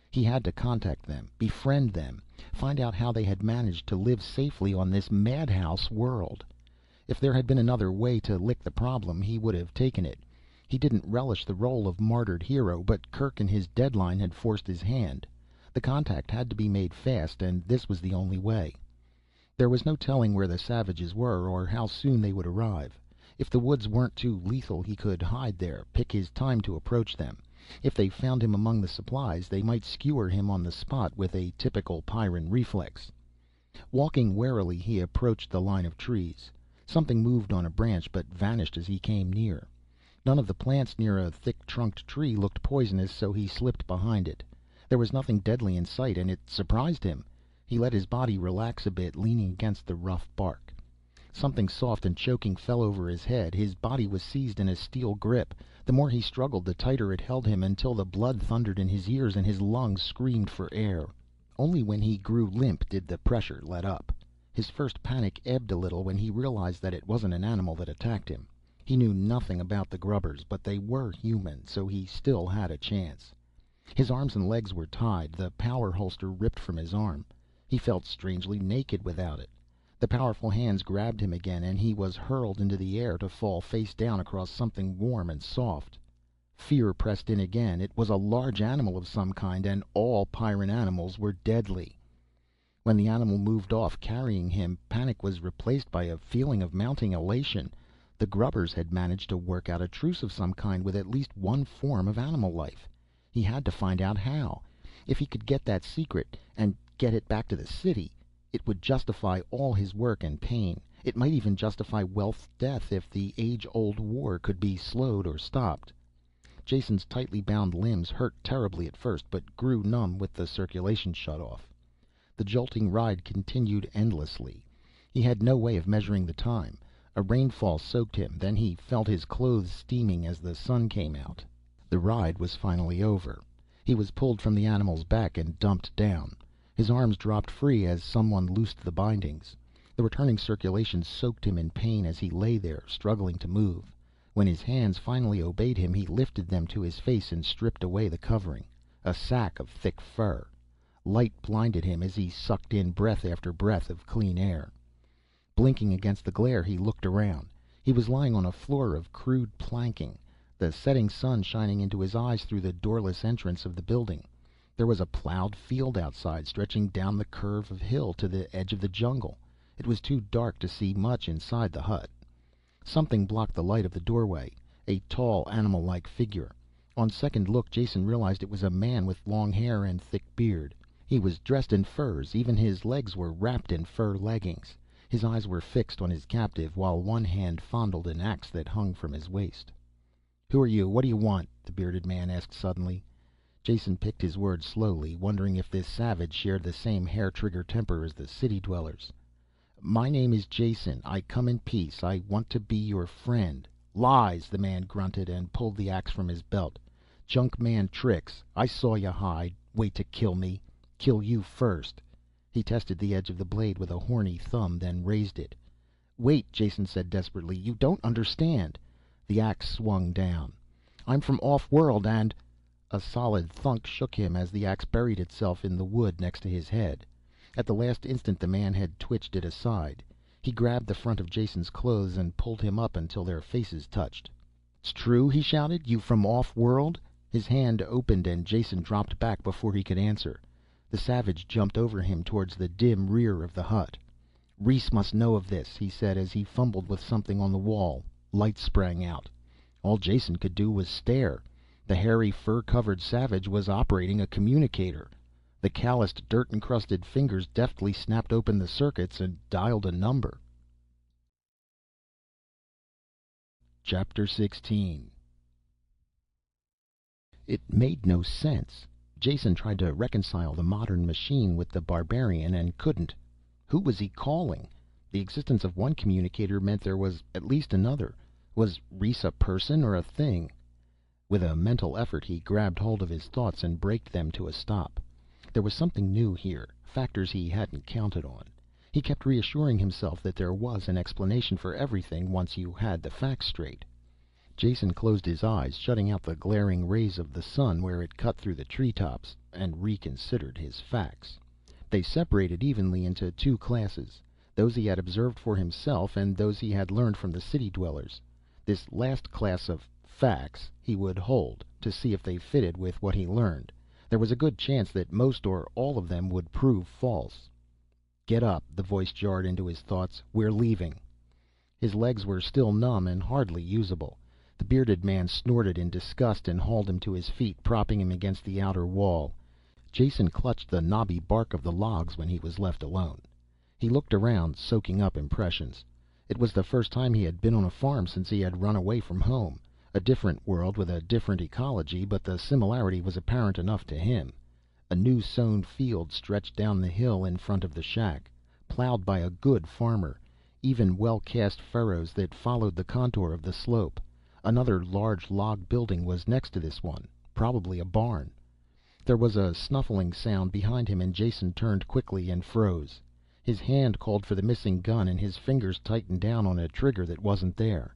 He had to contact them, befriend them, find out how they had managed to live safely on this madhouse world. If there had been another way to lick the problem, he would have taken it. He didn't relish the role of martyred hero, but Kerk and his deadline had forced his hand. The contact had to be made fast, and this was the only way. There was no telling where the savages were, or how soon they would arrive. If the woods weren't too lethal, he could hide there, pick his time to approach them. If they found him among the supplies, they might skewer him on the spot with a typical Pyrran reflex. Walking warily, he approached the line of trees. Something moved on a branch, but vanished as he came near. None of the plants near a thick-trunked tree looked poisonous, so he slipped behind it. There was nothing deadly in sight, and it surprised him. He let his body relax a bit, leaning against the rough bark. Something soft and choking fell over his head. His body was seized in a steel grip. The more he struggled, the tighter it held him, until the blood thundered in his ears and his lungs screamed for air. Only when he grew limp did the pressure let up. His first panic ebbed a little when he realized that it wasn't an animal that attacked him. He knew nothing about the grubbers, but they were human, so he still had a chance. His arms and legs were tied, the power holster ripped from his arm. He felt strangely naked without it. The powerful hands grabbed him again, and he was hurled into the air to fall face down across something warm and soft. Fear pressed in again. It was a large animal of some kind, and all Pyrran animals were deadly. When the animal moved off, carrying him, panic was replaced by a feeling of mounting elation. The grubbers had managed to work out a truce of some kind with at least one form of animal life. He had to find out how. If he could get that secret, and get it back to the city, it would justify all his work and pain, It might even justify Welf's death if the age-old war could be slowed or stopped. Jason's tightly bound limbs hurt terribly at first, but grew numb with the circulation shut off. The jolting ride continued endlessly. He had no way of measuring the time. A rainfall soaked him, then he felt his clothes steaming as the sun came out. The ride was finally over. He was pulled from the animal's back and dumped down. His arms dropped free as someone loosed the bindings. The returning circulation soaked him in pain as he lay there, struggling to move. When his hands finally obeyed him, he lifted them to his face and stripped away the covering, a sack of thick fur. Light blinded him as he sucked in breath after breath of clean air. Blinking against the glare, he looked around. He was lying on a floor of crude planking, the setting sun shining into his eyes through the doorless entrance of the building. There was a plowed field outside, stretching down the curve of hill to the edge of the jungle. It was too dark to see much inside the hut. Something blocked the light of the doorway, a tall, animal-like figure. On second look, Jason realized it was a man with long hair and thick beard. He was dressed in furs, even his legs were wrapped in fur leggings. His eyes were fixed on his captive, while one hand fondled an axe that hung from his waist. "Who are you? What do you want?" the bearded man asked suddenly. Jason picked his words slowly, wondering if this savage shared the same hair-trigger temper as the city dwellers. "My name is Jason. I come in peace. I want to be your friend." "Lies!" the man grunted and pulled the axe from his belt. "Junk man tricks. I saw you hide. Wait to kill me. Kill you first." He tested the edge of the blade with a horny thumb, then raised it. "Wait," Jason said desperately. "You don't understand." The axe swung down. "I'm from off-world and—" A solid thunk shook him as the axe buried itself in the wood next to his head. At the last instant the man had twitched it aside. He grabbed the front of Jason's clothes and pulled him up until their faces touched. "It's true?" he shouted. "You from off-world?" His hand opened and Jason dropped back before he could answer. The savage jumped over him towards the dim rear of the hut. "Reese must know of this," he said as he fumbled with something on the wall. Light sprang out. All Jason could do was stare. The hairy, fur-covered savage was operating a communicator. The calloused, dirt-encrusted fingers deftly snapped open the circuits and dialed a number. Chapter 16. It made no sense. Jason tried to reconcile the modern machine with the barbarian and couldn't. Who was he calling? The existence of one communicator meant there was at least another. Was Reese a person or a thing? With a mental effort he grabbed hold of his thoughts and braked them to a stop. There was something new here, factors he hadn't counted on. He kept reassuring himself that there was an explanation for everything once you had the facts straight. Jason closed his eyes, shutting out the glaring rays of the sun where it cut through the treetops, and reconsidered his facts. They separated evenly into two classes, those he had observed for himself and those he had learned from the city dwellers. This last class of facts he would hold, to see if they fitted with what he learned. There was a good chance that most or all of them would prove false. "Get up," the voice jarred into his thoughts. "We're leaving." His legs were still numb and hardly usable. The bearded man snorted in disgust and hauled him to his feet, propping him against the outer wall. Jason clutched the knobby bark of the logs when he was left alone. He looked around, soaking up impressions. It was the first time he had been on a farm since he had run away from home. A different world with a different ecology, but the similarity was apparent enough to him. A new sown field stretched down the hill in front of the shack, plowed by a good farmer, even well-cast furrows that followed the contour of the slope. Another large log building was next to this one, probably a barn. There was a snuffling sound behind him and Jason turned quickly and froze. His hand called for the missing gun and his fingers tightened down on a trigger that wasn't there.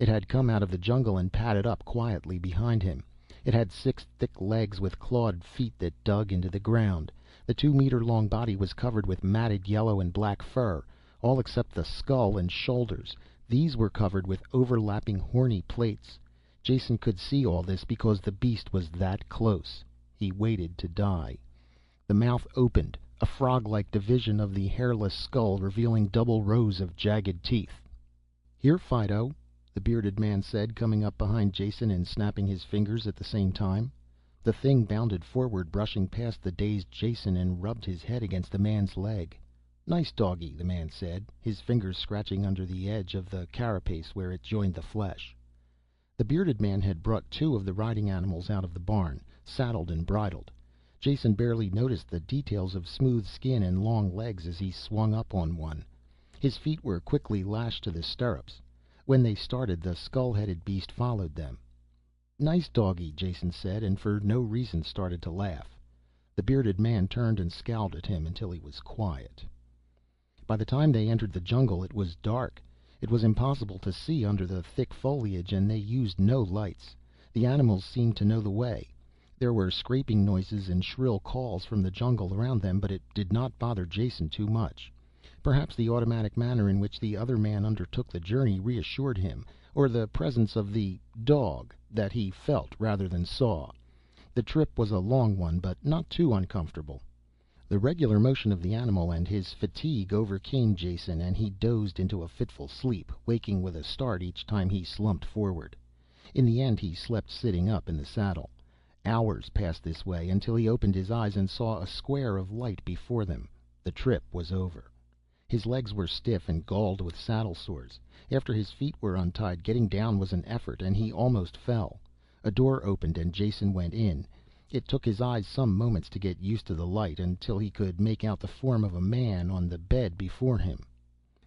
It had come out of the jungle and padded up quietly behind him. It had 6 thick legs with clawed feet that dug into the ground. The 2-meter-long body was covered with matted yellow and black fur, all except the skull and shoulders. These were covered with overlapping horny plates. Jason could see all this because the beast was that close. He waited to die. The mouth opened, a frog-like division of the hairless skull revealing double rows of jagged teeth. "Here, Fido," the bearded man said, coming up behind Jason and snapping his fingers at the same time. The thing bounded forward, brushing past the dazed Jason, and rubbed his head against the man's leg. "Nice doggy," the man said, his fingers scratching under the edge of the carapace where it joined the flesh. The bearded man had brought two of the riding animals out of the barn, saddled and bridled. Jason barely noticed the details of smooth skin and long legs as he swung up on one. His feet were quickly lashed to the stirrups. When they started, the skull-headed beast followed them. "Nice doggy," Jason said, and for no reason started to laugh. The bearded man turned and scowled at him until he was quiet. By the time they entered the jungle it was dark. It was impossible to see under the thick foliage, and they used no lights. The animals seemed to know the way. There were scraping noises and shrill calls from the jungle around them, but it did not bother Jason too much. Perhaps the automatic manner in which the other man undertook the journey reassured him, or the presence of the dog that he felt rather than saw. The trip was a long one, but not too uncomfortable. The regular motion of the animal and his fatigue overcame Jason, and he dozed into a fitful sleep, waking with a start each time he slumped forward. In the end he slept sitting up in the saddle. Hours passed this way, until he opened his eyes and saw a square of light before them. The trip was over. His legs were stiff and galled with saddle sores. After his feet were untied, getting down was an effort, and he almost fell. A door opened and Jason went in. It took his eyes some moments to get used to the light, until he could make out the form of a man on the bed before him.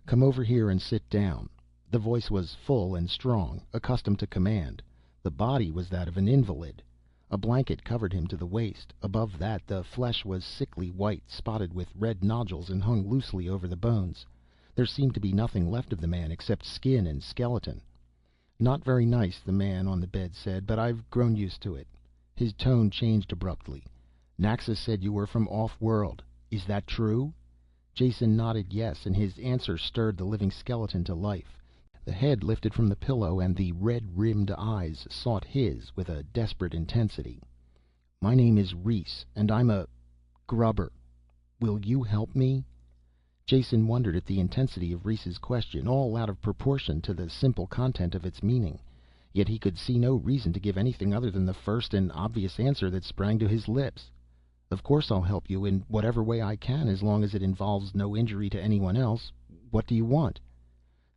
"Come over here and sit down." The voice was full and strong, accustomed to command. The body was that of an invalid. A blanket covered him to the waist. Above that the flesh was sickly white, spotted with red nodules, and hung loosely over the bones. There seemed to be nothing left of the man except skin and skeleton. "Not very nice," the man on the bed said, "but I've grown used to it." His tone changed abruptly. "Naxa said you were from off-world. Is that true?" Jason nodded yes, and his answer stirred the living skeleton to life. The head lifted from the pillow, and the red-rimmed eyes sought his with a desperate intensity. "My name is Rhys, and I'm a grubber. Will you help me?" Jason wondered at the intensity of Rhys's question, all out of proportion to the simple content of its meaning. Yet he could see no reason to give anything other than the first and obvious answer that sprang to his lips. "Of course I'll help you in whatever way I can, as long as it involves no injury to anyone else. What do you want?"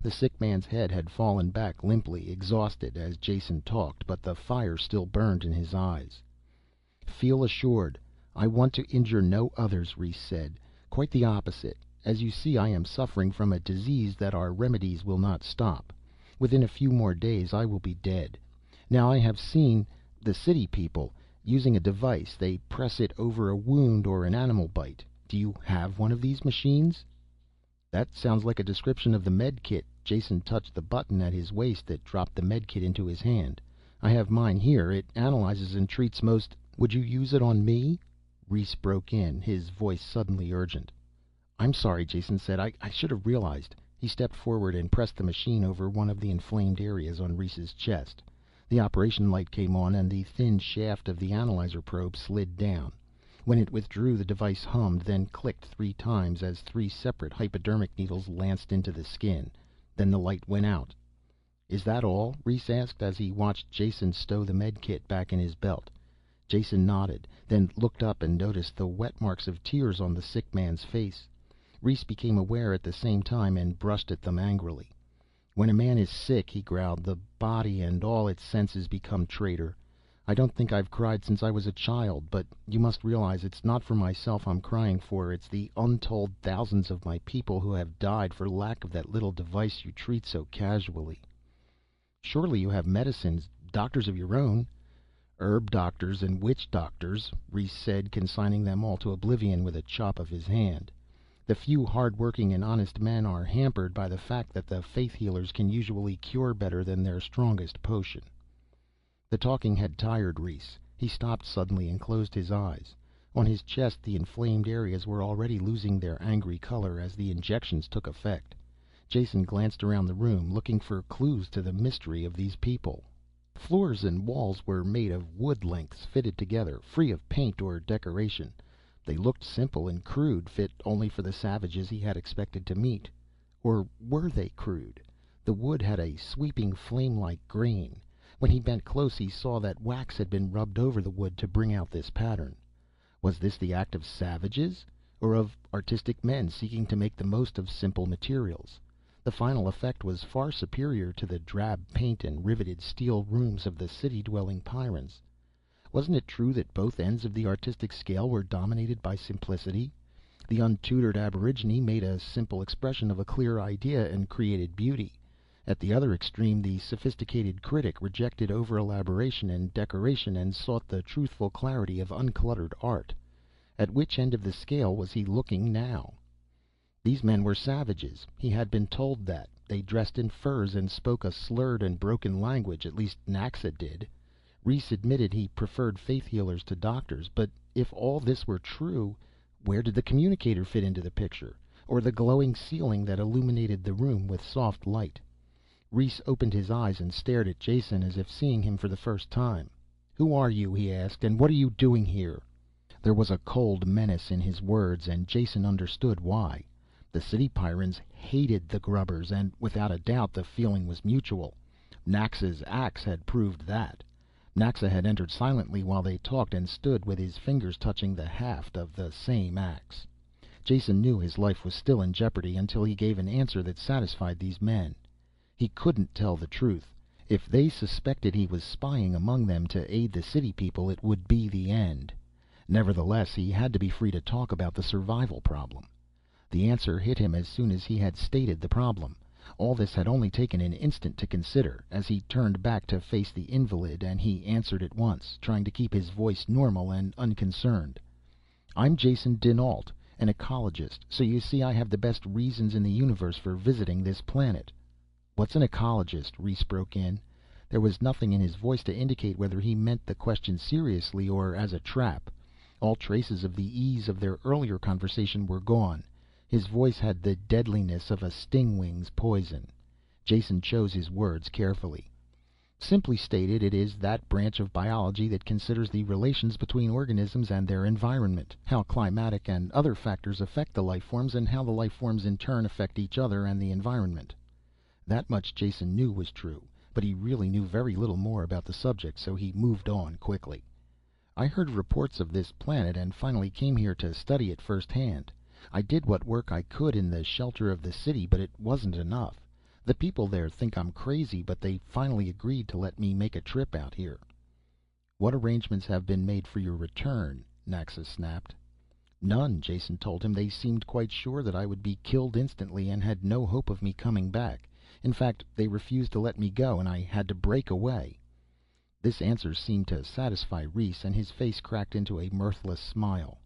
The sick man's head had fallen back limply, exhausted, as Jason talked, but the fire still burned in his eyes. "Feel assured. I want to injure no others," Rhys said. "Quite the opposite. As you see, I am suffering from a disease that our remedies will not stop. Within a few more days I will be dead. Now I have seen the city people using a device. They press it over a wound or an animal bite. Do you have one of these machines?" "That sounds like a description of the med kit." Jason touched the button at his waist that dropped the med kit into his hand. "I have mine here. It analyzes and treats most—" "Would you use it on me?" Rhys broke in, his voice suddenly urgent. "I'm sorry," Jason said. I should have realized." He stepped forward and pressed the machine over one of the inflamed areas on Rhys's chest. The operation light came on, and the thin shaft of the analyzer probe slid down. When it withdrew, the device hummed, then clicked 3 times as 3 separate hypodermic needles lanced into the skin. Then the light went out. "Is that all?" Rhys asked, as he watched Jason stow the med kit back in his belt. Jason nodded, then looked up and noticed the wet marks of tears on the sick man's face. Rhys became aware at the same time and brushed at them angrily. "When a man is sick," he growled, "the body and all its senses become traitor. I don't think I've cried since I was a child, but you must realize it's not for myself I'm crying for. It's the untold thousands of my people who have died for lack of that little device you treat so casually." "Surely you have medicines, doctors of your own." "Herb doctors and witch doctors," Rhys said, consigning them all to oblivion with a chop of his hand. "The few hard-working and honest men are hampered by the fact that the faith healers can usually cure better than their strongest potion." The talking had tired Rhys. He stopped suddenly and closed his eyes. On his chest the inflamed areas were already losing their angry color as the injections took effect. Jason glanced around the room, looking for clues to the mystery of these people. Floors and walls were made of wood lengths fitted together, free of paint or decoration. They looked simple and crude, fit only for the savages he had expected to meet. Or were they crude? The wood had a sweeping flame-like grain. When he bent close he saw that wax had been rubbed over the wood to bring out this pattern. Was this the act of savages? or of artistic men seeking to make the most of simple materials. The final effect was far superior to the drab paint and riveted steel rooms of the city-dwelling Pyrrans. Wasn't it true that both ends of the artistic scale were dominated by simplicity? The untutored aborigine made a simple expression of a clear idea and created beauty. At the other extreme, the sophisticated critic rejected over-elaboration and decoration and sought the truthful clarity of uncluttered art. At which end of the scale was he looking now? These men were savages. He had been told that. They dressed in furs and spoke a slurred and broken language, at least Naxa did. Reese admitted he preferred faith healers to doctors, but if all this were true, where did the communicator fit into the picture? Or the glowing ceiling that illuminated the room with soft light? Reese opened his eyes and stared at Jason as if seeing him for the first time. "Who are you?" he asked, "and what are you doing here?" There was a cold menace in his words, and Jason understood why. The city Pyrrans hated the grubbers, and without a doubt the feeling was mutual. Naxa's axe had proved that. Naxa had entered silently while they talked and stood with his fingers touching the haft of the same axe. Jason knew his life was still in jeopardy until he gave an answer that satisfied these men. He couldn't tell the truth. If they suspected he was spying among them to aid the city people, it would be the end. Nevertheless, he had to be free to talk about the survival problem. The answer hit him as soon as he had stated the problem. All this had only taken an instant to consider, as he turned back to face the invalid, and he answered at once, trying to keep his voice normal and unconcerned. "I'm Jason dinAlt, an ecologist, so you see I have the best reasons in the universe for visiting this planet." "What's an ecologist?" Reese broke in. There was nothing in his voice to indicate whether he meant the question seriously or as a trap. All traces of the ease of their earlier conversation were gone. His voice had the deadliness of a stingwing's poison. Jason chose his words carefully. "Simply stated, it is that branch of biology that considers the relations between organisms and their environment, how climatic and other factors affect the life forms, and how the life forms in turn affect each other and the environment." That much Jason knew was true, but he really knew very little more about the subject, so he moved on quickly. "I heard reports of this planet and finally came here to study it firsthand. I did what work I could in the shelter of the city, but it wasn't enough. The people there think I'm crazy, but they finally agreed to let me make a trip out here." "What arrangements have been made for your return?" Naxa snapped. "None," Jason told him. "They seemed quite sure that I would be killed instantly and had no hope of me coming back. In fact, they refused to let me go, and I had to break away." This answer seemed to satisfy Reese, and his face cracked into a mirthless smile.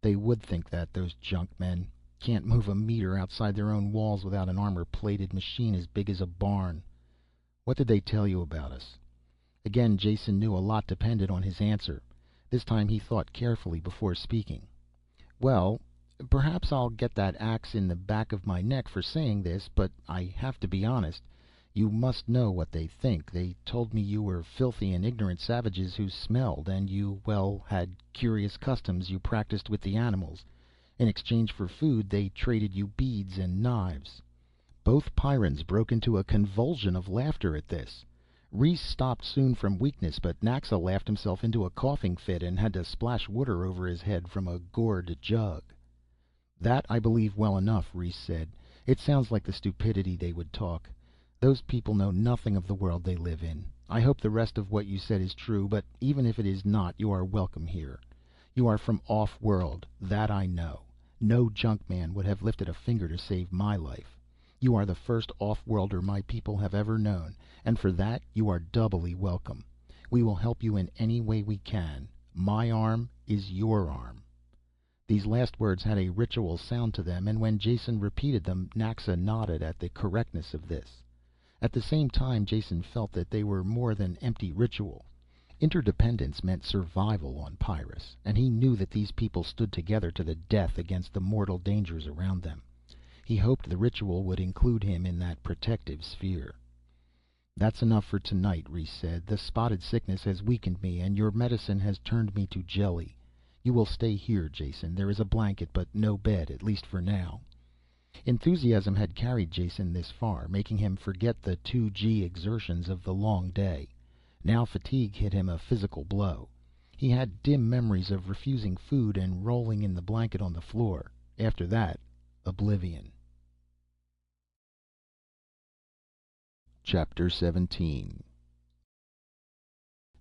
"They would think that, those junk men. Can't move a meter outside their own walls without an armor-plated machine as big as a barn. What did they tell you about us?" Again, Jason knew a lot depended on his answer. This time he thought carefully before speaking. "Well, perhaps I'll get that axe in the back of my neck for saying this, but I have to be honest. You must know what they think. They told me you were filthy and ignorant savages who smelled, and you, well, had curious customs you practiced with the animals. In exchange for food, they traded you beads and knives." Both Pyrrans broke into a convulsion of laughter at this. Reese stopped soon from weakness, but Naxa laughed himself into a coughing fit and had to splash water over his head from a gourd jug. "That I believe well enough," Reese said. "It sounds like the stupidity they would talk. Those people know nothing of the world they live in. I hope the rest of what you said is true, but even if it is not, you are welcome here. You are from off-world, that I know. No junk man would have lifted a finger to save my life. You are the first off-worlder my people have ever known, and for that you are doubly welcome. We will help you in any way we can. My arm is your arm." These last words had a ritual sound to them, and when Jason repeated them, Naxa nodded at the correctness of this. At the same time, Jason felt that they were more than empty ritual. Interdependence meant survival on Pyrrus, and he knew that these people stood together to the death against the mortal dangers around them. He hoped the ritual would include him in that protective sphere. "That's enough for tonight," Reese said. "The spotted sickness has weakened me, and your medicine has turned me to jelly. You will stay here, Jason. There is a blanket, but no bed, at least for now." Enthusiasm had carried Jason this far, making him forget the 2G exertions of the long day. Now fatigue hit him a physical blow. He had dim memories of refusing food and rolling in the blanket on the floor. After that, oblivion. Chapter 17.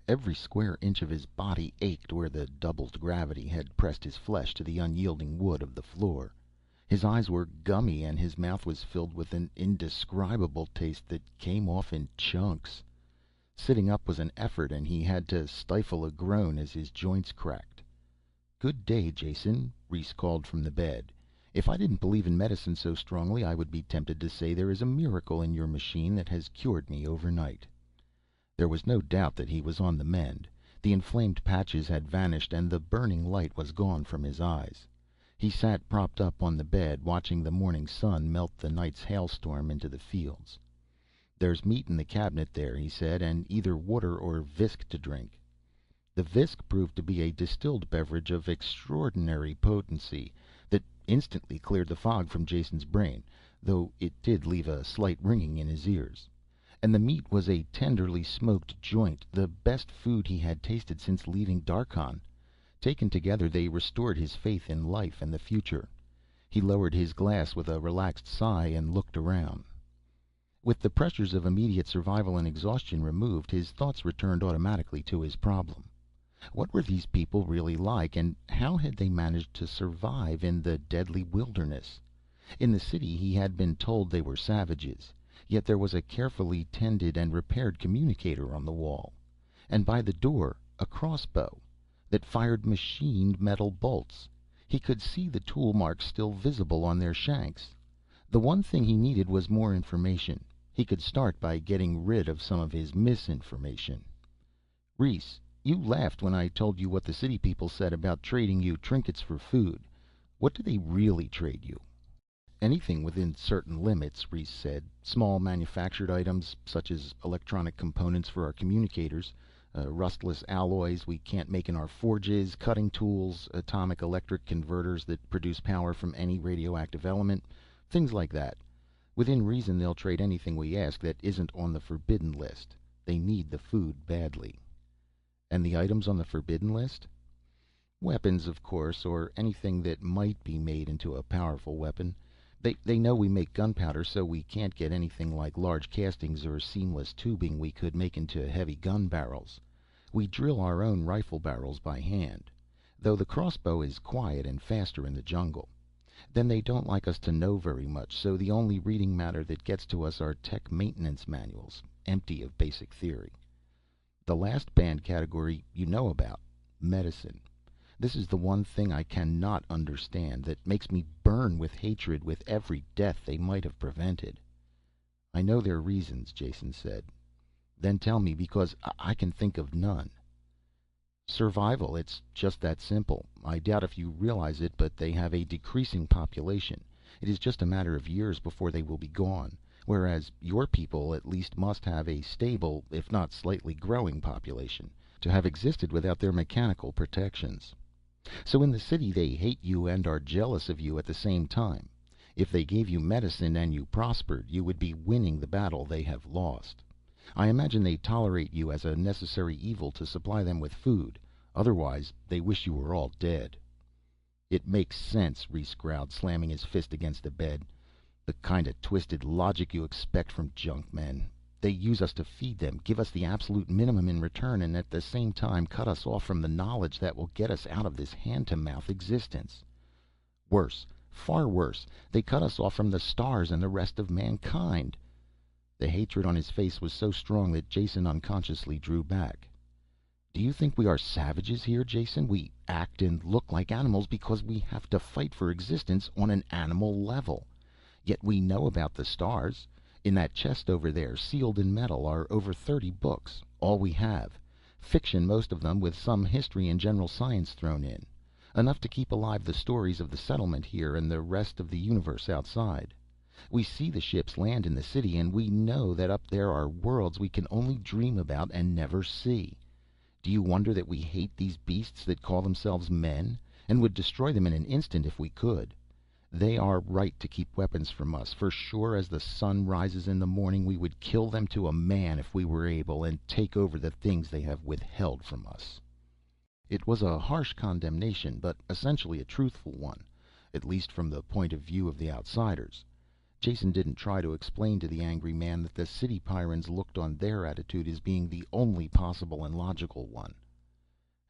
Every square inch of his body ached where the doubled gravity had pressed his flesh to the unyielding wood of the floor. His eyes were gummy and his mouth was filled with an indescribable taste that came off in chunks. Sitting up was an effort and he had to stifle a groan as his joints cracked. "Good day, Jason," Rhys called from the bed. "If I didn't believe in medicine so strongly, I would be tempted to say there is a miracle in your machine that has cured me overnight." There was no doubt that he was on the mend. The inflamed patches had vanished and the burning light was gone from his eyes. He sat propped up on the bed, watching the morning sun melt the night's hailstorm into the fields. "There's meat in the cabinet there," he said, "and either water or visk to drink." The visk proved to be a distilled beverage of extraordinary potency that instantly cleared the fog from Jason's brain, though it did leave a slight ringing in his ears. And the meat was a tenderly smoked joint, the best food he had tasted since leaving Darkhan. Taken together, they restored his faith in life and the future. He lowered his glass with a relaxed sigh and looked around. With the pressures of immediate survival and exhaustion removed, his thoughts returned automatically to his problem. What were these people really like, and how had they managed to survive in the deadly wilderness? In the city he had been told they were savages, yet there was a carefully tended and repaired communicator on the wall. And by the door, a crossbow that fired machined metal bolts. He could see the tool marks still visible on their shanks. The one thing he needed was more information. He could start by getting rid of some of his misinformation. "Rhys, you laughed when I told you what the city people said about trading you trinkets for food. What do they really trade you?" "Anything within certain limits," Rhys said. "Small manufactured items, such as electronic components for our communicators, rustless alloys we can't make in our forges, cutting tools, atomic electric converters that produce power from any radioactive element, things like that. Within reason, they'll trade anything we ask that isn't on the forbidden list. They need the food badly." "And the items on the forbidden list?" "Weapons, of course, or anything that might be made into a powerful weapon. They know we make gunpowder, so we can't get anything like large castings or seamless tubing we could make into heavy gun barrels. We drill our own rifle barrels by hand, though the crossbow is quiet and faster in the jungle. Then they don't like us to know very much, so the only reading matter that gets to us are tech maintenance manuals, empty of basic theory. The last banned category you know about, medicine. This is the one thing I cannot understand, that makes me burn with hatred with every death they might have prevented." "I know their reasons," Jason said. "Then tell me, because I can think of none." "Survival, it's just that simple. I doubt if you realize it, but they have a decreasing population. It is just a matter of years before they will be gone. Whereas your people at least must have a stable, if not slightly growing population, to have existed without their mechanical protections. So in the city they hate you and are jealous of you at the same time. If they gave you medicine and you prospered, you would be winning the battle they have lost. I imagine they tolerate you as a necessary evil to supply them with food. Otherwise, they wish you were all dead." "It makes sense," Rhys growled, slamming his fist against the bed. "The kind of twisted logic you expect from junk men. They use us to feed them, give us the absolute minimum in return, and at the same time cut us off from the knowledge that will get us out of this hand-to-mouth existence. Worse, far worse, they cut us off from the stars and the rest of mankind." The hatred on his face was so strong that Jason unconsciously drew back. "Do you think we are savages here, Jason? We act and look like animals because we have to fight for existence on an animal level. Yet we know about the stars. In that chest over there, sealed in metal, are over 30 books. All we have. Fiction, most of them, with some history and general science thrown in. Enough to keep alive the stories of the settlement here and the rest of the universe outside. We see the ships land in the city, and we know that up there are worlds we can only dream about and never see. Do you wonder that we hate these beasts that call themselves men, and would destroy them in an instant if we could? They are right to keep weapons from us, for sure as the sun rises in the morning we would kill them to a man if we were able, and take over the things they have withheld from us." It was a harsh condemnation, but essentially a truthful one, at least from the point of view of the outsiders. Jason didn't try to explain to the angry man that the city Pyrrans looked on their attitude as being the only possible and logical one.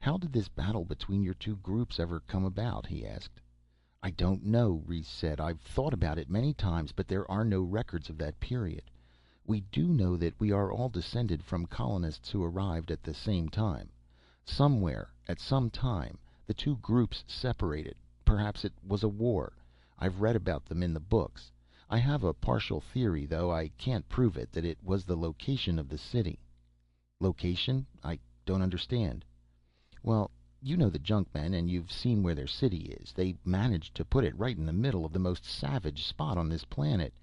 "How did this battle between your two groups ever come about?" he asked. "I don't know," Reese said. "I've thought about it many times, but there are no records of that period. We do know that we are all descended from colonists who arrived at the same time. Somewhere, at some time, the two groups separated. Perhaps it was a war. I've read about them in the books. I have a partial theory, though I can't prove it, that it was the location of the city." "Location? I don't understand." "Well, you know the Junkmen, and you've seen where their city is. They managed to put it right in the middle of the most savage spot on this planet.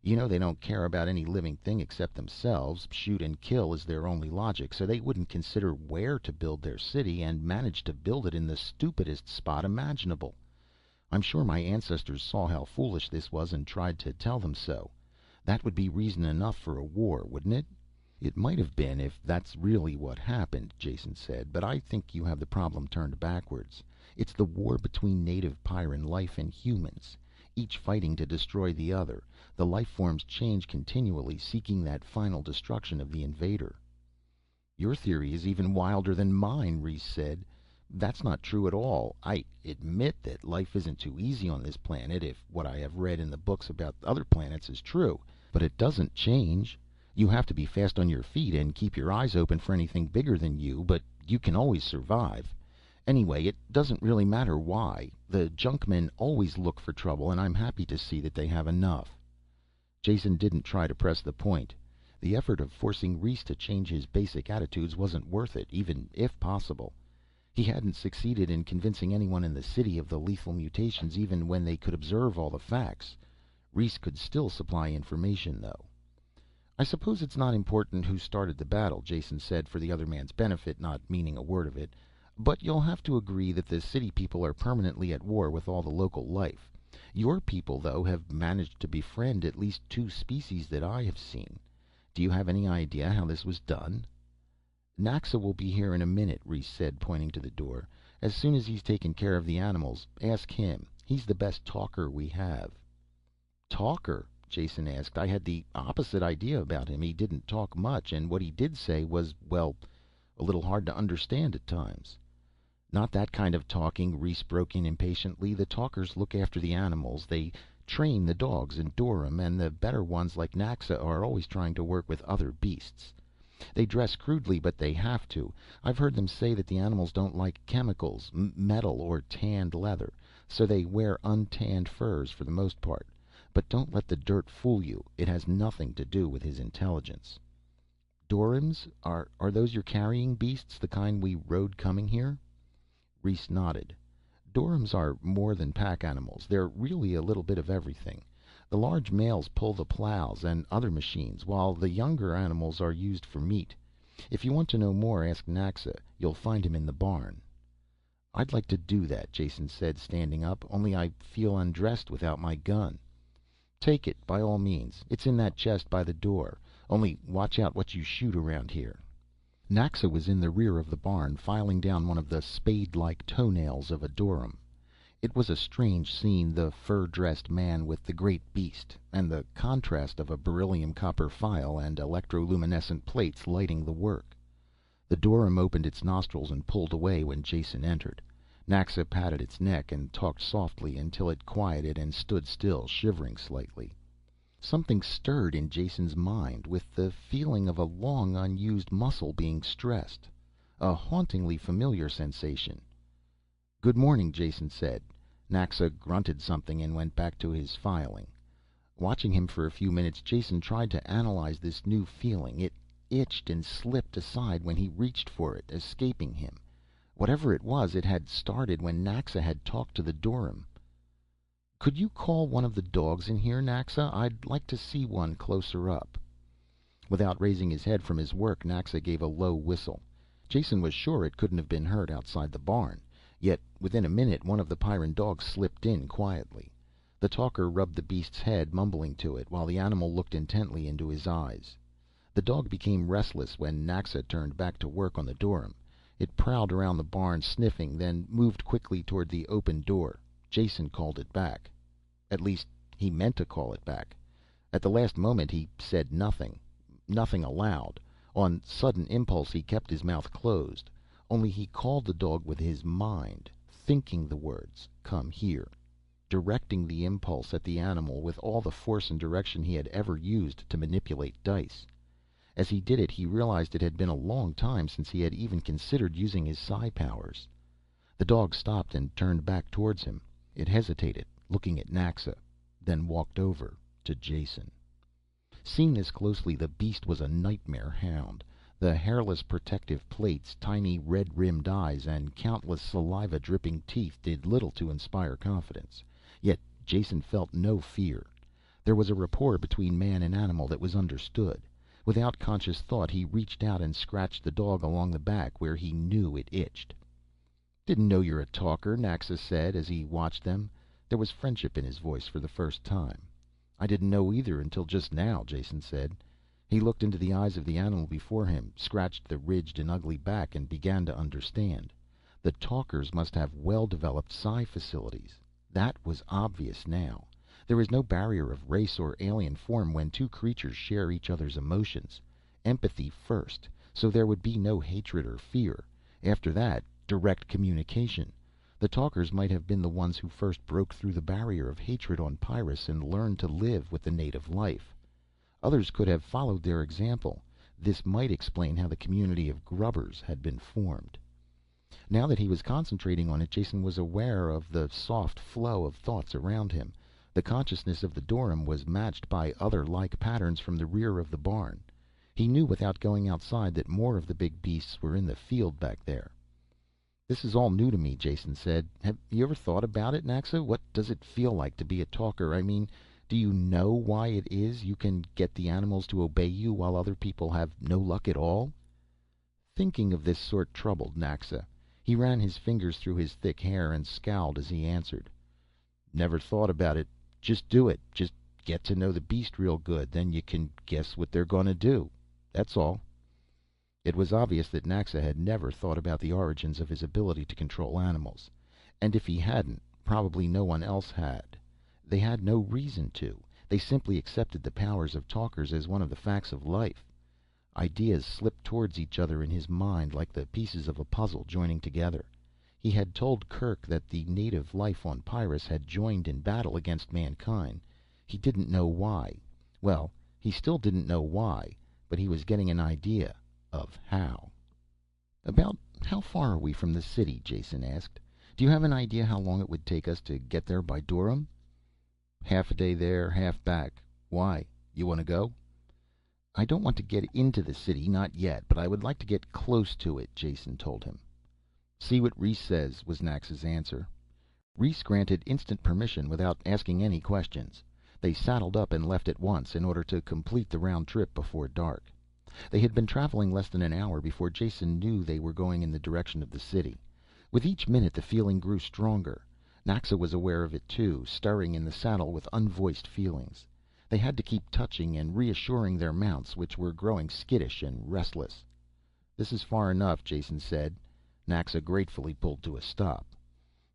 You know they don't care about any living thing except themselves. Shoot and kill is their only logic, so they wouldn't consider where to build their city, and managed to build it in the stupidest spot imaginable. I'm sure my ancestors saw how foolish this was and tried to tell them so. That would be reason enough for a war, wouldn't it?" "It might have been, if that's really what happened," Jason said, "but I think you have the problem turned backwards. It's the war between native Pyrran life and humans, each fighting to destroy the other. The life forms change continually, seeking that final destruction of the invader." "Your theory is even wilder than mine," Reese said. "That's not true at all. I admit that life isn't too easy on this planet, if what I have read in the books about other planets is true. But it doesn't change. You have to be fast on your feet and keep your eyes open for anything bigger than you, but you can always survive. Anyway, it doesn't really matter why. The Junkmen always look for trouble, and I'm happy to see that they have enough." Jason didn't try to press the point. The effort of forcing Reese to change his basic attitudes wasn't worth it, even if possible. He hadn't succeeded in convincing anyone in the city of the lethal mutations, even when they could observe all the facts. Reese could still supply information, though. "I suppose it's not important who started the battle," Jason said for the other man's benefit, not meaning a word of it. "But you'll have to agree that the city people are permanently at war with all the local life. Your people, though, have managed to befriend at least two species that I have seen. Do you have any idea how this was done?" "Naxa will be here in a minute," Reese said, pointing to the door. "As soon as he's taken care of the animals, ask him. He's the best talker we have." "Talker?" Jason asked. "I had the opposite idea about him. He didn't talk much, and what he did say was, well, a little hard to understand at times." "Not that kind of talking," Reese broke in impatiently. "The talkers look after the animals. They train the dogs and Dorum, and the better ones like Naxa are always trying to work with other beasts. They dress crudely, but they have to. I've heard them say that the animals don't like chemicals, metal, or tanned leather, so they wear untanned furs for the most part. But don't let the dirt fool you. It has nothing to do with his intelligence." "Dorums? Are those your carrying beasts, the kind we rode coming here?" Reese nodded. "Dorums are more than pack animals. They're really a little bit of everything. The large males pull the plows and other machines, while the younger animals are used for meat. If you want to know more, ask Naxa. You'll find him in the barn." "I'd like to do that," Jason said, standing up. "Only I feel undressed without my gun." "Take it, by all means. It's in that chest by the door. Only watch out what you shoot around here." Naxa was in the rear of the barn, filing down one of the spade-like toenails of a Dorum. It was a strange scene, the fur-dressed man with the great beast, and the contrast of a beryllium copper file and electroluminescent plates lighting the work. The Dorum opened its nostrils and pulled away when Jason entered. Naxa patted its neck and talked softly until it quieted and stood still, shivering slightly. Something stirred in Jason's mind, with the feeling of a long unused muscle being stressed. A hauntingly familiar sensation. "Good morning," Jason said. Naxa grunted something and went back to his filing. Watching him for a few minutes, Jason tried to analyze this new feeling. It itched and slipped aside when he reached for it, escaping him. Whatever it was, it had started when Naxa had talked to the Dorum. "Could you call one of the dogs in here, Naxa? I'd like to see one closer up." Without raising his head from his work, Naxa gave a low whistle. Jason was sure it couldn't have been heard outside the barn. Yet within a minute one of the Pyrran dogs slipped in quietly. The talker rubbed the beast's head, mumbling to it, while the animal looked intently into his eyes. The dog became restless when Naxa turned back to work on the Dorum. It prowled around the barn, sniffing, then moved quickly toward the open door. Jason called it back. At least, he meant to call it back. At the last moment he said nothing. Nothing aloud. On sudden impulse he kept his mouth closed. Only he called the dog with his mind, thinking the words, "Come here," directing the impulse at the animal with all the force and direction he had ever used to manipulate dice. As he did it he realized it had been a long time since he had even considered using his psi powers. The dog stopped and turned back towards him. It hesitated, looking at Naxa, then walked over to Jason. Seen this closely, the beast was a nightmare hound. The hairless protective plates, tiny red-rimmed eyes, and countless saliva-dripping teeth did little to inspire confidence. Yet Jason felt no fear. There was a rapport between man and animal that was understood. Without conscious thought he reached out and scratched the dog along the back where he knew it itched. "Didn't know you're a talker," Naxa said as he watched them. There was friendship in his voice for the first time. "I didn't know either until just now," Jason said. He looked into the eyes of the animal before him, scratched the ridged and ugly back, and began to understand. The talkers must have well-developed psi facilities. That was obvious now. There is no barrier of race or alien form when two creatures share each other's emotions. Empathy first, so there would be no hatred or fear. After that, direct communication. The talkers might have been the ones who first broke through the barrier of hatred on Pyrrus and learned to live with the native life. Others could have followed their example. This might explain how the community of grubbers had been formed. Now that he was concentrating on it, Jason was aware of the soft flow of thoughts around him. The consciousness of the dorym was matched by other like patterns from the rear of the barn. He knew without going outside that more of the big beasts were in the field back there. "This is all new to me," Jason said. "Have you ever thought about it, Naxa? What does it feel like to be a talker? I mean, do you know why it is you can get the animals to obey you while other people have no luck at all?" Thinking of this sort troubled Naxa. He ran his fingers through his thick hair and scowled as he answered. "Never thought about it. Just do it. Just get to know the beast real good. Then you can guess what they're going to do. That's all." It was obvious that Naxa had never thought about the origins of his ability to control animals. And if he hadn't, probably no one else had. They had no reason to. They simply accepted the powers of talkers as one of the facts of life. Ideas slipped towards each other in his mind like the pieces of a puzzle joining together. He had told Kerk that the native life on Pyrrus had joined in battle against mankind. He didn't know why. Well, he still didn't know why, but he was getting an idea of how. "About how far are we from the city?" Jason asked. "Do you have an idea how long it would take us to get there by dorym?" "Half a day there, half back. Why? You want to go?" "I don't want to get into the city, not yet, but I would like to get close to it," Jason told him. "See what Rhys says," was Naxa's answer. Rhys granted instant permission without asking any questions. They saddled up and left at once, in order to complete the round trip before dark. They had been traveling less than an hour before Jason knew they were going in the direction of the city. With each minute the feeling grew stronger. Naxa was aware of it too, stirring in the saddle with unvoiced feelings. They had to keep touching and reassuring their mounts, which were growing skittish and restless. "This is far enough," Jason said. Naxa gratefully pulled to a stop.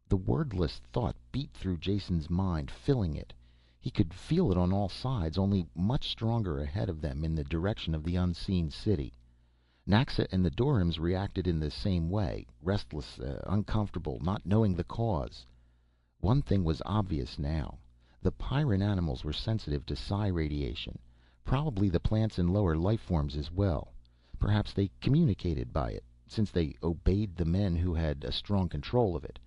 The wordless thought beat through Jason's mind, filling it. He could feel it on all sides, only much stronger ahead of them in the direction of the unseen city. Naxa and the doryms reacted in the same way, restless, uncomfortable, not knowing the cause. One thing was obvious now. The Pyrran animals were sensitive to psi radiation. Probably the plants and lower life forms as well. Perhaps they communicated by it, since they obeyed the men who had a strong control of it.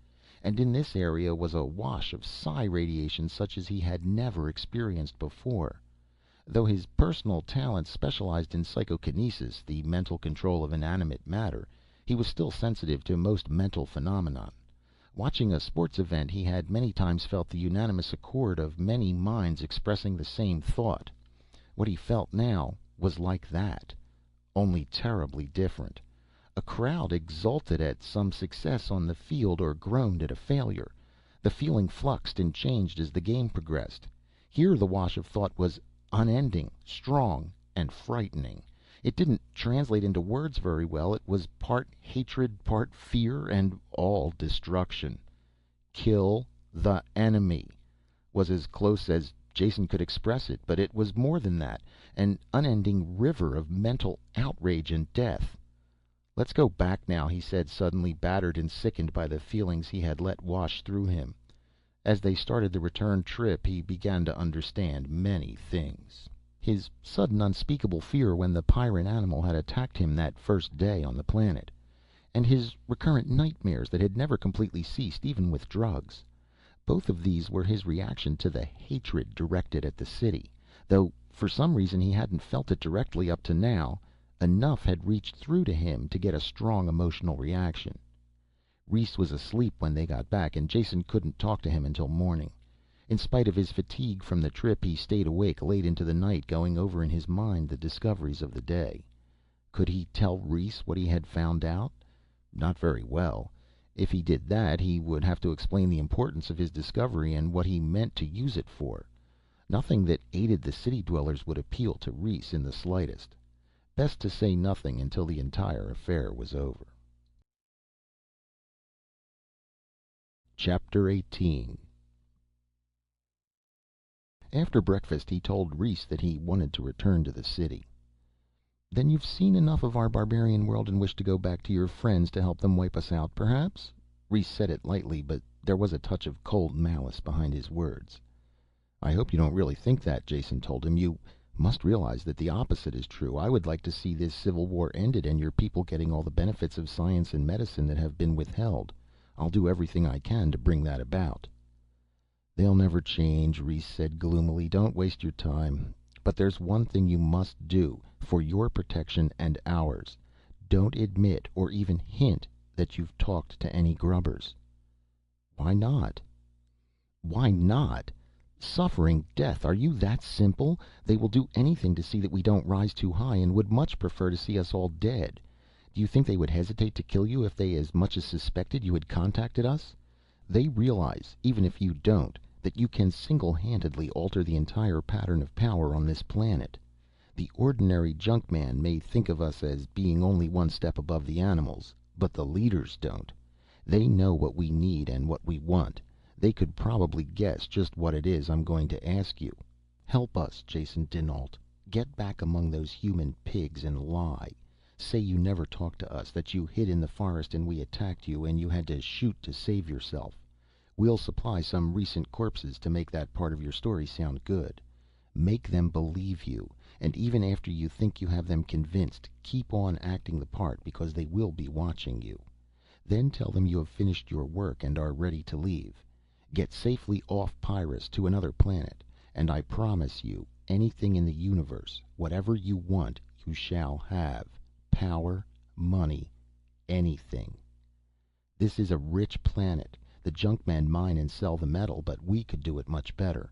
And in this area was a wash of psi radiation such as he had never experienced before. Though his personal talents specialized in psychokinesis, the mental control of inanimate matter, he was still sensitive to most mental phenomenon. Watching a sports event, he had many times felt the unanimous accord of many minds expressing the same thought. What he felt now was like that, only terribly different. A crowd exulted at some success on the field or groaned at a failure. The feeling fluxed and changed as the game progressed. Here the wash of thought was unending, strong, and frightening. It didn't translate into words very well. It was part hatred, part fear, and all destruction. Kill the enemy was as close as Jason could express it, but it was more than that, an unending river of mental outrage and death. "Let's go back now," he said, suddenly battered and sickened by the feelings he had let wash through him. As they started the return trip, he began to understand many things. His sudden unspeakable fear when the Pyrran animal had attacked him that first day on the planet. And his recurrent nightmares that had never completely ceased, even with drugs. Both of these were his reaction to the hatred directed at the city, though for some reason he hadn't felt it directly up to now. Enough had reached through to him to get a strong emotional reaction. Reese was asleep when they got back, and Jason couldn't talk to him until morning. In spite of his fatigue from the trip, he stayed awake late into the night, going over in his mind the discoveries of the day. Could he tell Reese what he had found out? Not very well. If he did that, he would have to explain the importance of his discovery and what he meant to use it for. Nothing that aided the city dwellers would appeal to Reese in the slightest. Best to say nothing until the entire affair was over. Chapter 18. After breakfast, he told Reese that he wanted to return to the city. "Then you've seen enough of our barbarian world and wish to go back to your friends to help them wipe us out, perhaps?" Reese said it lightly, but there was a touch of cold malice behind his words. "I hope you don't really think that," Jason told him. "You must realize that the opposite is true. I would like to see this civil war ended and your people getting all the benefits of science and medicine that have been withheld. I'll do everything I can to bring that about." "They'll never change," Reese said gloomily. "Don't waste your time. But there's one thing you must do, for your protection and ours. Don't admit or even hint that you've talked to any grubbers." "Why not?" "Why not? Suffering death. Are you that simple? They will do anything to see that we don't rise too high, and would much prefer to see us all dead. Do you think they would hesitate to kill you if they as much as suspected you had contacted us? They realize, even if you don't, that you can single-handedly alter the entire pattern of power on this planet. The ordinary junkman may think of us as being only one step above the animals, but the leaders don't. They know what we need and what we want. They could probably guess just what it is I'm going to ask you. Help us, Jason dinAlt. Get back among those human pigs and lie. Say you never talked to us, that you hid in the forest and we attacked you and you had to shoot to save yourself. We'll supply some recent corpses to make that part of your story sound good. Make them believe you, and even after you think you have them convinced, keep on acting the part because they will be watching you. Then tell them you have finished your work and are ready to leave. Get safely off Pyrrus to another planet, and I promise you, anything in the universe, whatever you want, you shall have. Power, money, anything. This is a rich planet. The junkmen mine and sell the metal, but we could do it much better.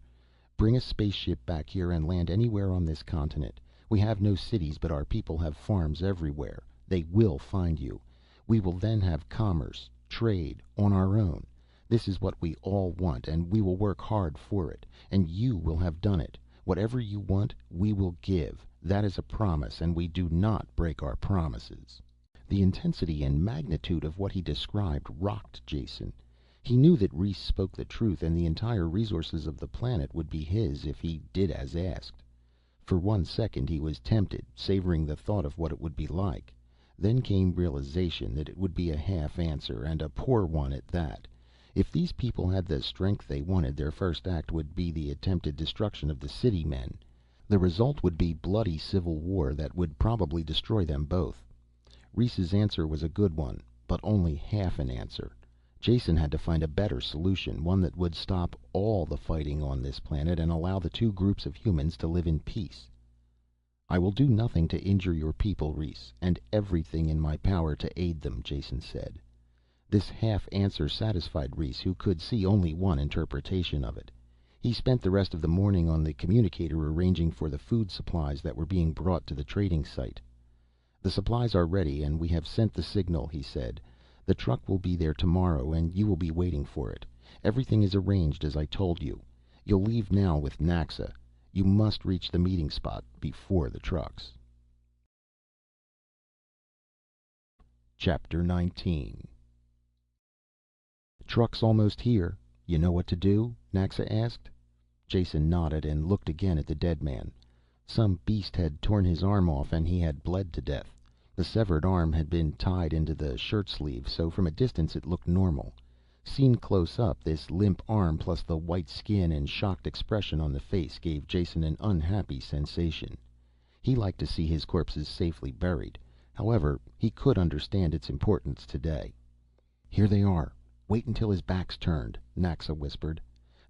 Bring a spaceship back here and land anywhere on this continent. We have no cities, but our people have farms everywhere. They will find you. We will then have commerce, trade, on our own. This is what we all want, and we will work hard for it. And you will have done it. Whatever you want, we will give. That is a promise, and we do not break our promises." The intensity and magnitude of what he described rocked Jason. He knew that Reese spoke the truth, and the entire resources of the planet would be his if he did as asked. For 1 second he was tempted, savoring the thought of what it would be like. Then came realization that it would be a half answer, and a poor one at that. If these people had the strength they wanted, their first act would be the attempted destruction of the city men. The result would be bloody civil war that would probably destroy them both. Reese's answer was a good one, but only half an answer. Jason had to find a better solution, one that would stop all the fighting on this planet and allow the two groups of humans to live in peace. "I will do nothing to injure your people, Reese, and everything in my power to aid them," Jason said. This half answer satisfied Reese, who could see only one interpretation of it. He spent the rest of the morning on the communicator arranging for the food supplies that were being brought to the trading site. "The supplies are ready and we have sent the signal," he said. "The truck will be there tomorrow and you will be waiting for it. Everything is arranged as I told you. You'll leave now with Naxa. You must reach the meeting spot before the trucks." Chapter 19. "Truck's almost here. You know what to do?" Naxa asked. Jason nodded and looked again at the dead man. Some beast had torn his arm off and he had bled to death. The severed arm had been tied into the shirt sleeve, so from a distance it looked normal. Seen close up, this limp arm plus the white skin and shocked expression on the face gave Jason an unhappy sensation. He liked to see his corpses safely buried. However, he could understand its importance today. "Here they are. Wait until his back's turned," Naxa whispered.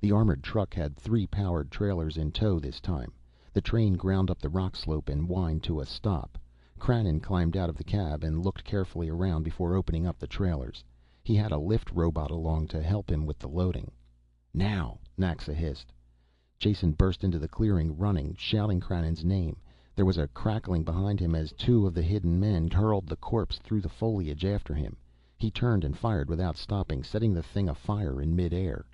The armored truck had 3 powered trailers in tow this time. The train ground up the rock slope and whined to a stop. Krannon climbed out of the cab and looked carefully around before opening up the trailers. He had a lift robot along to help him with the loading. "Now!" Naxa hissed. Jason burst into the clearing, running, shouting Krannon's name. There was a crackling behind him as 2 of the hidden men hurled the corpse through the foliage after him. He turned and fired without stopping, setting the thing afire in midair.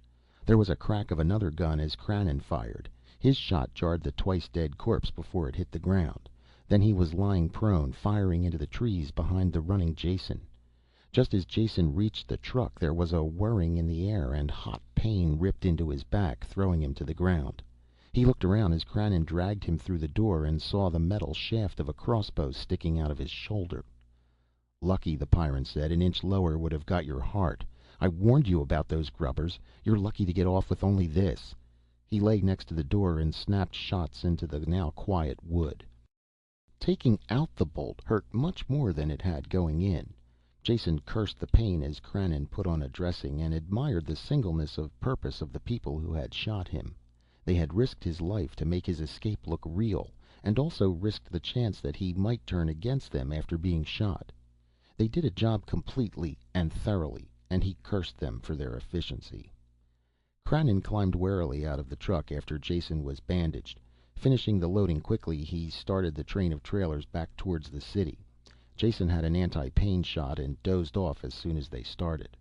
There was a crack of another gun as Krannon fired. His shot jarred the twice dead corpse before it hit the ground. Then he was lying prone, firing into the trees behind the running Jason. Just as Jason reached the truck, there was a whirring in the air and hot pain ripped into his back, throwing him to the ground. He looked around as Krannon dragged him through the door and saw the metal shaft of a crossbow sticking out of his shoulder. "Lucky," the Pyrran said. "An inch lower would have got your heart. I warned you about those grubbers. You're lucky to get off with only this." He lay next to the door and snapped shots into the now quiet wood. Taking out the bolt hurt much more than it had going in. Jason cursed the pain as Krannon put on a dressing, and admired the singleness of purpose of the people who had shot him. They had risked his life to make his escape look real, and also risked the chance that he might turn against them after being shot. They did a job completely and thoroughly, and he cursed them for their efficiency. Krannon climbed warily out of the truck after Jason was bandaged. Finishing the loading quickly, he started the train of trailers back towards the city. Jason had an anti-pain shot and dozed off as soon as they started.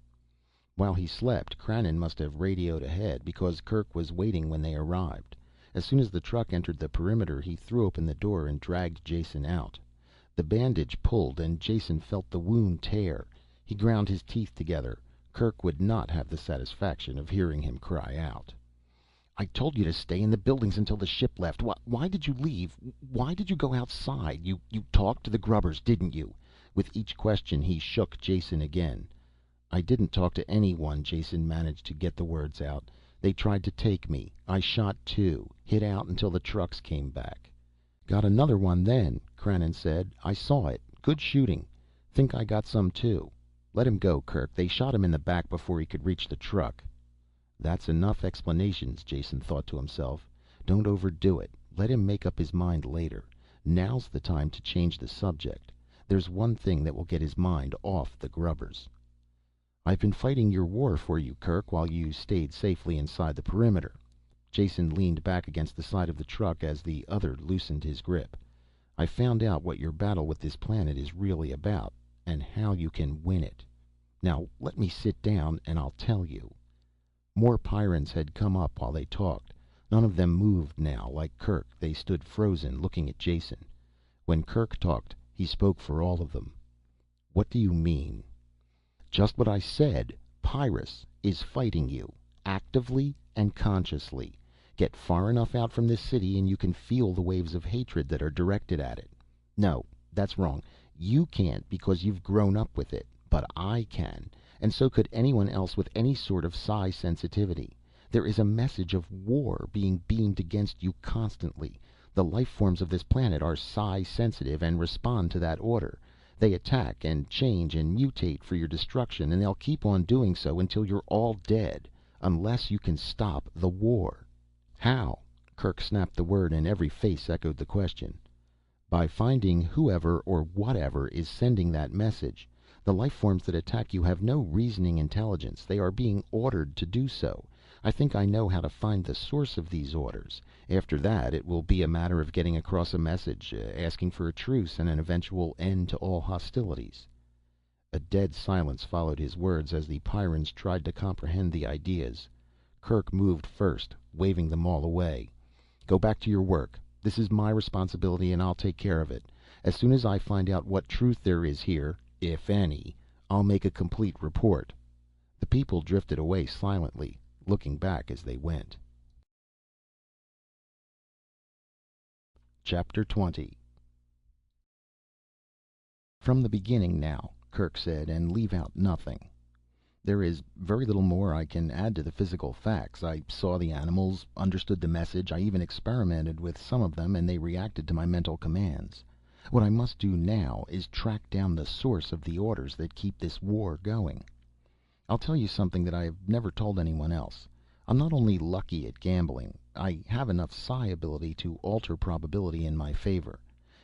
While he slept, Krannon must have radioed ahead, because Kerk was waiting when they arrived. As soon as the truck entered the perimeter, he threw open the door and dragged Jason out. The bandage pulled and Jason felt the wound tear. He ground his teeth together. Kerk would not have the satisfaction of hearing him cry out. "I told you to stay in the buildings until the ship left. Why did you leave? Why did you go outside? You talked to the grubbers, didn't you?" With each question he shook Jason again. "I didn't talk to anyone," Jason managed to get the words out. "They tried to take me. I shot 2. Hid out until the trucks came back." "Got another one then," Krannon said. "I saw it. Good shooting. Think I got some too. Let him go, Kerk. They shot him in the back before he could reach the truck." That's enough explanations, Jason thought to himself. Don't overdo it. Let him make up his mind later. Now's the time to change the subject. There's one thing that will get his mind off the grubbers. "I've been fighting your war for you, Kerk, while you stayed safely inside the perimeter." Jason leaned back against the side of the truck as the other loosened his grip. "I found out what your battle with this planet is really about, and how you can win it. Now let me sit down and I'll tell you." More Pyrrans had come up while they talked. None of them moved now. Like Kerk, they stood frozen, looking at Jason. When Kerk talked, he spoke for all of them. "What do you mean?" "Just what I said. Pyrrus is fighting you, actively and consciously. Get far enough out from this city and you can feel the waves of hatred that are directed at it. No, that's wrong. You can't because you've grown up with it. But I can, and so could anyone else with any sort of psi sensitivity. There is a message of war being beamed against you constantly. The life forms of this planet are psi sensitive and respond to that order. They attack and change and mutate for your destruction, and they'll keep on doing so until you're all dead, unless you can stop the war." "How?" Kerk snapped the word and every face echoed the question. "By finding whoever or whatever is sending that message. The life forms that attack you have no reasoning intelligence. They are being ordered to do so. I think I know how to find the source of these orders. After that, it will be a matter of getting across a message, asking for a truce and an eventual end to all hostilities." A dead silence followed his words as the Pyrrans tried to comprehend the ideas. Kerk moved first, waving them all away. "Go back to your work. This is my responsibility and I'll take care of it. As soon as I find out what truth there is here, "If any. I'll make a complete report." The people drifted away silently, looking back as they went. Chapter 20. "From the beginning now," Kerk said, "and leave out nothing. There is very little more I can add to the physical facts. I saw the animals, understood the message, I even experimented with some of them, and they reacted to my mental commands. What I must do now is track down the source of the orders that keep this war going. I'll tell you something that I have never told anyone else. I'm not only lucky at gambling, I have enough psi ability to alter probability in my favor.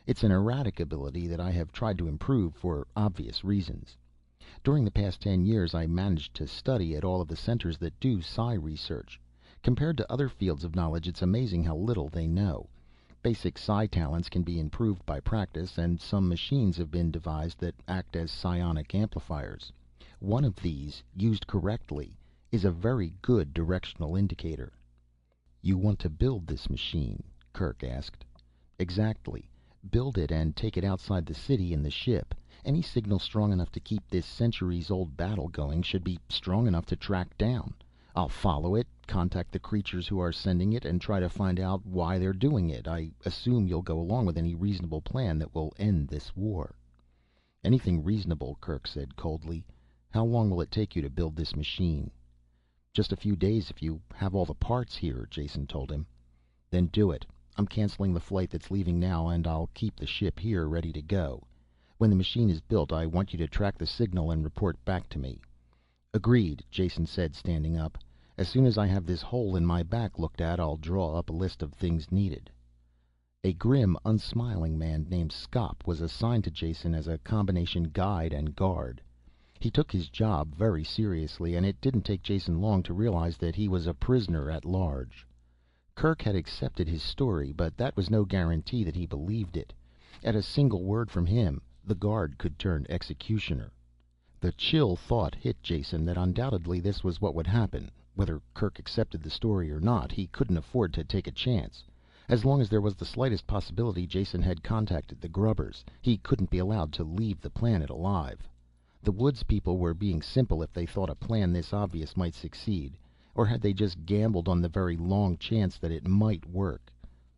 It's an erratic ability that I have tried to improve for obvious reasons. During the past 10 years I managed to study at all of the centers that do psi research. Compared to other fields of knowledge, it's amazing how little they know. Basic psi talents can be improved by practice, and some machines have been devised that act as psionic amplifiers. One of these, used correctly, is a very good directional indicator." "You want to build this machine?" Kerk asked. "Exactly. Build it and take it outside the city in the ship. Any signal strong enough to keep this centuries-old battle going should be strong enough to track down. I'll follow it, contact the creatures who are sending it, and try to find out why they're doing it. I assume you'll go along with any reasonable plan that will end this war." "Anything reasonable," Kerk said coldly. "How long will it take you to build this machine?" "Just a few days if you have all the parts here," Jason told him. "Then do it. I'm canceling the flight that's leaving now, and I'll keep the ship here ready to go. When the machine is built, I want you to track the signal and report back to me." "Agreed," Jason said, standing up. "As soon as I have this hole in my back looked at, I'll draw up a list of things needed." A grim, unsmiling man named Skop was assigned to Jason as a combination guide and guard. He took his job very seriously, and it didn't take Jason long to realize that he was a prisoner at large. Kerk had accepted his story, but that was no guarantee that he believed it. At a single word from him, the guard could turn executioner. The chill thought hit Jason that undoubtedly this was what would happen. Whether Kerk accepted the story or not, he couldn't afford to take a chance. As long as there was the slightest possibility Jason had contacted the grubbers, he couldn't be allowed to leave the planet alive. The woods people were being simple if they thought a plan this obvious might succeed. Or had they just gambled on the very long chance that it might work?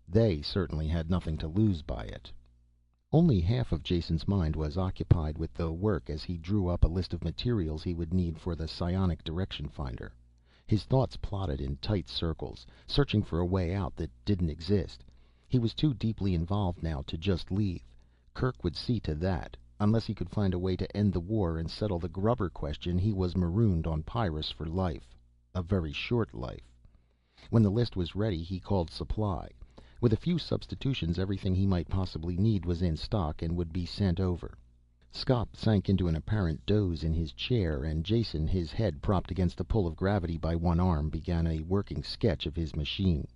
They certainly had nothing to lose by it. Only half of Jason's mind was occupied with the work as he drew up a list of materials he would need for the psionic direction finder. His thoughts plodded in tight circles, searching for a way out that didn't exist. He was too deeply involved now to just leave. Kerk would see to that. Unless he could find a way to end the war and settle the grubber question, he was marooned on Pyrrus for life. A very short life. When the list was ready, he called supply. With a few substitutions, everything he might possibly need was in stock and would be sent over. Skop sank into an apparent doze in his chair, and Jason, his head propped against the pull of gravity by one arm, began a working sketch of his machine.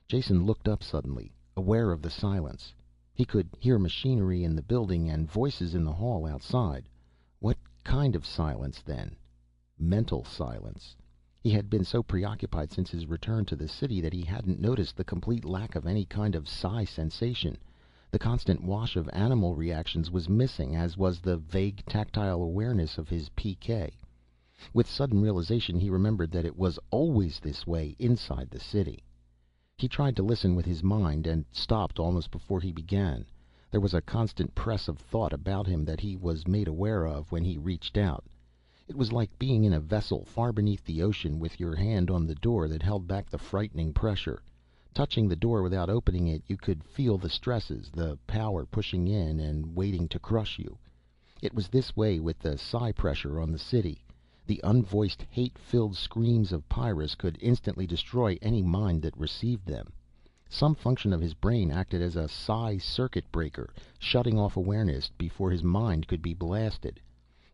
Jason looked up suddenly, aware of the silence. He could hear machinery in the building and voices in the hall outside. What kind of silence, then? Mental silence. He had been so preoccupied since his return to the city that he hadn't noticed the complete lack of any kind of psi sensation. The constant wash of animal reactions was missing, as was the vague tactile awareness of his PK. With sudden realization, he remembered that it was always this way inside the city. He tried to listen with his mind, and stopped almost before he began. There was a constant press of thought about him that he was made aware of when he reached out. It was like being in a vessel far beneath the ocean, with your hand on the door that held back the frightening pressure. Touching the door without opening it, you could feel the stresses, the power pushing in and waiting to crush you. It was this way with the psi pressure on the city. The unvoiced, hate-filled screams of Pyrrus could instantly destroy any mind that received them. Some function of his brain acted as a psi circuit breaker, shutting off awareness before his mind could be blasted.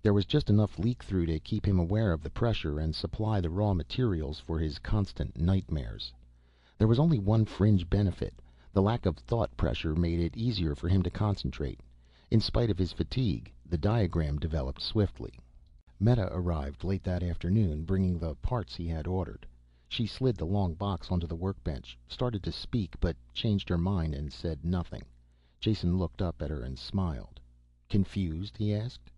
There was just enough leak through to keep him aware of the pressure and supply the raw materials for his constant nightmares. There was only one fringe benefit. The lack of thought pressure made it easier for him to concentrate. In spite of his fatigue, the diagram developed swiftly. Meta arrived late that afternoon, bringing the parts he had ordered. She slid the long box onto the workbench, started to speak, but changed her mind and said nothing. Jason looked up at her and smiled. "Confused?" he asked.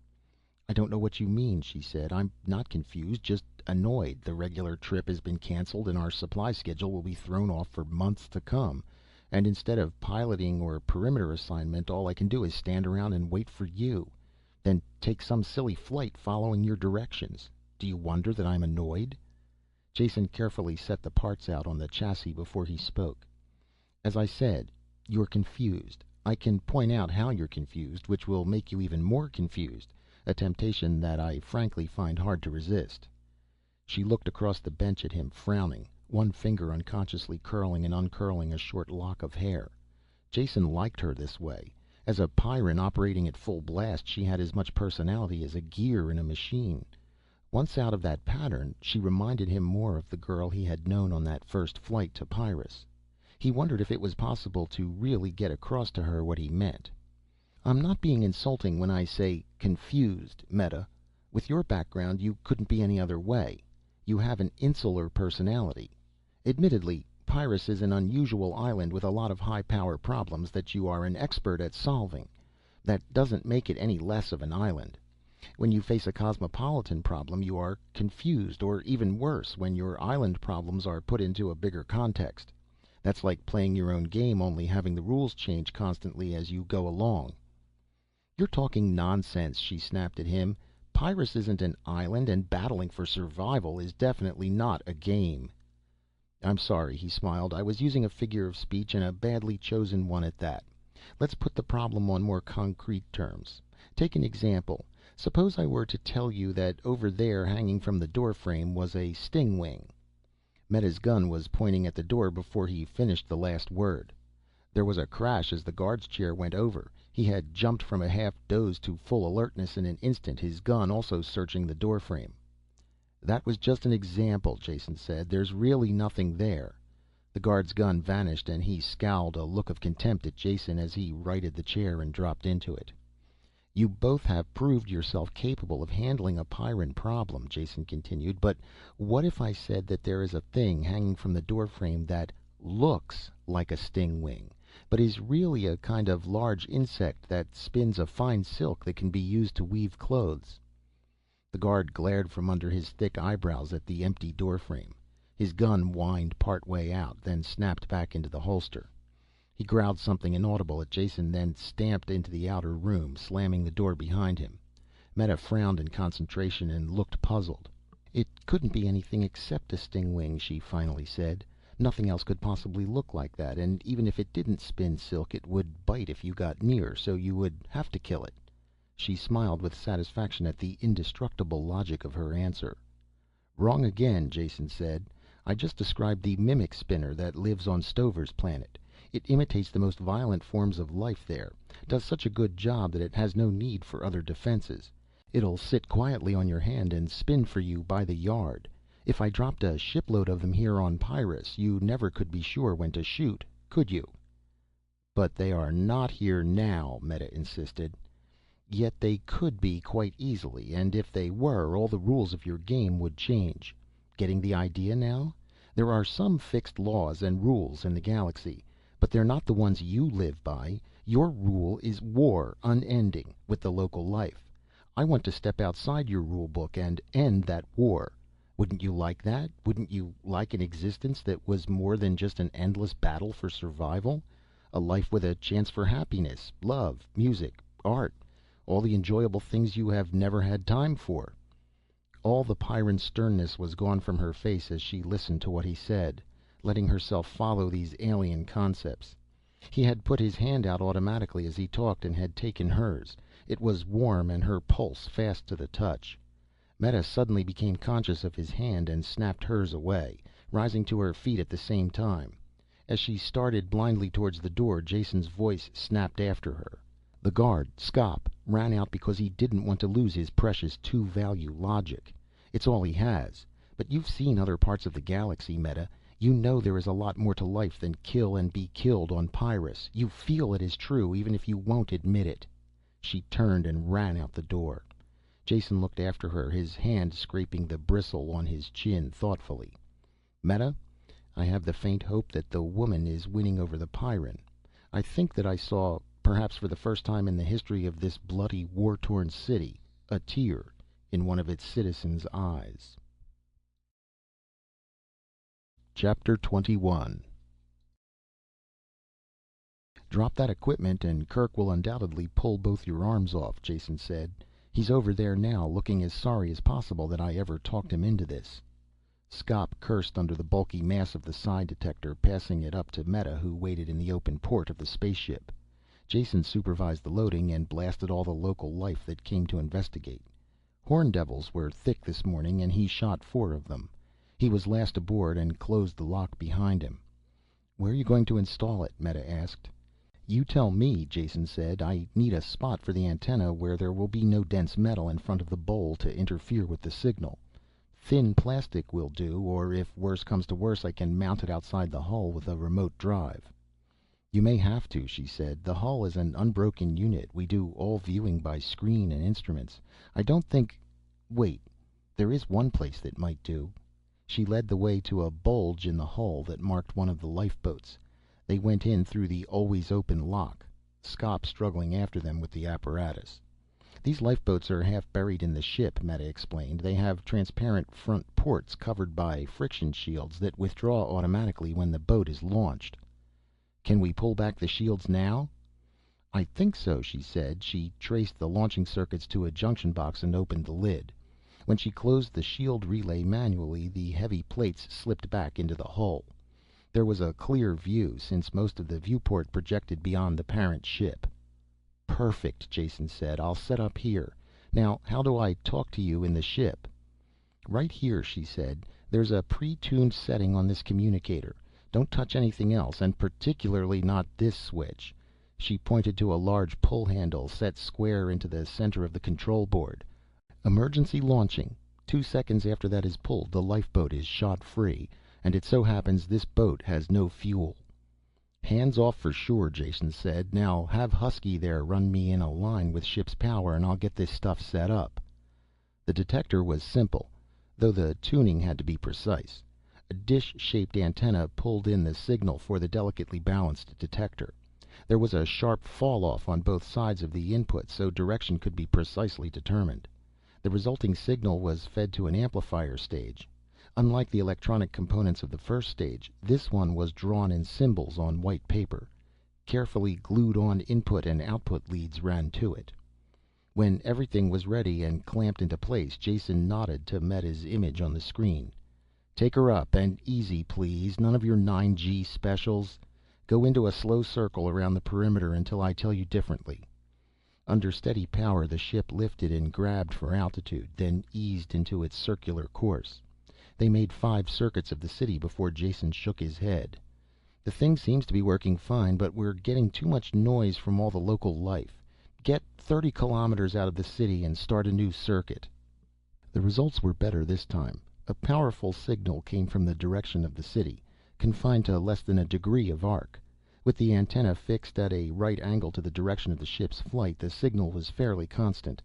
"I don't know what you mean," she said. "I'm not confused, just annoyed. The regular trip has been canceled and our supply schedule will be thrown off for months to come. And instead of piloting or perimeter assignment, all I can do is stand around and wait for you. Then take some silly flight following your directions. Do you wonder that I'm annoyed?" Jason carefully set the parts out on the chassis before he spoke. "As I said, you're confused. I can point out how you're confused, which will make you even more confused. A temptation that I frankly find hard to resist." She looked across the bench at him, frowning, one finger unconsciously curling and uncurling a short lock of hair. Jason liked her this way. As a Pyrran operating at full blast, she had as much personality as a gear in a machine. Once out of that pattern, she reminded him more of the girl he had known on that first flight to Pyrrus. He wondered if it was possible to really get across to her what he meant. "I'm not being insulting when I say confused, Meta. With your background, you couldn't be any other way. You have an insular personality. Admittedly, Pyrrus is an unusual island with a lot of high-power problems that you are an expert at solving. That doesn't make it any less of an island. When you face a cosmopolitan problem, you are confused, or even worse, when your island problems are put into a bigger context. That's like playing your own game, only having the rules change constantly as you go along." "You're talking nonsense," she snapped at him. "Pyrrus isn't an island, and battling for survival is definitely not a game." "I'm sorry," he smiled. "I was using a figure of speech, and a badly chosen one at that. Let's put the problem on more concrete terms. Take an example. Suppose I were to tell you that over there, hanging from the doorframe, was a stingwing." Meta's gun was pointing at the door before he finished the last word. There was a crash as the guard's chair went over. He had jumped from a half doze to full alertness in an instant, his gun also searching the doorframe. "That was just an example," Jason said. "There's really nothing there." The guard's gun vanished and he scowled a look of contempt at Jason as he righted the chair and dropped into it. "You both have proved yourself capable of handling a Pyrran problem," Jason continued. "But what if I said that there is a thing hanging from the doorframe that looks like a stingwing, but is really a kind of large insect that spins a fine silk that can be used to weave clothes?" The guard glared from under his thick eyebrows at the empty doorframe. His gun whined part way out, then snapped back into the holster. He growled something inaudible at Jason, then stamped into the outer room, slamming the door behind him. Meta frowned in concentration and looked puzzled. "It couldn't be anything except a stingwing," she finally said. "Nothing else could possibly look like that, and even if it didn't spin silk, it would bite if you got near, so you would have to kill it." She smiled with satisfaction at the indestructible logic of her answer. "Wrong again," Jason said. "I just described the mimic spinner that lives on Stover's planet. It imitates the most violent forms of life there, does such a good job that it has no need for other defenses. It'll sit quietly on your hand and spin for you by the yard. If I dropped a shipload of them here on Pyrrus, you never could be sure when to shoot, could you?" "But they are not here now," Meta insisted. "Yet they could be quite easily, and if they were, all the rules of your game would change. Getting the idea now? There are some fixed laws and rules in the galaxy, but they're not the ones you live by. Your rule is war, unending, with the local life. I want to step outside your rule book and end that war. Wouldn't you like that? Wouldn't you like an existence that was more than just an endless battle for survival? A life with a chance for happiness, love, music, art, all the enjoyable things you have never had time for." All the Pyrran sternness was gone from her face as she listened to what he said, letting herself follow these alien concepts. He had put his hand out automatically as he talked and had taken hers. It was warm and her pulse fast to the touch. Meta suddenly became conscious of his hand and snapped hers away, rising to her feet at the same time. As she started blindly towards the door, Jason's voice snapped after her. The guard, Skop, ran out because he didn't want to lose his precious two-value logic. It's all he has. But you've seen other parts of the galaxy, Meta. You know there is a lot more to life than kill and be killed on Pyrrus. You feel it is true, even if you won't admit it. She turned and ran out the door. Jason looked after her, his hand scraping the bristle on his chin thoughtfully. "Meta, I have the faint hope that the woman is winning over the Pyrran. I think that I saw, perhaps for the first time in the history of this bloody, war-torn city, a tear in one of its citizens' eyes. Chapter 21. "Drop that equipment and Kerk will undoubtedly pull both your arms off," Jason said. "He's over there now, looking as sorry as possible that I ever talked him into this." Skop cursed under the bulky mass of the psi detector, passing it up to Meta, who waited in the open port of the spaceship. Jason supervised the loading and blasted all the local life that came to investigate. Horn devils were thick this morning and he shot 4 of them. He was last aboard and closed the lock behind him. "Where are you going to install it?" Meta asked. "You tell me," Jason said. "I need a spot for the antenna where there will be no dense metal in front of the bowl to interfere with the signal. Thin plastic will do, or if worse comes to worse I can mount it outside the hull with a remote drive." "You may have to," she said. "The hull is an unbroken unit. We do all viewing by screen and instruments. I don't think wait, there is one place that might do." She led the way to a bulge in the hull that marked one of the lifeboats. They went in through the always open lock, Skop struggling after them with the apparatus. "These lifeboats are half buried in the ship," Meta explained. "They have transparent front ports covered by friction shields that withdraw automatically when the boat is launched." "Can we pull back the shields now?" "I think so," she said. She traced the launching circuits to a junction box and opened the lid. When she closed the shield relay manually, the heavy plates slipped back into the hull. There was a clear view, since most of the viewport projected beyond the parent ship. "Perfect," Jason said. "I'll set up here. Now how do I talk to you in the ship?" "Right here," she said. "There's a pre-tuned setting on this communicator. Don't touch anything else, and particularly not this switch." She pointed to a large pull handle set square into the center of the control board. "Emergency launching. 2 seconds after that is pulled, the lifeboat is shot free. And it so happens this boat has no fuel." "Hands off for sure," Jason said. "Now have Husky there run me in a line with ship's power and I'll get this stuff set up." The detector was simple, though the tuning had to be precise. A dish-shaped antenna pulled in the signal for the delicately balanced detector. There was a sharp fall-off on both sides of the input, so direction could be precisely determined. The resulting signal was fed to an amplifier stage. Unlike the electronic components of the first stage, this one was drawn in symbols on white paper. Carefully glued on input and output leads ran to it. When everything was ready and clamped into place, Jason nodded to Meta's image on the screen. "Take her up, and easy please. None of your 9G specials. Go into a slow circle around the perimeter until I tell you differently." Under steady power the ship lifted and grabbed for altitude, then eased into its circular course. They made 5 circuits of the city before Jason shook his head. "The thing seems to be working fine, but we're getting too much noise from all the local life. Get 30 kilometers out of the city and start a new circuit." The results were better this time. A powerful signal came from the direction of the city, confined to less than a degree of arc. With the antenna fixed at a right angle to the direction of the ship's flight, the signal was fairly constant.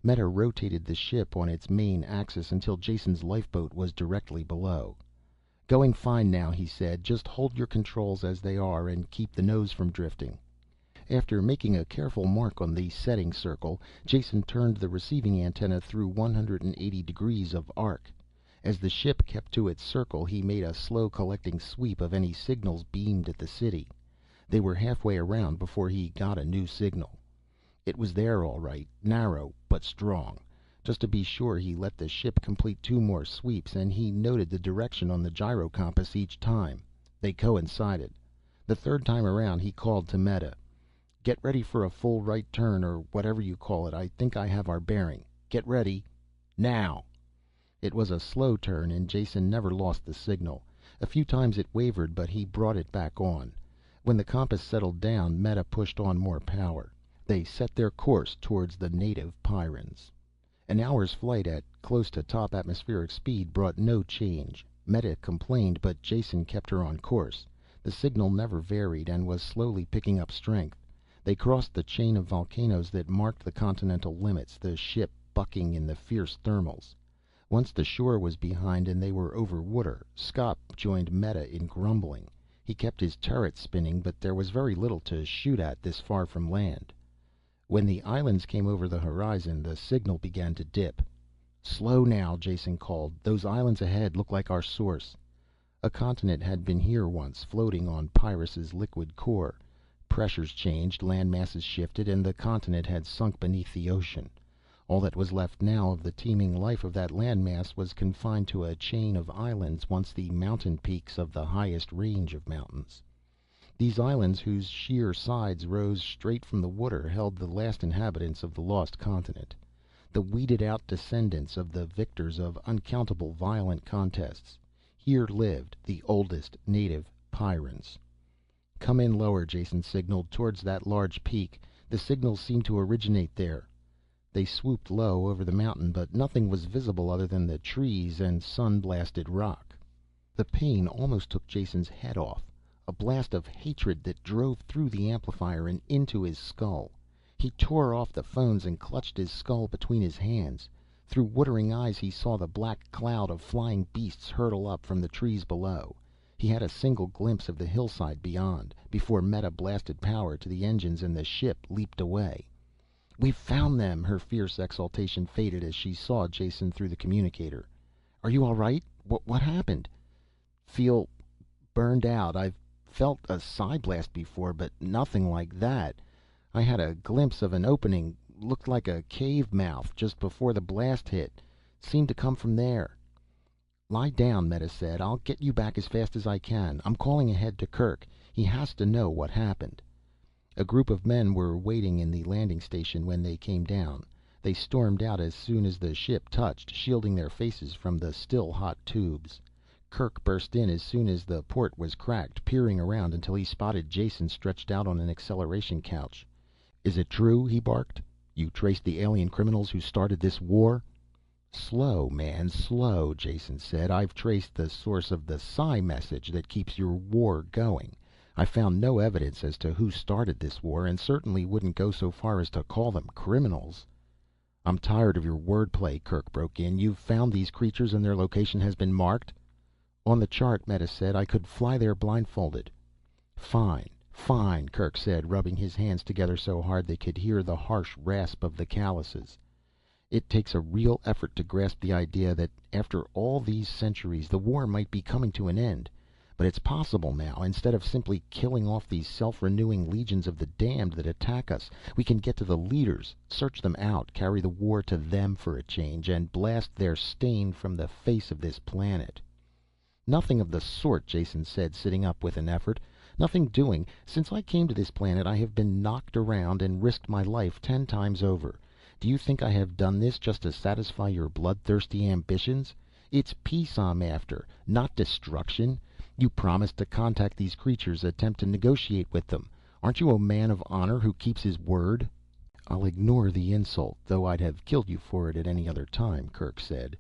Meta rotated the ship on its main axis until Jason's lifeboat was directly below. "Going fine now," he said. "Just hold your controls as they are and keep the nose from drifting." After making a careful mark on the setting circle, Jason turned the receiving antenna through 180 degrees of arc. As the ship kept to its circle, he made a slow collecting sweep of any signals beamed at the city. They were halfway around before he got a new signal. It was there all right, narrow but strong. Just to be sure he let the ship complete 2 more sweeps, and he noted the direction on the gyro compass each time. They coincided. The 3rd time around he called to Meta. "Get ready for a full right turn, or whatever you call it. I think I have our bearing. Get ready. Now." It was a slow turn and Jason never lost the signal. A few times it wavered, but he brought it back on. When the compass settled down, Meta pushed on more power. They set their course towards the native Pyrrans. An hour's flight at close to top atmospheric speed brought no change. Meta complained, but Jason kept her on course. The signal never varied and was slowly picking up strength. They crossed the chain of volcanoes that marked the continental limits, the ship bucking in the fierce thermals. Once the shore was behind and they were over water, Skop joined Meta in grumbling. He kept his turret spinning, but there was very little to shoot at this far from land. When the islands came over the horizon, the signal began to dip. "Slow now," Jason called. "Those islands ahead look like our source." A continent had been here once, floating on Pyrrus's liquid core. Pressures changed, land masses shifted, and the continent had sunk beneath the ocean. All that was left now of the teeming life of that landmass was confined to a chain of islands, once the mountain peaks of the highest range of mountains. These islands, whose sheer sides rose straight from the water, held the last inhabitants of the lost continent. The weeded out descendants of the victors of uncountable violent contests. Here lived the oldest native Pyrrans. "Come in lower," Jason signaled, "towards that large peak. The signals seem to originate there." They swooped low over the mountain, but nothing was visible other than the trees and sun-blasted rock. The pain almost took Jason's head off. A blast of hatred that drove through the amplifier and into his skull. He tore off the phones and clutched his skull between his hands. Through watering eyes he saw the black cloud of flying beasts hurtle up from the trees below. He had a single glimpse of the hillside beyond, before Meta blasted power to the engines and the ship leaped away. "We've found them!" Her fierce exultation faded as she saw Jason through the communicator. "Are you all right? What happened?" "Feel burned out. I've felt a psi blast before, but nothing like that. I had a glimpse of an opening, looked like a cave mouth, just before the blast hit. Seemed to come from there." "Lie down," Meta said. "I'll get you back as fast as I can. I'm calling ahead to Kerk. He has to know what happened." A group of men were waiting in the landing station when they came down. They stormed out as soon as the ship touched, shielding their faces from the still hot tubes. Kerk burst in as soon as the port was cracked, peering around until he spotted Jason stretched out on an acceleration couch. "Is it true?" he barked. "You traced the alien criminals who started this war?" "Slow, man, slow," Jason said. "I've traced the source of the psi message that keeps your war going. I found no evidence as to who started this war, and certainly wouldn't go so far as to call them criminals." "I'm tired of your wordplay," Kerk broke in. "You've found these creatures and their location has been marked?" "On the chart," Meta said. "I could fly there blindfolded." "Fine, fine," Kerk said, rubbing his hands together so hard they could hear the harsh rasp of the calluses. "It takes a real effort to grasp the idea that after all these centuries the war might be coming to an end. But it's possible now. Instead of simply killing off these self-renewing legions of the damned that attack us, we can get to the leaders, search them out, carry the war to them for a change, and blast their stain from the face of this planet." "Nothing of the sort," Jason said, sitting up with an effort. "Nothing doing. Since I came to this planet I have been knocked around and risked my life 10 times over. Do you think I have done this just to satisfy your bloodthirsty ambitions? It's peace I'm after, not destruction. You promised to contact these creatures, attempt to negotiate with them. Aren't you a man of honor who keeps his word?" "I'll ignore the insult, though I'd have killed you for it at any other time," Kerk said.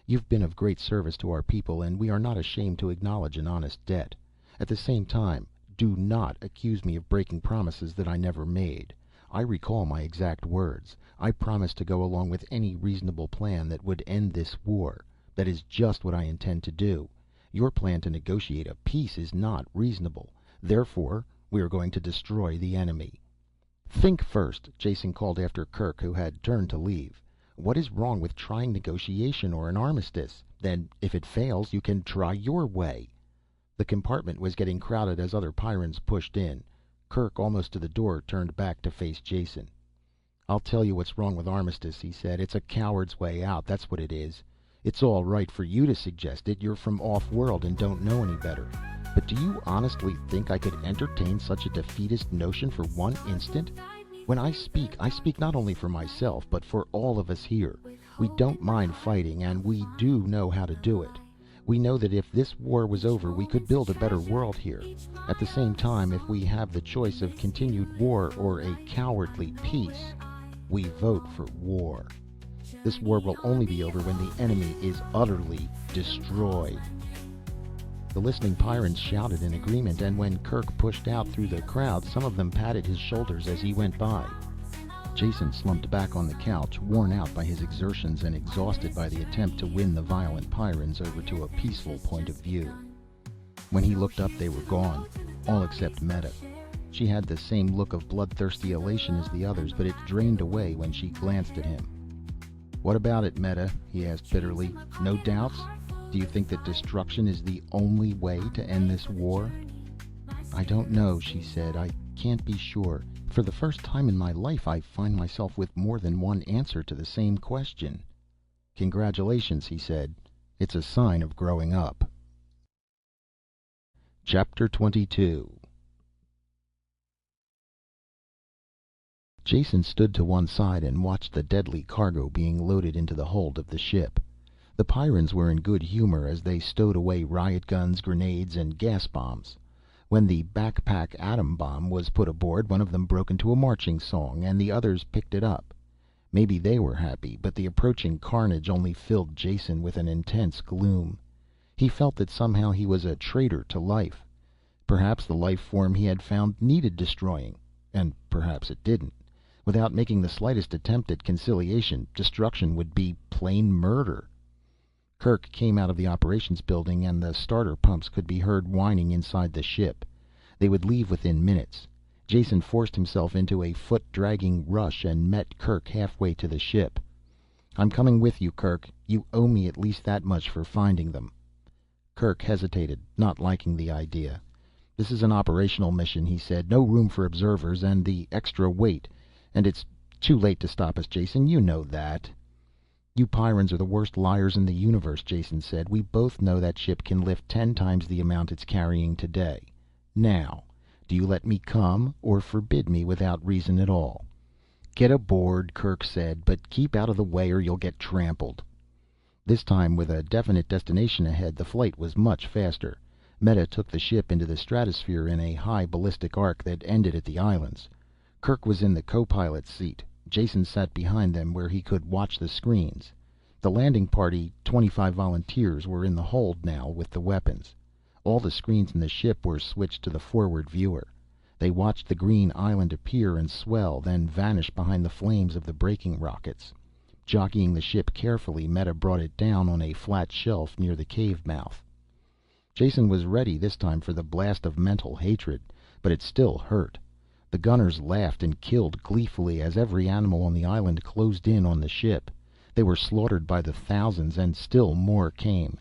"You've been of great service to our people, and we are not ashamed to acknowledge an honest debt. At the same time, do not accuse me of breaking promises that I never made. I recall my exact words. I promised to go along with any reasonable plan that would end this war. That is just what I intend to do. Your plan to negotiate a peace is not reasonable. Therefore, we are going to destroy the enemy." "Think first," Jason called after Kerk, who had turned to leave. "What is wrong with trying negotiation or an armistice? Then, if it fails, you can try your way." The compartment was getting crowded as other Pyrrans pushed in. Kerk, almost to the door, turned back to face Jason. "I'll tell you what's wrong with armistice," he said. "It's a coward's way out, that's what it is. It's all right for you to suggest it. You're from off-world and don't know any better. But do you honestly think I could entertain such a defeatist notion for one instant? When I speak not only for myself, but for all of us here. We don't mind fighting, and we do know how to do it. We know that if this war was over, we could build a better world here. At the same time, if we have the choice of continued war or a cowardly peace, we vote for war. This war will only be over when the enemy is utterly destroyed." The listening Pyrrans shouted in agreement, and when Kerk pushed out through the crowd, some of them patted his shoulders as he went by. Jason slumped back on the couch, worn out by his exertions and exhausted by the attempt to win the violent Pyrrans over to a peaceful point of view. When he looked up, they were gone, all except Meta. She had the same look of bloodthirsty elation as the others, but it drained away when she glanced at him. "What about it, Meta?" he asked bitterly. "No doubts? Do you think that destruction is the only way to end this war?" "I don't know," she said. "I can't be sure. For the first time in my life, I find myself with more than one answer to the same question." "Congratulations," he said. "It's a sign of growing up." Chapter 22. Jason stood to one side and watched the deadly cargo being loaded into the hold of the ship. The Pyrrans were in good humor as they stowed away riot guns, grenades, and gas bombs. When the backpack atom bomb was put aboard, one of them broke into a marching song, and the others picked it up. Maybe they were happy, but the approaching carnage only filled Jason with an intense gloom. He felt that somehow he was a traitor to life. Perhaps the life form he had found needed destroying, and perhaps it didn't. Without making the slightest attempt at conciliation, destruction would be plain murder. Kerk came out of the operations building, and the starter pumps could be heard whining inside the ship. They would leave within minutes. Jason forced himself into a foot-dragging rush and met Kerk halfway to the ship. "I'm coming with you, Kerk. You owe me at least that much for finding them." Kerk hesitated, not liking the idea. "This is an operational mission," he said. "No room for observers, and the extra weight. And it's too late to stop us, Jason. You know that." "You Pyrrans are the worst liars in the universe," Jason said. "We both know that ship can lift 10 times the amount it's carrying today. Now, do you let me come, or forbid me without reason at all?" "Get aboard," Kerk said, "but keep out of the way or you'll get trampled." This time, with a definite destination ahead, the flight was much faster. Meta took the ship into the stratosphere in a high ballistic arc that ended at the islands. Kerk was in the co-pilot's seat. Jason sat behind them where he could watch the screens. The landing party, 25 volunteers, were in the hold now with the weapons. All the screens in the ship were switched to the forward viewer. They watched the green island appear and swell, then vanish behind the flames of the braking rockets. Jockeying the ship carefully, Meta brought it down on a flat shelf near the cave mouth. Jason was ready this time for the blast of mental hatred, but it still hurt. The gunners laughed and killed gleefully as every animal on the island closed in on the ship. They were slaughtered by the thousands, and still more came.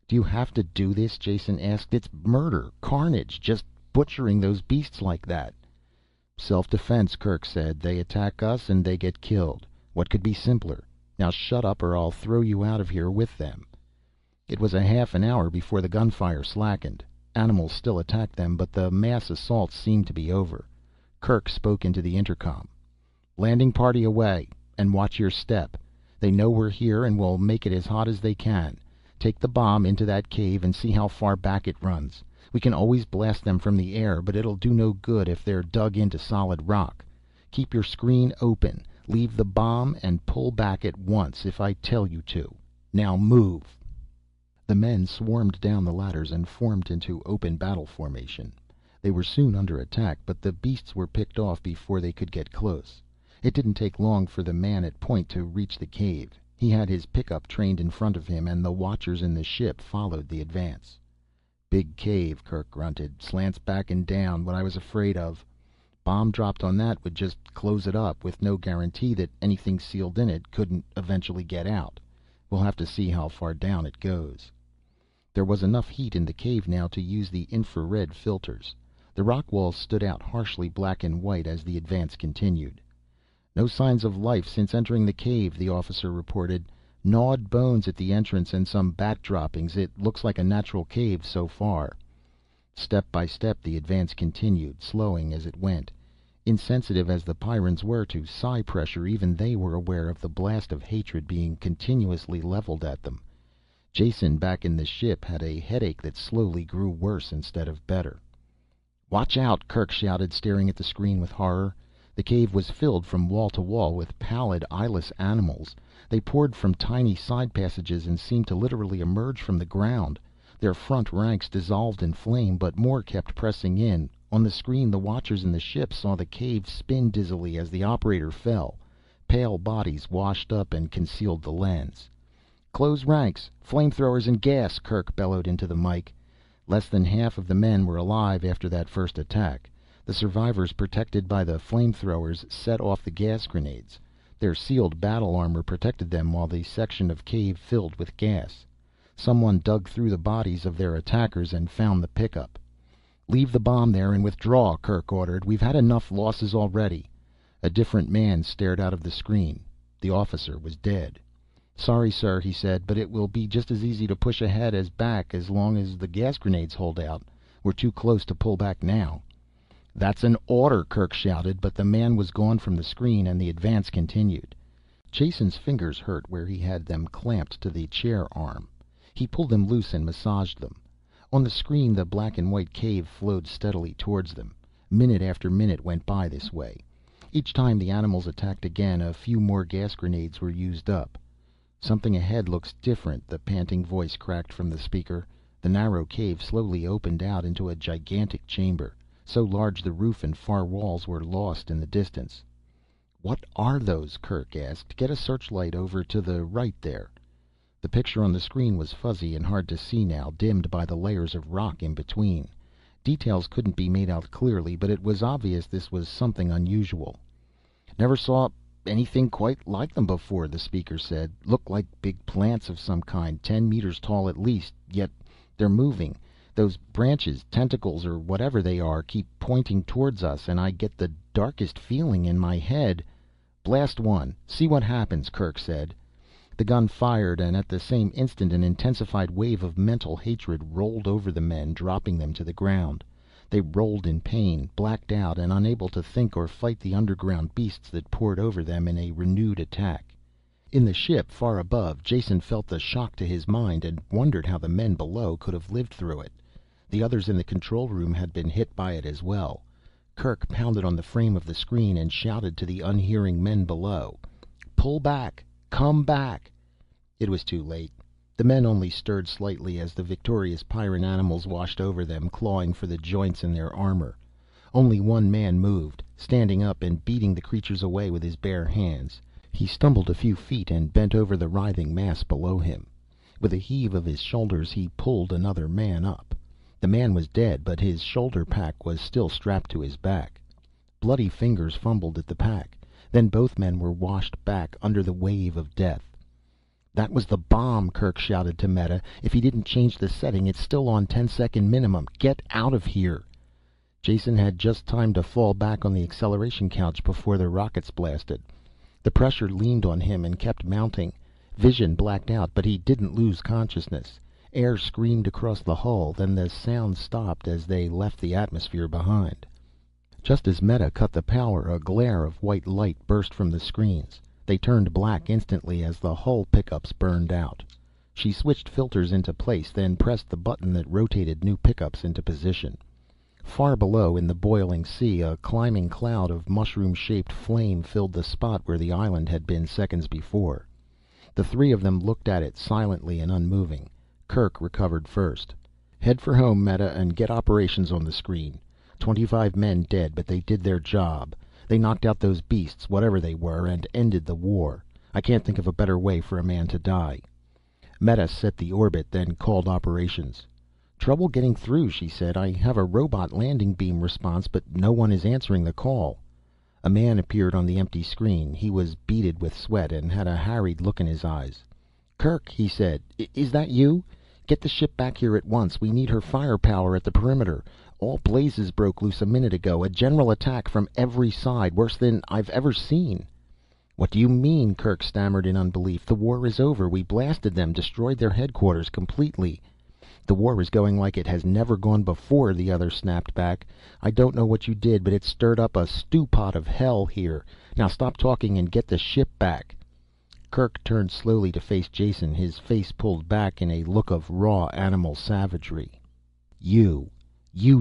"Do you have to do this?" Jason asked. "It's murder, carnage, just butchering those beasts like that." "Self-defense," Kerk said. "They attack us and they get killed. What could be simpler? Now shut up or I'll throw you out of here with them." It was a half an hour before the gunfire slackened. Animals still attacked them, but the mass assaults seemed to be over. Kerk spoke into the intercom. "Landing party away, and watch your step. They know we're here and will make it as hot as they can. Take the bomb into that cave and see how far back it runs. We can always blast them from the air, but it'll do no good if they're dug into solid rock. Keep your screen open, leave the bomb, and pull back at once if I tell you to. Now move." The men swarmed down the ladders and formed into open battle formation. They were soon under attack, but the beasts were picked off before they could get close. It didn't take long for the man at point to reach the cave. He had his pickup trained in front of him, and the watchers in the ship followed the advance. "Big cave," Kerk grunted. "Slants back and down, what I was afraid of. Bomb dropped on that would just close it up, with no guarantee that anything sealed in it couldn't eventually get out. We'll have to see how far down it goes." There was enough heat in the cave now to use the infrared filters. The rock walls stood out harshly black and white as the advance continued. "No signs of life since entering the cave," the officer reported. "Gnawed bones at the entrance and some bat droppings. It looks like a natural cave so far." Step by step the advance continued, slowing as it went. Insensitive as the Pyrrans were to psi pressure, even they were aware of the blast of hatred being continuously leveled at them. Jason, back in the ship, had a headache that slowly grew worse instead of better. "Watch out!" Kerk shouted, staring at the screen with horror. The cave was filled from wall to wall with pallid, eyeless animals. They poured from tiny side passages and seemed to literally emerge from the ground. Their front ranks dissolved in flame, but more kept pressing in. On the screen, the watchers in the ship saw the cave spin dizzily as the operator fell. Pale bodies washed up and concealed the lens. "Close ranks! Flamethrowers and gas!" Kerk bellowed into the mike. Less than half of the men were alive after that first attack. The survivors, protected by the flamethrowers, set off the gas grenades. Their sealed battle armor protected them while the section of cave filled with gas. Someone dug through the bodies of their attackers and found the pickup. "Leave the bomb there and withdraw," Kerk ordered. "We've had enough losses already." A different man stared out of the screen. The officer was dead. "Sorry, sir," he said, "but it will be just as easy to push ahead as back as long as the gas grenades hold out. We're too close to pull back now." "That's an order," Kerk shouted, but the man was gone from the screen and the advance continued. Jason's fingers hurt where he had them clamped to the chair arm. He pulled them loose and massaged them. On the screen the black and white cave flowed steadily towards them. Minute after minute went by this way. Each time the animals attacked again, a few more gas grenades were used up. "Something ahead looks different," the panting voice cracked from the speaker. The narrow cave slowly opened out into a gigantic chamber, so large the roof and far walls were lost in the distance. "What are those?" Kerk asked. "Get a searchlight over to the right there." The picture on the screen was fuzzy and hard to see now, dimmed by the layers of rock in between. Details couldn't be made out clearly, but it was obvious this was something unusual. "Never saw anything quite like them before," the speaker said. "Look like big plants of some kind, 10 meters tall at least, yet they're moving. Those branches, tentacles, or whatever they are, keep pointing towards us, and I get the darkest feeling in my head." "Blast one, see what happens," Kerk said. The gun fired, and at the same instant an intensified wave of mental hatred rolled over the men, dropping them to the ground. They rolled in pain, blacked out, and unable to think or fight the underground beasts that poured over them in a renewed attack. In the ship far above, Jason felt the shock to his mind and wondered how the men below could have lived through it. The others in the control room had been hit by it as well. Kerk pounded on the frame of the screen and shouted to the unhearing men below. "Pull back! Come back!" It was too late. The men only stirred slightly as the victorious Pyrran animals washed over them, clawing for the joints in their armor. Only one man moved, standing up and beating the creatures away with his bare hands. He stumbled a few feet and bent over the writhing mass below him. With a heave of his shoulders he pulled another man up. The man was dead, but his shoulder pack was still strapped to his back. Bloody fingers fumbled at the pack. Then both men were washed back under the wave of death. "That was the bomb," Kerk shouted to Meta. "If he didn't change the setting, it's still on 10-second minimum. Get out of here." Jason had just time to fall back on the acceleration couch before the rockets blasted. The pressure leaned on him and kept mounting. Vision blacked out, but he didn't lose consciousness. Air screamed across the hull, then the sound stopped as they left the atmosphere behind. Just as Meta cut the power, a glare of white light burst from the screens. They turned black instantly as the hull pickups burned out. She switched filters into place, then pressed the button that rotated new pickups into position. Far below, in the boiling sea, a climbing cloud of mushroom-shaped flame filled the spot where the island had been seconds before. The three of them looked at it, silently and unmoving. Kerk recovered first. "Head for home, Meta, and get operations on the screen. 25 men dead, but they did their job. They knocked out those beasts, whatever they were, and ended the war. I can't think of a better way for a man to die." Meta set the orbit, then called operations. "Trouble getting through," she said. "I have a robot landing beam response, but no one is answering the call." A man appeared on the empty screen. He was beaded with sweat and had a harried look in his eyes. "Kerk," he said, "is that you? Get the ship back here at once. We need her firepower at the perimeter. All blazes broke loose a minute ago. A general attack from every side, worse than I've ever seen." "What do you mean?" Kerk stammered in unbelief. "The war is over. We blasted them, destroyed their headquarters completely." "The war is going like it has never gone before," the other snapped back. "I don't know what you did, but it stirred up a stew pot of hell here. Now stop talking and get the ship back." Kerk turned slowly to face Jason, his face pulled back in a look of raw animal savagery. You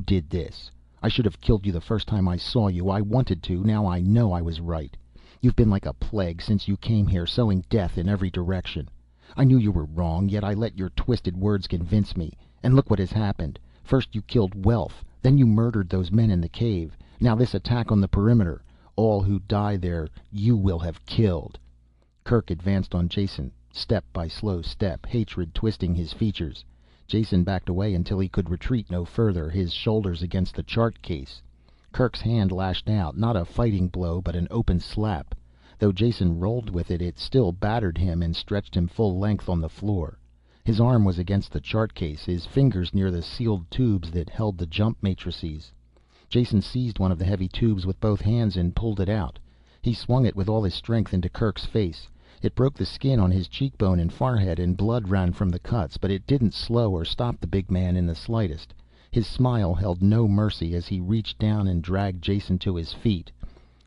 did this. I should have killed you the first time I saw you. I wanted to. Now I know I was right. You've been like a plague since you came here, sowing death in every direction. I knew you were wrong, yet I let your twisted words convince me. And look what has happened. First you killed Welf, then you murdered those men in the cave. Now this attack on the perimeter. All who die there, you will have killed." Kerk advanced on Jason, step by slow step, hatred twisting his features. Jason backed away until he could retreat no further, his shoulders against the chart case. Kirk's hand lashed out, not a fighting blow, but an open slap. Though Jason rolled with it, it still battered him and stretched him full length on the floor. His arm was against the chart case, his fingers near the sealed tubes that held the jump matrices. Jason seized one of the heavy tubes with both hands and pulled it out. He swung it with all his strength into Kirk's face. It broke the skin on his cheekbone and forehead, and blood ran from the cuts, but it didn't slow or stop the big man in the slightest. His smile held no mercy as he reached down and dragged Jason to his feet.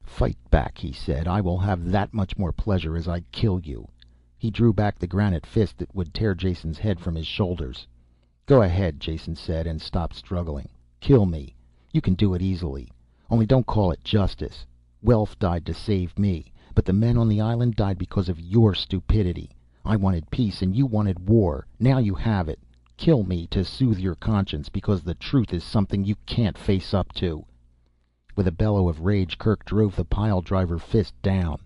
"Fight back," he said. "I will have that much more pleasure as I kill you." He drew back the granite fist that would tear Jason's head from his shoulders. "Go ahead," Jason said, and stopped struggling. "Kill me. You can do it easily. Only don't call it justice. Welf died to save me, but the men on the island died because of your stupidity. I wanted peace and you wanted war. Now you have it. Kill me to soothe your conscience, because the truth is something you can't face up to." With a bellow of rage, Kirk drove the pile driver fist down.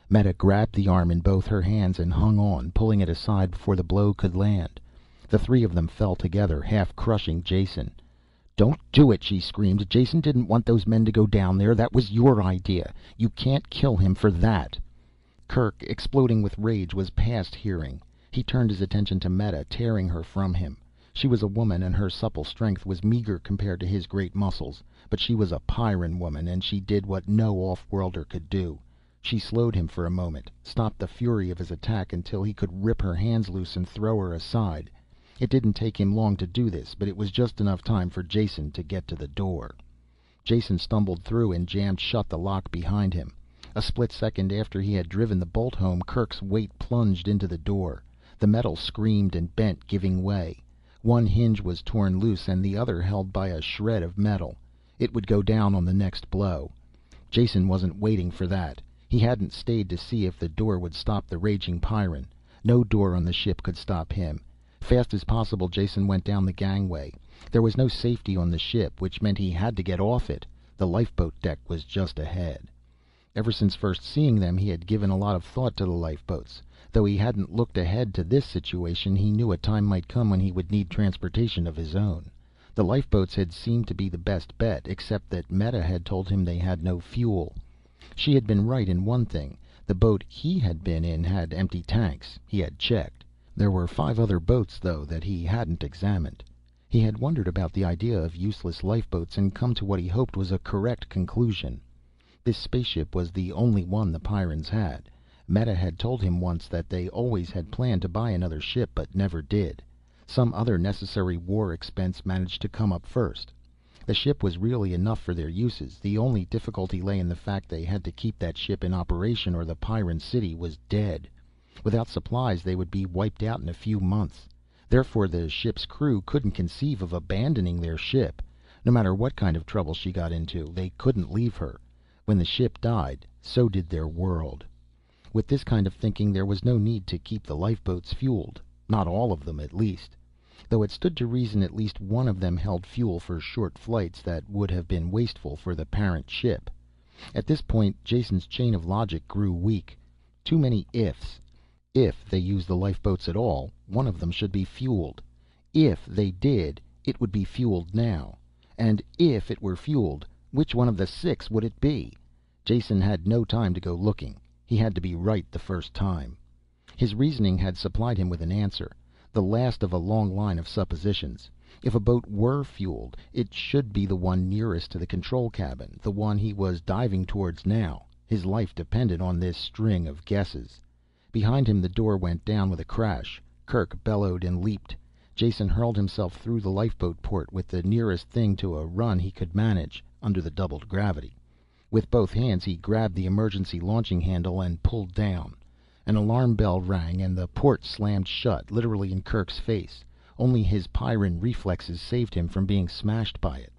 Meta grabbed the arm in both her hands and hung on, pulling it aside before the blow could land. The three of them fell together, half crushing Jason. "Don't do it," she screamed. "Jason didn't want those men to go down there. That was your idea. You can't kill him for that." Kirk, exploding with rage, was past hearing. He turned his attention to Meta, tearing her from him. She was a woman, and her supple strength was meager compared to his great muscles. But she was a Pyrran woman, and she did what no off-worlder could do. She slowed him for a moment, stopped the fury of his attack until he could rip her hands loose and throw her aside. It didn't take him long to do this, but it was just enough time for Jason to get to the door. Jason stumbled through and jammed shut the lock behind him. A split second after he had driven the bolt home, Kirk's weight plunged into the door. The metal screamed and bent, giving way. One hinge was torn loose and the other held by a shred of metal. It would go down on the next blow. Jason wasn't waiting for that. He hadn't stayed to see if the door would stop the raging Pyrran. No door on the ship could stop him. Fast as possible, Jason went down the gangway. There was no safety on the ship, which meant he had to get off it. The lifeboat deck was just ahead. Ever since first seeing them, he had given a lot of thought to the lifeboats. Though he hadn't looked ahead to this situation, he knew a time might come when he would need transportation of his own. The lifeboats had seemed to be the best bet, except that Meta had told him they had no fuel. She had been right in one thing. The boat he had been in had empty tanks. He had checked. There were 5 other boats, though, that he hadn't examined. He had wondered about the idea of useless lifeboats and come to what he hoped was a correct conclusion. This spaceship was the only one the Pyrrans had. Meta had told him once that they always had planned to buy another ship, but never did. Some other necessary war expense managed to come up first. The ship was really enough for their uses. The only difficulty lay in the fact they had to keep that ship in operation or the Pyrran city was dead. Without supplies they would be wiped out in a few months. Therefore the ship's crew couldn't conceive of abandoning their ship. No matter what kind of trouble she got into, they couldn't leave her. When the ship died, so did their world. With this kind of thinking, there was no need to keep the lifeboats fueled. Not all of them, at least. Though it stood to reason at least one of them held fuel for short flights that would have been wasteful for the parent ship. At this point, Jason's chain of logic grew weak. Too many ifs. If they used the lifeboats at all, one of them should be fueled. If they did, it would be fueled now. And if it were fueled, which one of the 6 would it be? Jason had no time to go looking. He had to be right the first time. His reasoning had supplied him with an answer, the last of a long line of suppositions. If a boat were fueled, it should be the one nearest to the control cabin, the one he was diving towards now. His life depended on this string of guesses. Behind him the door went down with a crash. Kirk bellowed and leaped. Jason hurled himself through the lifeboat port with the nearest thing to a run he could manage, under the doubled gravity. With both hands he grabbed the emergency launching handle and pulled down. An alarm bell rang and the port slammed shut, literally in Kirk's face. Only his Pyrran reflexes saved him from being smashed by it.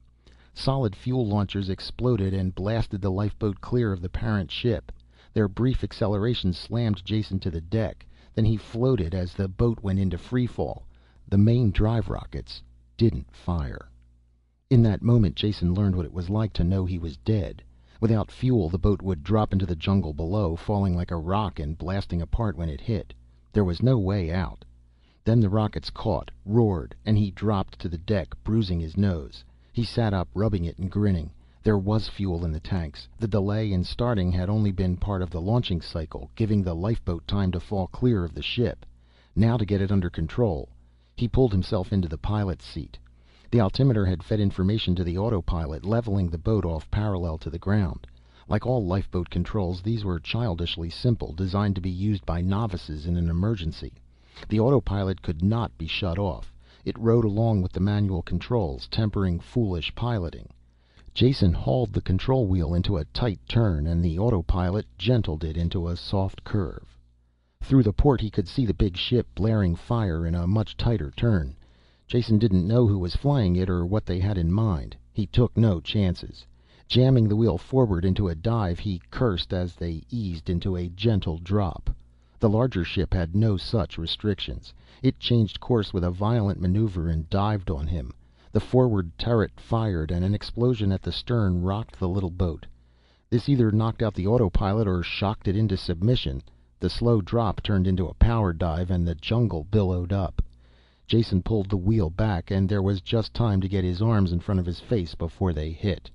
Solid fuel launchers exploded and blasted the lifeboat clear of the parent ship. Their brief acceleration slammed Jason to the deck. Then he floated as the boat went into freefall. The main drive rockets didn't fire. In that moment Jason learned what it was like to know he was dead. Without fuel, the boat would drop into the jungle below, falling like a rock and blasting apart when it hit. There was no way out. Then the rockets caught, roared, and he dropped to the deck, bruising his nose. He sat up, rubbing it and grinning. There was fuel in the tanks. The delay in starting had only been part of the launching cycle, giving the lifeboat time to fall clear of the ship. Now to get it under control. He pulled himself into the pilot's seat. The altimeter had fed information to the autopilot, leveling the boat off parallel to the ground. Like all lifeboat controls, these were childishly simple, designed to be used by novices in an emergency. The autopilot could not be shut off. It rode along with the manual controls, tempering foolish piloting. Jason hauled the control wheel into a tight turn, and the autopilot gentled it into a soft curve. Through the port he could see the big ship blaring fire in a much tighter turn. Jason didn't know who was flying it or what they had in mind. He took no chances. Jamming the wheel forward into a dive, he cursed as they eased into a gentle drop. The larger ship had no such restrictions. It changed course with a violent maneuver and dived on him. The forward turret fired, and an explosion at the stern rocked the little boat. This either knocked out the autopilot or shocked it into submission. The slow drop turned into a power dive, and the jungle billowed up. Jason pulled the wheel back, and there was just time to get his arms in front of his face before they hit.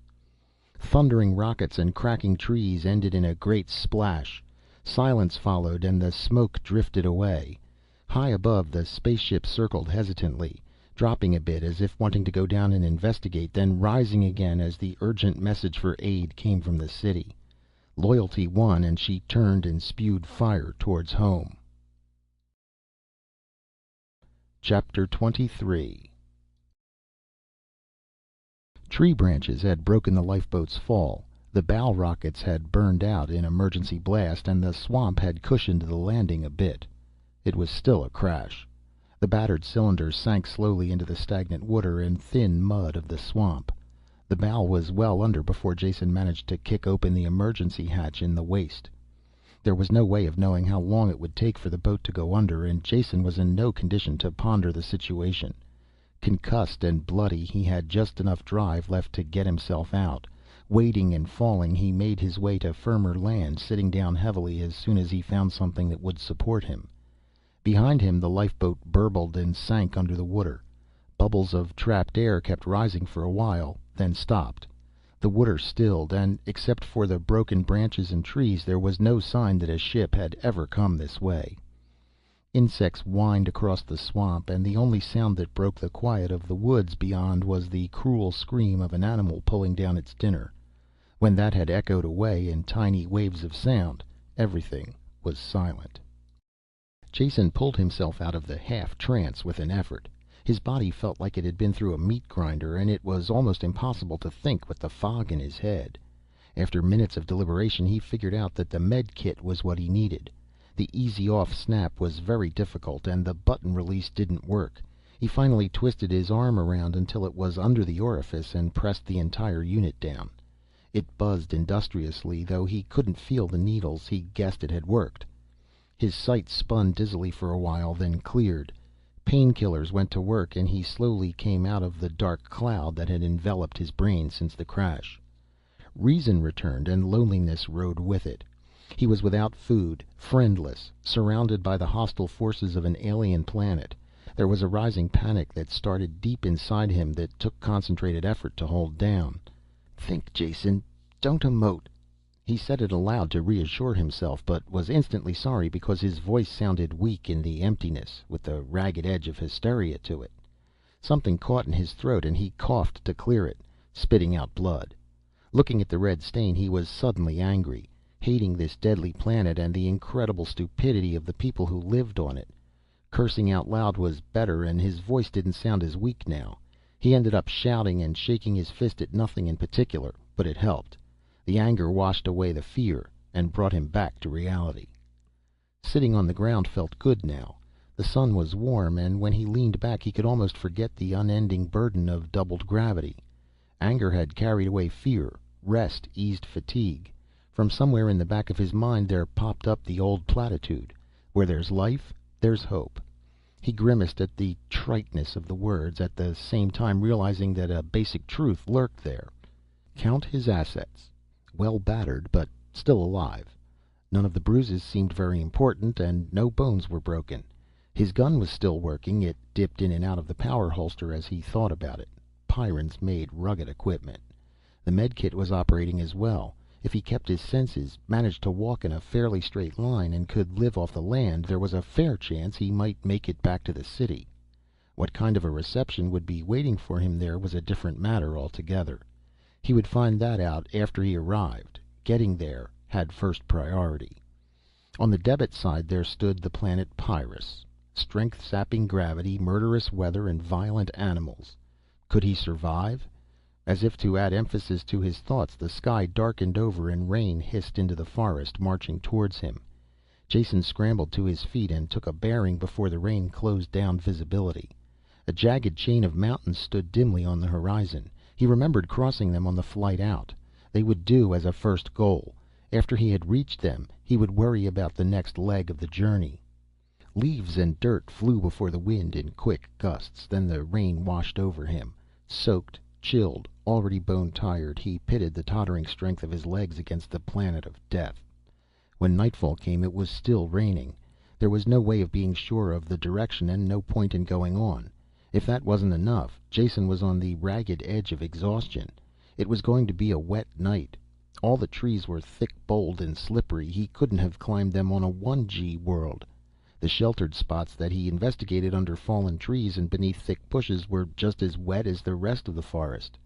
Thundering rockets and cracking trees ended in a great splash. Silence followed, and the smoke drifted away. High above, the spaceship circled hesitantly, dropping a bit as if wanting to go down and investigate, then rising again as the urgent message for aid came from the city. Loyalty won, and she turned and spewed fire towards home. Chapter 23. Tree branches had broken the lifeboat's fall. The bow rockets had burned out in emergency blast, and the swamp had cushioned the landing a bit. It was still a crash. The battered cylinder sank slowly into the stagnant water and thin mud of the swamp. The bow was well under before Jason managed to kick open the emergency hatch in the waist. There was no way of knowing how long it would take for the boat to go under, and Jason was in no condition to ponder the situation. Concussed and bloody, he had just enough drive left to get himself out. Wading and falling, he made his way to firmer land, sitting down heavily as soon as he found something that would support him. Behind him, the lifeboat burbled and sank under the water. Bubbles of trapped air kept rising for a while, then stopped. The water stilled, and except for the broken branches and trees, there was no sign that a ship had ever come this way. Insects whined across the swamp, and the only sound that broke the quiet of the woods beyond was the cruel scream of an animal pulling down its dinner. When that had echoed away in tiny waves of sound, everything was silent. Jason pulled himself out of the half-trance with an effort. His body felt like it had been through a meat grinder, and it was almost impossible to think with the fog in his head. After minutes of deliberation, he figured out that the med kit was what he needed. The easy-off snap was very difficult, and the button release didn't work. He finally twisted his arm around until it was under the orifice and pressed the entire unit down. It buzzed industriously, though he couldn't feel the needles. He guessed it had worked. His sight spun dizzily for a while, then cleared. Painkillers went to work, and he slowly came out of the dark cloud that had enveloped his brain since the crash. Reason returned, and loneliness rode with it. He was without food, friendless, surrounded by the hostile forces of an alien planet. There was a rising panic that started deep inside him that took concentrated effort to hold down. "Think, Jason. Don't emote." He said it aloud to reassure himself, but was instantly sorry because his voice sounded weak in the emptiness, with the ragged edge of hysteria to it. Something caught in his throat, and he coughed to clear it, spitting out blood. Looking at the red stain, he was suddenly angry, hating this deadly planet and the incredible stupidity of the people who lived on it. Cursing out loud was better, and his voice didn't sound as weak now. He ended up shouting and shaking his fist at nothing in particular, but it helped. The anger washed away the fear and brought him back to reality. Sitting on the ground felt good now. The sun was warm, and when he leaned back he could almost forget the unending burden of doubled gravity. Anger had carried away fear. Rest eased fatigue. From somewhere in the back of his mind there popped up the old platitude: where there's life, there's hope. He grimaced at the triteness of the words, at the same time realizing that a basic truth lurked there. Count his assets. Well battered, but still alive. None of the bruises seemed very important, and no bones were broken. His gun was still working. It dipped in and out of the power holster as he thought about it. Pyrrans made rugged equipment. The medkit was operating as well. If he kept his senses, managed to walk in a fairly straight line, and could live off the land, there was a fair chance he might make it back to the city. What kind of a reception would be waiting for him there was a different matter altogether. He would find that out after he arrived. Getting there had first priority. On the debit side there stood the planet Pyrrus. Strength-sapping gravity, murderous weather, and violent animals. Could he survive? As if to add emphasis to his thoughts, the sky darkened over and rain hissed into the forest, marching towards him. Jason scrambled to his feet and took a bearing before the rain closed down visibility. A jagged chain of mountains stood dimly on the horizon. He remembered crossing them on the flight out. They would do as a first goal. After he had reached them, he would worry about the next leg of the journey. Leaves and dirt flew before the wind in quick gusts. Then the rain washed over him. Soaked, chilled, already bone-tired, he pitted the tottering strength of his legs against the planet of death. When nightfall came, it was still raining. There was no way of being sure of the direction, and no point in going on. If that wasn't enough, Jason was on the ragged edge of exhaustion. It was going to be a wet night. All the trees were thick-boled and slippery. He couldn't have climbed them on a 1G world. The sheltered spots that he investigated under fallen trees and beneath thick bushes were just as wet as the rest of the forest.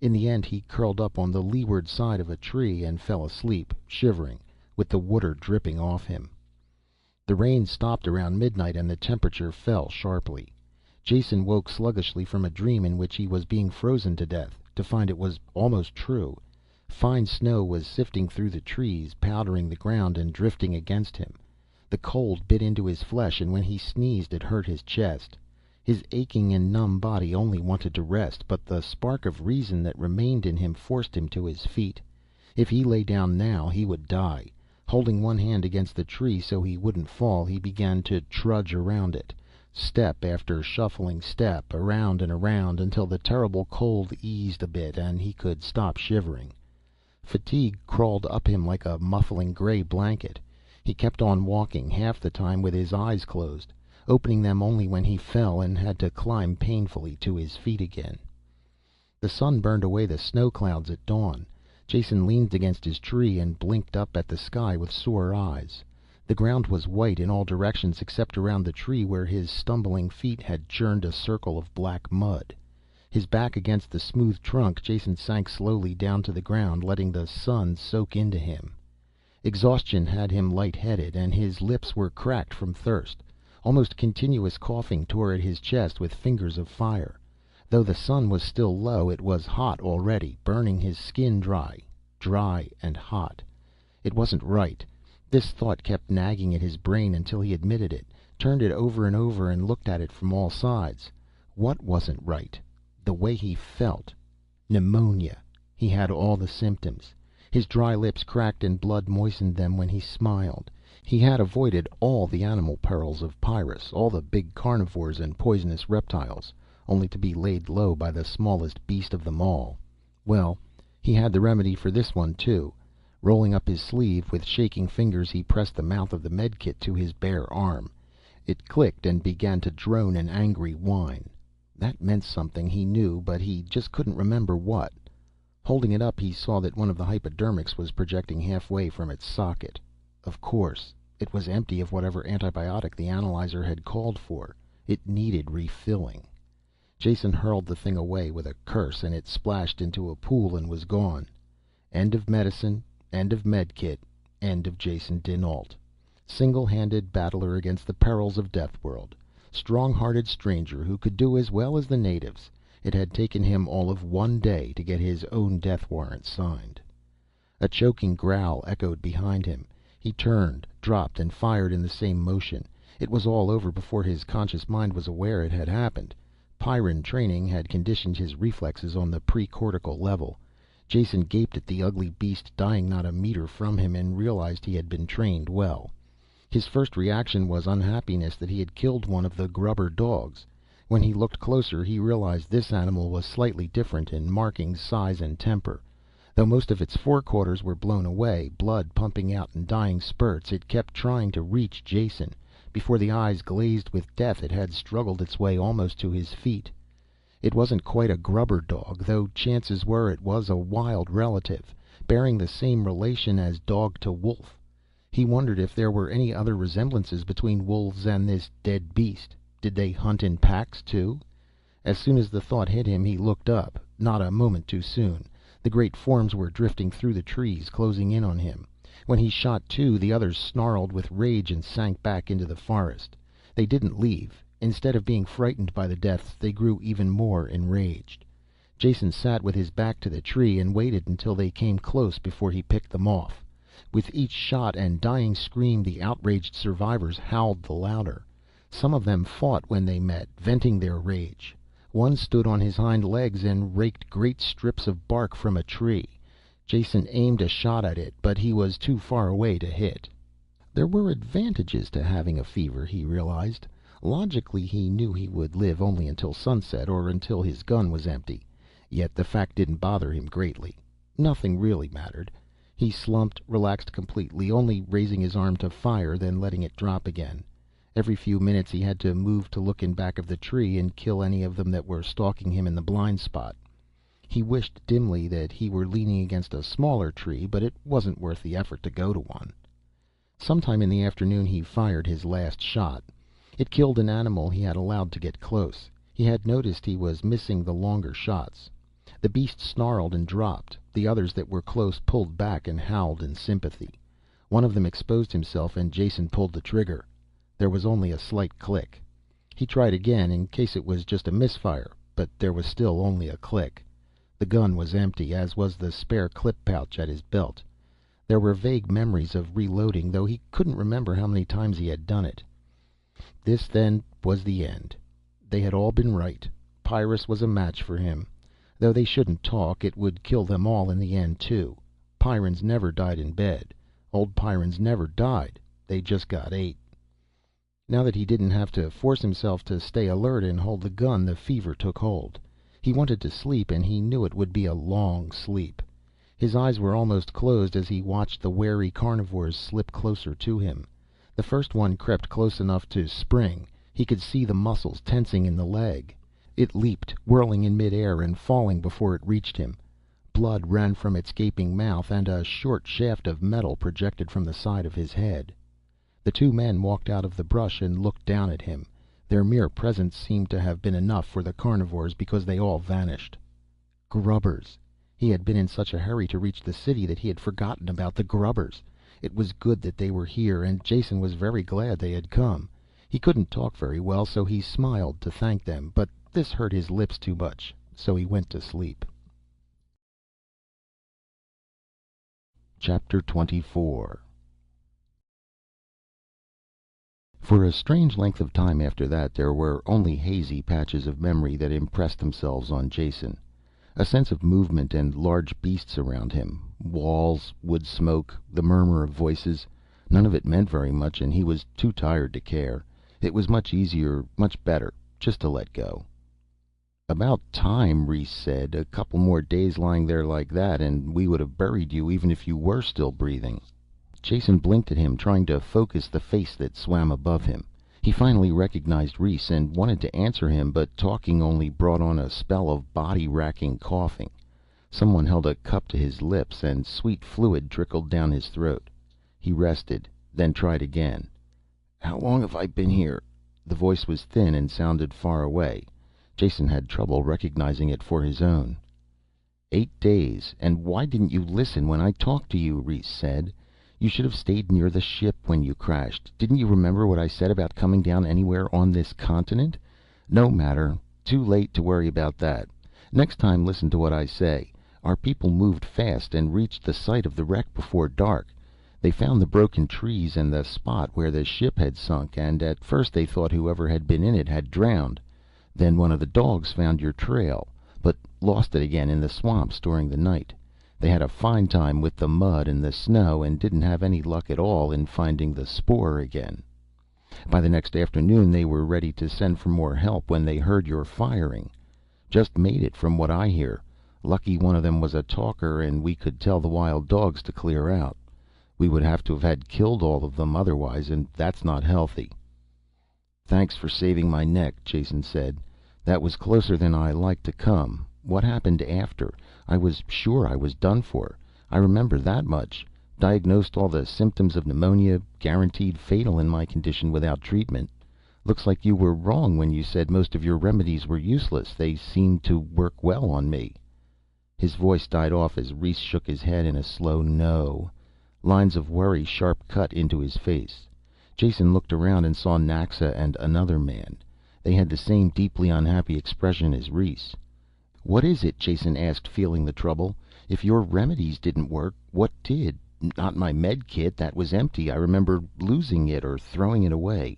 In the end he curled up on the leeward side of a tree and fell asleep, shivering, with the water dripping off him. The rain stopped around midnight and the temperature fell sharply. Jason woke sluggishly from a dream in which he was being frozen to death, to find it was almost true. Fine snow was sifting through the trees, powdering the ground and drifting against him. The cold bit into his flesh, and when he sneezed it hurt his chest. His aching and numb body only wanted to rest, but the spark of reason that remained in him forced him to his feet. If he lay down now he would die. Holding one hand against the tree so he wouldn't fall, he began to trudge around it, step after shuffling step, around and around, until the terrible cold eased a bit and he could stop shivering. Fatigue crawled up him like a muffling gray blanket. He kept on walking, half the time with his eyes closed, opening them only when he fell and had to climb painfully to his feet again. The sun burned away the snow clouds at dawn. Jason leaned against his tree and blinked up at the sky with sore eyes. The ground was white in all directions except around the tree where his stumbling feet had churned a circle of black mud. His back against the smooth trunk, Jason sank slowly down to the ground, letting the sun soak into him. Exhaustion had him light-headed, and his lips were cracked from thirst. Almost continuous coughing tore at his chest with fingers of fire. Though the sun was still low, it was hot already, burning his skin dry and hot. It wasn't right. This thought kept nagging at his brain until he admitted it, turned it over and over, and looked at it from all sides. What wasn't right? The way he felt. Pneumonia. He had all the symptoms. His dry lips cracked and blood moistened them when he smiled. He had avoided all the animal perils of Pyrrus, all the big carnivores and poisonous reptiles, only to be laid low by the smallest beast of them all. Well, he had the remedy for this one too. Rolling up his sleeve, with shaking fingers he pressed the mouth of the medkit to his bare arm. It clicked and began to drone an angry whine. That meant something, he knew, but he just couldn't remember what. Holding it up, he saw that one of the hypodermics was projecting halfway from its socket. Of course, it was empty of whatever antibiotic the analyzer had called for. It needed refilling. Jason hurled the thing away with a curse, and it splashed into a pool and was gone. End of medicine, end of medkit, end of Jason dinAlt. Single-handed battler against the perils of Deathworld. Strong-hearted stranger who could do as well as the natives. It had taken him all of 1 day to get his own death warrant signed. A choking growl echoed behind him. He turned, dropped, and fired in the same motion. It was all over before his conscious mind was aware it had happened. Pyrran training had conditioned his reflexes on the pre-cortical level. Jason gaped at the ugly beast dying not a meter from him and realized he had been trained well. His first reaction was unhappiness that he had killed one of the grubber dogs. When he looked closer, he realized this animal was slightly different in markings, size, and temper. Though most of its forequarters were blown away, blood pumping out in dying spurts, it kept trying to reach Jason. Before the eyes glazed with death, it had struggled its way almost to his feet. It wasn't quite a grubber dog, though chances were it was a wild relative, bearing the same relation as dog to wolf. He wondered if there were any other resemblances between wolves and this dead beast. Did they hunt in packs, too? As soon as the thought hit him, he looked up, not a moment too soon. The great forms were drifting through the trees, closing in on him. When he shot two, the others snarled with rage and sank back into the forest. They didn't leave. Instead of being frightened by the deaths, they grew even more enraged. Jason sat with his back to the tree and waited until they came close before he picked them off. With each shot and dying scream, the outraged survivors howled the louder. Some of them fought when they met, venting their rage. One stood on his hind legs and raked great strips of bark from a tree. Jason aimed a shot at it, but he was too far away to hit. There were advantages to having a fever, he realized. Logically, he knew he would live only until sunset, or until his gun was empty. Yet the fact didn't bother him greatly. Nothing really mattered. He slumped, relaxed completely, only raising his arm to fire, then letting it drop again. Every few minutes he had to move to look in back of the tree and kill any of them that were stalking him in the blind spot. He wished dimly that he were leaning against a smaller tree, but it wasn't worth the effort to go to one. Sometime in the afternoon he fired his last shot. It killed an animal he had allowed to get close. He had noticed he was missing the longer shots. The beast snarled and dropped. The others that were close pulled back and howled in sympathy. One of them exposed himself and Jason pulled the trigger. There was only a slight click. He tried again, in case it was just a misfire, but there was still only a click. The gun was empty, as was the spare clip pouch at his belt. There were vague memories of reloading, though he couldn't remember how many times he had done it. This, then, was the end. They had all been right. Pyrrus was a match for him. Though they shouldn't talk, it would kill them all in the end, too. Pyrrans never died in bed. Old Pyrrans never died. They just got ate. Now that he didn't have to force himself to stay alert and hold the gun, the fever took hold. He wanted to sleep, and he knew it would be a long sleep. His eyes were almost closed as he watched the wary carnivores slip closer to him. The first one crept close enough to spring. He could see the muscles tensing in the leg. It leaped, whirling in midair and falling before it reached him. Blood ran from its gaping mouth, and a short shaft of metal projected from the side of his head. The two men walked out of the brush and looked down at him. Their mere presence seemed to have been enough for the carnivores, because they all vanished. Grubbers. He had been in such a hurry to reach the city that he had forgotten about the grubbers. It was good that they were here, and Jason was very glad they had come. He couldn't talk very well, so he smiled to thank them, but this hurt his lips too much, so he went to sleep. Chapter 24. For a strange length of time after that, there were only hazy patches of memory that impressed themselves on Jason. A sense of movement and large beasts around him. Walls, wood smoke, the murmur of voices. None of it meant very much, and he was too tired to care. It was much easier, much better, just to let go. "About time," Reese said. "A couple more days lying there like that, and we would have buried you even if you were still breathing." Jason blinked at him, trying to focus the face that swam above him. He finally recognized Reese and wanted to answer him, but talking only brought on a spell of body-racking coughing. Someone held a cup to his lips, and sweet fluid trickled down his throat. He rested, then tried again. "How long have I been here?" The voice was thin and sounded far away. Jason had trouble recognizing it for his own. 8 days. And why didn't you listen when I talked to you?" Reese said. "You should have stayed near the ship when you crashed. Didn't you remember what I said about coming down anywhere on this continent? No matter. Too late to worry about that. Next time listen to what I say. Our people moved fast and reached the site of the wreck before dark. They found the broken trees and the spot where the ship had sunk, and at first they thought whoever had been in it had drowned. Then one of the dogs found your trail, but lost it again in the swamps during the night. They had a fine time with the mud and the snow, and didn't have any luck at all in finding the spoor again. By the next afternoon they were ready to send for more help when they heard your firing. Just made it from what I hear. Lucky one of them was a talker, and we could tell the wild dogs to clear out. We would have to have had killed all of them otherwise, and that's not healthy." "Thanks for saving my neck," Jason said. That was closer than I liked to come. What happened after? I was sure I was done for. I remember that much. Diagnosed all the symptoms of pneumonia, guaranteed fatal in my condition without treatment. Looks like you were wrong when you said most of your remedies were useless. They seemed to work well on me." His voice died off as Reese shook his head in a slow no. Lines of worry sharp cut into his face. Jason looked around and saw Naxa and another man. They had the same deeply unhappy expression as Reese. "What is it?" Jason asked, feeling the trouble. "If your remedies didn't work, what did? Not my med kit. That was empty. I remember losing it or throwing it away."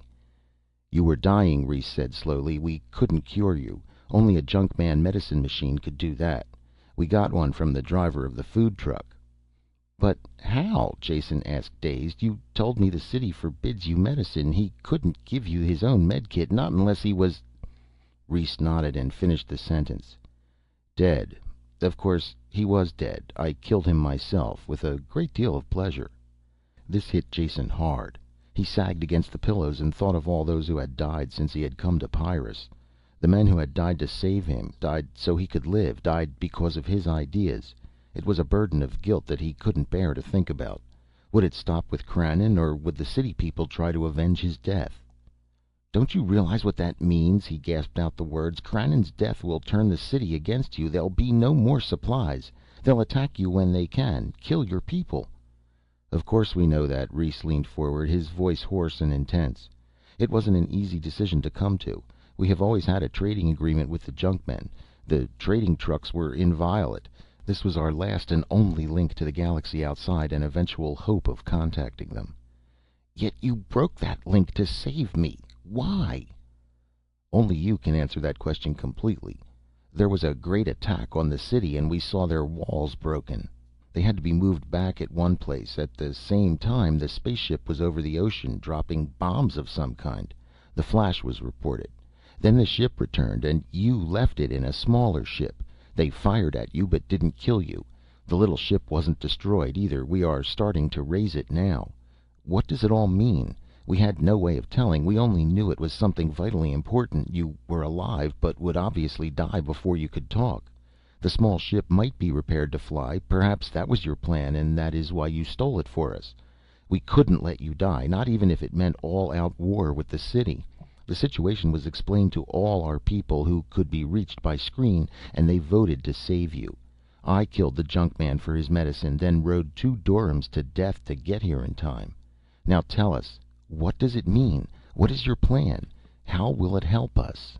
"You were dying," Reese said slowly. "We couldn't cure you. Only a Junkman medicine machine could do that. We got one from the driver of the food truck." "But how?" Jason asked, dazed. "You told me the city forbids you medicine. He couldn't give you his own medikit, not unless he was—" Reese nodded and finished the sentence. "Dead. Of course, he was dead. I killed him myself, with a great deal of pleasure." This hit Jason hard. He sagged against the pillows and thought of all those who had died since he had come to Pyrrus. The men who had died to save him, died so he could live, died because of his ideas. It was a burden of guilt that he couldn't bear to think about. Would it stop with Krannon, or would the city people try to avenge his death? "Don't you realize what that means?" He gasped out the words. "Krannon's death will turn the city against you. There'll be no more supplies. They'll attack you when they can, kill your people." "Of course we know that." Reese leaned forward, his voice hoarse and intense. "It wasn't an easy decision to come to. We have always had a trading agreement with the Junkmen. The trading trucks were inviolate. This was our last and only link to the galaxy outside, an eventual hope of contacting them." "Yet you broke that link to save me. Why?" "Only you can answer that question completely. There was a great attack on the city and we saw their walls broken. They had to be moved back at one place. At the same time, the spaceship was over the ocean, dropping bombs of some kind. The flash was reported. Then the ship returned and you left it in a smaller ship. They fired at you but didn't kill you. The little ship wasn't destroyed either. We are starting to raise it now. What does it all mean? We had no way of telling. We only knew it was something vitally important. You were alive, but would obviously die before you could talk. The small ship might be repaired to fly. Perhaps that was your plan, and that is why you stole it for us. We couldn't let you die, not even if it meant all-out war with the city. The situation was explained to all our people who could be reached by screen, and they voted to save you. I killed the Junkman for his medicine, then rode 2 Durhams to death to get here in time. Now tell us, what does it mean? What is your plan? How will it help us?"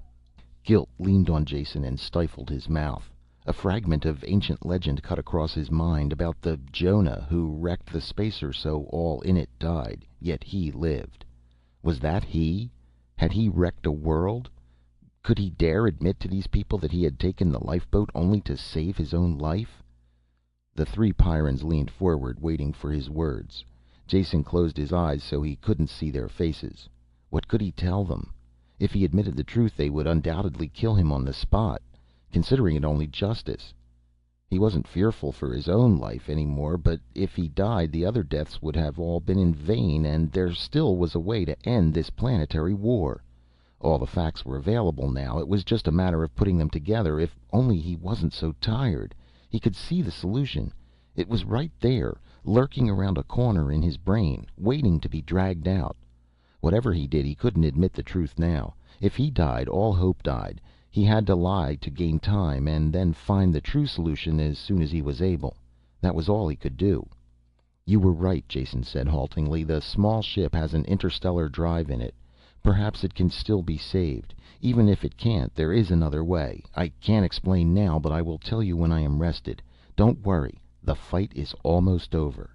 Guilt leaned on Jason and stifled his mouth. A fragment of ancient legend cut across his mind, about the Jonah who wrecked the spacer so all in it died, yet he lived. Was that he? Had he wrecked a world? Could he dare admit to these people that he had taken the lifeboat only to save his own life? The 3 Pyrrans leaned forward, waiting for his words. Jason closed his eyes so he couldn't see their faces. What could he tell them? If he admitted the truth, they would undoubtedly kill him on the spot, considering it only justice. He wasn't fearful for his own life any more, but if he died, the other deaths would have all been in vain, and there still was a way to end this planetary war. All the facts were available now. It was just a matter of putting them together. If only he wasn't so tired. He could see the solution. It was right there, lurking around a corner in his brain, waiting to be dragged out. Whatever he did, he couldn't admit the truth now. If he died, all hope died. He had to lie to gain time, and then find the true solution as soon as he was able. That was all he could do. "You were right," Jason said haltingly. "The small ship has an interstellar drive in it. Perhaps it can still be saved. Even if it can't, there is another way. I can't explain now, but I will tell you when I am rested. Don't worry, the fight is almost over."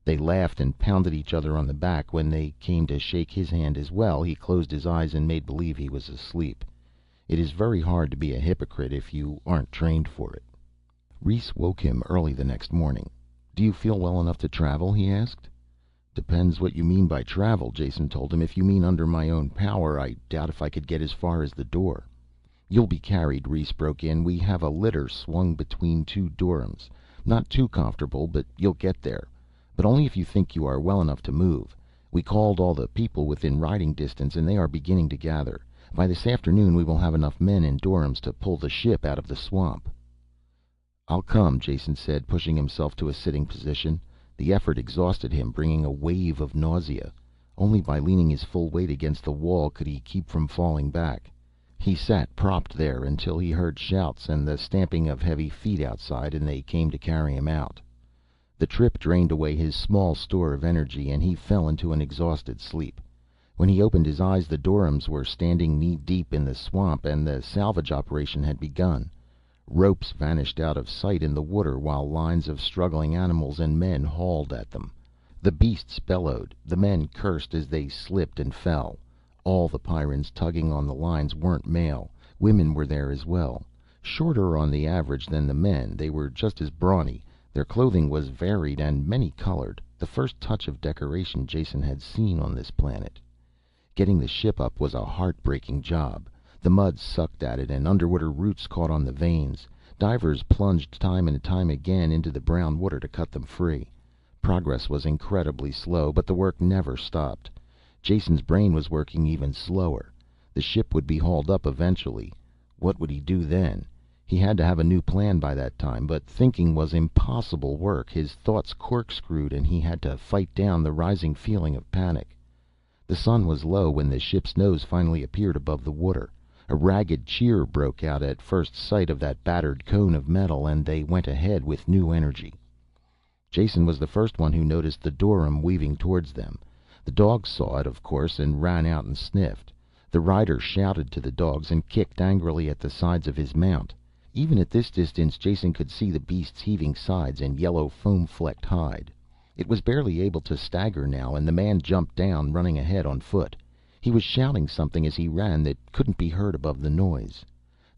They laughed and pounded each other on the back. When they came to shake his hand as well, he closed his eyes and made believe he was asleep. It is very hard to be a hypocrite if you aren't trained for it. Reese woke him early the next morning. "Do you feel well enough to travel?" he asked. "Depends what you mean by travel," Jason told him. "If you mean under my own power, I doubt if I could get as far as the door." "You'll be carried," Reese broke in. "We have a litter swung between 2 Durhams. Not too comfortable, but you'll get there. But only if you think you are well enough to move. We called all the people within riding distance and they are beginning to gather. By this afternoon we will have enough men in doryms to pull the ship out of the swamp." "I'll come," Jason said, pushing himself to a sitting position. The effort exhausted him, bringing a wave of nausea. Only by leaning his full weight against the wall could he keep from falling back. He sat propped there until he heard shouts and the stamping of heavy feet outside, and they came to carry him out. The trip drained away his small store of energy, and he fell into an exhausted sleep. When he opened his eyes, the doryms were standing knee-deep in the swamp, and the salvage operation had begun. Ropes vanished out of sight in the water while lines of struggling animals and men hauled at them. The beasts bellowed, the men cursed as they slipped and fell. All the Pyrrans tugging on the lines weren't male. Women were there as well. Shorter on the average than the men, they were just as brawny. Their clothing was varied and many-colored, the first touch of decoration Jason had seen on this planet. Getting the ship up was a heartbreaking job. The mud sucked at it and underwater roots caught on the vanes. Divers plunged time and time again into the brown water to cut them free. Progress was incredibly slow, but the work never stopped. Jason's brain was working even slower. The ship would be hauled up eventually. What would he do then? He had to have a new plan by that time, but thinking was impossible work. His thoughts corkscrewed and he had to fight down the rising feeling of panic. The sun was low when the ship's nose finally appeared above the water. A ragged cheer broke out at first sight of that battered cone of metal, and they went ahead with new energy. Jason was the first one who noticed the dorym weaving towards them. The dogs saw it, of course, and ran out and sniffed. The rider shouted to the dogs and kicked angrily at the sides of his mount. Even at this distance, Jason could see the beast's heaving sides and yellow foam-flecked hide. It was barely able to stagger now, and the man jumped down, running ahead on foot. He was shouting something as he ran that couldn't be heard above the noise.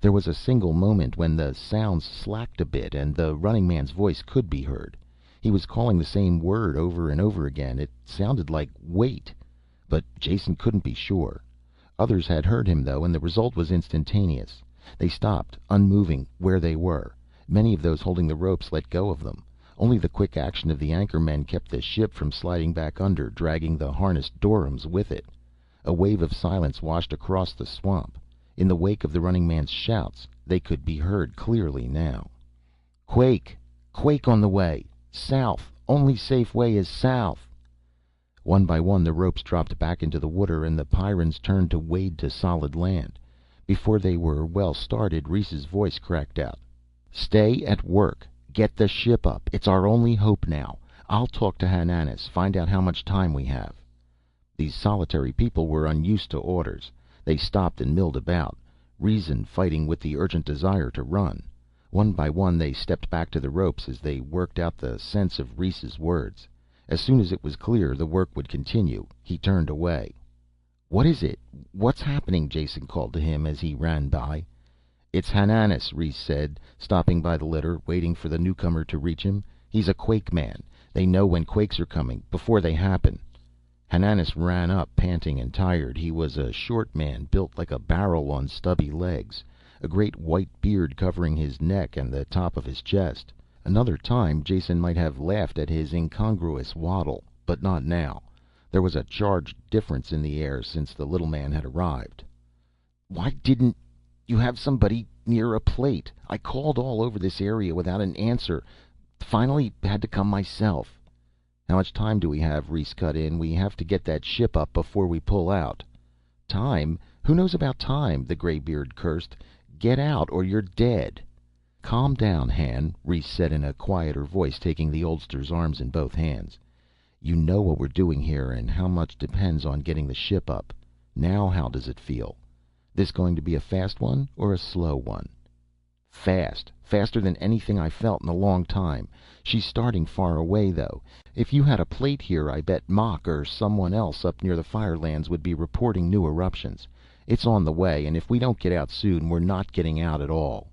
There was a single moment when the sounds slacked a bit and the running man's voice could be heard. He was calling the same word over and over again. It sounded like wait, but Jason couldn't be sure. Others had heard him though, and the result was instantaneous. They stopped, unmoving, where they were. Many of those holding the ropes let go of them. Only the quick action of the anchor men kept the ship from sliding back under, dragging the harnessed doryms with it. A wave of silence washed across the swamp. In the wake of the running man's shouts, they could be heard clearly now. "Quake! Quake on the way! South! Only safe way is south!" One by one the ropes dropped back into the water and the Pyrrans turned to wade to solid land. Before they were well started, Rhys's voice cracked out. "Stay at work. Get the ship up. It's our only hope now. I'll talk to Hananis, find out how much time we have." These solitary people were unused to orders. They stopped and milled about, reason fighting with the urgent desire to run. One by one they stepped back to the ropes as they worked out the sense of Rhys's words. As soon as it was clear the work would continue, he turned away. "What is it? What's happening?" Jason called to him as he ran by. "It's Hananis," Rhys said, stopping by the litter, waiting for the newcomer to reach him. "He's a quake man. They know when quakes are coming, before they happen." Hananis ran up, panting and tired. He was a short man, built like a barrel on stubby legs, a great white beard covering his neck and the top of his chest. Another time Jason might have laughed at his incongruous waddle, but not now. There was a charged difference in the air since the little man had arrived. "Why didn't you have somebody near a plate? I called all over this area without an answer. Finally had to come myself." "How much time do we have?" Rhys cut in. "We have to get that ship up before we pull out." "Time? Who knows about time?" the graybeard cursed. "Get out or you're dead." "Calm down, Han," Rhys said in a quieter voice, taking the oldster's arms in both hands. "You know what we're doing here and how much depends on getting the ship up. Now how does it feel? This going to be a fast one or a slow one?" "Fast. Faster than anything I felt in a long time. She's starting far away though. If you had a plate here I bet Mock or someone else up near the Firelands would be reporting new eruptions. It's on the way, and if we don't get out soon we're not getting out at all."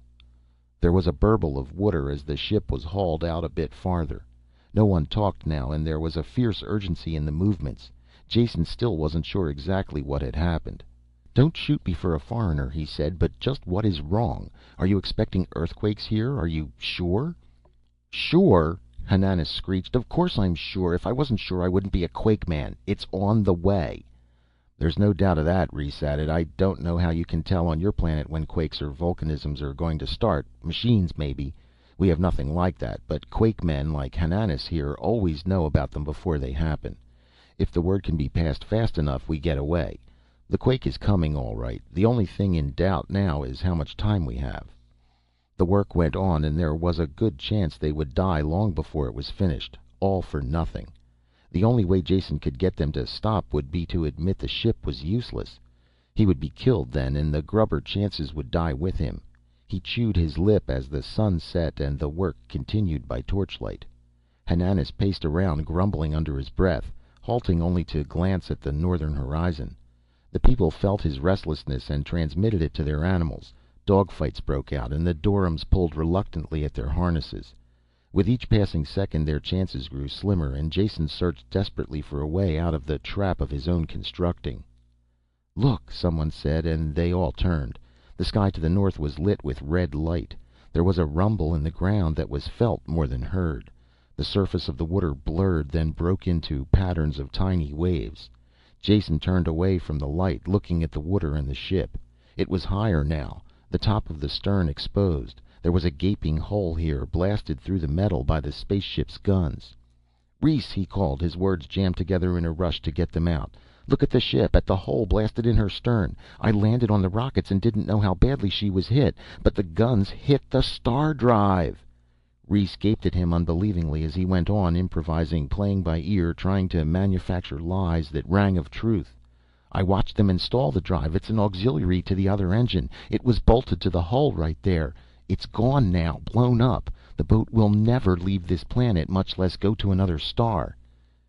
There was a burble of water as the ship was hauled out a bit farther. No one talked now and there was a fierce urgency in the movements. Jason still wasn't sure exactly what had happened. "Don't shoot me for a foreigner," he said, "but just what is wrong? Are you expecting earthquakes here? Are you sure?" "Sure?" Hananis screeched. "Of course I'm sure. If I wasn't sure I wouldn't be a quake man. It's on the way." "There's no doubt of that," Reese added. "I don't know how you can tell on your planet when quakes or volcanisms are going to start. Machines, maybe. We have nothing like that, but quake men like Hananis here always know about them before they happen. If the word can be passed fast enough, we get away. The quake is coming, all right. The only thing in doubt now is how much time we have." The work went on, and there was a good chance they would die long before it was finished. All for nothing. The only way Jason could get them to stop would be to admit the ship was useless. He would be killed then, and the grubber chances would die with him. He chewed his lip as the sun set and the work continued by torchlight. Hananis paced around, grumbling under his breath, halting only to glance at the northern horizon. The people felt his restlessness and transmitted it to their animals. Dogfights broke out, and the Durhams pulled reluctantly at their harnesses. With each passing second their chances grew slimmer, and Jason searched desperately for a way out of the trap of his own constructing. "Look," someone said, and they all turned. The sky to the north was lit with red light. There was a rumble in the ground that was felt more than heard. The surface of the water blurred, then broke into patterns of tiny waves. Jason turned away from the light, looking at the water and the ship. It was higher now, the top of the stern exposed. There was a gaping hole here, blasted through the metal by the spaceship's guns. "Reese," he called, his words jammed together in a rush to get them out. "Look at the ship, at the hole blasted in her stern. I landed on the rockets and didn't know how badly she was hit, but the guns hit the star drive." Reese gaped at him unbelievingly as he went on, improvising, playing by ear, trying to manufacture lies that rang of truth. "I watched them install the drive. It's an auxiliary to the other engine. It was bolted to the hull right there. It's gone now, blown up. The boat will never leave this planet, much less go to another star."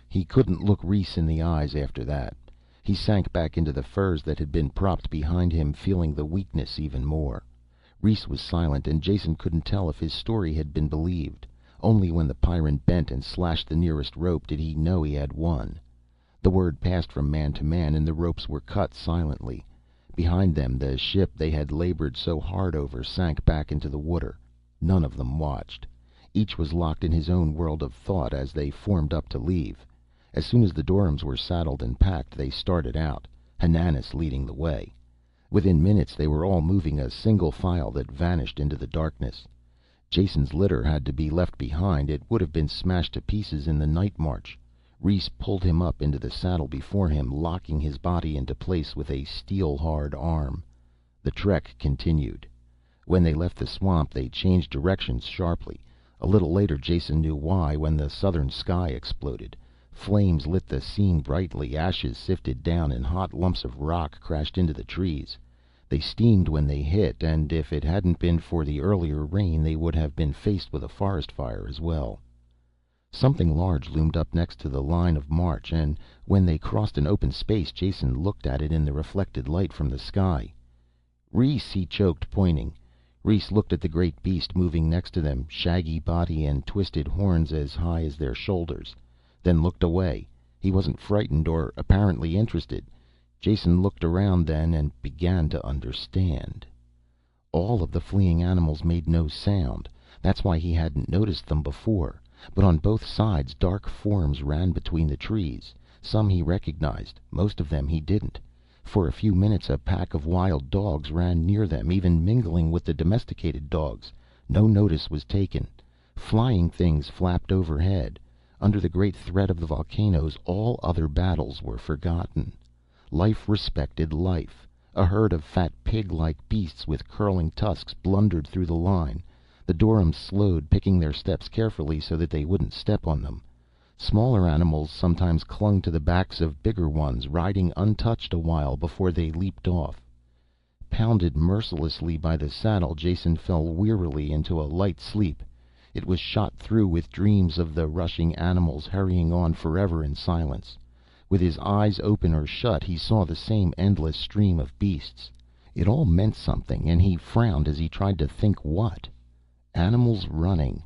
He couldn't look Reese in the eyes after that. He sank back into the furs that had been propped behind him, feeling the weakness even more. Reese was silent, and Jason couldn't tell if his story had been believed. Only when the Pyrran bent and slashed the nearest rope did he know he had won. The word passed from man to man, and the ropes were cut silently. Behind them, the ship they had labored so hard over sank back into the water. None of them watched. Each was locked in his own world of thought as they formed up to leave. As soon as the Durhams were saddled and packed, they started out, Hananis leading the way. Within minutes they were all moving a single file that vanished into the darkness. Jason's litter had to be left behind. It would have been smashed to pieces in the night march. Reese pulled him up into the saddle before him, locking his body into place with a steel-hard arm. The trek continued. When they left the swamp, they changed directions sharply. A little later Jason knew why, when the southern sky exploded. Flames lit the scene brightly, ashes sifted down, and hot lumps of rock crashed into the trees. They steamed when they hit, and if it hadn't been for the earlier rain, they would have been faced with a forest fire as well. Something large loomed up next to the line of march, and when they crossed an open space, Jason looked at it in the reflected light from the sky. "Reese," he choked, pointing. Reese looked at the great beast moving next to them, shaggy body and twisted horns as high as their shoulders, then looked away. He wasn't frightened or apparently interested. Jason looked around then and began to understand. All of the fleeing animals made no sound. That's why he hadn't noticed them before. But on both sides dark forms ran between the trees. Some he recognized, most of them he didn't. For a few minutes a pack of wild dogs ran near them, even mingling with the domesticated dogs. No notice was taken. Flying things flapped overhead. Under the great threat of the volcanoes, all other battles were forgotten. Life respected life. A herd of fat pig-like beasts with curling tusks blundered through the line. The Durhams slowed, picking their steps carefully so that they wouldn't step on them. Smaller animals sometimes clung to the backs of bigger ones, riding untouched a while before they leaped off. Pounded mercilessly by the saddle, Jason fell wearily into a light sleep. It was shot through with dreams of the rushing animals hurrying on forever in silence. With his eyes open or shut, he saw the same endless stream of beasts. It all meant something, and he frowned as he tried to think what. Animals running.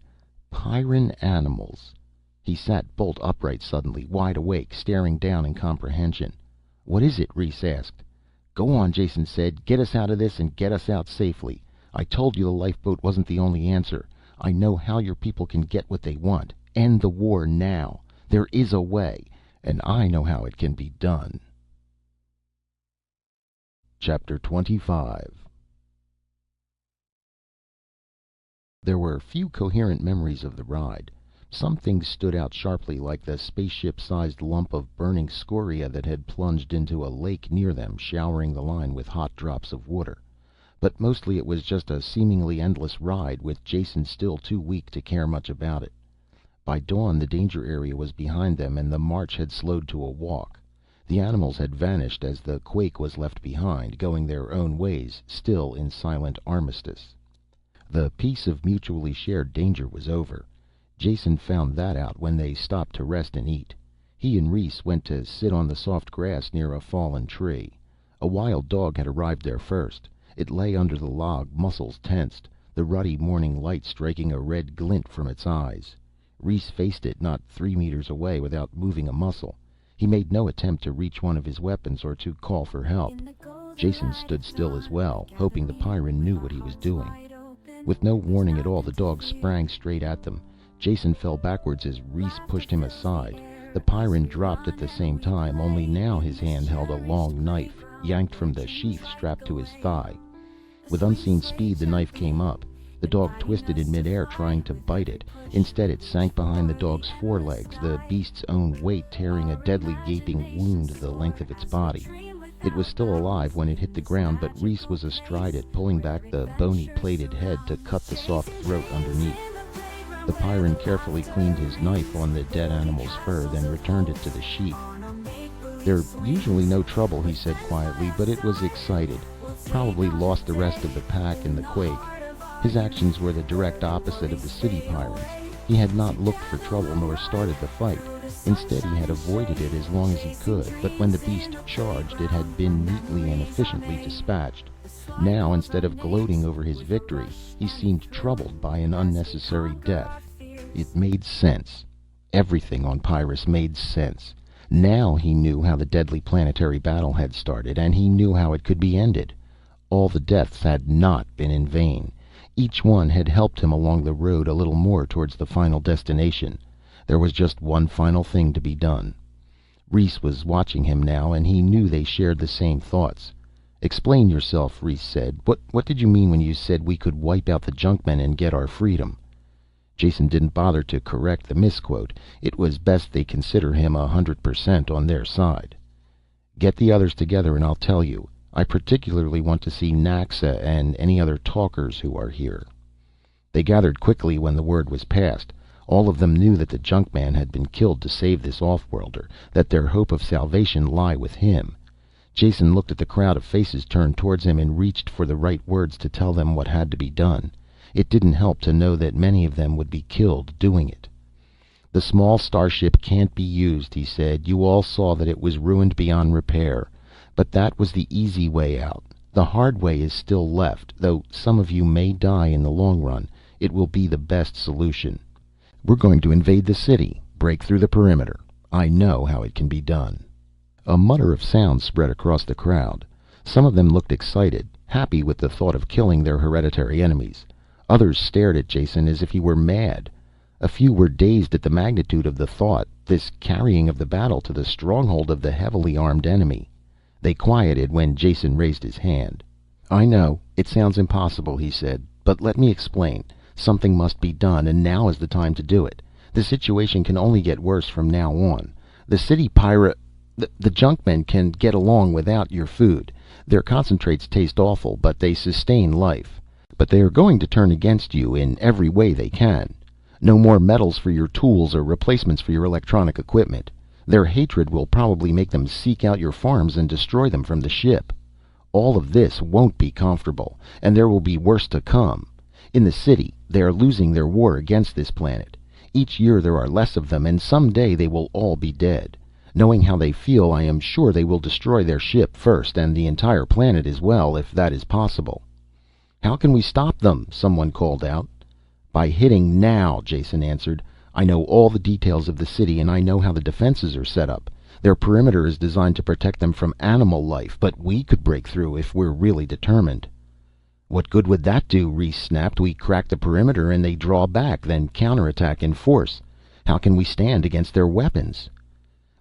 Pyrran animals. He sat bolt upright suddenly, wide awake, staring down in comprehension. "What is it?" Reese asked. "Go on," Jason said. "Get us out of this, and get us out safely. I told you the lifeboat wasn't the only answer. I know how your people can get what they want. End the war now. There is a way, and I know how it can be done." Chapter 25. There were few coherent memories of the ride. Some things stood out sharply, like the spaceship-sized lump of burning scoria that had plunged into a lake near them, showering the line with hot drops of water. But mostly it was just a seemingly endless ride, with Jason still too weak to care much about it. By dawn the danger area was behind them, and the march had slowed to a walk. The animals had vanished as the quake was left behind, going their own ways, still in silent armistice. The peace of mutually shared danger was over. Jason found that out when they stopped to rest and eat. He and Rhys went to sit on the soft grass near a fallen tree. A wild dog had arrived there first. It lay under the log, muscles tensed, the ruddy morning light striking a red glint from its eyes. Rhys faced it not 3 meters away without moving a muscle. He made no attempt to reach one of his weapons or to call for help. Jason stood still as well, hoping the Pyrran knew what he was doing. With no warning at all, the dog sprang straight at them. Jason fell backwards as Rhys pushed him aside. The Pyrran dropped at the same time, only now his hand held a long knife, yanked from the sheath strapped to his thigh. With unseen speed, the knife came up. The dog twisted in midair, trying to bite it. Instead, it sank behind the dog's forelegs, the beast's own weight tearing a deadly gaping wound the length of its body. It was still alive when it hit the ground, but Rhys was astride it, pulling back the bony plated head to cut the soft throat underneath. The Pyrran carefully cleaned his knife on the dead animal's fur, then returned it to the sheath. "They're usually no trouble," he said quietly, but it was excited. Probably lost the rest of the pack in the quake. His actions were the direct opposite of the city Pyrans. He had not looked for trouble nor started the fight. Instead, he had avoided it as long as he could, but when the beast charged, it had been neatly and efficiently dispatched. Now, instead of gloating over his victory, he seemed troubled by an unnecessary death. It made sense. Everything on Pyrrus made sense. Now he knew how the deadly planetary battle had started, and he knew how it could be ended. All the deaths had not been in vain. Each one had helped him along the road a little more towards the final destination. There was just one final thing to be done. Rhys was watching him now, and he knew they shared the same thoughts. "Explain yourself," Rhys said. What did you mean when you said we could wipe out the junkmen and get our freedom?" Jason didn't bother to correct the misquote. It was best they consider him 100% on their side. "Get the others together and I'll tell you. I particularly want to see Naxa and any other talkers who are here." They gathered quickly when the word was passed. All of them knew that the junkman had been killed to save this off-worlder, that their hope of salvation lay with him. Jason looked at the crowd of faces turned towards him and reached for the right words to tell them what had to be done. It didn't help to know that many of them would be killed doing it. "The small starship can't be used," he said. "You all saw that it was ruined beyond repair. But that was the easy way out. The hard way is still left. Though some of you may die in the long run, it will be the best solution. We're going to invade the city, break through the perimeter. I know how it can be done." A mutter of sound spread across the crowd. Some of them looked excited, happy with the thought of killing their hereditary enemies. Others stared at Jason as if he were mad. A few were dazed at the magnitude of the thought, this carrying of the battle to the stronghold of the heavily armed enemy. They quieted when Jason raised his hand. "I know, it sounds impossible," he said, "but let me explain. Something must be done, and now is the time to do it. The situation can only get worse from now on. The city the junkmen can get along without your food. Their concentrates taste awful, but they sustain life. But they are going to turn against you in every way they can. No more metals for your tools or replacements for your electronic equipment. Their hatred will probably make them seek out your farms and destroy them from the ship. All of this won't be comfortable, and there will be worse to come. In the city, they are losing their war against this planet. Each year there are less of them, and someday they will all be dead. Knowing how they feel, I am sure they will destroy their ship first, and the entire planet as well, if that is possible." "How can we stop them?" someone called out. "By hitting now," Jason answered. "I know all the details of the city, and I know how the defenses are set up. Their perimeter is designed to protect them from animal life, but we could break through if we're really determined." "What good would that do?" Rhys snapped. "We crack the perimeter and they draw back, then counterattack in force. How can we stand against their weapons?"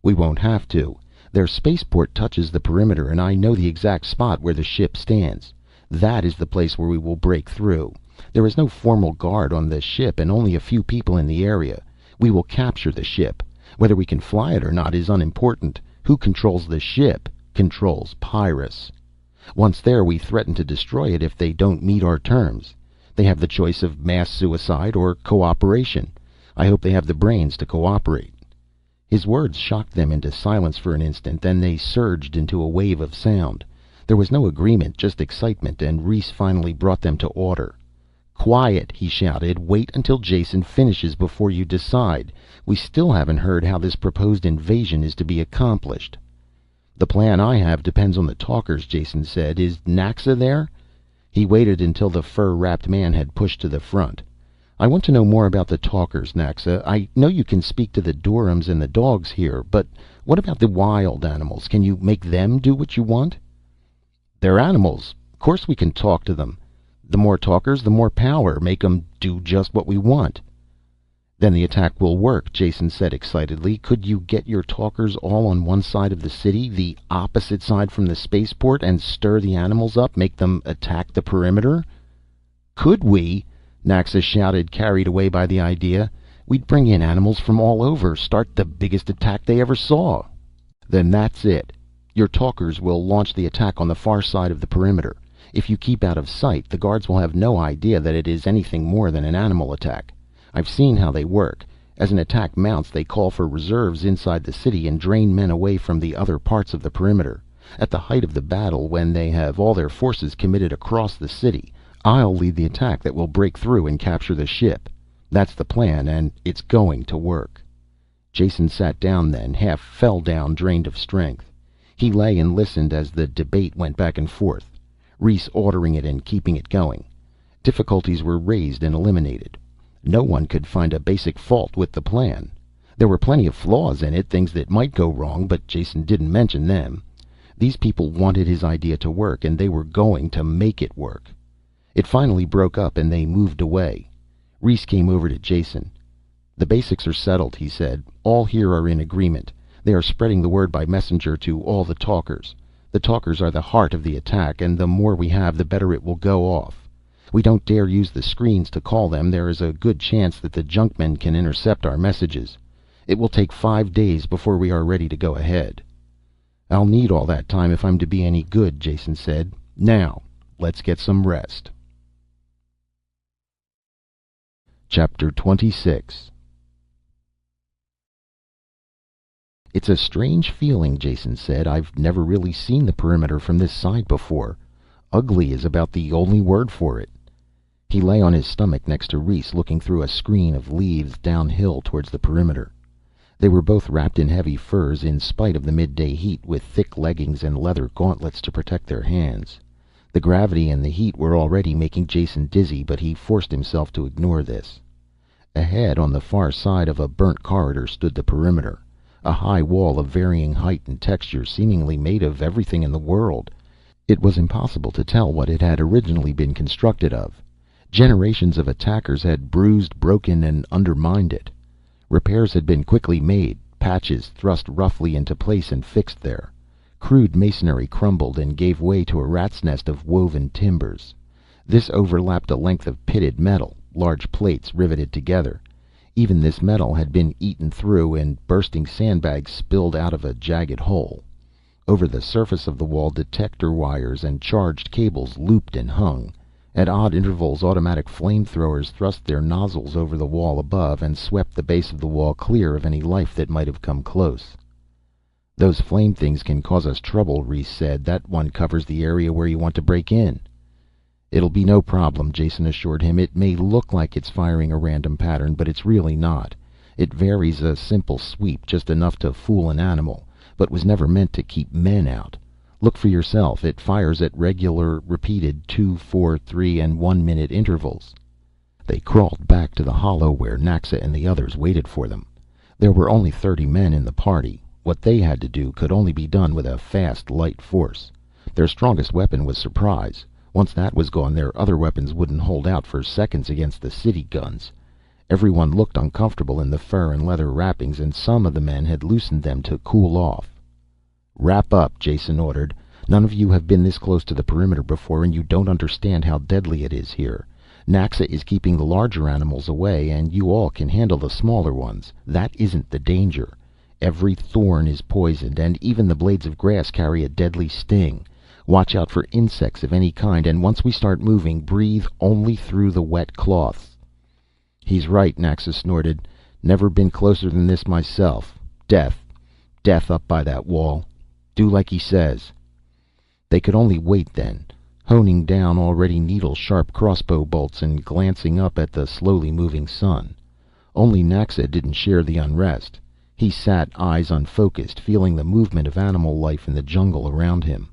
"We won't have to. Their spaceport touches the perimeter, and I know the exact spot where the ship stands. That is the place where we will break through. There is no formal guard on the ship and only a few people in the area. We will capture the ship. Whether we can fly it or not is unimportant. Who controls the ship controls Pyrrus. Once there, we threaten to destroy it if they don't meet our terms. They have the choice of mass suicide or cooperation. I hope they have the brains to cooperate." His words shocked them into silence for an instant, then they surged into a wave of sound. There was no agreement, just excitement, and Reese finally brought them to order. "Quiet," he shouted. "Wait until Jason finishes before you decide. We still haven't heard how this proposed invasion is to be accomplished." "The plan I have depends on the talkers," Jason said. "Is Naxa there?" He waited until the fur-wrapped man had pushed to the front. "I want to know more about the talkers, Naxa. I know you can speak to the Durhams and the dogs here, but what about the wild animals? Can you make them do what you want?" "They're animals. Of course we can talk to them. The more talkers, the more power. Make 'em do just what we want." "Then the attack will work," Jason said excitedly. "Could you get your talkers all on one side of the city, the opposite side from the spaceport, and stir the animals up, make them attack the perimeter?" "Could we?" Naxa shouted, carried away by the idea. "We'd bring in animals from all over, start the biggest attack they ever saw." "Then that's it. Your talkers will launch the attack on the far side of the perimeter. If you keep out of sight, the guards will have no idea that it is anything more than an animal attack. I've seen how they work. As an attack mounts, they call for reserves inside the city and drain men away from the other parts of the perimeter. At the height of the battle, when they have all their forces committed across the city, I'll lead the attack that will break through and capture the ship. That's the plan, and it's going to work." Jason sat down then, half fell down, drained of strength. He lay and listened as the debate went back and forth, Reese ordering it and keeping it going. Difficulties were raised and eliminated. No one could find a basic fault with the plan. There were plenty of flaws in it, things that might go wrong, but Jason didn't mention them. These people wanted his idea to work, and they were going to make it work. It finally broke up and they moved away. Reese came over to Jason. "The basics are settled," he said. "All here are in agreement. They are spreading the word by messenger to all the talkers. The talkers are the heart of the attack, and the more we have, the better it will go off. We don't dare use the screens to call them. There is a good chance that the junkmen can intercept our messages. It will take 5 days before we are ready to go ahead." "I'll need all that time if I'm to be any good," Jason said. "Now, let's get some rest." Chapter 26. "It's a strange feeling," Jason said. "I've never really seen the perimeter from this side before. Ugly is about the only word for it." He lay on his stomach next to Reese, looking through a screen of leaves downhill towards the perimeter. They were both wrapped in heavy furs in spite of the midday heat, with thick leggings and leather gauntlets to protect their hands. The gravity and the heat were already making Jason dizzy, but he forced himself to ignore this. Ahead, on the far side of a burnt corridor, stood the perimeter. A high wall of varying height and texture, seemingly made of everything in the world. It was impossible to tell what it had originally been constructed of. Generations of attackers had bruised, broken, and undermined it. Repairs had been quickly made, patches thrust roughly into place and fixed there. Crude masonry crumbled and gave way to a rat's nest of woven timbers. This overlapped a length of pitted metal, large plates riveted together. Even this metal had been eaten through, and bursting sandbags spilled out of a jagged hole. Over the surface of the wall, detector wires and charged cables looped and hung. At odd intervals, automatic flamethrowers thrust their nozzles over the wall above and swept the base of the wall clear of any life that might have come close. "Those flame things can cause us trouble," Reese said. "That one covers the area where you want to break in." "It'll be no problem," Jason assured him. "It may look like it's firing a random pattern, but it's really not. It varies a simple sweep, just enough to fool an animal, but was never meant to keep men out. Look for yourself. It fires at regular, repeated 2, 4, 3, and 1 minute intervals." They crawled back to the hollow where Naxa and the others waited for them. There were only 30 men in the party. What they had to do could only be done with a fast, light force. Their strongest weapon was surprise. Once that was gone, their other weapons wouldn't hold out for seconds against the city guns. Everyone looked uncomfortable in the fur and leather wrappings, and some of the men had loosened them to cool off. "Wrap up," Jason ordered. "None of you have been this close to the perimeter before, and you don't understand how deadly it is here. Naxa is keeping the larger animals away, and you all can handle the smaller ones. That isn't the danger. Every thorn is poisoned, and even the blades of grass carry a deadly sting. Watch out for insects of any kind, and once we start moving, breathe only through the wet cloths." "He's right," Naxa snorted. "Never been closer than this myself. Death. Death up by that wall. Do like he says." They could only wait then, honing down already needle-sharp crossbow bolts and glancing up at the slowly moving sun. Only Naxa didn't share the unrest. He sat, eyes unfocused, feeling the movement of animal life in the jungle around him.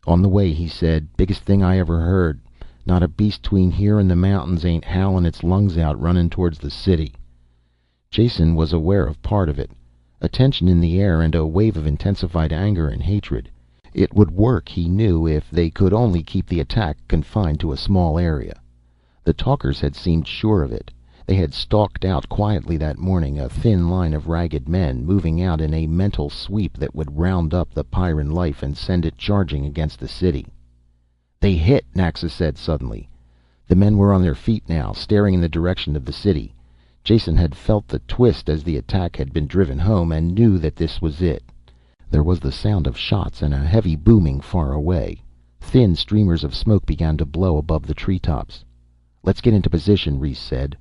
"On the way," he said. "Biggest thing I ever heard. Not a beast between here and the mountains ain't howling its lungs out running towards the city." Jason was aware of part of it. A tension in the air and a wave of intensified anger and hatred. It would work, he knew, if they could only keep the attack confined to a small area. The talkers had seemed sure of it. They had stalked out quietly that morning, a thin line of ragged men, moving out in a mental sweep that would round up the Pyrran life and send it charging against the city. "They hit," Naxa said suddenly. The men were on their feet now, staring in the direction of the city. Jason had felt the twist as the attack had been driven home, and knew that this was it. There was the sound of shots and a heavy booming far away. Thin streamers of smoke began to blow above the treetops. "Let's get into position," Rhys said.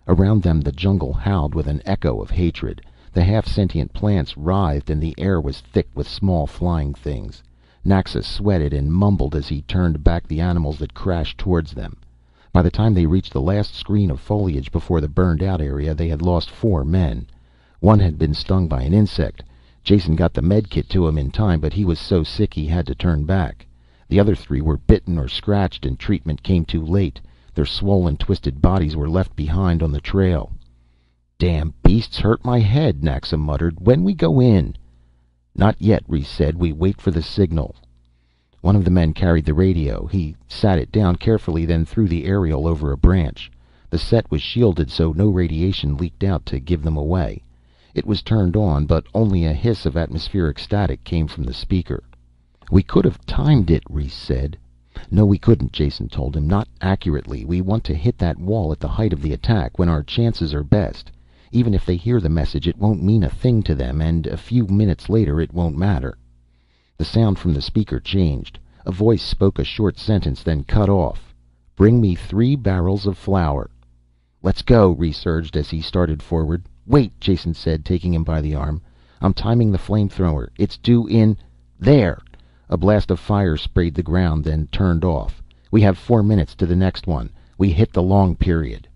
Around them the jungle howled with an echo of hatred. The half-sentient plants writhed and the air was thick with small flying things. Naxa sweated and mumbled as he turned back the animals that crashed towards them. By the time they reached the last screen of foliage before the burned out area, they had lost 4 men. One had been stung by an insect. Jason got the med kit to him in time, but he was so sick he had to turn back. The other 3 were bitten or scratched and treatment came too late. Their swollen, twisted bodies were left behind on the trail. "Damn beasts hurt my head," Naxa muttered. "When we go in?" "Not yet," Rhys said. "We wait for the signal." One of the men carried the radio. He sat it down carefully, then threw the aerial over a branch. The set was shielded so no radiation leaked out to give them away. It was turned on, but only a hiss of atmospheric static came from the speaker. "We could have timed it," Rhys said. "No, we couldn't," Jason told him. "Not accurately. We want to hit that wall at the height of the attack, when our chances are best. Even if they hear the message, it won't mean a thing to them, and a few minutes later it won't matter." The sound from the speaker changed. A voice spoke a short sentence, then cut off. "Bring me 3 barrels of flour." "Let's go," Rhys urged as he started forward. "Wait," Jason said, taking him by the arm. "I'm timing the flamethrower. It's due in there." A blast of fire sprayed the ground, then turned off. "We have 4 minutes to the next one. We hit the long period."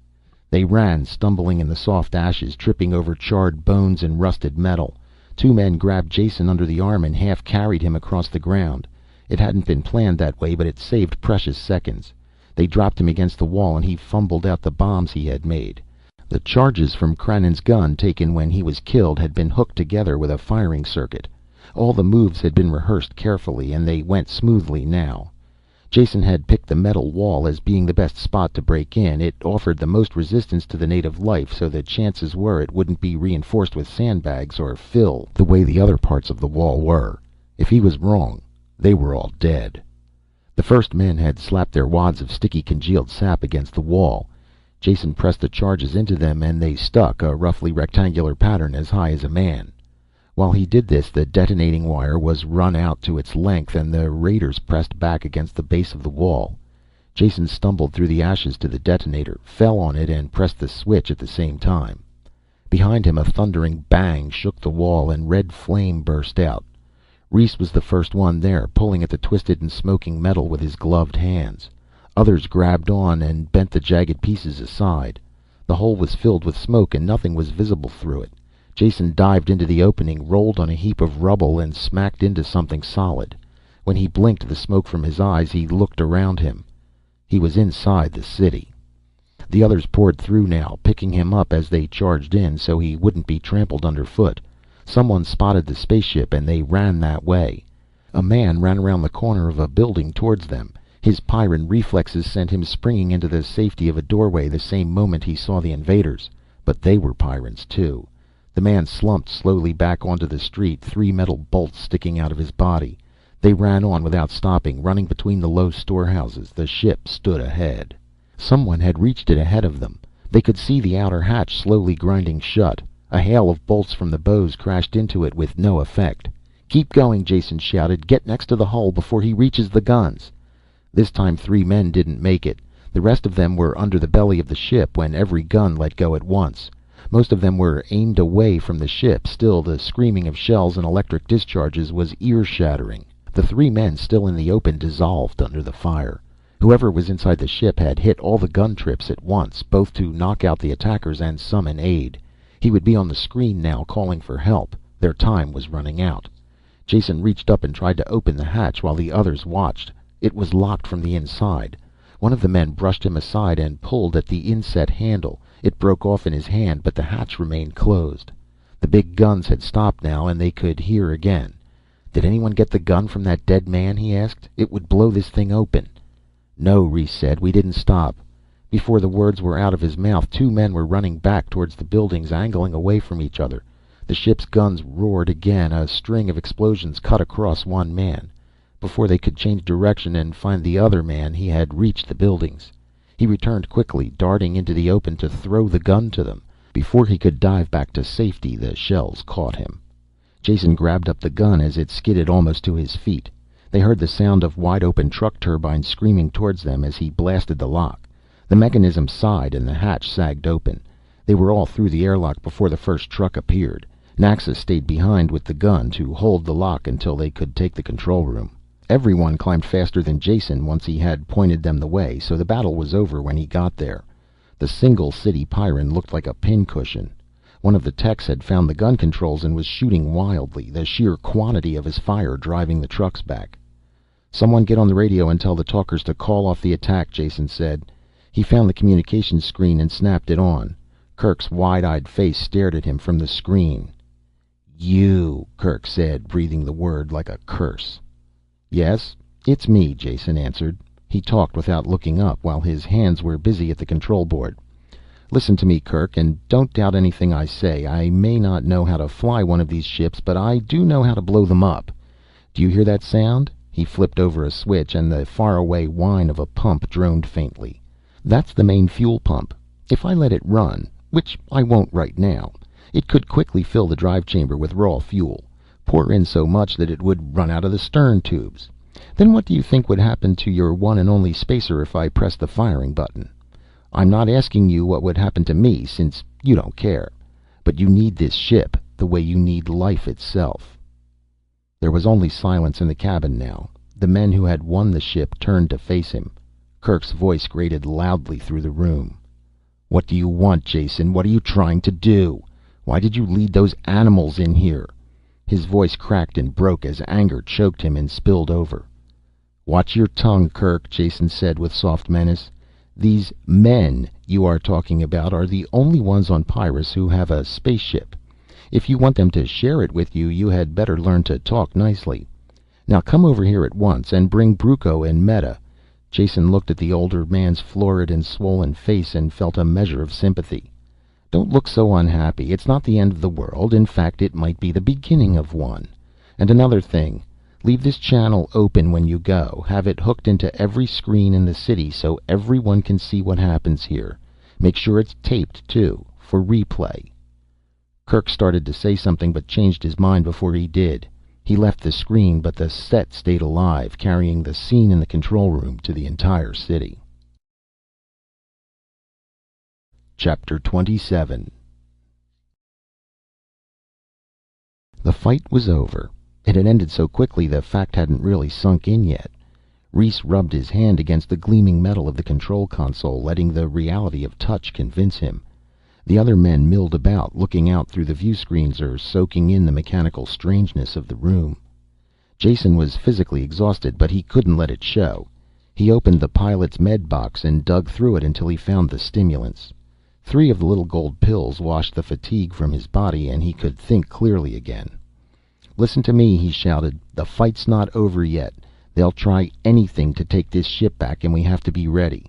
They ran, stumbling in the soft ashes, tripping over charred bones and rusted metal. 2 men grabbed Jason under the arm and half carried him across the ground. It hadn't been planned that way, but it saved precious seconds. They dropped him against the wall and he fumbled out the bombs he had made. The charges from Crannon's gun, taken when he was killed, had been hooked together with a firing circuit. All the moves had been rehearsed carefully, and they went smoothly now. Jason had picked the metal wall as being the best spot to break in. It offered the most resistance to the native life, so the chances were it wouldn't be reinforced with sandbags or fill the way the other parts of the wall were. If he was wrong, they were all dead. The first men had slapped their wads of sticky congealed sap against the wall. Jason pressed the charges into them and they stuck, a roughly rectangular pattern as high as a man. While he did this, the detonating wire was run out to its length and the raiders pressed back against the base of the wall. Jason stumbled through the ashes to the detonator, fell on it, and pressed the switch at the same time. Behind him a thundering bang shook the wall and red flame burst out. Rhys was the first one there, pulling at the twisted and smoking metal with his gloved hands. Others grabbed on and bent the jagged pieces aside. The hole was filled with smoke and nothing was visible through it. Jason dived into the opening, rolled on a heap of rubble, and smacked into something solid. When he blinked the smoke from his eyes, he looked around him. He was inside the city. The others poured through now, picking him up as they charged in so he wouldn't be trampled underfoot. Someone spotted the spaceship and they ran that way. A man ran around the corner of a building towards them. His Pyrran reflexes sent him springing into the safety of a doorway the same moment he saw the invaders. But they were Pyrrans too. The man slumped slowly back onto the street, 3 metal bolts sticking out of his body. They ran on without stopping, running between the low storehouses. The ship stood ahead. Someone had reached it ahead of them. They could see the outer hatch slowly grinding shut. A hail of bolts from the bows crashed into it with no effect. "Keep going," Jason shouted. "Get next to the hull before he reaches the guns." This time 3 men didn't make it. The rest of them were under the belly of the ship when every gun let go at once. Most of them were aimed away from the ship. Still, the screaming of shells and electric discharges was ear-shattering. The 3 men still in the open dissolved under the fire. Whoever was inside the ship had hit all the gun trips at once, both to knock out the attackers and summon aid. He would be on the screen now, calling for help. Their time was running out. Jason reached up and tried to open the hatch while the others watched. It was locked from the inside. One of the men brushed him aside and pulled at the inset handle. It broke off in his hand, but the hatch remained closed. The big guns had stopped now, and they could hear again. "Did anyone get the gun from that dead man?" he asked. "It would blow this thing open." "No," Reese said. "We didn't stop." Before the words were out of his mouth, 2 men were running back towards the buildings, angling away from each other. The ship's guns roared again. A string of explosions cut across one man. Before they could change direction and find the other man, he had reached the buildings. He returned quickly, darting into the open to throw the gun to them. Before he could dive back to safety, the shells caught him. Jason grabbed up the gun as it skidded almost to his feet. They heard the sound of wide-open truck turbines screaming towards them as he blasted the lock. The mechanism sighed and the hatch sagged open. They were all through the airlock before the first truck appeared. Naxa stayed behind with the gun to hold the lock until they could take the control room. Everyone climbed faster than Jason once he had pointed them the way, so the battle was over when he got there. The single city Pyrran looked like a pincushion. One of the techs had found the gun controls and was shooting wildly, the sheer quantity of his fire driving the trucks back. "Someone get on the radio and tell the talkers to call off the attack," Jason said. He found the communications screen and snapped it on. Kerk's wide-eyed face stared at him from the screen. "You," Kerk said, breathing the word like a curse. "Yes, it's me," Jason answered. He talked without looking up, while his hands were busy at the control board. "Listen to me, Kerk, and don't doubt anything I say. I may not know how to fly one of these ships, but I do know how to blow them up. Do you hear that sound?" He flipped over a switch, and the faraway whine of a pump droned faintly. "That's the main fuel pump. If I let it run, which I won't right now, it could quickly fill the drive chamber with raw fuel. Pour in so much that it would run out of the stern tubes. Then what do you think would happen to your one and only spacer if I press the firing button? I'm not asking you what would happen to me, since you don't care. But you need this ship the way you need life itself." There was only silence in the cabin now. The men who had won the ship turned to face him. Kerk's voice grated loudly through the room. "What do you want, Jason? What are you trying to do? Why did you lead those animals in here?" His voice cracked and broke as anger choked him and spilled over. "Watch your tongue, Kerk," Jason said with soft menace. "These men you are talking about are the only ones on Pyrrus who have a spaceship. If you want them to share it with you, you had better learn to talk nicely. Now come over here at once, and bring Brucco and Meta." Jason looked at the older man's florid and swollen face and felt a measure of sympathy. "Don't look so unhappy. It's not the end of the world. In fact, it might be the beginning of one. And another thing, leave this channel open when you go. Have it hooked into every screen in the city so everyone can see what happens here. Make sure it's taped, too, for replay." Kerk started to say something but changed his mind before he did. He left the screen, but the set stayed alive, carrying the scene in the control room to the entire city. Chapter 27. The fight was over. It had ended so quickly the fact hadn't really sunk in yet. Reese rubbed his hand against the gleaming metal of the control console, letting the reality of touch convince him. The other men milled about, looking out through the view screens or soaking in the mechanical strangeness of the room. Jason was physically exhausted, but he couldn't let it show. He opened the pilot's med box and dug through it until he found the stimulants. 3 of the little gold pills washed the fatigue from his body, and he could think clearly again. "Listen to me," he shouted. "The fight's not over yet. They'll try anything to take this ship back, and we have to be ready.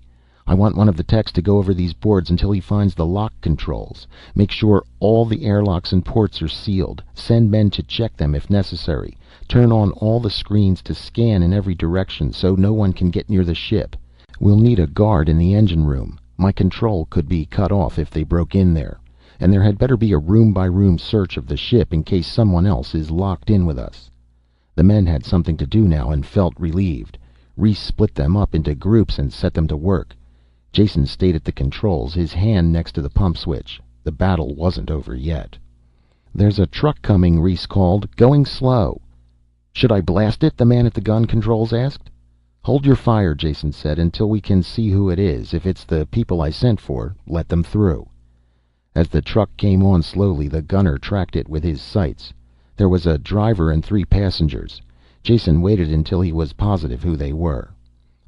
I want one of the techs to go over these boards until he finds the lock controls. Make sure all the airlocks and ports are sealed. Send men to check them if necessary. Turn on all the screens to scan in every direction so no one can get near the ship. We'll need a guard in the engine room. My control could be cut off if they broke in there. And there had better be a room-by-room search of the ship in case someone else is locked in with us." The men had something to do now and felt relieved. Reese split them up into groups and set them to work. Jason stayed at the controls, his hand next to the pump switch. The battle wasn't over yet. "There's a truck coming," Reese called. "Going slow." "Should I blast it?" the man at the gun controls asked. "Hold your fire," Jason said, "until we can see who it is. If it's the people I sent for, let them through." As the truck came on slowly, the gunner tracked it with his sights. There was a driver and 3 passengers. Jason waited until he was positive who they were.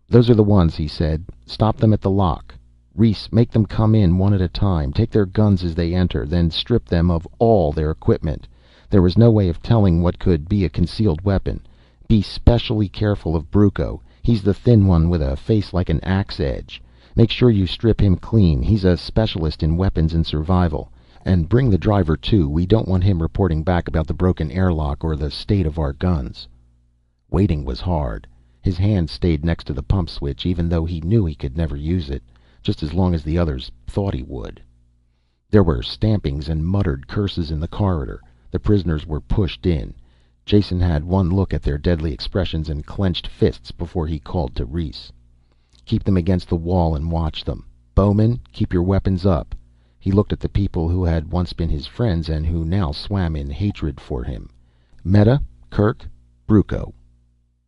"Those are the ones," he said. "Stop them at the lock. Reese, make them come in one at a time. Take their guns as they enter, then strip them of all their equipment. There was no way of telling what could be a concealed weapon. Be specially careful of Brucco. He's the thin one with a face like an axe edge. Make sure you strip him clean. He's a specialist in weapons and survival. And bring the driver too. We don't want him reporting back about the broken airlock or the state of our guns." Waiting was hard. His hand stayed next to the pump switch, even though he knew he could never use it, just as long as the others thought he would. There were stampings and muttered curses in the corridor. The prisoners were pushed in. Jason had one look at their deadly expressions and clenched fists before he called to Reese. "Keep them against the wall and watch them. Bowman, keep your weapons up." He looked at the people who had once been his friends and who now swam in hatred for him. "Meta, Kirk, Brucco."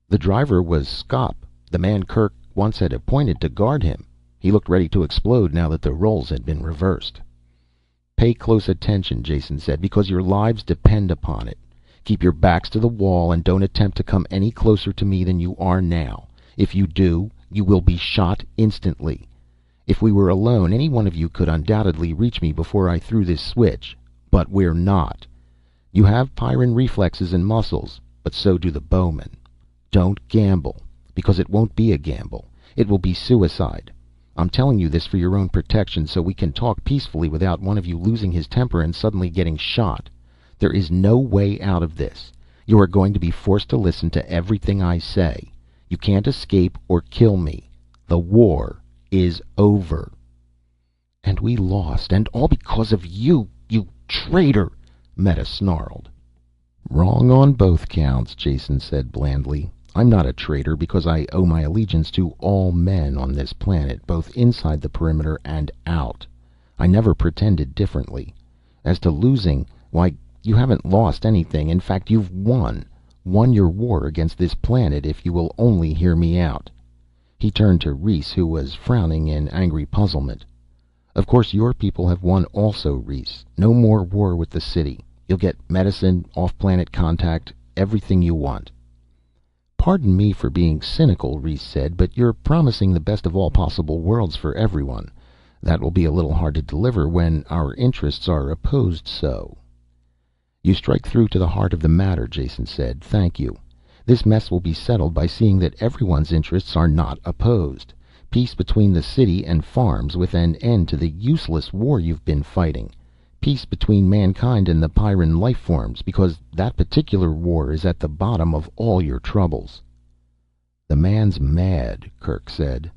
The driver was Skop, the man Kirk once had appointed to guard him. He looked ready to explode now that the roles had been reversed. "Pay close attention," Jason said, "because your lives depend upon it. Keep your backs to the wall and don't attempt to come any closer to me than you are now. If you do, you will be shot instantly. If we were alone, any one of you could undoubtedly reach me before I threw this switch. But we're not. You have Pyrran reflexes and muscles, but so do the bowmen. Don't gamble, because it won't be a gamble. It will be suicide. I'm telling you this for your own protection, so we can talk peacefully without one of you losing his temper and suddenly getting shot. There is no way out of this. You are going to be forced to listen to everything I say. You can't escape or kill me. The war is over." "And we lost, and all because of you, you traitor," Meta snarled. "Wrong on both counts," Jason said blandly. "I'm not a traitor because I owe my allegiance to all men on this planet, both inside the perimeter and out. I never pretended differently. As to losing, why, you haven't lost anything. In fact, you've won. Won your war against this planet if you will only hear me out." He turned to Reese, who was frowning in angry puzzlement. "Of course your people have won also, Reese. No more war with the city. You'll get medicine, off-planet contact, everything you want." "Pardon me for being cynical," Reese said, "but you're promising the best of all possible worlds for everyone. That will be a little hard to deliver when our interests are opposed so." "You strike through to the heart of the matter," Jason said. "Thank you. This mess will be settled by seeing that everyone's interests are not opposed. Peace between the city and farms, with an end to the useless war you've been fighting. Peace between mankind and the Pyrran life forms, because that particular war is at the bottom of all your troubles." "The man's mad," Kirk said.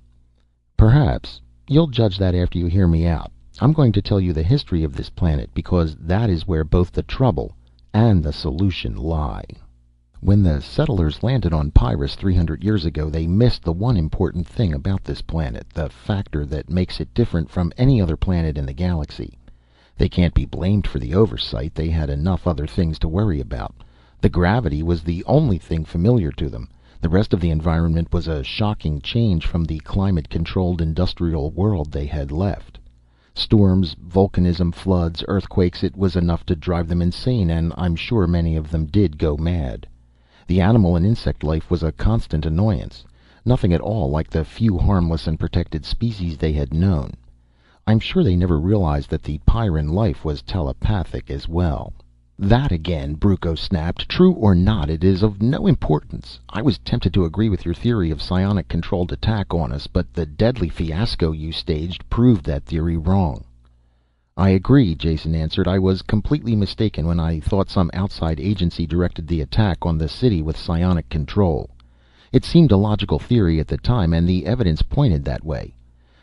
"Perhaps. You'll judge that after you hear me out. I'm going to tell you the history of this planet, because that is where both the trouble and the solution lie. When the settlers landed on Pyrrus 300 years ago, they missed the one important thing about this planet, the factor that makes it different from any other planet in the galaxy. They can't be blamed for the oversight. They had enough other things to worry about. The gravity was the only thing familiar to them. The rest of the environment was a shocking change from the climate-controlled industrial world they had left. Storms, volcanism, floods, earthquakes, it was enough to drive them insane, and I'm sure many of them did go mad. The animal and insect life was a constant annoyance. Nothing at all like the few harmless and protected species they had known. I'm sure they never realized that the Pyrran life was telepathic as well." "That again," Brucco snapped. "True or not, it is of no importance. I was tempted to agree with your theory of psionic controlled attack on us, but the deadly fiasco you staged proved that theory wrong." "I agree," Jason answered. "I was completely mistaken when I thought some outside agency directed the attack on the city with psionic control. It seemed a logical theory at the time, and the evidence pointed that way.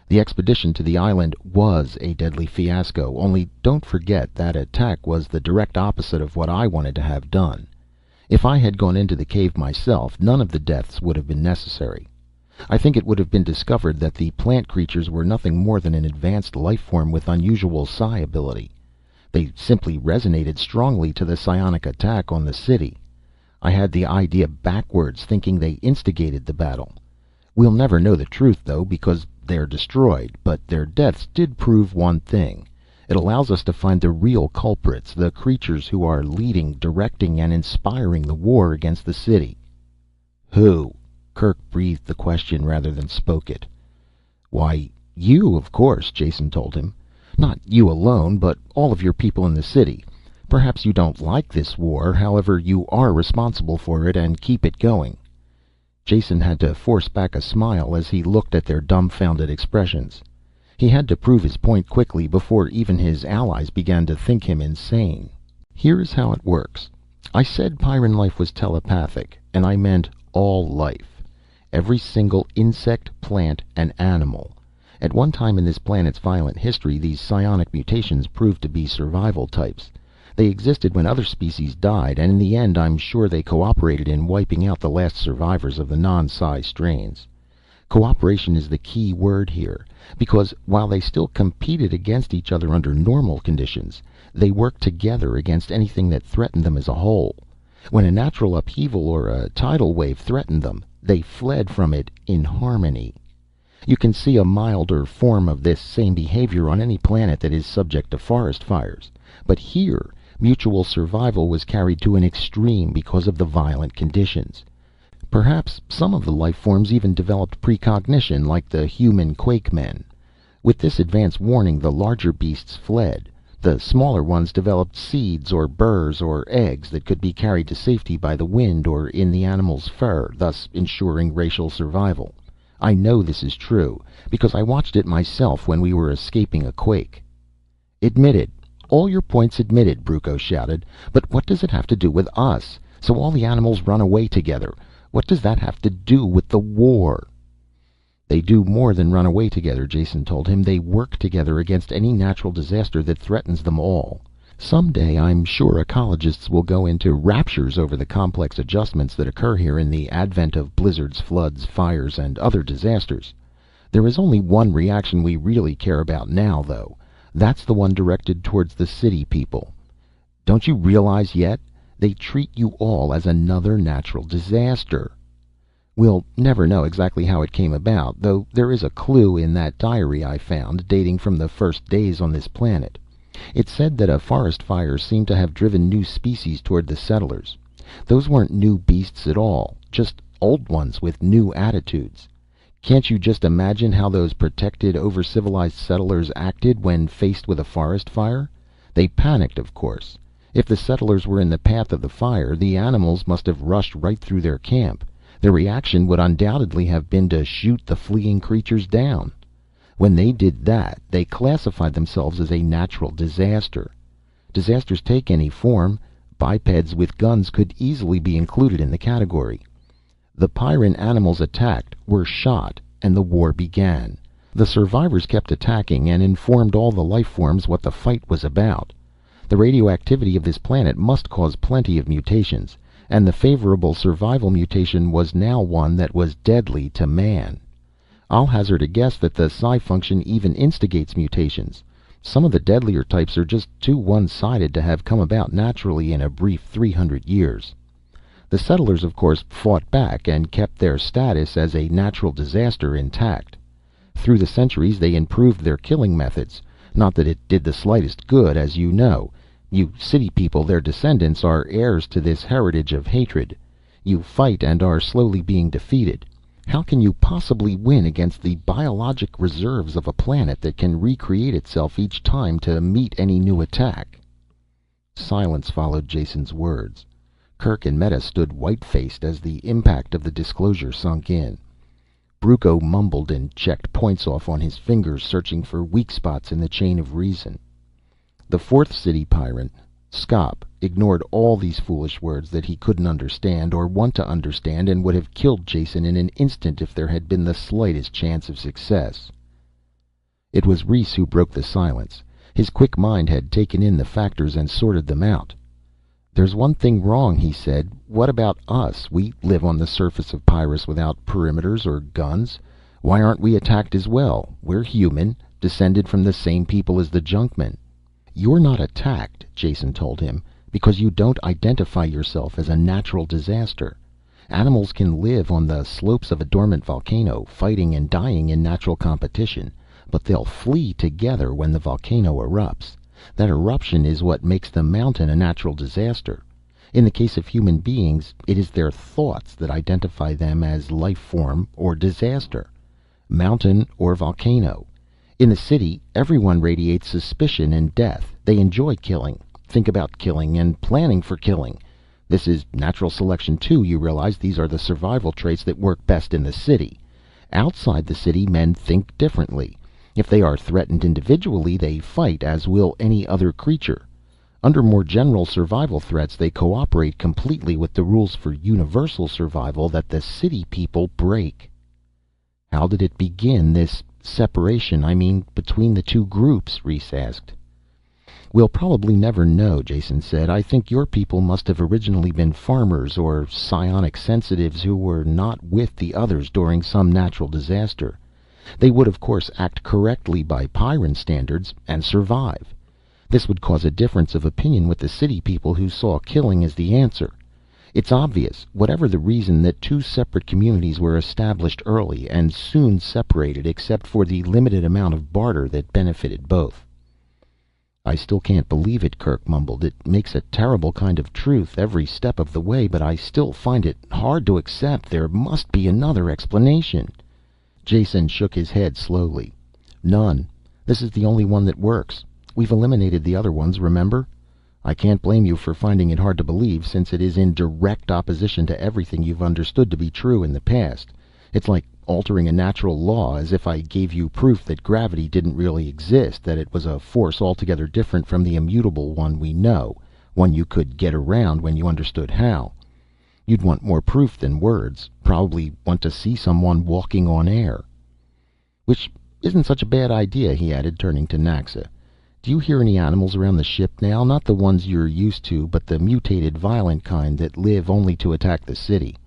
The expedition to the island was a deadly fiasco, only don't forget that attack was the direct opposite of what I wanted to have done. If I had gone into the cave myself, none of the deaths would have been necessary. I think it would have been discovered that the plant creatures were nothing more than an advanced life form with unusual psi ability. They simply resonated strongly to the psionic attack on the city. I had the idea backwards, thinking they instigated the battle. We'll never know the truth, though, because they're destroyed, but their deaths did prove one thing. It allows us to find the real culprits, the creatures who are leading, directing, and inspiring the war against the city." "Who?" Kirk breathed the question rather than spoke it. "Why, you, of course," Jason told him. "Not you alone, but all of your people in the city. Perhaps you don't like this war, however, you are responsible for it and keep it going." Jason had to force back a smile as he looked at their dumbfounded expressions. He had to prove his point quickly before even his allies began to think him insane. "Here is how it works. I said Pyrran life was telepathic, and I meant all life. Every single insect, plant, and animal. At one time in this planet's violent history, these psionic mutations proved to be survival types. They existed when other species died, and in the end I'm sure they cooperated in wiping out the last survivors of the non-psi strains. Cooperation is the key word here, because while they still competed against each other under normal conditions, they worked together against anything that threatened them as a whole. When a natural upheaval or a tidal wave threatened them, they fled from it in harmony. You can see a milder form of this same behavior on any planet that is subject to forest fires, but here mutual survival was carried to an extreme because of the violent conditions. Perhaps some of the life forms even developed precognition, like the human quake men. With this advance warning, the larger beasts fled. The smaller ones developed seeds or burrs or eggs that could be carried to safety by the wind or in the animal's fur, thus ensuring racial survival. I know this is true, because I watched it myself when we were escaping a quake." "Admitted. All your points admitted," Brucco shouted. "But what does it have to do with us? So all the animals run away together. What does that have to do with the war?" "They do more than run away together," Jason told him. "They work together against any natural disaster that threatens them all. Someday I'm sure ecologists will go into raptures over the complex adjustments that occur here in the advent of blizzards, floods, fires, and other disasters. There is only one reaction we really care about now, though. That's the one directed towards the city people. Don't you realize yet? They treat you all as another natural disaster. We'll never know exactly how it came about, though there is a clue in that diary I found, dating from the first days on this planet. It said that a forest fire seemed to have driven new species toward the settlers. Those weren't new beasts at all, just old ones with new attitudes. Can't you just imagine how those protected, over-civilized settlers acted when faced with a forest fire? They panicked, of course. If the settlers were in the path of the fire, the animals must have rushed right through their camp. Their reaction would undoubtedly have been to shoot the fleeing creatures down. When they did that, they classified themselves as a natural disaster. Disasters take any form. Bipeds with guns could easily be included in the category. The Pyrran animals attacked, were shot, and the war began. The survivors kept attacking and informed all the life forms what the fight was about. The radioactivity of this planet must cause plenty of mutations, and the favorable survival mutation was now one that was deadly to man. I'll hazard a guess that the psi function even instigates mutations. Some of the deadlier types are just too one-sided to have come about naturally in a brief 300 years. The settlers, of course, fought back and kept their status as a natural disaster intact. Through the centuries they improved their killing methods. Not that it did the slightest good, as you know. You city people, their descendants, are heirs to this heritage of hatred. You fight and are slowly being defeated. How can you possibly win against the biologic reserves of a planet that can recreate itself each time to meet any new attack? Silence followed Jason's words. Kirk and Meta stood white-faced as the impact of the disclosure sunk in. Brucco mumbled and checked points off on his fingers, searching for weak spots in the chain of reason. The fourth city Pyrran, Skop, ignored all these foolish words that he couldn't understand or want to understand, and would have killed Jason in an instant if there had been the slightest chance of success. It was Reese who broke the silence. His quick mind had taken in the factors and sorted them out. "There's one thing wrong," he said. "What about us? We live on the surface of Pyrrus without perimeters or guns. Why aren't we attacked as well? We're human, descended from the same people as the Junkmen." "You're not attacked," Jason told him, "because you don't identify yourself as a natural disaster. Animals can live on the slopes of a dormant volcano, fighting and dying in natural competition, but they'll flee together when the volcano erupts. That eruption is what makes the mountain a natural disaster. In the case of human beings, it is their thoughts that identify them as life form or disaster, mountain or volcano. In the city, everyone radiates suspicion and death. They enjoy killing, think about killing, and planning for killing. This is natural selection too, you realize. These are the survival traits that work best in the city. Outside the city, men think differently. If they are threatened individually, they fight, as will any other creature. Under more general survival threats, they cooperate completely with the rules for universal survival that the city people break." "How did it begin, this separation, I mean, between the two groups?" Reese asked. "We'll probably never know," Jason said. "I think your people must have originally been farmers or psionic sensitives who were not with the others during some natural disaster. They would, of course, act correctly by Pyrran standards and survive. This would cause a difference of opinion with the city people who saw killing as the answer. It's obvious, whatever the reason, that two separate communities were established early and soon separated, except for the limited amount of barter that benefited both." "I still can't believe it," Kirk mumbled. "It makes a terrible kind of truth every step of the way, but I still find it hard to accept. There must be another explanation." Jason shook his head slowly. "None. This is the only one that works. We've eliminated the other ones, remember? I can't blame you for finding it hard to believe, since it is in direct opposition to everything you've understood to be true in the past. It's like altering a natural law, as if I gave you proof that gravity didn't really exist, that it was a force altogether different from the immutable one we know, one you could get around when you understood how. You'd want more proof than words, probably want to see someone walking on air. Which isn't such a bad idea," he added, turning to Naxa. "Do you hear any animals around the ship now? Not the ones you're used to, but the mutated, violent kind that live only to attack the city."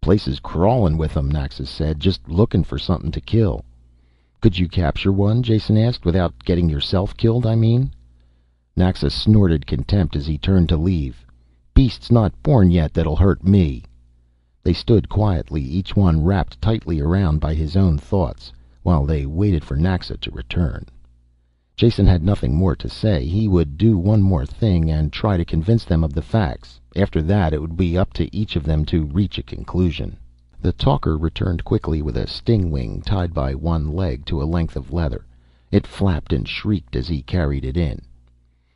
"Place is crawling with them," Naxa said. "Just looking for something to kill." "Could you capture one?" Jason asked. "Without getting yourself killed, I mean?" Naxa snorted contempt as he turned to leave. "Beast's not born yet that'll hurt me." They stood quietly, each one wrapped tightly around by his own thoughts, while they waited for Naxa to return. Jason had nothing more to say. He would do one more thing and try to convince them of the facts. After that, it would be up to each of them to reach a conclusion. The talker returned quickly with a stingwing tied by one leg to a length of leather. It flapped and shrieked as he carried it in.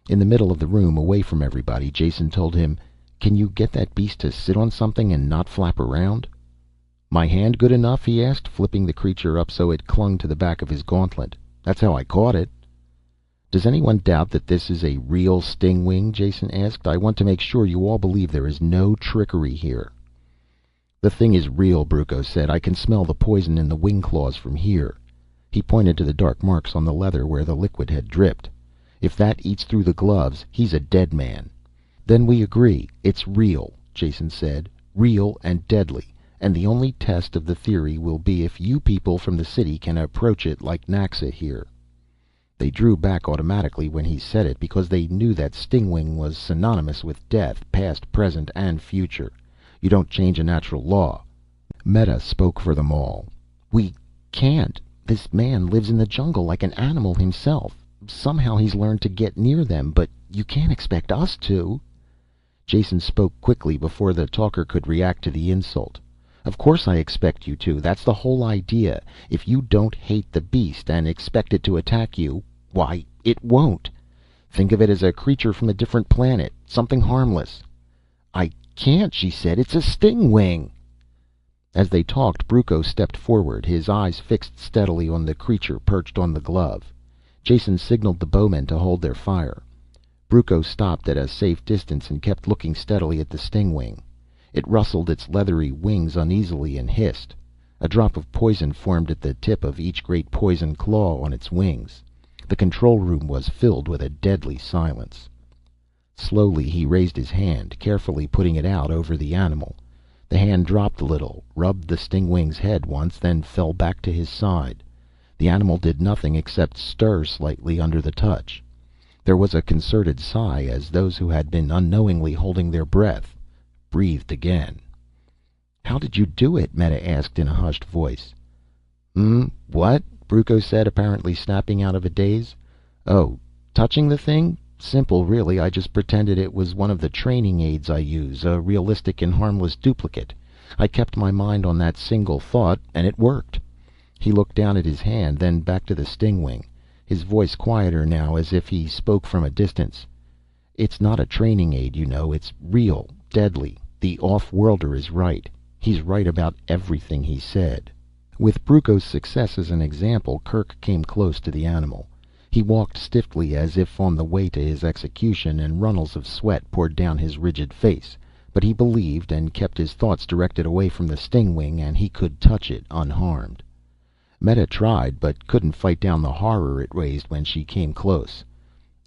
In the middle of the room, away from everybody, Jason told him, "Can you get that beast to sit on something and not flap around?" "My hand good enough?" he asked, flipping the creature up so it clung to the back of his gauntlet. "That's how I caught it." "Does anyone doubt that this is a real stingwing?" Jason asked. "I want to make sure you all believe there is no trickery here." "The thing is real," Brucco said. "I can smell the poison in the wing claws from here." He pointed to the dark marks on the leather where the liquid had dripped. "If that eats through the gloves, he's a dead man." "Then we agree. It's real," Jason said. "Real and deadly. And the only test of the theory will be if you people from the city can approach it like Naxa here." They drew back automatically when he said it, because they knew that stingwing was synonymous with death, past, present, and future. You don't change a natural law. Meta spoke for them all. "We can't. This man lives in the jungle like an animal himself. Somehow he's learned to get near them, but you can't expect us to." Jason spoke quickly before the talker could react to the insult. "Of course I expect you to. That's the whole idea. If you don't hate the beast and expect it to attack you, why, it won't. Think of it as a creature from a different planet, something harmless." "I can't," she said. "It's a stingwing." As they talked, Brucco stepped forward, his eyes fixed steadily on the creature perched on the glove. Jason signaled the bowmen to hold their fire. Brucco stopped at a safe distance and kept looking steadily at the stingwing. It rustled its leathery wings uneasily and hissed. A drop of poison formed at the tip of each great poison claw on its wings. The control room was filled with a deadly silence. Slowly he raised his hand, carefully putting it out over the animal. The hand dropped a little, rubbed the stingwing's head once, then fell back to his side. The animal did nothing except stir slightly under the touch. There was a concerted sigh as those who had been unknowingly holding their breath breathed again. "How did you do it?" Meta asked in a hushed voice. What?" Brucco said, apparently snapping out of a daze. "Oh, touching the thing? Simple, really. I just pretended it was one of the training aids I use, a realistic and harmless duplicate. I kept my mind on that single thought, and it worked." He looked down at his hand, then back to the stingwing, his voice quieter now, as if he spoke from a distance. "It's not a training aid, you know. It's real, deadly. The off-worlder is right. He's right about everything he said." With Brucco's success as an example, Kerk came close to the animal. He walked stiffly, as if on the way to his execution, and runnels of sweat poured down his rigid face. But he believed, and kept his thoughts directed away from the stingwing, and he could touch it unharmed. Meta tried, but couldn't fight down the horror it raised when she came close.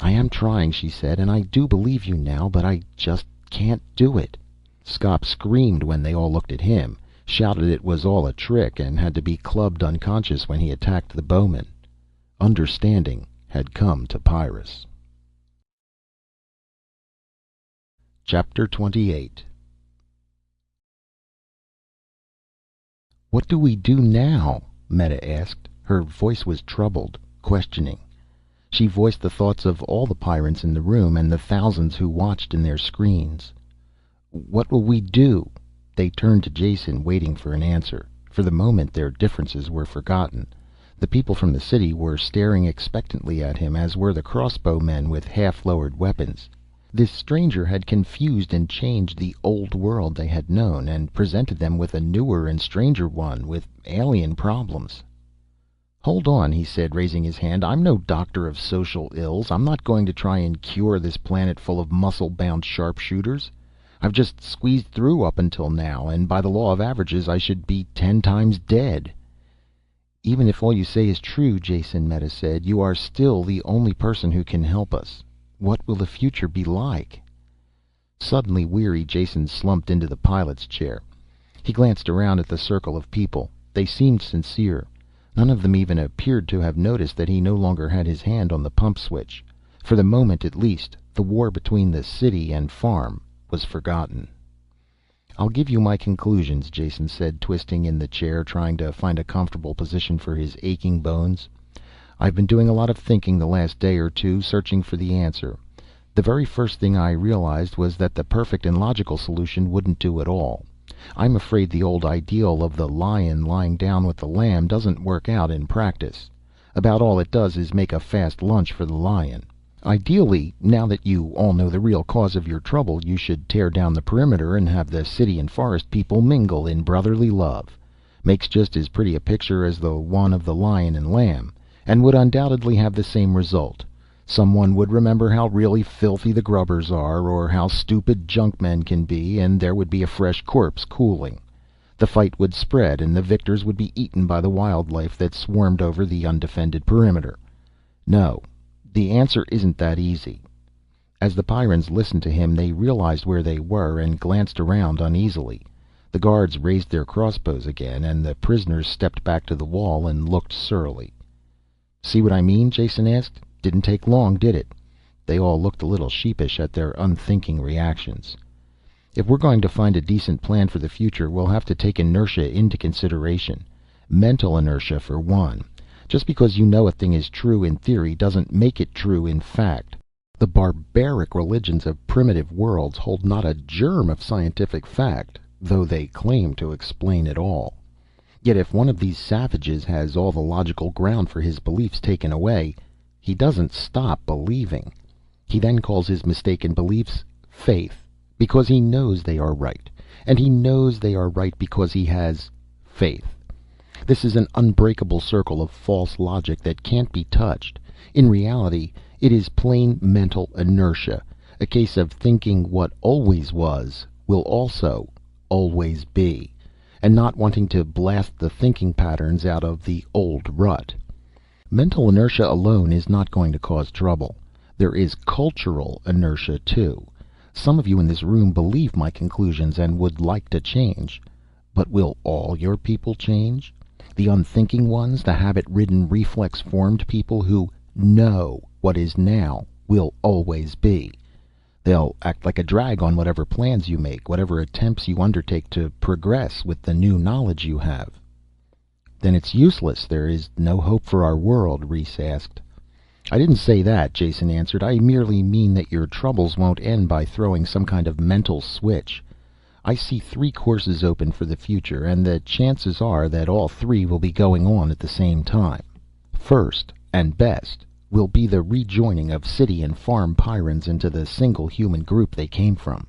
"I am trying," she said, "and I do believe you now, but I just can't do it." Skop screamed when they all looked at him, shouted it was all a trick, and had to be clubbed unconscious when he attacked the bowman. Understanding had come to Pyrrus. Chapter 28. "What do we do now?" Meta asked. Her voice was troubled, questioning. She voiced the thoughts of all the Pyrrans in the room, and the thousands who watched in their screens. "What will we do?" They turned to Jason, waiting for an answer. For the moment their differences were forgotten. The people from the city were staring expectantly at him, as were the crossbowmen with half-lowered weapons. This stranger had confused and changed the old world they had known, and presented them with a newer and stranger one, with alien problems. "Hold on," he said, raising his hand. "I'm no doctor of social ills. I'm not going to try and cure this planet full of muscle-bound sharpshooters. I've just squeezed through up until now, and by the law of averages I should be 10 times dead." "Even if all you say is true, Jason," Meta said, "you are still the only person who can help us. What will the future be like?" Suddenly weary, Jason slumped into the pilot's chair. He glanced around at the circle of people. They seemed sincere. None of them even appeared to have noticed that he no longer had his hand on the pump switch. For the moment at least, the war between the city and farm was forgotten. "I'll give you my conclusions," Jason said, twisting in the chair, trying to find a comfortable position for his aching bones. "I've been doing a lot of thinking the last day or two, searching for the answer. The very first thing I realized was that the perfect and logical solution wouldn't do at all. I'm afraid the old ideal of the lion lying down with the lamb doesn't work out in practice. About all it does is make a fast lunch for the lion. Ideally, now that you all know the real cause of your trouble, you should tear down the perimeter and have the city and forest people mingle in brotherly love. Makes just as pretty a picture as the one of the lion and lamb, and would undoubtedly have the same result. Someone would remember how really filthy the grubbers are, or how stupid junkmen can be, and there would be a fresh corpse cooling. The fight would spread, and the victors would be eaten by the wildlife that swarmed over the undefended perimeter. No, the answer isn't that easy." As the Pyrrans listened to him, they realized where they were and glanced around uneasily. The guards raised their crossbows again, and the prisoners stepped back to the wall and looked surly. "See what I mean?" Jason asked. "Didn't take long, did it?" They all looked a little sheepish at their unthinking reactions. "If we're going to find a decent plan for the future, we'll have to take inertia into consideration. Mental inertia, for one. Just because you know a thing is true in theory doesn't make it true in fact. The barbaric religions of primitive worlds hold not a germ of scientific fact, though they claim to explain it all. Yet if one of these savages has all the logical ground for his beliefs taken away, he doesn't stop believing. He then calls his mistaken beliefs faith, because he knows they are right. And he knows they are right because he has faith. This is an unbreakable circle of false logic that can't be touched. In reality, it is plain mental inertia, a case of thinking what always was will also always be, and not wanting to blast the thinking patterns out of the old rut. Mental inertia alone is not going to cause trouble. There is cultural inertia too. Some of you in this room believe my conclusions and would like to change. But will all your people change? The unthinking ones, the habit-ridden, reflex-formed people who know what is now will always be. They'll act like a drag on whatever plans you make, whatever attempts you undertake to progress with the new knowledge you have. Then it's useless. There is no hope for our world, Reese asked. I didn't say that, Jason answered. I merely mean that your troubles won't end by throwing some kind of mental switch. I see 3 courses open for the future, and the chances are that all 3 will be going on at the same time. First, and best, will be the rejoining of city and farm Pyrrans into the single human group they came from.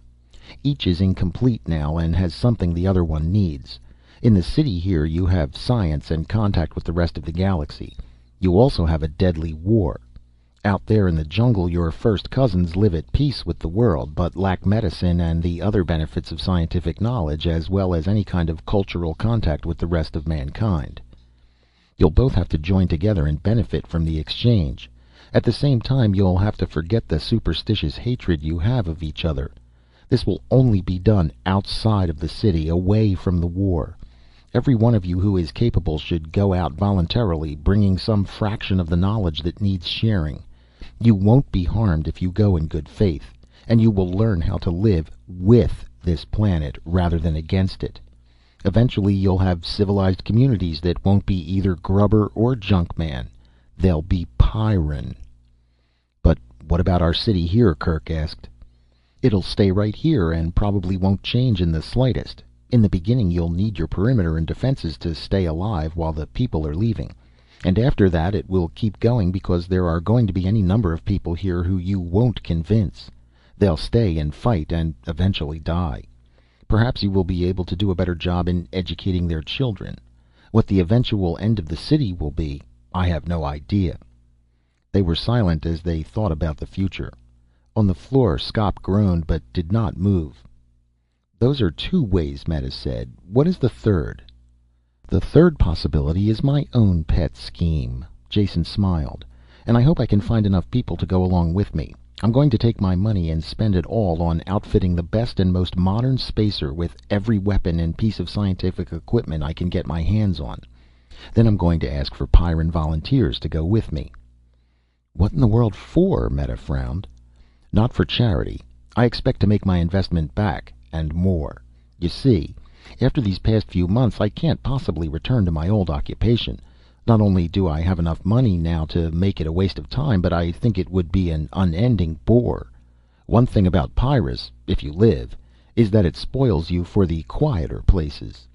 Each is incomplete now and has something the other one needs. In the city here you have science and contact with the rest of the galaxy. You also have a deadly war. Out there in the jungle your first cousins live at peace with the world, but lack medicine and the other benefits of scientific knowledge, as well as any kind of cultural contact with the rest of mankind. You'll both have to join together and benefit from the exchange. At the same time, you'll have to forget the superstitious hatred you have of each other. This will only be done outside of the city, away from the war. Every one of you who is capable should go out voluntarily, bringing some fraction of the knowledge that needs sharing. You won't be harmed if you go in good faith, and you will learn how to live with this planet rather than against it. Eventually you'll have civilized communities that won't be either grubber or junkman. They'll be Pyrran. But what about our city here? Kirk asked. It'll stay right here and probably won't change in the slightest. In the beginning you'll need your perimeter and defenses to stay alive while the people are leaving. And after that it will keep going because there are going to be any number of people here who you won't convince. They'll stay and fight and eventually die. Perhaps you will be able to do a better job in educating their children. What the eventual end of the city will be, I have no idea. They were silent as they thought about the future. On the floor, Skop groaned but did not move. Those are 2 ways, Meta said. What is the third? The third possibility is my own pet scheme. Jason smiled. And I hope I can find enough people to go along with me. I'm going to take my money and spend it all on outfitting the best and most modern spacer with every weapon and piece of scientific equipment I can get my hands on. Then I'm going to ask for Pyrran volunteers to go with me. What in the world for? Meta frowned. Not for charity. I expect to make my investment back, and more. You see, after these past few months I can't possibly return to my old occupation. Not only do I have enough money now to make it a waste of time, but I think it would be an unending bore. One thing about Pyrrus, if you live, is that it spoils you for the quieter places.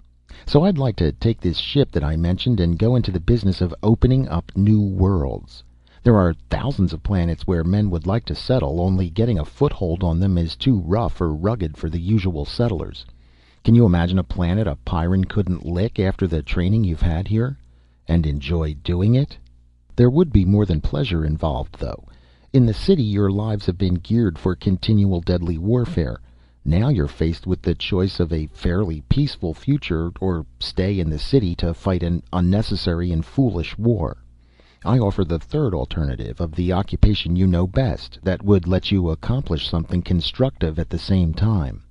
So I'd like to take this ship that I mentioned and go into the business of opening up new worlds. There are thousands of planets where men would like to settle, only getting a foothold on them is too rough or rugged for the usual settlers. Can you imagine a planet a Pyrran couldn't lick after the training you've had here? And enjoy doing it? There would be more than pleasure involved, though. In the city your lives have been geared for continual deadly warfare. Now you're faced with the choice of a fairly peaceful future, or stay in the city to fight an unnecessary and foolish war. I offer the third alternative of the occupation you know best, that would let you accomplish something constructive at the same time.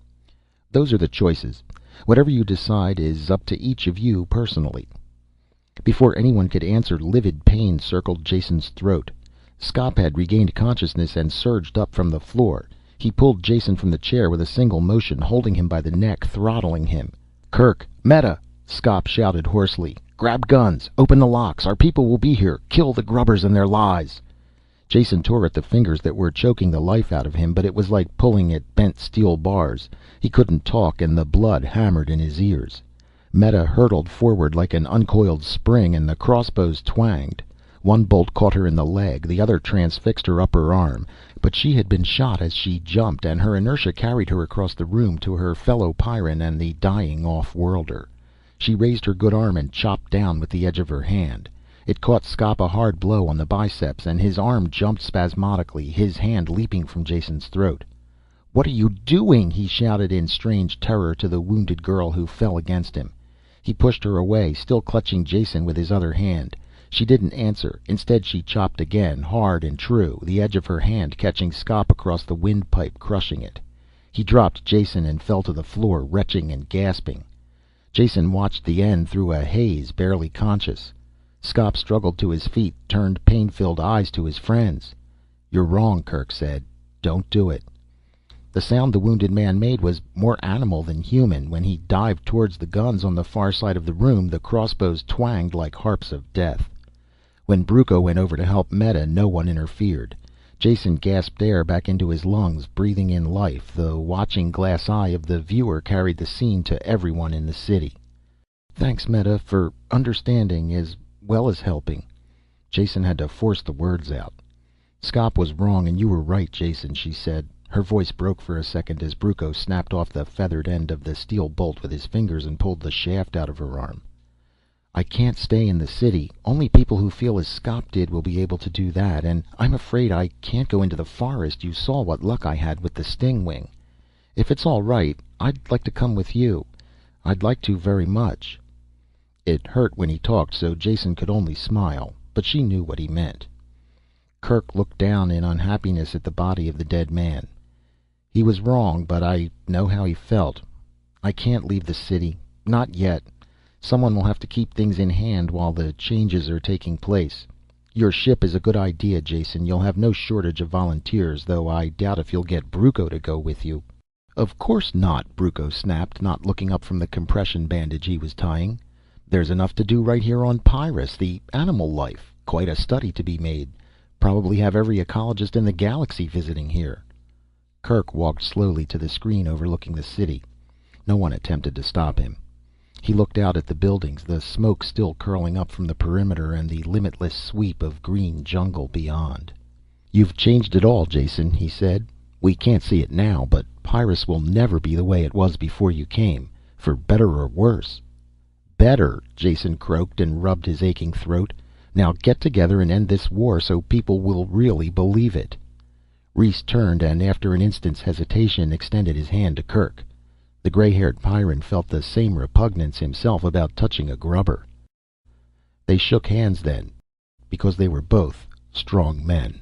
Those are the choices. Whatever you decide is up to each of you personally. Before anyone could answer, livid pain circled Jason's throat. Skop had regained consciousness and surged up from the floor. He pulled Jason from the chair with a single motion, holding him by the neck, throttling him. "Kirk! Meta!" Skop shouted hoarsely. "Grab guns! Open the locks! Our people will be here! Kill the grubbers and their lies!" Jason tore at the fingers that were choking the life out of him, but it was like pulling at bent steel bars. He couldn't talk, and the blood hammered in his ears. Meta hurtled forward like an uncoiled spring, and the crossbows twanged. One bolt caught her in the leg, the other transfixed her upper arm, but But she had been shot as she jumped, and her inertia carried her across the room to her fellow Pyrran and the dying off-worlder. She raised her good arm and chopped down with the edge of her hand. It caught Skop a hard blow on the biceps, and his arm jumped spasmodically, his hand leaping from Jason's throat. "What are you doing?" he shouted in strange terror to the wounded girl who fell against him. He pushed her away, still clutching Jason with his other hand. She didn't answer. Instead she chopped again, hard and true, the edge of her hand catching Skop across the windpipe, crushing it. He dropped Jason and fell to the floor, retching and gasping. Jason watched the end through a haze, barely conscious. Skop struggled to his feet, turned pain-filled eyes to his friends. "You're wrong," Kerk said. "Don't do it." The sound the wounded man made was more animal than human. When he dived towards the guns on the far side of the room, the crossbows twanged like harps of death. When Brucco went over to help Meta, no one interfered. Jason gasped air back into his lungs, breathing in life. The watching glass eye of the viewer carried the scene to everyone in the city. "Thanks, Meta, for understanding as well as helping." Jason had to force the words out. "Skop was wrong and you were right, Jason," she said. Her voice broke for a second as Brucco snapped off the feathered end of the steel bolt with his fingers and pulled the shaft out of her arm. "I can't stay in the city. Only people who feel as Skop did will be able to do that. And I'm afraid I can't go into the forest. You saw what luck I had with the stingwing. If it's all right, I'd like to come with you. I'd like to very much." It hurt when he talked, so Jason could only smile, but she knew what he meant. Kerk looked down in unhappiness at the body of the dead man. "He was wrong, but I know how he felt. I can't leave the city. Not yet. Someone will have to keep things in hand while the changes are taking place. Your ship is a good idea, Jason. You'll have no shortage of volunteers, though I doubt if you'll get Brucco to go with you." "Of course not," Brucco snapped, not looking up from the compression bandage he was tying. "There's enough to do right here on Pyrrus. The animal life. Quite a study to be made. Probably have every ecologist in the galaxy visiting here." Kerk walked slowly to the screen overlooking the city. No one attempted to stop him. He looked out at the buildings, the smoke still curling up from the perimeter, and the limitless sweep of green jungle beyond. "You've changed it all, Jason," he said. "We can't see it now, but Pyrrus will never be the way it was before you came, for better or worse." "Better," Jason croaked and rubbed his aching throat. "Now get together and end this war so people will really believe it." Rhys turned and, after an instant's hesitation, extended his hand to Kerk. The gray-haired Pyrran felt the same repugnance himself about touching a grubber. They shook hands then, because they were both strong men.